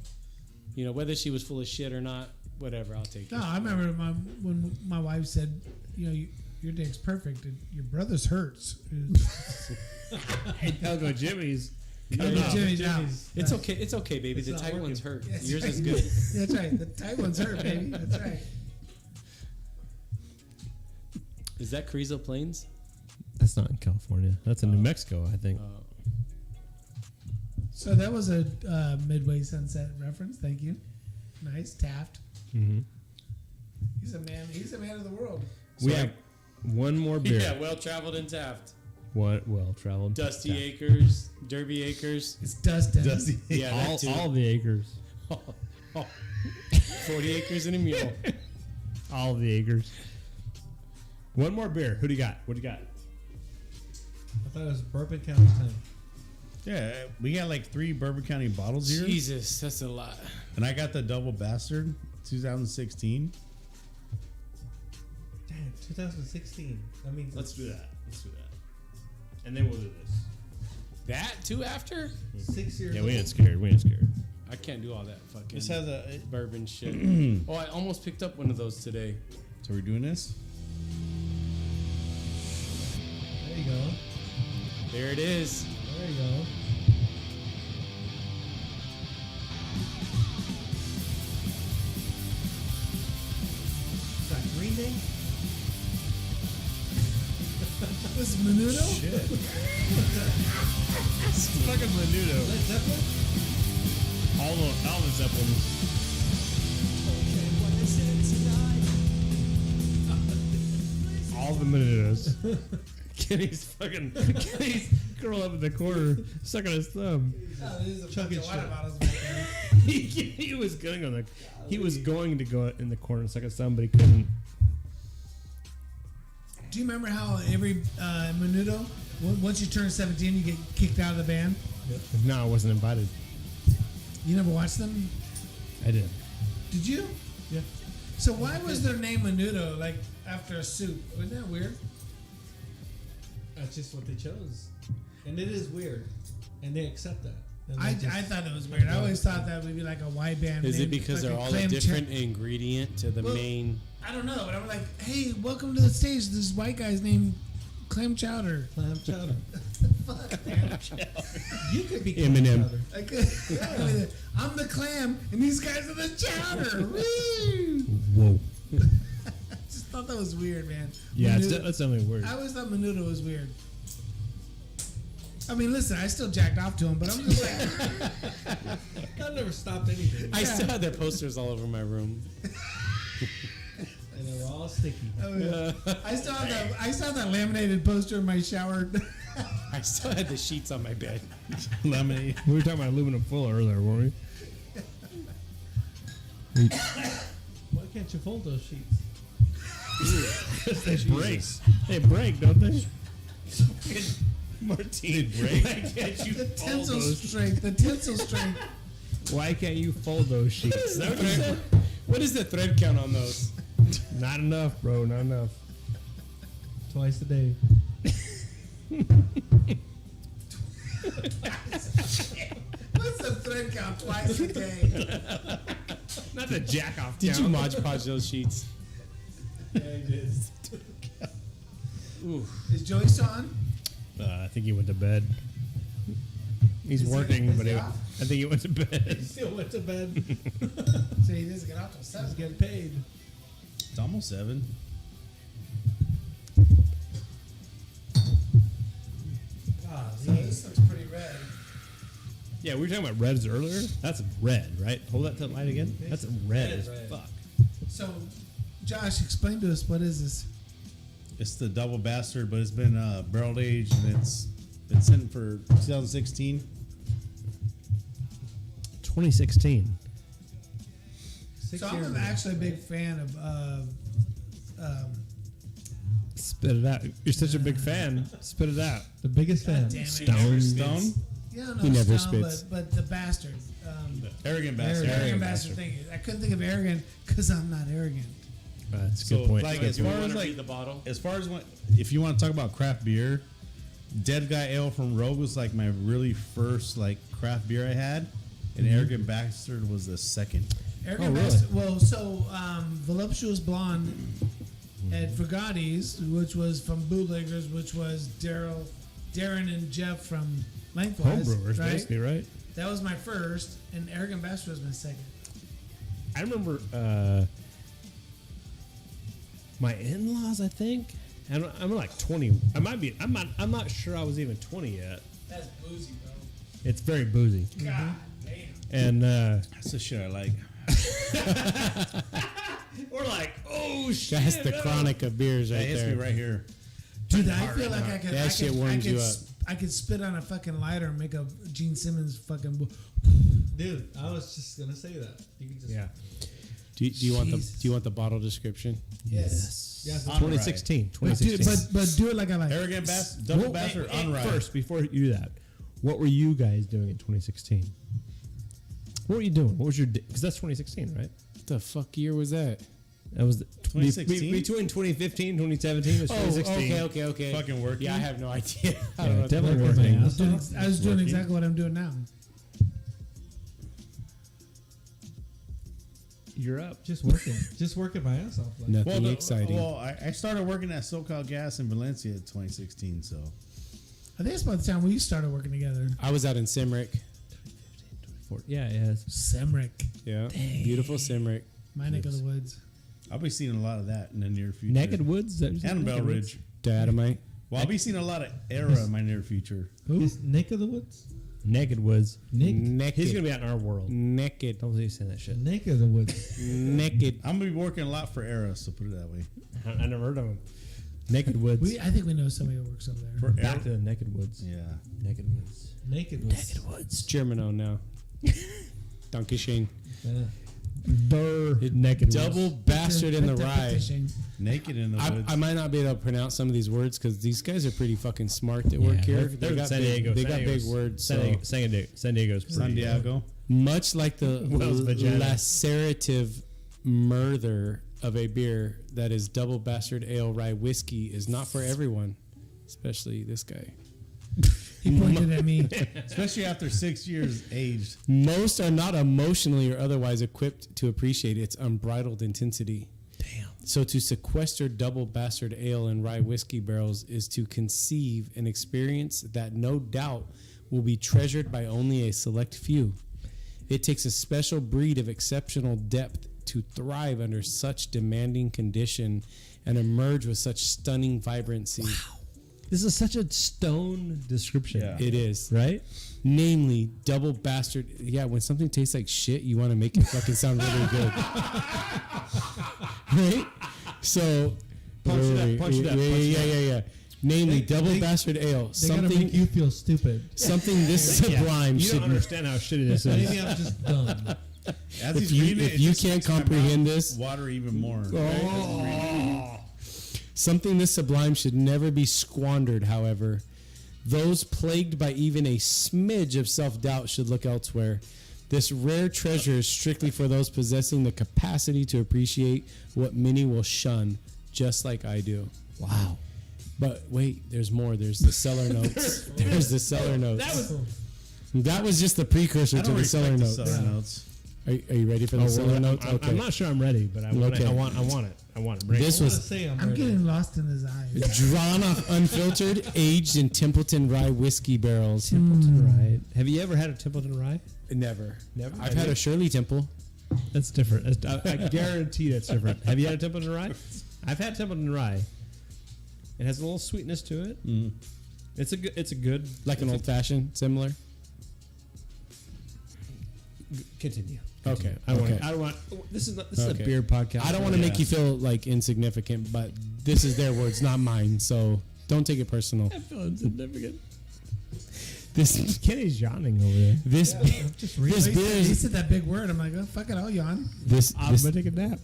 whether she was full of shit or not, whatever, I'll take it. No, I remember when my wife said, your dick's perfect and your brother's hurts. I'll go Jimmy's. Jimmy's out. It's okay. It's okay, baby. It's The not tight working. ones hurt. That's Yours right. is good. That's right. The tight ones hurt, baby. That's right. Is that Carrizo Plains? That's not in California. That's in New Mexico, I think. So that was a Midway Sunset reference. Thank you. Nice, Taft. Mm-hmm. He's a man. He's a man of the world. We have one more beer. Yeah, well traveled in Taft. What well traveled? Dusty Acres, Derby Acres. It's Dustin. Dusty. Yeah, that all, too. all the acres. 40 acres and a mule. All the acres. One more beer. Who do you got? What do you got? I thought it was Bourbon County time. Yeah, we got like 3 Bourbon County bottles here. Jesus, that's a lot. And I got the Double Bastard 2016. Damn, 2016. That means Let's do that. And then we'll do this. That too after? 6 years. Yeah, we ain't old. scared. We ain't scared. I can't do all that fucking This has a. bourbon shit. Oh, I almost picked up one of those today. So we're doing this? There you go. There it is. There you go. Is that Green Day? This is Menudo. Fucking Menudo. Led Zeppelin? All the Zeppelins. All the Menudos. Kenny's curled up in the corner, sucking his thumb. Oh, this is a Chuck bunch and of water shit. bottles back there. he was going on the. He was going to go in the corner and suck his thumb, but he couldn't. Do you remember how every Menudo, once you turn 17, you get kicked out of the band? No, I wasn't invited. You never watched them? I did. Did you? Yeah. So why was their name Menudo, like after a soup? Wasn't that weird? That's just what they chose. And it is weird. And they accept that. And I they just- thought it was weird. I always thought that would be like a Y band. Is it named because they're fucking all a Clam different Chowder. ingredient to the Well, main? I don't know, but I'm like, hey, welcome to the stage. This white guy's named Clam Chowder. Clam chowder. Fuck, man. You could be clam Eminem. chowder. Like, I'm the clam, and these guys are the chowder. Woo! Whoa. Just thought that was weird, man. Yeah, Menudo- that's definitely weird. I always thought Menudo was weird. I mean, listen, I still jacked off to him, but I'm just like, That never stopped anything. I still have their posters all over my room. And they were all sticky. I still have that laminated poster in my shower. I still had the sheets on my bed. Lemonade. We were talking about aluminum foil earlier, weren't Why can't you fold those sheets? They break. They break, don't they? Martine, break. Why can't you The fold tensile those? strength. The tensile strength. Why can't you fold those sheets? Is that what you said? What is the thread count on those? Not enough, bro. Not enough. Twice a day. What's the thread count? Twice a day. Not the jack off. Did you Mod Podge those sheets? Is Joey still on? I think he went to bed. He's working, is but he he, off? I think he went to bed. Still went to bed. So he doesn't get out till He's 7. getting paid. It's almost 7. So this looks pretty red. Yeah, we were talking about reds earlier. That's red, right? Hold that to the light again. That's red as Red. fuck. So, Josh, explain to us, what is this? It's the double bastard, but it's been barrel aged and it's been sitting for 2016. 2016. So I'm actually a big fan of Spit it out. You're such a big fan. Spit it out. The biggest fan. damn it. Stone? Yeah, no, He never Stone, spits. but the bastard. Arrogant bastard. Arrogant bastard thing. I couldn't think of arrogant because I'm not arrogant. That's a So, good point. like, Good as point. far as Wanna like read the bottle? as far as what, if you want to talk about craft beer, Dead Guy Ale from Rogue was like my really first like craft beer I had, and Arrogant Bastard was the second. Arrogant really? bastard. Well, so Voluptuous Blonde at Fragotti's, which was from Bootleggers, which was Darren and Jeff from Lengthwise. Homebrewers, right? basically, right? That was my first, and Arrogant Bastard was my second. I remember my in-laws. I think I'm like 20. I might be. I'm not sure I was even 20 yet. That's boozy, bro. It's very boozy, God damn. and That's the shit I like. we're like, oh shit! That's the chronic of beers That right hits there. me right here. Dude, I feel like I could. That I shit could, warms I could, you s- I could spit on a fucking lighter and make a Gene Simmons fucking. Dude, I was just gonna say that. You can just Yeah. Do you want Jesus. the bottle description? Yes. Yeah, On 2016. But do, 2016. but do it like I like. Arrogant Bastard, double bastard, Hey, on rye. first, before you do that, what were you guys doing in 2016? What were you doing? What was your? Because that's 2016, right? What the fuck year was that? That was 2016? between 2015, 2017 was 2016. okay. Fucking working. Yeah, I have no idea. I Yeah, don't know. definitely Working working. my I was doing, ass I was doing Working. exactly what I'm doing now. You're up. just working my ass off. Like. Nothing exciting. Well, I started working at SoCal Gas in Valencia in 2016. So I think it's about the time we started working together. I was out in Simric. Yeah, yeah. Semric, Yeah, beautiful Simric. my neck of the woods. I'll be seeing a lot of that in the near future. Naked Woods. Is that what you said? and Bell Naked Ridge. Woods? Dynamite. Well, I'll be seeing a lot of Era in my near future. Who's Nick of the Woods? Naked Woods. Nick. Naked. He's gonna be out in our world. Naked. Don't say saying that shit. Nick of the Woods. Naked. I'm gonna be working a lot for Era, so put it that way. I never heard of him. Naked Woods. I think we know somebody who works over there. For Back Era, to the Naked Woods. yeah. Naked Woods. Naked Woods. It's Germano now. Dankeschön. Burr. Naked Double Woods. bastard in the rye. Petition. Naked in the woods. I might not be able to pronounce some of these words because these guys are pretty fucking smart that work here. They're They got San big, Diego. they San got big Diego's- words. San So Diego, San Diego's pretty. San Diego. much like the Wells vagina. lacerative murder of a beer that is double bastard ale rye whiskey is not for everyone, especially this guy. He pointed at me. Especially after 6 years aged. Most are not emotionally or otherwise equipped to appreciate its unbridled intensity. Damn. So to sequester double bastard ale and rye whiskey barrels is to conceive an experience that no doubt will be treasured by only a select few. It takes a special breed of exceptional depth to thrive under such demanding condition and emerge with such stunning vibrancy. This is such a stone description. Yeah. It is. Right? Namely, double bastard. Yeah, when something tastes like shit, you want to make it fucking sound really good. Right? So, Punch it up, punch it up, punch it up. yeah. Namely, double they- bastard ale. They gotta make you feel stupid. Something this sublime You should don't understand how shitty this Maybe is. I'm just dumb. As If he's you- reading if it you just can't makes my comprehend mouth this- water even more. Something this sublime should never be squandered, however. Those plagued by even a smidge of self-doubt should look elsewhere. This rare treasure is strictly for those possessing the capacity to appreciate what many will shun, just like I do. Wow. But wait, there's more. There's the seller notes. There's the seller notes. That was just the precursor I to don't the seller respect the notes. seller notes. Are you ready for the seller notes? I'm, I'm not sure I'm ready, but I want Okay. it. I want it. I want it. Bring This it. was I'm getting lost in his eyes. drawn off unfiltered, aged in Templeton rye whiskey barrels. Templeton Rye. Have you ever had a Templeton Rye? Never. Never? I've had a Shirley Temple. That's different. I guarantee that's different. Have you had a Templeton Rye? I've had Templeton Rye. It has a little sweetness to it. It's a good. It's a good. Like an old fashioned, similar. Continue. Okay. I want. Okay. I don't want. This is not. This is Okay. a beer podcast. I don't want to make you feel like insignificant, but this is their words, not mine. So don't take it personal. I feel insignificant. This Kenny's yawning over there. this Just this beer he is said that big word. I'm like, oh, fuck it, I'll yawn. this I'm this, gonna take a nap.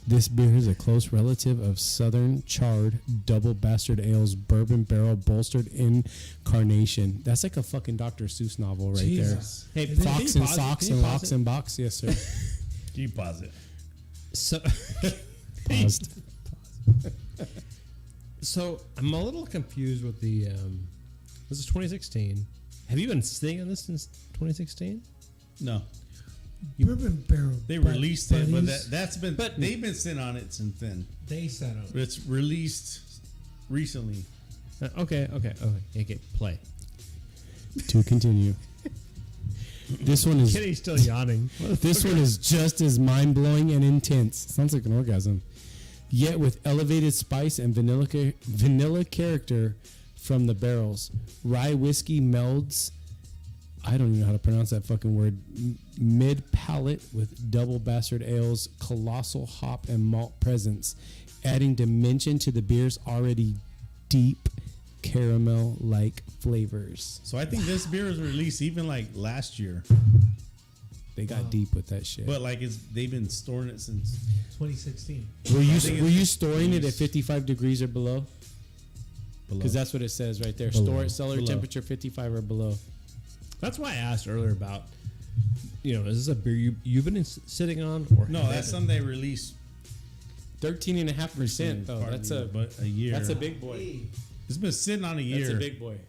this beer is a close relative of Southern Charred Double Bastard Ales Bourbon Barrel Bolstered Incarnation. That's like a fucking Dr. Seuss novel right Jesus. Hey, there. can Fox you and pause it? socks Can you and pause locks it? and box. Yes, sir. Can you pause it? So, Paused. so I'm a little confused with the. This is 2016. Have you been sitting on this since 2016? No, Bourbon barrel. they released it, but buddies. that's been. But they've been sitting on it since then. They set up. But it's released recently. Okay. Play. To continue. This one is Kenny's still yawning. This one is just as mind-blowing and intense. Sounds like an orgasm. Yet with elevated spice and vanilla character from the barrels. Rye whiskey melds, I don't even know how to pronounce that fucking word, mid-palate with double bastard ales, colossal hop and malt presence, adding dimension to the beer's already deep caramel-like flavors. So I think this beer was released even like last year, They got deep with that shit. but like they've been storing it since. 2016. Were you think were it's you storing it at 55 degrees or below? Below. Because that's what it says right there. Below. Store it cellar Below. temperature 55 or below. That's why I asked earlier about, is this a beer you've been sitting on? Or No, have that's they something they released 13.5% though. part That's of the year, but a year. that's a big boy. It's been sitting on a year. That's a big boy. been-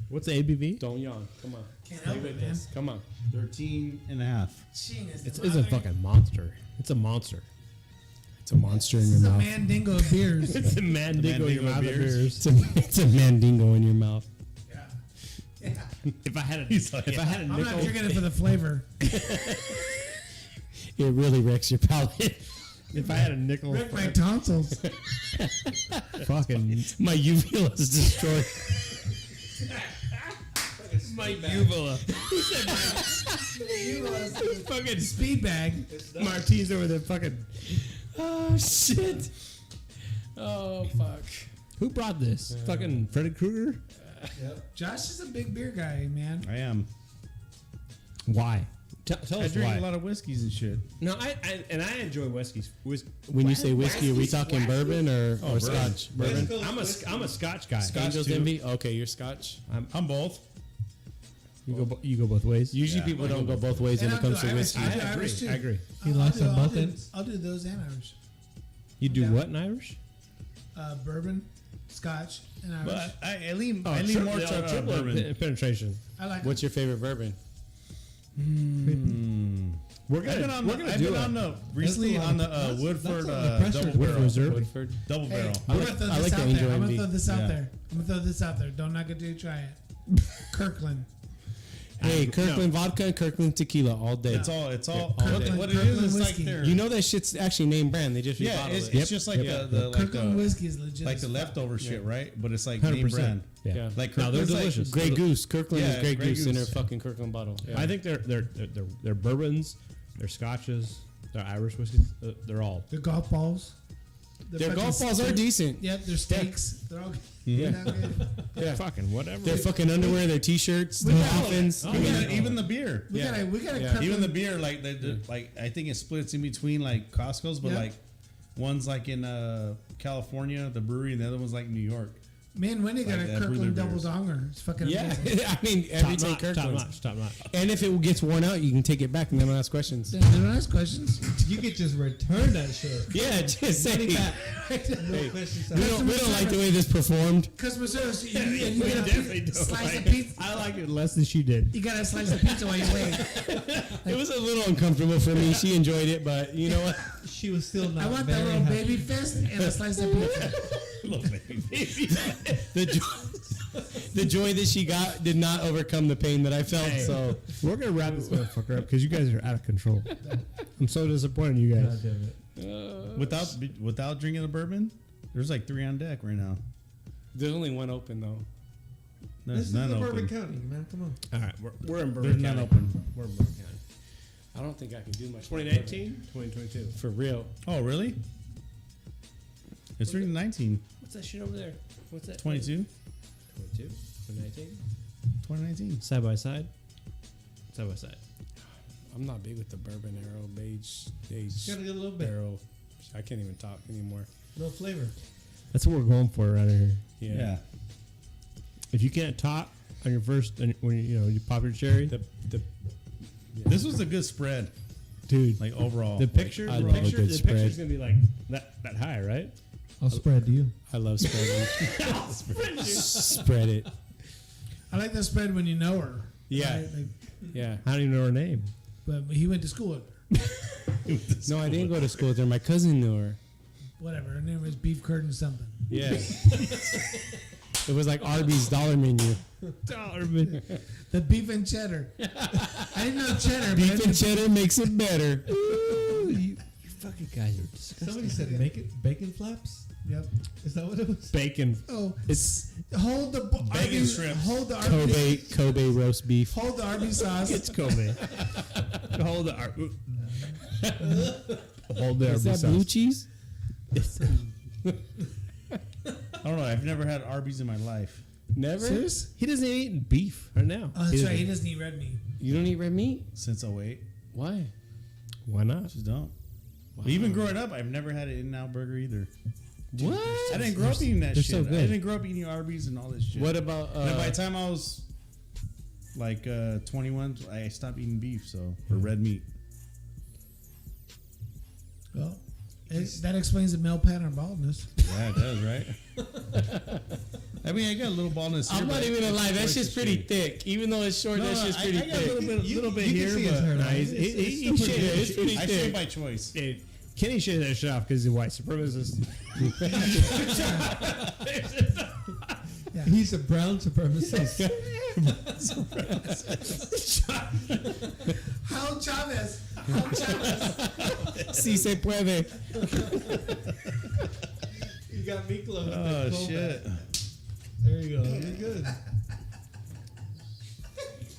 What's the ABV? Don't yawn. Come on. Can't Play help with it, man. this. Come on. 13 and a half. It's a fucking monster. It's a monster. It's a monster in This your is a mouth. mandingo of beers. It's a mandingo in your Mandingo mouth of beers. beers. It's a mandingo in your mouth. If I had a, He's like, if I had a I'm not nickel, drinking it for the flavor. It really wrecks your palate. if I had a nickel, Wreck my tonsils. fucking My uvula is destroyed. my uvula. Fucking speed bag. Martins over there, fucking. Oh shit. Oh fuck. Who brought this? Fucking Freddy Krueger. Josh is a big beer guy, man. I am. Why? Tell I us drink why. a lot of whiskeys and shit. No, I enjoy whiskeys. When you say whiskey, are we talking bourbon or scotch? Bourbon. I'm a Scotch guy. Scotch Angel's too. Envy. Okay, you're Scotch. I'm both. You go both ways. Usually people don't go both ways when And it comes to I'll do whiskey. Irish. I agree. Irish, too. I agree. He likes them both ends. I'll do those and Irish. You do Yeah. what in Irish? Bourbon, Scotch, and Irish. But I lean more to triple bourbon. penetration. I like What's your favorite bourbon? We're I've been on the recently That's a on lot the of- Woodford that's the pressure. double barrel. Reserve. Woodford. Double Hey, barrel. I'm like- gonna throw I this like out the there. Angel I'm gonna Envy. throw this out Yeah. there. I'm gonna throw this out there. Don't knock it till you try it. Kirkland. Hey, Kirkland vodka and Kirkland tequila all day. It's all. Kirkland- What it Kirkland is, it's whiskey. like their. You know that shit's actually name brand. They just yeah, rebottle it's, it. it's just like the Kirkland whiskey is legit. like as the fuck. leftover shit, right? But it's like 100%. name brand. Yeah. Yeah. Like No, they're Kirkland's like- delicious. Grey Goose. Kirkland Yeah, is Grey Grey Goose in their Goose. fucking Kirkland bottle. Yeah. I think they're bourbons, they're scotches, they're Irish whiskeys. They're all. The golf balls. Their golf balls are decent. Yep, their steaks. They're all Yeah. good. Yeah. Fucking whatever. Their fucking underwear, their t-shirts, We their got- muffins. Even the beer. We Yeah. got a Yeah. Kirkland. Even the beer, like like I think it splits in between like Costco's, but Yeah. like one's like in California, the brewery, and the other one's like New York. Me and Wendy got Like a that Kirkland Bruiser double beers. donger. It's fucking Yeah, amazing. I mean, every time top Kirkland's. notch, top notch. And if it gets worn out, you can take it back and then ask questions. They don't ask questions. You could just return that shit. Yeah, just say. Money back. No questions We asked. don't like the way this performed. Customer service. You, and you We get definitely a don't slice like of it. pizza. I like it less than she did. You got a slice of pizza while you wait. It was a little uncomfortable for me. She enjoyed it, but you know what? She was still not I want that very little happy. baby fist and a slice of pizza. The joy that she got did not overcome the pain that I felt. Hey. So We're gonna wrap this motherfucker up because you guys are out of control. I'm so disappointed in you guys. God damn it. Without drinking the bourbon, there's like 3 on deck right now. there's only one open though. There's This is none the open. Bourbon County, man. Come on. All right, we're in There's Bourbon none County. open. We're in Bourbon County. I don't think I can do much. 2019, 2022. for real. Oh, really? It's 2019, What's that shit over there? What's that? 22, 22, 2019. 2019. Side by side. Side by side. I'm not big with the bourbon arrow beige Gotta get a little bit. barrel. I can't even talk anymore. No flavor. That's what we're going for around here. Yeah. If you can't talk on your first, when you pop your cherry, The This was a good spread, dude. like overall. The picture, I the love a picture, good the spread. picture's gonna be like that high, right? I'll spread to you. I love spreading. Spread it. I like that spread when you know her. Yeah. Right? Like, Yeah. I don't even know her name. but he went to school with her. No, I didn't go to school with her. My cousin knew her. Whatever. Her name was Beef Curtain something. Yeah. It was like Arby's dollar menu. The beef and cheddar. I didn't know cheddar, Beef but and cheddar makes it better. You fucking guys are disgusting. Somebody said make it bacon flaps. Yep. Is that what it was? Bacon. Oh, It's hold the Bacon Arby's, strips. hold the Arby's, Kobe roast beef. hold the Arby's sauce. It's Kobe. Hold the hold the Is that blue cheese? I don't know. I've never had Arby's in my life. Never. Serious? He doesn't eat beef right now. Oh, that's right. He doesn't eat red meat. You don't eat red meat? Since 08. Why? Why not? Just don't. Even growing up, I've never had an In-N-Out burger either. What? I didn't grow up eating that they're shit. so I good. didn't grow up eating Arby's and all this shit. What about? And then by the time I was like 21, I stopped eating beef, or red meat. Well, that explains the male pattern baldness. Yeah, it does, right? I mean, I got a little baldness here. I'm not but even gonna lie. That it's shit's pretty thick. Even though it's short, No, that shit's I pretty got a thick. little bit You here, can see his but hairline. Nah, he's- It's he still shaved pretty it. good. It's pretty I thick. shave by choice. Hey, Kenny shaved that shit off because he's a white supremacist. He's a brown supremacist. How Chavez? How Chavez? Si se puede. You got me close. Oh, shit. There you go. You're good.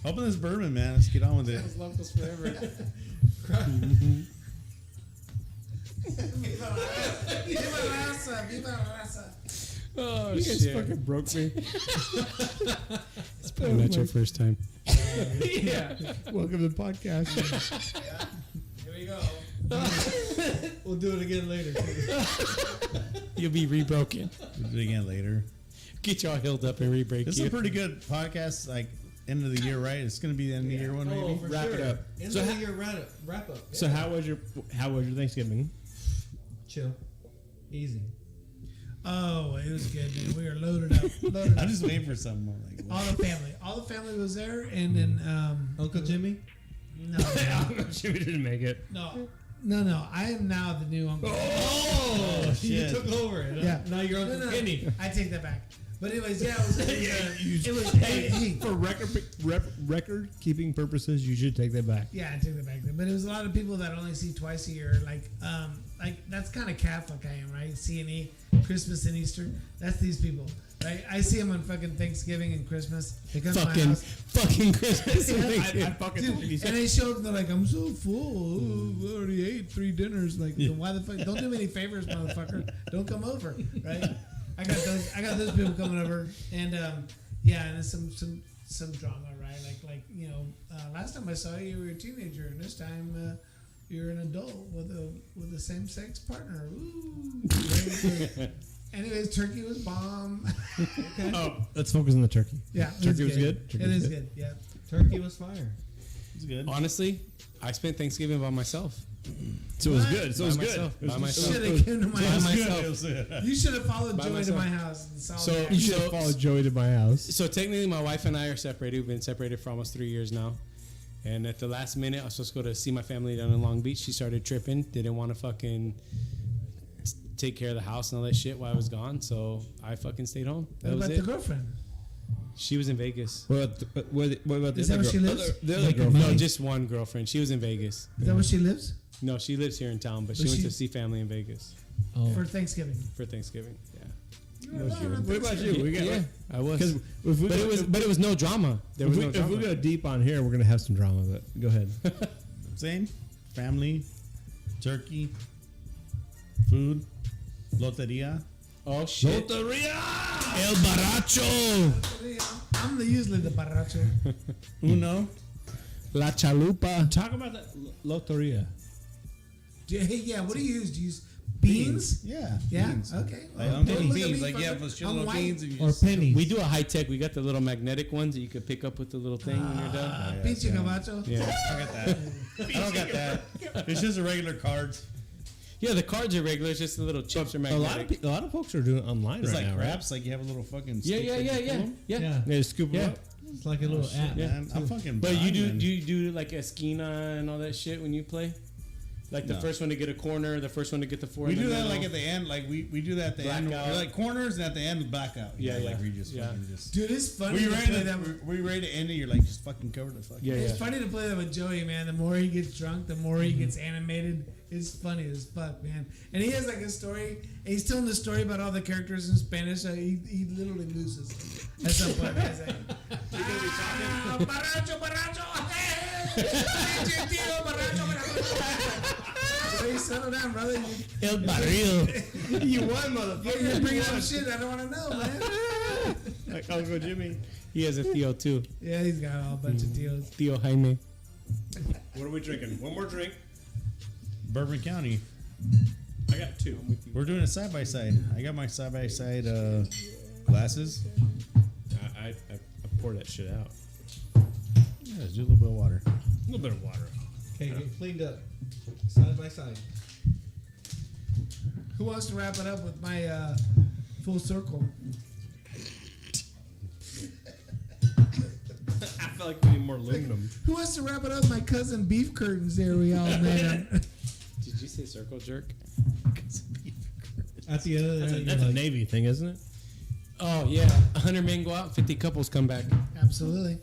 Open this bourbon, man. Let's get on with it. Locals forever. Viva la raza! Viva la raza! Oh You guys shit! fucking broke me. It's probably not your first time. Yeah. Welcome to the podcast. Here we go. We'll do it again later. You'll be rebroken. We'll do it again later. Get y'all healed up and re-break This you. is a pretty good podcast, like end of the year, right? It's going to be the end of the year one, maybe? Oh, for Wrap sure. it up. End So of the ha- year wrap up. So Yeah. how was your Thanksgiving? Chill. Easy. Oh, it was good, man. We were loaded up. Loaded I'm up. just waiting for something more. Like, All the family was there, and then Uncle Jimmy? no, Jimmy didn't make it. no. I am now the new uncle. Oh, you shit. took over it. Huh? Yeah. Now you're Uncle No. Kenny. I take that back. But anyways, yeah, it was. It was. Hey, For record keeping purposes, you should take that back. yeah, I take that back. But it was a lot of people that I only see twice a year. Like that's kind of Catholic I am, right? C&E, Christmas and Easter. That's these people, right? I see them on fucking Thanksgiving and Christmas. They come to my house. Fucking Christmas. I fucking Dude, and they show up, they're like, I'm so full. Oh, I already ate 3 dinners. Like, so why the fuck? Don't do me any favors, motherfucker. Don't come over, right? I got those people coming over, and yeah, and there's some drama, right? Like last time I saw you, you were a teenager, and this time you're an adult with a same sex partner. Ooh. Anyways, turkey was bomb. Okay. Oh, let's focus on the turkey. Yeah, Turkey was good? It Turkey was is good? good. Yeah. Turkey was fire. It's good. Honestly, I spent Thanksgiving by myself. So it was good. So it was By good. myself. It was By just- myself. Should have came to my By house. myself. You should have followed By Joey myself. to my house. And saw So- that. You should have followed Joey to my house. So technically, my wife and I are separated. We've been separated for almost 3 years now. And at the last minute, I was supposed to go to see my family down in Long Beach. She started tripping. Didn't want to fucking take care of the house and all that shit while I was gone. So I fucking stayed home. What That was about it. the girlfriend? She was in Vegas. What about the Is that other where she girl- lives? The other Like girlfriend. No, just one girlfriend. She was in Vegas. Is that where she lives? No, she lives here in town, but she But went she- to see family in Vegas Oh. For Thanksgiving. for Thanksgiving. Yeah. What about you? We got Yeah, I was. because But it was no drama. There was no if drama. we go deep on here, we're gonna have some drama. But go ahead. Same. Family, turkey, food, loteria. Oh shit! El Baracho. I'm usually the paracho. Uno. La Chalupa. Talk about that loteria. Hey, yeah, what do you use? Do you use beans? Yeah. Yeah. Beans. Okay. Like Well, uncooked look at beans. me, Like yeah, fucker. but I'm shitload of white. beans. And you Or just- pennies. We do a high tech. We got the little magnetic ones that you could pick up with the little thing when you're done. Pinche cabacho. Yeah. I got that. I don't got that. It's just a regular cards. Yeah, the cards are regular. It's just the little chips are magnetic. A lot of folks are doing it online It's right like now, right? craps. Like you have a little fucking. Yeah, stick yeah, that yeah, you yeah, pull 'em. yeah. Yeah. They just scoop Yeah. them up. It's like a little app. Man, I'm fucking. But you blind, man. do you do like esquina and all that shit when you play? Like the No. first one to get a corner, the first one to get the four. We in the do that middle. like at the end. Like we do that at the end. Blackout. We're like corners, and at the end blackout. Yeah, Like yeah. we just Yeah. fucking just. Dude, it's funny We to ready play to that. we ready to end it. You're like just fucking cover the fuck. Yeah, It's yeah. funny to play that with Joey, man. The more he gets drunk, the more he gets animated. It's funny as fuck, man. And he has like a story. And he's telling the story about all the characters in Spanish. So he literally loses at some point. He's like, Baracho, Baracho, hey, pinche tío, Baracho, Baracho. Joey, settle down, brother. El Barril. You won, motherfucker. You're bringing up shit I don't want to know, man. Like Uncle Jimmy. He has a Theo too. Yeah, he's got a whole bunch of tíos. Theo Jaime. What are we drinking? One more drink. Bourbon County. I got two. We're doing it side by side. I got my side by side glasses. I poured that shit out. Yeah, let's do a little bit of water. A little bit of water. Okay, get cleaned up. Side by side. Who wants to wrap it up with my full circle? I feel like we need more aluminum. Who wants to wrap it up? My cousin beef curtains there we all made. Did you say circle jerk? At the end of the day, That's you're a like, Navy thing, isn't it? Oh yeah, 100 men go out, 50 couples come back. Absolutely.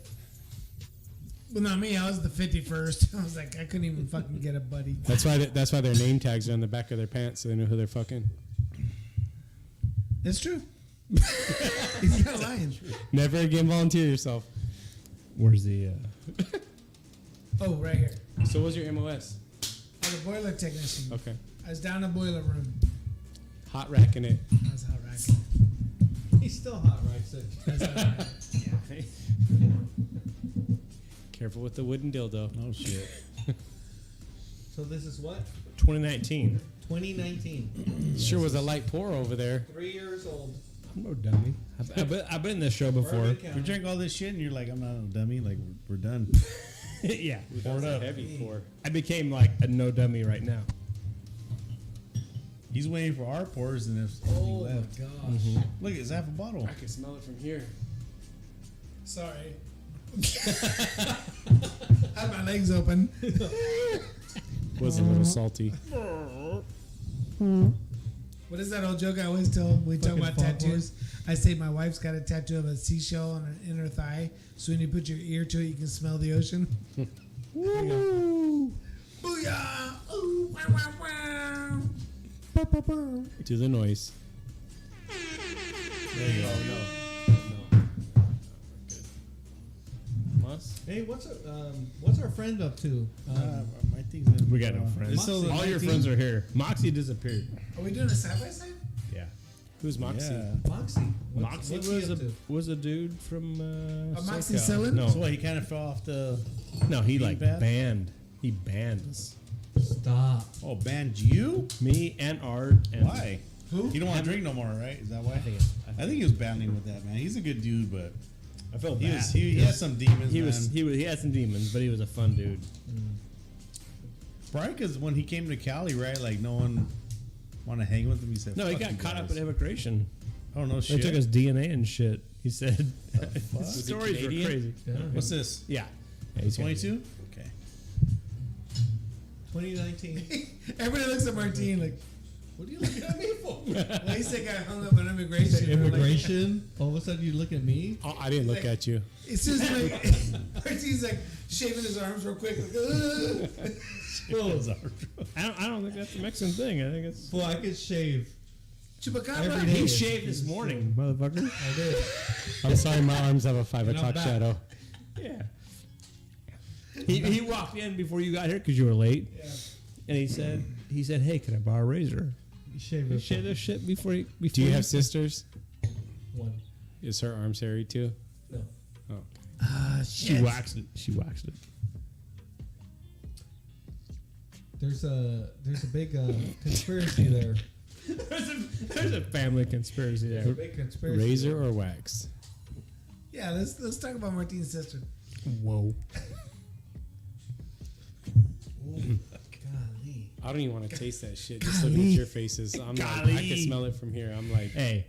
Well, not me. I was the 51st. I was like, I couldn't even fucking get a buddy. That's why their name tags are on the back of their pants, so they know who they're fucking. It's true. He's not lying. Never again volunteer yourself. Where's the? Oh, right here. So what's your MOS? I'm a boiler technician. Okay, I was down in the boiler room. hot racking it. I was hot racking. he's still hot, right? So, That's hot racking. Careful with the wooden dildo. Oh shit. so this is what? 2019. 2019. Sure was a light pour over there. 3 years old. I'm no dummy. I've been in this show before. Bourbon We County. drank all this shit, and you're like, I'm not a dummy. Like we're done. Yeah. Poured up. Heavy pour. I became like a no dummy right now. He's waiting for our pours, and there's Oh anything my left. gosh. Look, it's half a bottle. I can smell it from here. Sorry. I had my legs open. Was a little salty. What is that old joke I always tell when we talk Fucking about foghorn. tattoos? I say my wife's got a tattoo of a seashell on her inner thigh, so when you put your ear to it, you can smell the ocean. Woo! Booyah! Ooh, wow, wow, wow. Do the noise. There you go. Must? Hey, what's our friend up to? My thing's in. We got no friends. It's still the All your 19. friends are here. Moxie disappeared. Are we doing a side by side? Yeah. Who's Moxie? Yeah. Moxie. Moxie what's he was up to? was a dude from Moxie SoCal. Selling? No, So what, he kind of fell off the. no, he like Feedback? banned. He banned us. Stop. Oh, banned you? Me and Art. And Why? Who? You don't want to drink no more, right? Is that why? I think he was banning with that, man. He's a good dude, but I felt he bad. was he has some demons, he man. was he had some demons, but he was a fun dude. Probably because when he came to Cali, right? Like no one want to hang with him. He said, No, he "Fuck got you caught up guys." in immigration. Oh no, They shit. took his DNA and shit. He said fuck? stories were Canadian? crazy. Yeah. What's this? Yeah, he's 22? Okay. 2019. Everybody looks at Martine like, what are you looking at me for? Well, he said got hung up on immigration. Immigration. All of a sudden, you look at me. Oh, I didn't look at you. It's just like Martine's like shaving his arms real quick. Like, Well, I don't think that's a Mexican thing. I think it's. well, I could shave. Chupacabra. Every day. He shaved this morning, motherfucker. I did. I'm sorry, my arms have a 5 And I'm o'clock back. shadow. Yeah. He walked in before you got here because you were late, and he said, "Hey, can I borrow a razor?" You shaved You it. shave this shit before you. Before Do you have sisters? One. Is her arms hairy too? No. Oh. She waxed it. She waxed it. There's a big conspiracy there. There's a family conspiracy There's a there. big conspiracy. Razor or wax? Yeah, let's talk about Martine's sister. Whoa. Golly. I don't even want to taste that shit. Just looking at your faces, I'm like, I Golly. can smell it from here. I'm like, Hey,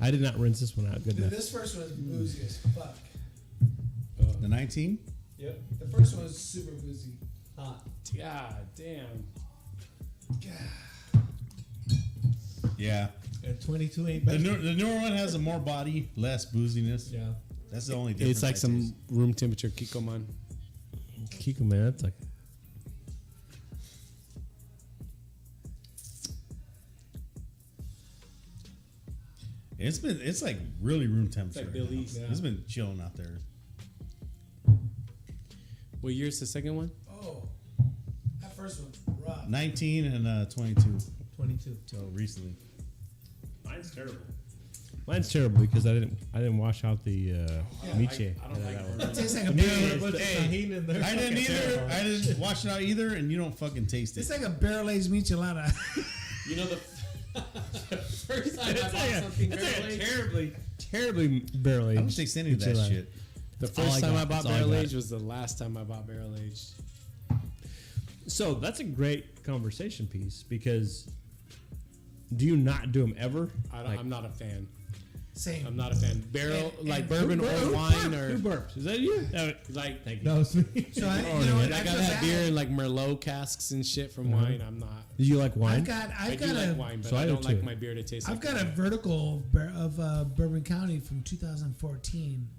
I did not rinse this one out good Dude, enough. this first one is boozy as fuck. The 19? Yep. The first one was super boozy. Hot. God damn. Yeah. And 22 ain't The, bad. the newer one has a more body, less booziness. Yeah. That's the only difference. It's like I some taste. room temperature Kikoman. Kiko, man, that's like. It's like really room temperature. like right now. Billy's. It's been chilling out there. What year's the second one? Oh, that first one's rough. 19 and 22. 22. So recently. Mine's terrible. Mine's terrible because I didn't wash out the miche. I don't like It tastes like a Hey, barrel. Tahini in there. I didn't either. I didn't wash it out either, and you don't fucking taste It's it. like a barrel-aged michelada. You know the first time It's like a terribly barrel I aged. don't taste any of that enchilada. shit. the all first I time got. I bought That's all I barrel got. aged was the last time I bought barrel aged. So that's a great conversation piece because do you not do them ever? I'm not a fan. Same. I'm not a fan. Barrel And- like and bourbon who or burped? wine Who or burps? Is that you? like Thank you. That was me. So I, you know what? I I gotta feel have beer bad. in like Merlot casks and shit from wine. I'm not. Do you like wine? I've I got do like a, wine, but So I I do don't like too. my beer to taste. I've like got a wine. vertical of Bourbon County from 2014.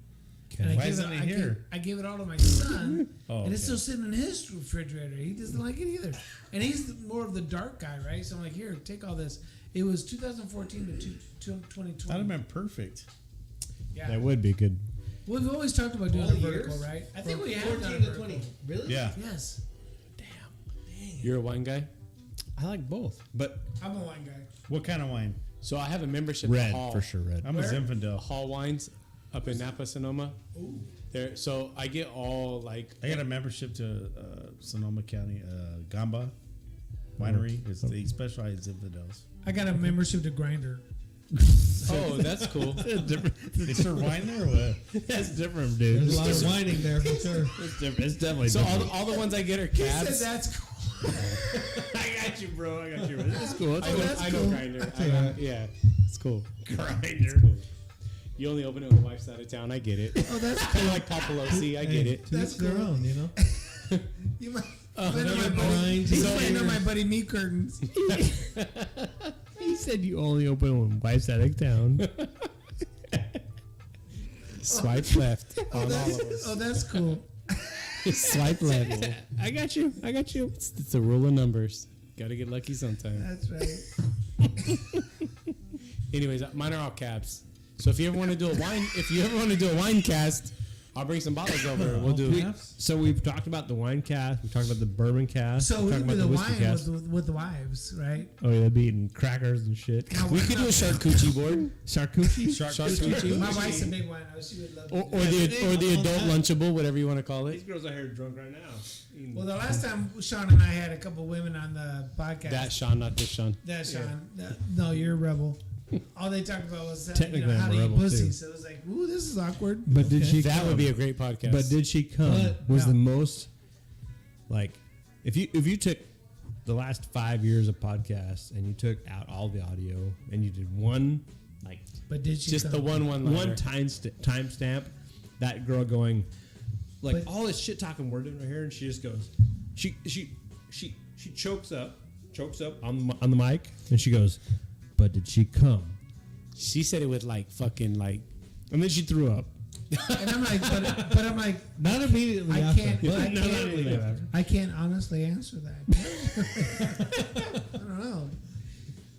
Okay. And Why gave isn't it I here? Gave, I gave it all to my son, Oh, and it's okay. still sitting in his refrigerator. He doesn't like it either, and he's more of the dark guy, right? So I'm like, here, take all this. It was 2014 to 2020. That'd have been perfect. Yeah, That would be good. we've always talked about doing All a vertical, years? right? I think From we have 14 done a to vertical. 20. Really? Yeah. Yes, You're a wine guy, I like both, but I'm a wine guy. What kind of wine? so I have a membership red at Hall. for sure. Red. I'm Where? a Zinfandel. Hall Wines up in Napa, Sonoma. There, so I get all like I got a membership to Sonoma County Gamba Winery. It's, they specialize in Zinfandels. I got a membership to Grinder. oh, that's cool. They serve wine there or what? That's different, dude. There's a lot of whining there for sure. It's different. It's definitely So different. all the ones I get are He said cabs. that's cool. I got you, bro. I got you. It's cool. It's I know, cool. that's I know cool. Grinder. Yeah, it's cool. Grinder. Cool. You only open it when wife's out of town. I get it. Oh, that's Kind of like Papalosi. I get it. To That's each their cool. own, you know. You might. Another buddy, grind. he's So playing on weird. my buddy meat curtains. He said you only open when wife's out of town. Swipe left on all of us. Oh, that's cool. Swipe left. I got you. I got you. It's a rule of numbers. Got to get lucky sometime. That's right. Anyways, mine are all cabs. So if you ever want to do a wine, if you ever want to do a wine cast, I'll bring some bottles over. We'll do. So we've talked about the wine cast. We've talked about the bourbon cast. So we've we talked could do about the whiskey wine cast. with the wives, right? Oh yeah, they'd be eating crackers and shit. We could do a charcuterie board. Charcuterie. Charcuterie. My wife's a big wine. She would love Or, to. or the adult lunchable, whatever you want to call These it. girls out here drunk right now. Well, the last time Sean and I had a couple women on the podcast. That Sean, not this Sean. That Sean. No, you're a rebel. All they talked about was Technically, how I'm to a eat rebel, pussy. too. So it was like, ooh, this is awkward. But did she? That come? would be a great podcast. But did she come? But, was no. the most like if you took the last 5 years of podcasts and you took out all the audio and you did one like But did she? just come? the one one timestamp, that girl going like But- all this shit talking we're doing right here, and she just goes, she chokes up on the mic, and she goes, but did she come? She said it with like fucking like. And then she threw up. And I'm like, but I'm like, Not immediately I after. can't. but I No, not really can't. after. I can't honestly answer that. I don't know,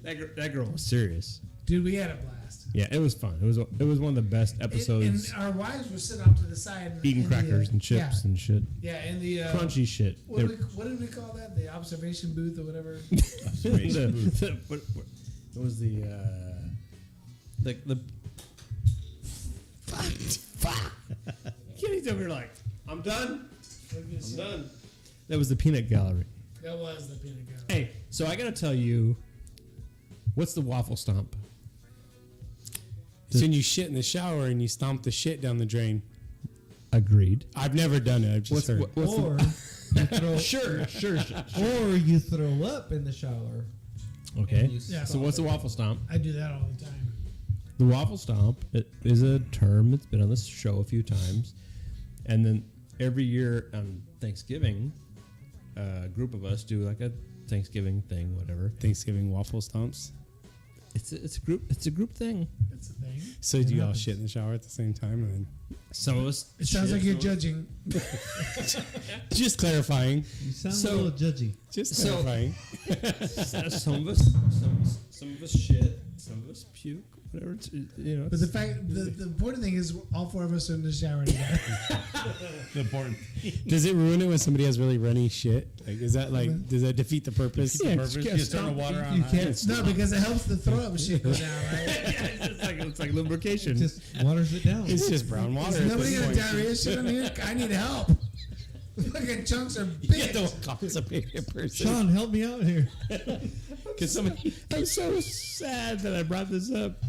That girl was serious. dude. We had a blast. Yeah, it was fun. It was one of the best episodes. And our wives were sitting off to the side, Eating in the, crackers and chips and shit. Yeah, in the Crunchy shit. What did we call that? The observation booth or whatever. What was the Kitty's over here like, I'm done. I'm done. That was the peanut gallery. That was the peanut gallery. Hey, so I gotta tell you, what's the waffle stomp? It's when you shit in the shower and you stomp the shit down the drain. Agreed. I've never done it. I've just heard. What's Or you throw, sure. or you throw up in the shower. Okay. And you Yeah. So what's the waffle stomp? I do that all the time. The waffle stomp is a term that's been on this show a few times, and then every year on Thanksgiving, a group of us do like a Thanksgiving thing, whatever. Thanksgiving waffle stomps. It's a group thing. That's the thing. So do you all shit in the shower at the same time? And Some of us. It sounds shit, like you're some of- judging. just clarifaying. You sound So- a little judgy. Just So- clarifying. Some of us shit. Some of us puke. Whatever. You know. But the important thing is all four of us are in the shower together. The important. Does it ruin it when somebody has really runny shit? Like, is that like, does that defeat the purpose? Yeah, Purpose, you just turn the water on. You high. can't. No, because it helps the throw up shit go down, right? it's like lubrication. It just waters it down. It's just brown water. Is at nobody this got point. diarrhea shit on here? I need help. Fucking chunks are You big. get the constipated person. Sean, help me out here. Because somebody, I'm so sad that I brought this up.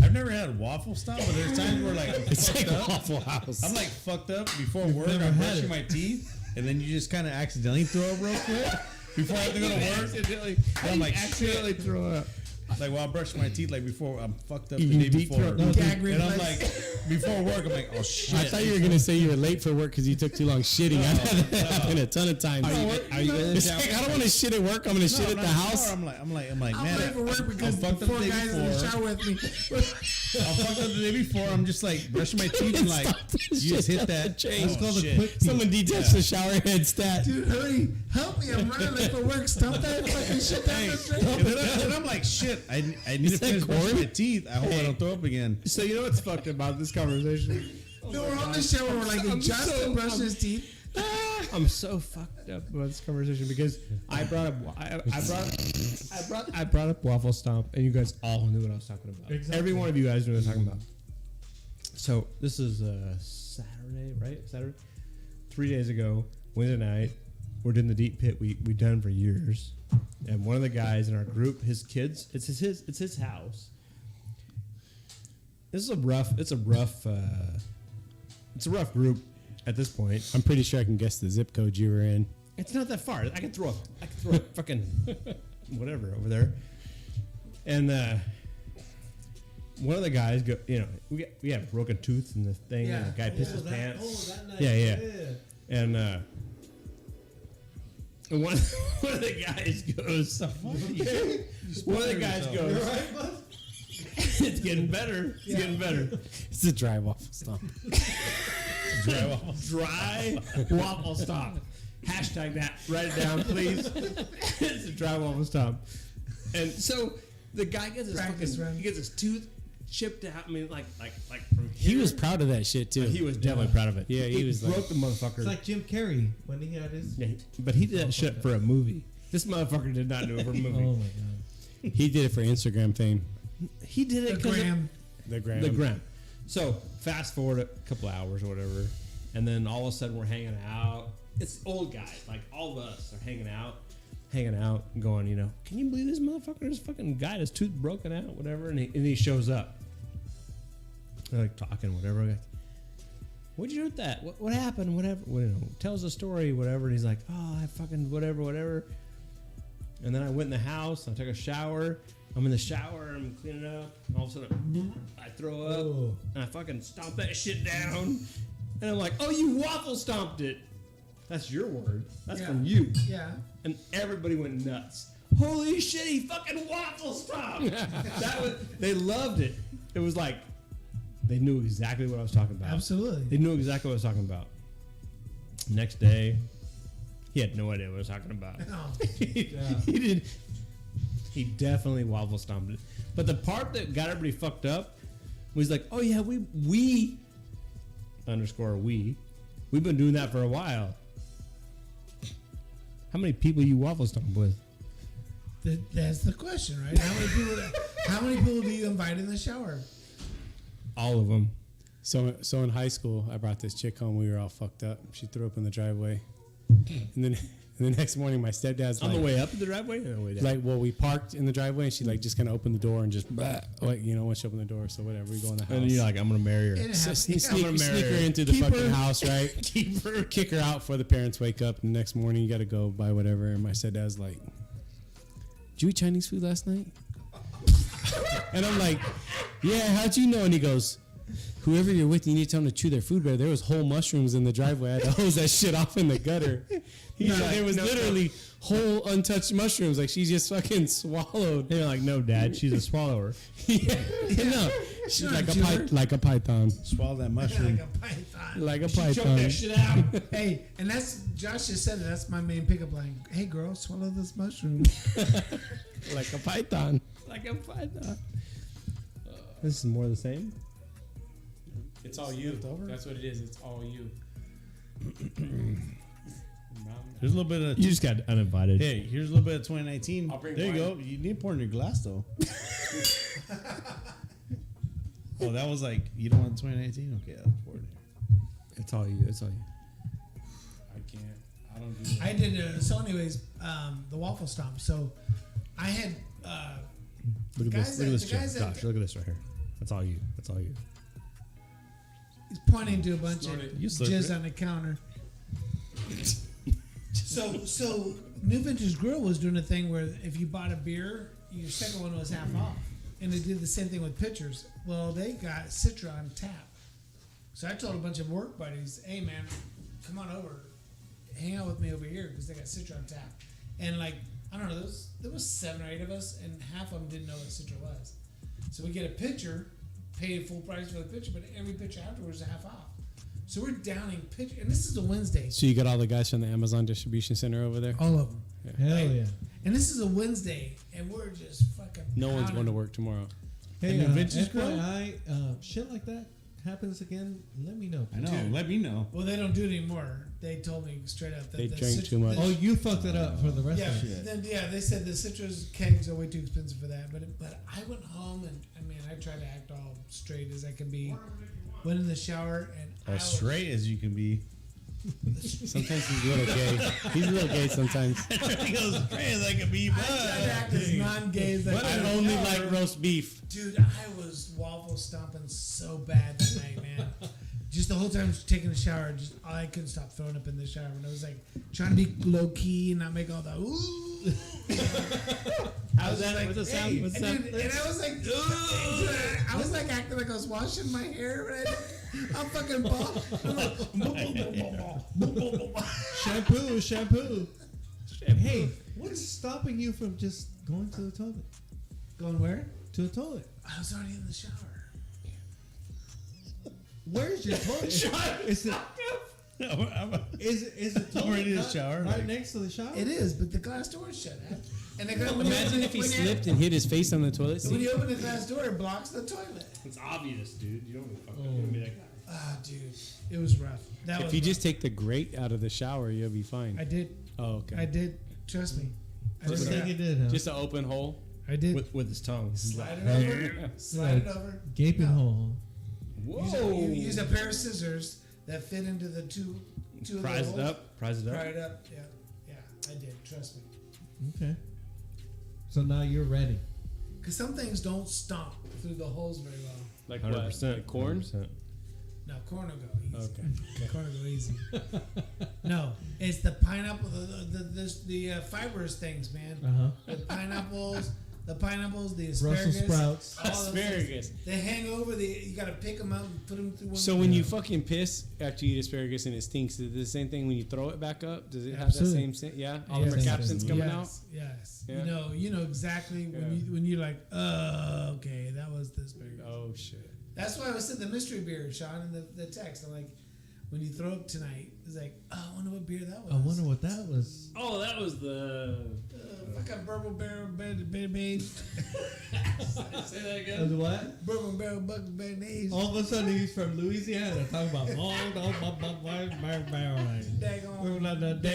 I've never had waffle stomp, but there's times where like I'm it's like fucked up. Waffle House. I'm like fucked up before work. never I'm had brushing it. my teeth, and then you just kind of accidentally throw up real quick before I have to go to work. And I'm like, accidentally shit. throw up. Like while I'm brushing my teeth, like before I'm fucked up the You day deep before. throat. Gag And I'm reflex. like, before work, I'm like, oh shit. I thought you were gonna say you were late for work because you took too long shitting. I've had that happen a ton of times. Are you gonna It's like, I don't want to shit at work. I'm gonna shit at the house. I'm like, I'm man, late for work because I'm fucked up four the day guys in the before. shower with me. I'm fucked up the day before. I'm just like brushing my teeth and like, you just hit that. Change. Oh, called a shit. quick Someone detached the shower head stat. Dude, hurry, help me! I'm running late for work. Stomp that fucking shit down the drain. And then I'm like, shit, I need to finish brushing my teeth. I hope I don't throw up again. So you know what's fucked about this conversation? No, we're on the shower. We're like, I'm Justin so- brushing his teeth. I'm so fucked up about this conversation because I brought up waffle stomp, and you guys all knew what I was talking about. Exactly. Every one of you guys knew what I was talking about. So this is Saturday, right? Saturday. 3 days ago, Wednesday night, we're doing the deep pit we done for years, and one of the guys in our group, his kids, it's his house. It's a rough group at this point. I'm pretty sure I can guess the zip code you were in. It's not that far. I can throw a fucking whatever over there. And one of the guys go, you know, we have a broken tooth in the thing, and the guy pissed his pants. that night. Yeah. And one of the guys goes, one of the guys goes, it's getting better. It's getting better. It's a dry waffle stomp. Dry waffle stomp. Hashtag that. Write it down, please. It's a dry waffle stomp. And so the guy gets his Practice fucking, run. he gets his tooth chipped out. I mean, like from He here. was proud of that shit too. He was definitely proud of it. Yeah, he was like- broke the motherfucker. It's like Jim Carrey when he had his. Yeah, but he did that shit for a movie. This motherfucker did not do it for a Oh movie. my god. He did it for Instagram fame. He did it The because gram. The gram. the gram. So fast forward a couple hours or whatever, and then all of a sudden we're hanging out. It's old guys, like all of us are hanging out, going, you know, can you believe this motherfucker? This fucking guy, his tooth broken out, whatever, and he shows up. They're like talking, whatever. Like, what'd you do with that? What happened? Whatever. You know, tells the story, whatever. And he's like, oh, I fucking whatever. And then I went in the house. I took a shower. I'm in the shower. I'm cleaning up. And all of a sudden, I throw up. Oh. And I fucking stomp that shit down. And I'm like, oh, you waffle stomped it. That's your word. That's Yeah. from you. Yeah. And everybody went nuts. Holy shit, he fucking waffle stomped. They loved it. It was like, they knew exactly what I was talking about. Absolutely. They knew exactly what I was talking about. Next day, he had no idea what I was talking about. No. He did. He definitely waffle stomped it. But the part that got everybody fucked up was like, oh yeah, we we've been doing that for a while. How many people you waffle stomp with? That's the question, right? How many people do you invite in the shower? All of them. So in high school, I brought this chick home. We were all fucked up. She threw up in the driveway, and then the next morning, my stepdad's On like, the way up the driveway or on the way down? like, well, we parked in the driveway, and she like just kind of opened the door and just, like, you know, once she opened the door, so whatever, we go in the house. and then you're like, I'm going to marry her. It So happens. sneak I'm gonna marry her her. into the Keep fucking her. house, right? Keep her. Kick her out before the parents wake up. And the next morning, you got to go buy whatever. And my stepdad's like, "Did you eat Chinese food last night?" And I'm like, "Yeah, how'd you know?" And he goes, "Whoever you're with, you need to tell them to chew their food better. There was whole mushrooms in the driveway. I had to hose that shit off in the gutter." He's like, there was literally whole untouched mushrooms. Like she just fucking swallowed. They're like, no, Dad, she's a swallower. Yeah, no, she's Not like a chewer. like a python, Swallow that Like mushroom. a python. like a Choke python. that shit out. Hey, and that's Josh just said it. That's my main pickup line. Hey, girl, swallow this mushroom. Like a python. Like a python. This is more of the same. It's all you. That's what it is. It's all you. There's a little bit of. You just got uninvited. Hey, here's a little bit of 2019. I'll bring There you wine. go. You need to pour in your glass though. Oh, that was like you don't want 2019. Okay, I'll pour it in. It's all you. It's all you. I can't. I don't do that. I did. So, anyways, the waffle stomp. So, I had. Look at Guys this. Look at that- this, the guys Josh. that- Josh, look at this right here. That's all you. That's all you. He's pointing to a bunch Snort of it. You slurp jizz it. on the counter. So New Vintage Grill was doing a thing where if you bought a beer, your second one was half off, and they did the same thing with pitchers. Well, they got Citra on tap, so I told a bunch of work buddies, "Hey man, come on over, hang out with me over here because they got Citra on tap." And like I don't know, there was 7 or 8 of us, and half of them didn't know what Citra was. So we get a pitcher, pay full price for the pitcher, but every pitcher afterwards is half off. So we're downing pitcher, and this is a Wednesday. So you got all the guys from the Amazon distribution center over there? All of them. Hell yeah. And this is a Wednesday, and we're just fucking. No one's pounding. going to work tomorrow. Hey, And the vintage FYI, shit like that happens again, let me know. I know. Let me know. Well, they don't do it anymore. They told me straight up that They the drank too much. Oh, you fucked it up for the rest Yeah, of it. Shit. then, yeah. They said the citrus kegs are way too expensive for that. But I went home and I mean I tried to act all straight as I can be. Went in the shower and I As straight as you can be. Sometimes he's a little gay. He's a little gay sometimes. He goes straight as I can be. I tried to act as non-gay as I could. I only like roast beef. Dude, I was waffle stomping so bad that night, man. Just the whole time taking a shower, just I couldn't stop throwing up in the shower. And I was like trying to be low key and not make all that. Ooh. How's that? What's the sound? Hey, What's and, that? dude, and I was like, I was like acting like I was washing my hair. Right? I'm fucking bald. I'm like, Shampoo. Hey, what's stopping you from just going to the toilet? going where? To the toilet. I was already in the shower. Where's your toilet? Is it? Is the toilet already in the not shower, right like- next to the shower? It is, but the glass door is shut. And when you Imagine open- if he when you- slipped and hit his face on the toilet When seat. you open the glass door, it blocks the toilet. It's obvious, dude. You don't fucking be like, Ah, dude, it was rough. That If was you rough. just take the grate out of the shower, you'll be fine. I did. Oh, okay. I did. Trust me. I First just thing got- you did, huh? Just an open hole. I did. with his tongue. Slide it over. Slide it over. Gaping No. hole. You use a pair of scissors that fit into the two of the Prise it holes. up. Prise it Pry up. it up. Yeah, I did. Trust me. Okay. So now you're ready. Because some things don't stomp through the holes very well. Like 100%. what? Like corn? 100%. No, corn will go easy. Okay. Corn will go easy. No, it's the pineapple, the fibrous things, man. Uh huh. The pineapples, the Brussels asparagus. sprouts. all those things. Asparagus. They hang over. You got to pick them up and put them through one. So when you fucking piss after you eat asparagus and it stinks, is it the same thing when you throw it back up? Does it have that Absolutely. same scent? Yeah, all Yeah, the same captains thing. coming yes, out. Yes. Yeah. You know exactly Yeah. when you're like, okay, that was the asparagus. Oh shit. That's why I said the mystery beer, Sean, in the text. I'm like, when you throw up tonight, it's like, oh, I wonder what beer that was. I wonder what that was. Oh, that was the. Fucking bourbon barrel babe. Say that again. What? Bourbon barrel bucket mayonnaise. All of a sudden he's from Louisiana talking about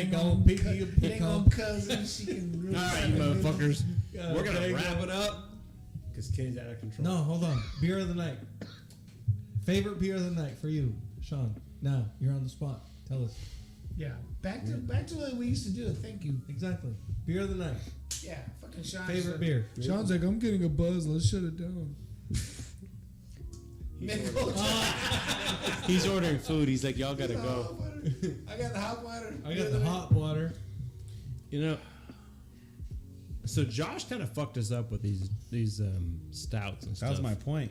Daggone cousin, she can really. All right, you motherfuckers. We're gonna wrap it up because Kenny's out of control. No, hold on. Beer of the night. Favorite beer of the night for you, Sean. Now you're on the spot. Tell us Yeah, back to the way we used to do it. Thank you. exactly. Beer of the night. Yeah, fucking Sean. Favorite beer. Sean's like, I'm getting a buzz. Let's shut it down. He's ordering food. He's like, y'all gotta go. I got the hot water. I got the hot water. You know, so Josh kind of fucked us up with these stouts and That stuff. was my point.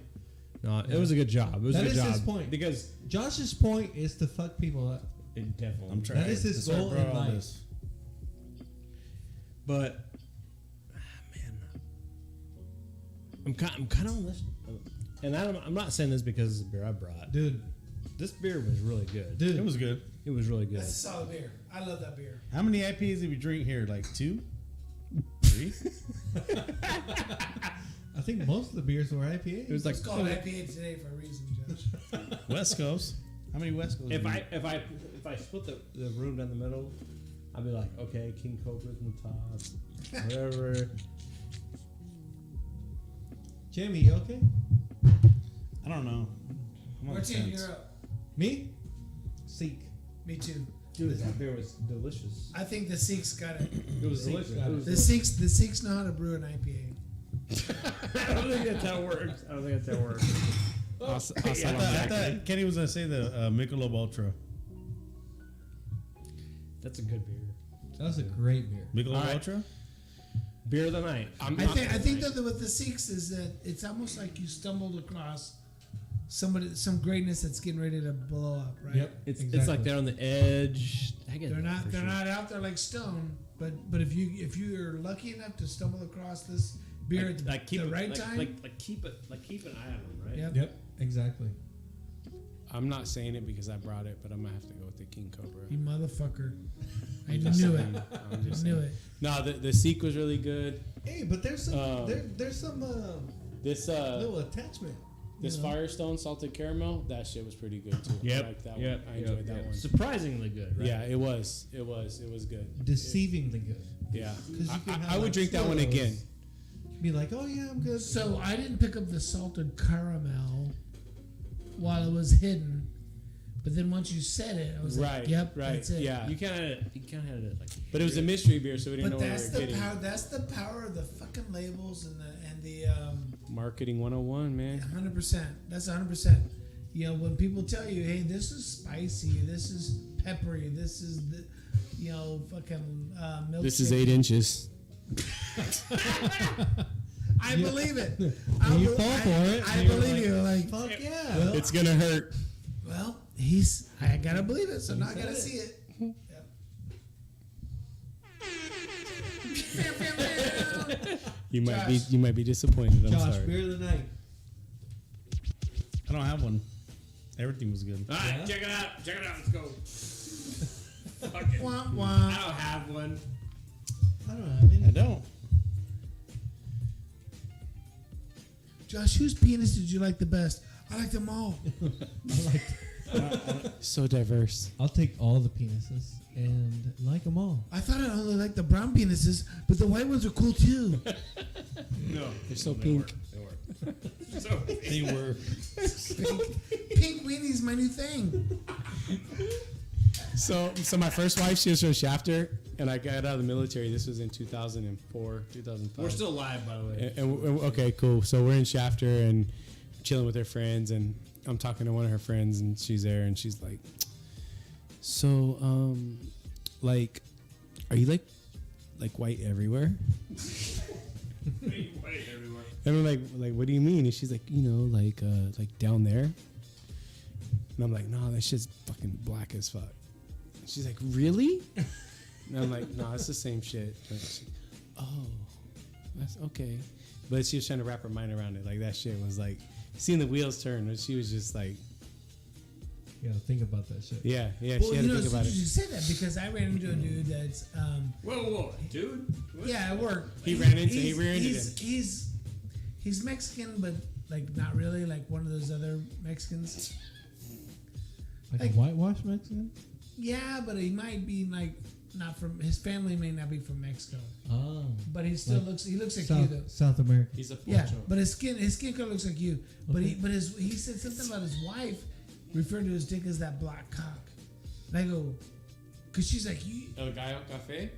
No, it was a good job. It was That a good is job his point. because Josh's point is to fuck people up. it definitely. I'm trying. That is his to goal bro in all life. this. But man, I'm kind of on this, and I'm not saying this because it's the beer I brought. Dude, This beer was really good. dude. It was good. It was really good. That's a solid beer. I love that beer. How many IPAs did we drink here? Like 2? 3? I think most of the beers were IPA. It was like It's called IPA today for a reason, Judge. West Coast. How many West Coast? if did I split the room down the middle, I'd be like, okay, King Cobra's in the top, whatever. Jamie, you okay? I don't know. I'm on the Martin, fence. you're up. Me? Seek. Me too. Dude, that beer was delicious. I think the Sikhs got it. It was Sick delicious. got It it. was The Sikhs know how to brew an IPA. I don't think that's how it works. I don't think that's how it works. I thought Kenny was gonna say the Michelob Ultra. That's a good beer. That was a great beer. Michelob All right. Ultra. Beer of the night. I think that with the Sikhs is that it's almost like you stumbled across some greatness that's getting ready to blow up, right? Yep. It's exactly. like they're on the edge. I get They're that not for they're sure. not out there like Stone, but if you're lucky enough to stumble across this beer at the, keep the it, right time, keep an eye on them, right? Yep. Yep, exactly. I'm not saying it because I brought it, but I'm gonna have to go with the King Cobra. you motherfucker. I I'm just knew it. saying. I'm just I knew saying. it. No, the Seek was really good. Hey, but there's some there's some This little attachment. this you know? Firestone salted caramel, that shit was pretty good too. I like that Yep. one. I enjoyed that one. Surprisingly good, right? Yeah, it was good. Deceivingly good. Yeah, 'Cause you can have, I would like, drink that one Stilos. again. Be like, oh yeah, I'm good. So I didn't pick up the salted caramel while it was hidden, but then once you said it, I was Right, like, "Yep, right, that's it." yeah. You kind of had it like. But it was a mystery beer, so we didn't But know what that's we the were getting. power. That's the power of the fucking labels and the Marketing 101, man. 100%. That's 100%. You know, when people tell you, "Hey, this is spicy. This is peppery. This is the, fucking milk." This is 8 inches. I believe it. And you fall for it. I and you're believe like, you. Like, fuck yeah. It's gonna hurt. well, I gotta believe it, so now I gotta see it. Yep. You Josh. might be disappointed. I'm Josh, sorry. beer of the night. I don't have one. Everything was good. All right, Yeah? check it out. Check it out. Let's go. Fuck it. Wah, I wah. don't have one. I don't have any. I don't. Josh, whose penis did you like the best? I like them all. So diverse. I'll take all the penises and like them all. I thought I only liked the brown penises, but the white ones are cool too. They're so pink. They were. Pink weenie's my new thing. So my first wife, she was from Shafter, and I got out of the military. This was in 2004, 2005. We're still live, by the way. Okay, cool. So we're in Shafter and chilling with her friends, and I'm talking to one of her friends, and she's there, and she's like, "So, like, are you like white everywhere?" White everywhere. And I'm like, what do you mean? And she's like, like down there. And I'm like, no, that shit's fucking black as fuck. And she's like, really? And I'm like, no, it's the same shit. And she, oh, that's okay. But she was trying to wrap her mind around it. Like that shit was like, seeing the wheels turn. And she was just like, You gotta think about that shit. yeah, Well, she had to think about it. you say that because I ran into a dude that's Whoa, dude. What? yeah, at work. He rear-ended He's Mexican, but like not really, like one of those other Mexicans. Like Like- a whitewash Mexican? Yeah, but he might be like not from. His family may not be from Mexico, Oh. but he still Like looks. He looks like South, you though. South America. He's a Yeah, pocho. but his skin color looks like you. But Okay. he said something about his wife referred to his dick as that black cock. And I go, cause she's like, El Gallo Cafe?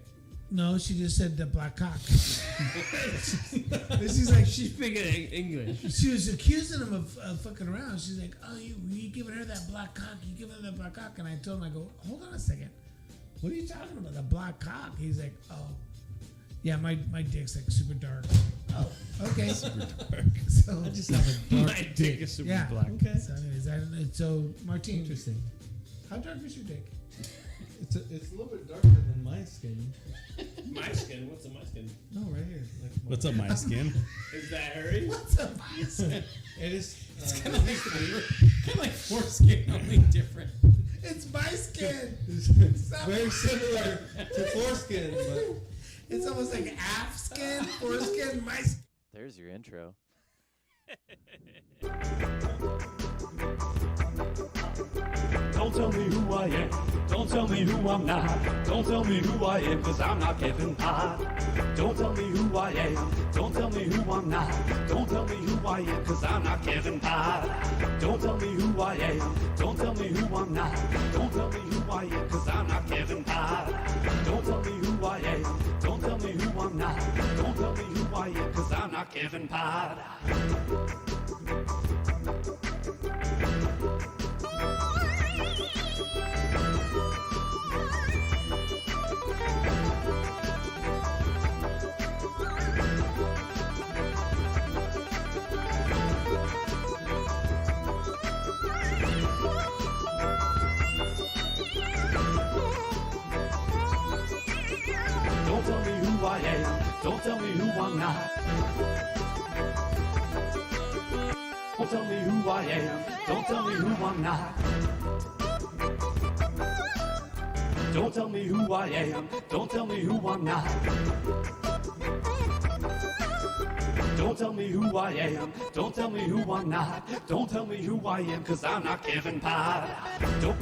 no, she just said the black cock. She's like, She's speaking English. she was accusing him of fucking around. She's like, oh, you giving her that black cock? You giving her that black cock? And I told him, I go, hold on a second. What are you talking about? The black cock? He's like, oh, yeah, my dick's like super dark. Oh, okay. Super dark. So I just have a dark My dick is super yeah. black. Okay. So anyways, so Martine, Interesting. how dark is your dick? It's a little bit darker than my skin. My skin. What's in my skin? No, right here. Like What's up, my skin? Is that Harry? What's up, It is. Kind of like foreskin, only different. It's my skin. very similar to foreskin, but It's almost like ass skin, foreskin, my skin. There's your intro. Don't tell me who I am. Don't tell me who I'm not. Don't tell me who I am, cause I'm not Kevin Pott. Don't tell me who I am. Don't tell me who I'm not. Don't tell me who I am, cause I'm not Kevin Pott. Don't tell me who I am. Don't tell me who I'm not. Don't tell me who I am, cause I'm not Kevin Pott. Don't tell me who I am. Don't tell me who I'm not. Don't tell me who I am, cause I'm not Kevin Pott. Don't tell me who I am. Don't tell me who I'm not. Don't tell me who I am. Don't tell me who I'm not. Don't tell me who I am. Don't tell me who I'm not. Don't tell me who I am. Don't tell me who I'm not. Don't tell me who I am, cause I'm not Kevin Pott. Don't.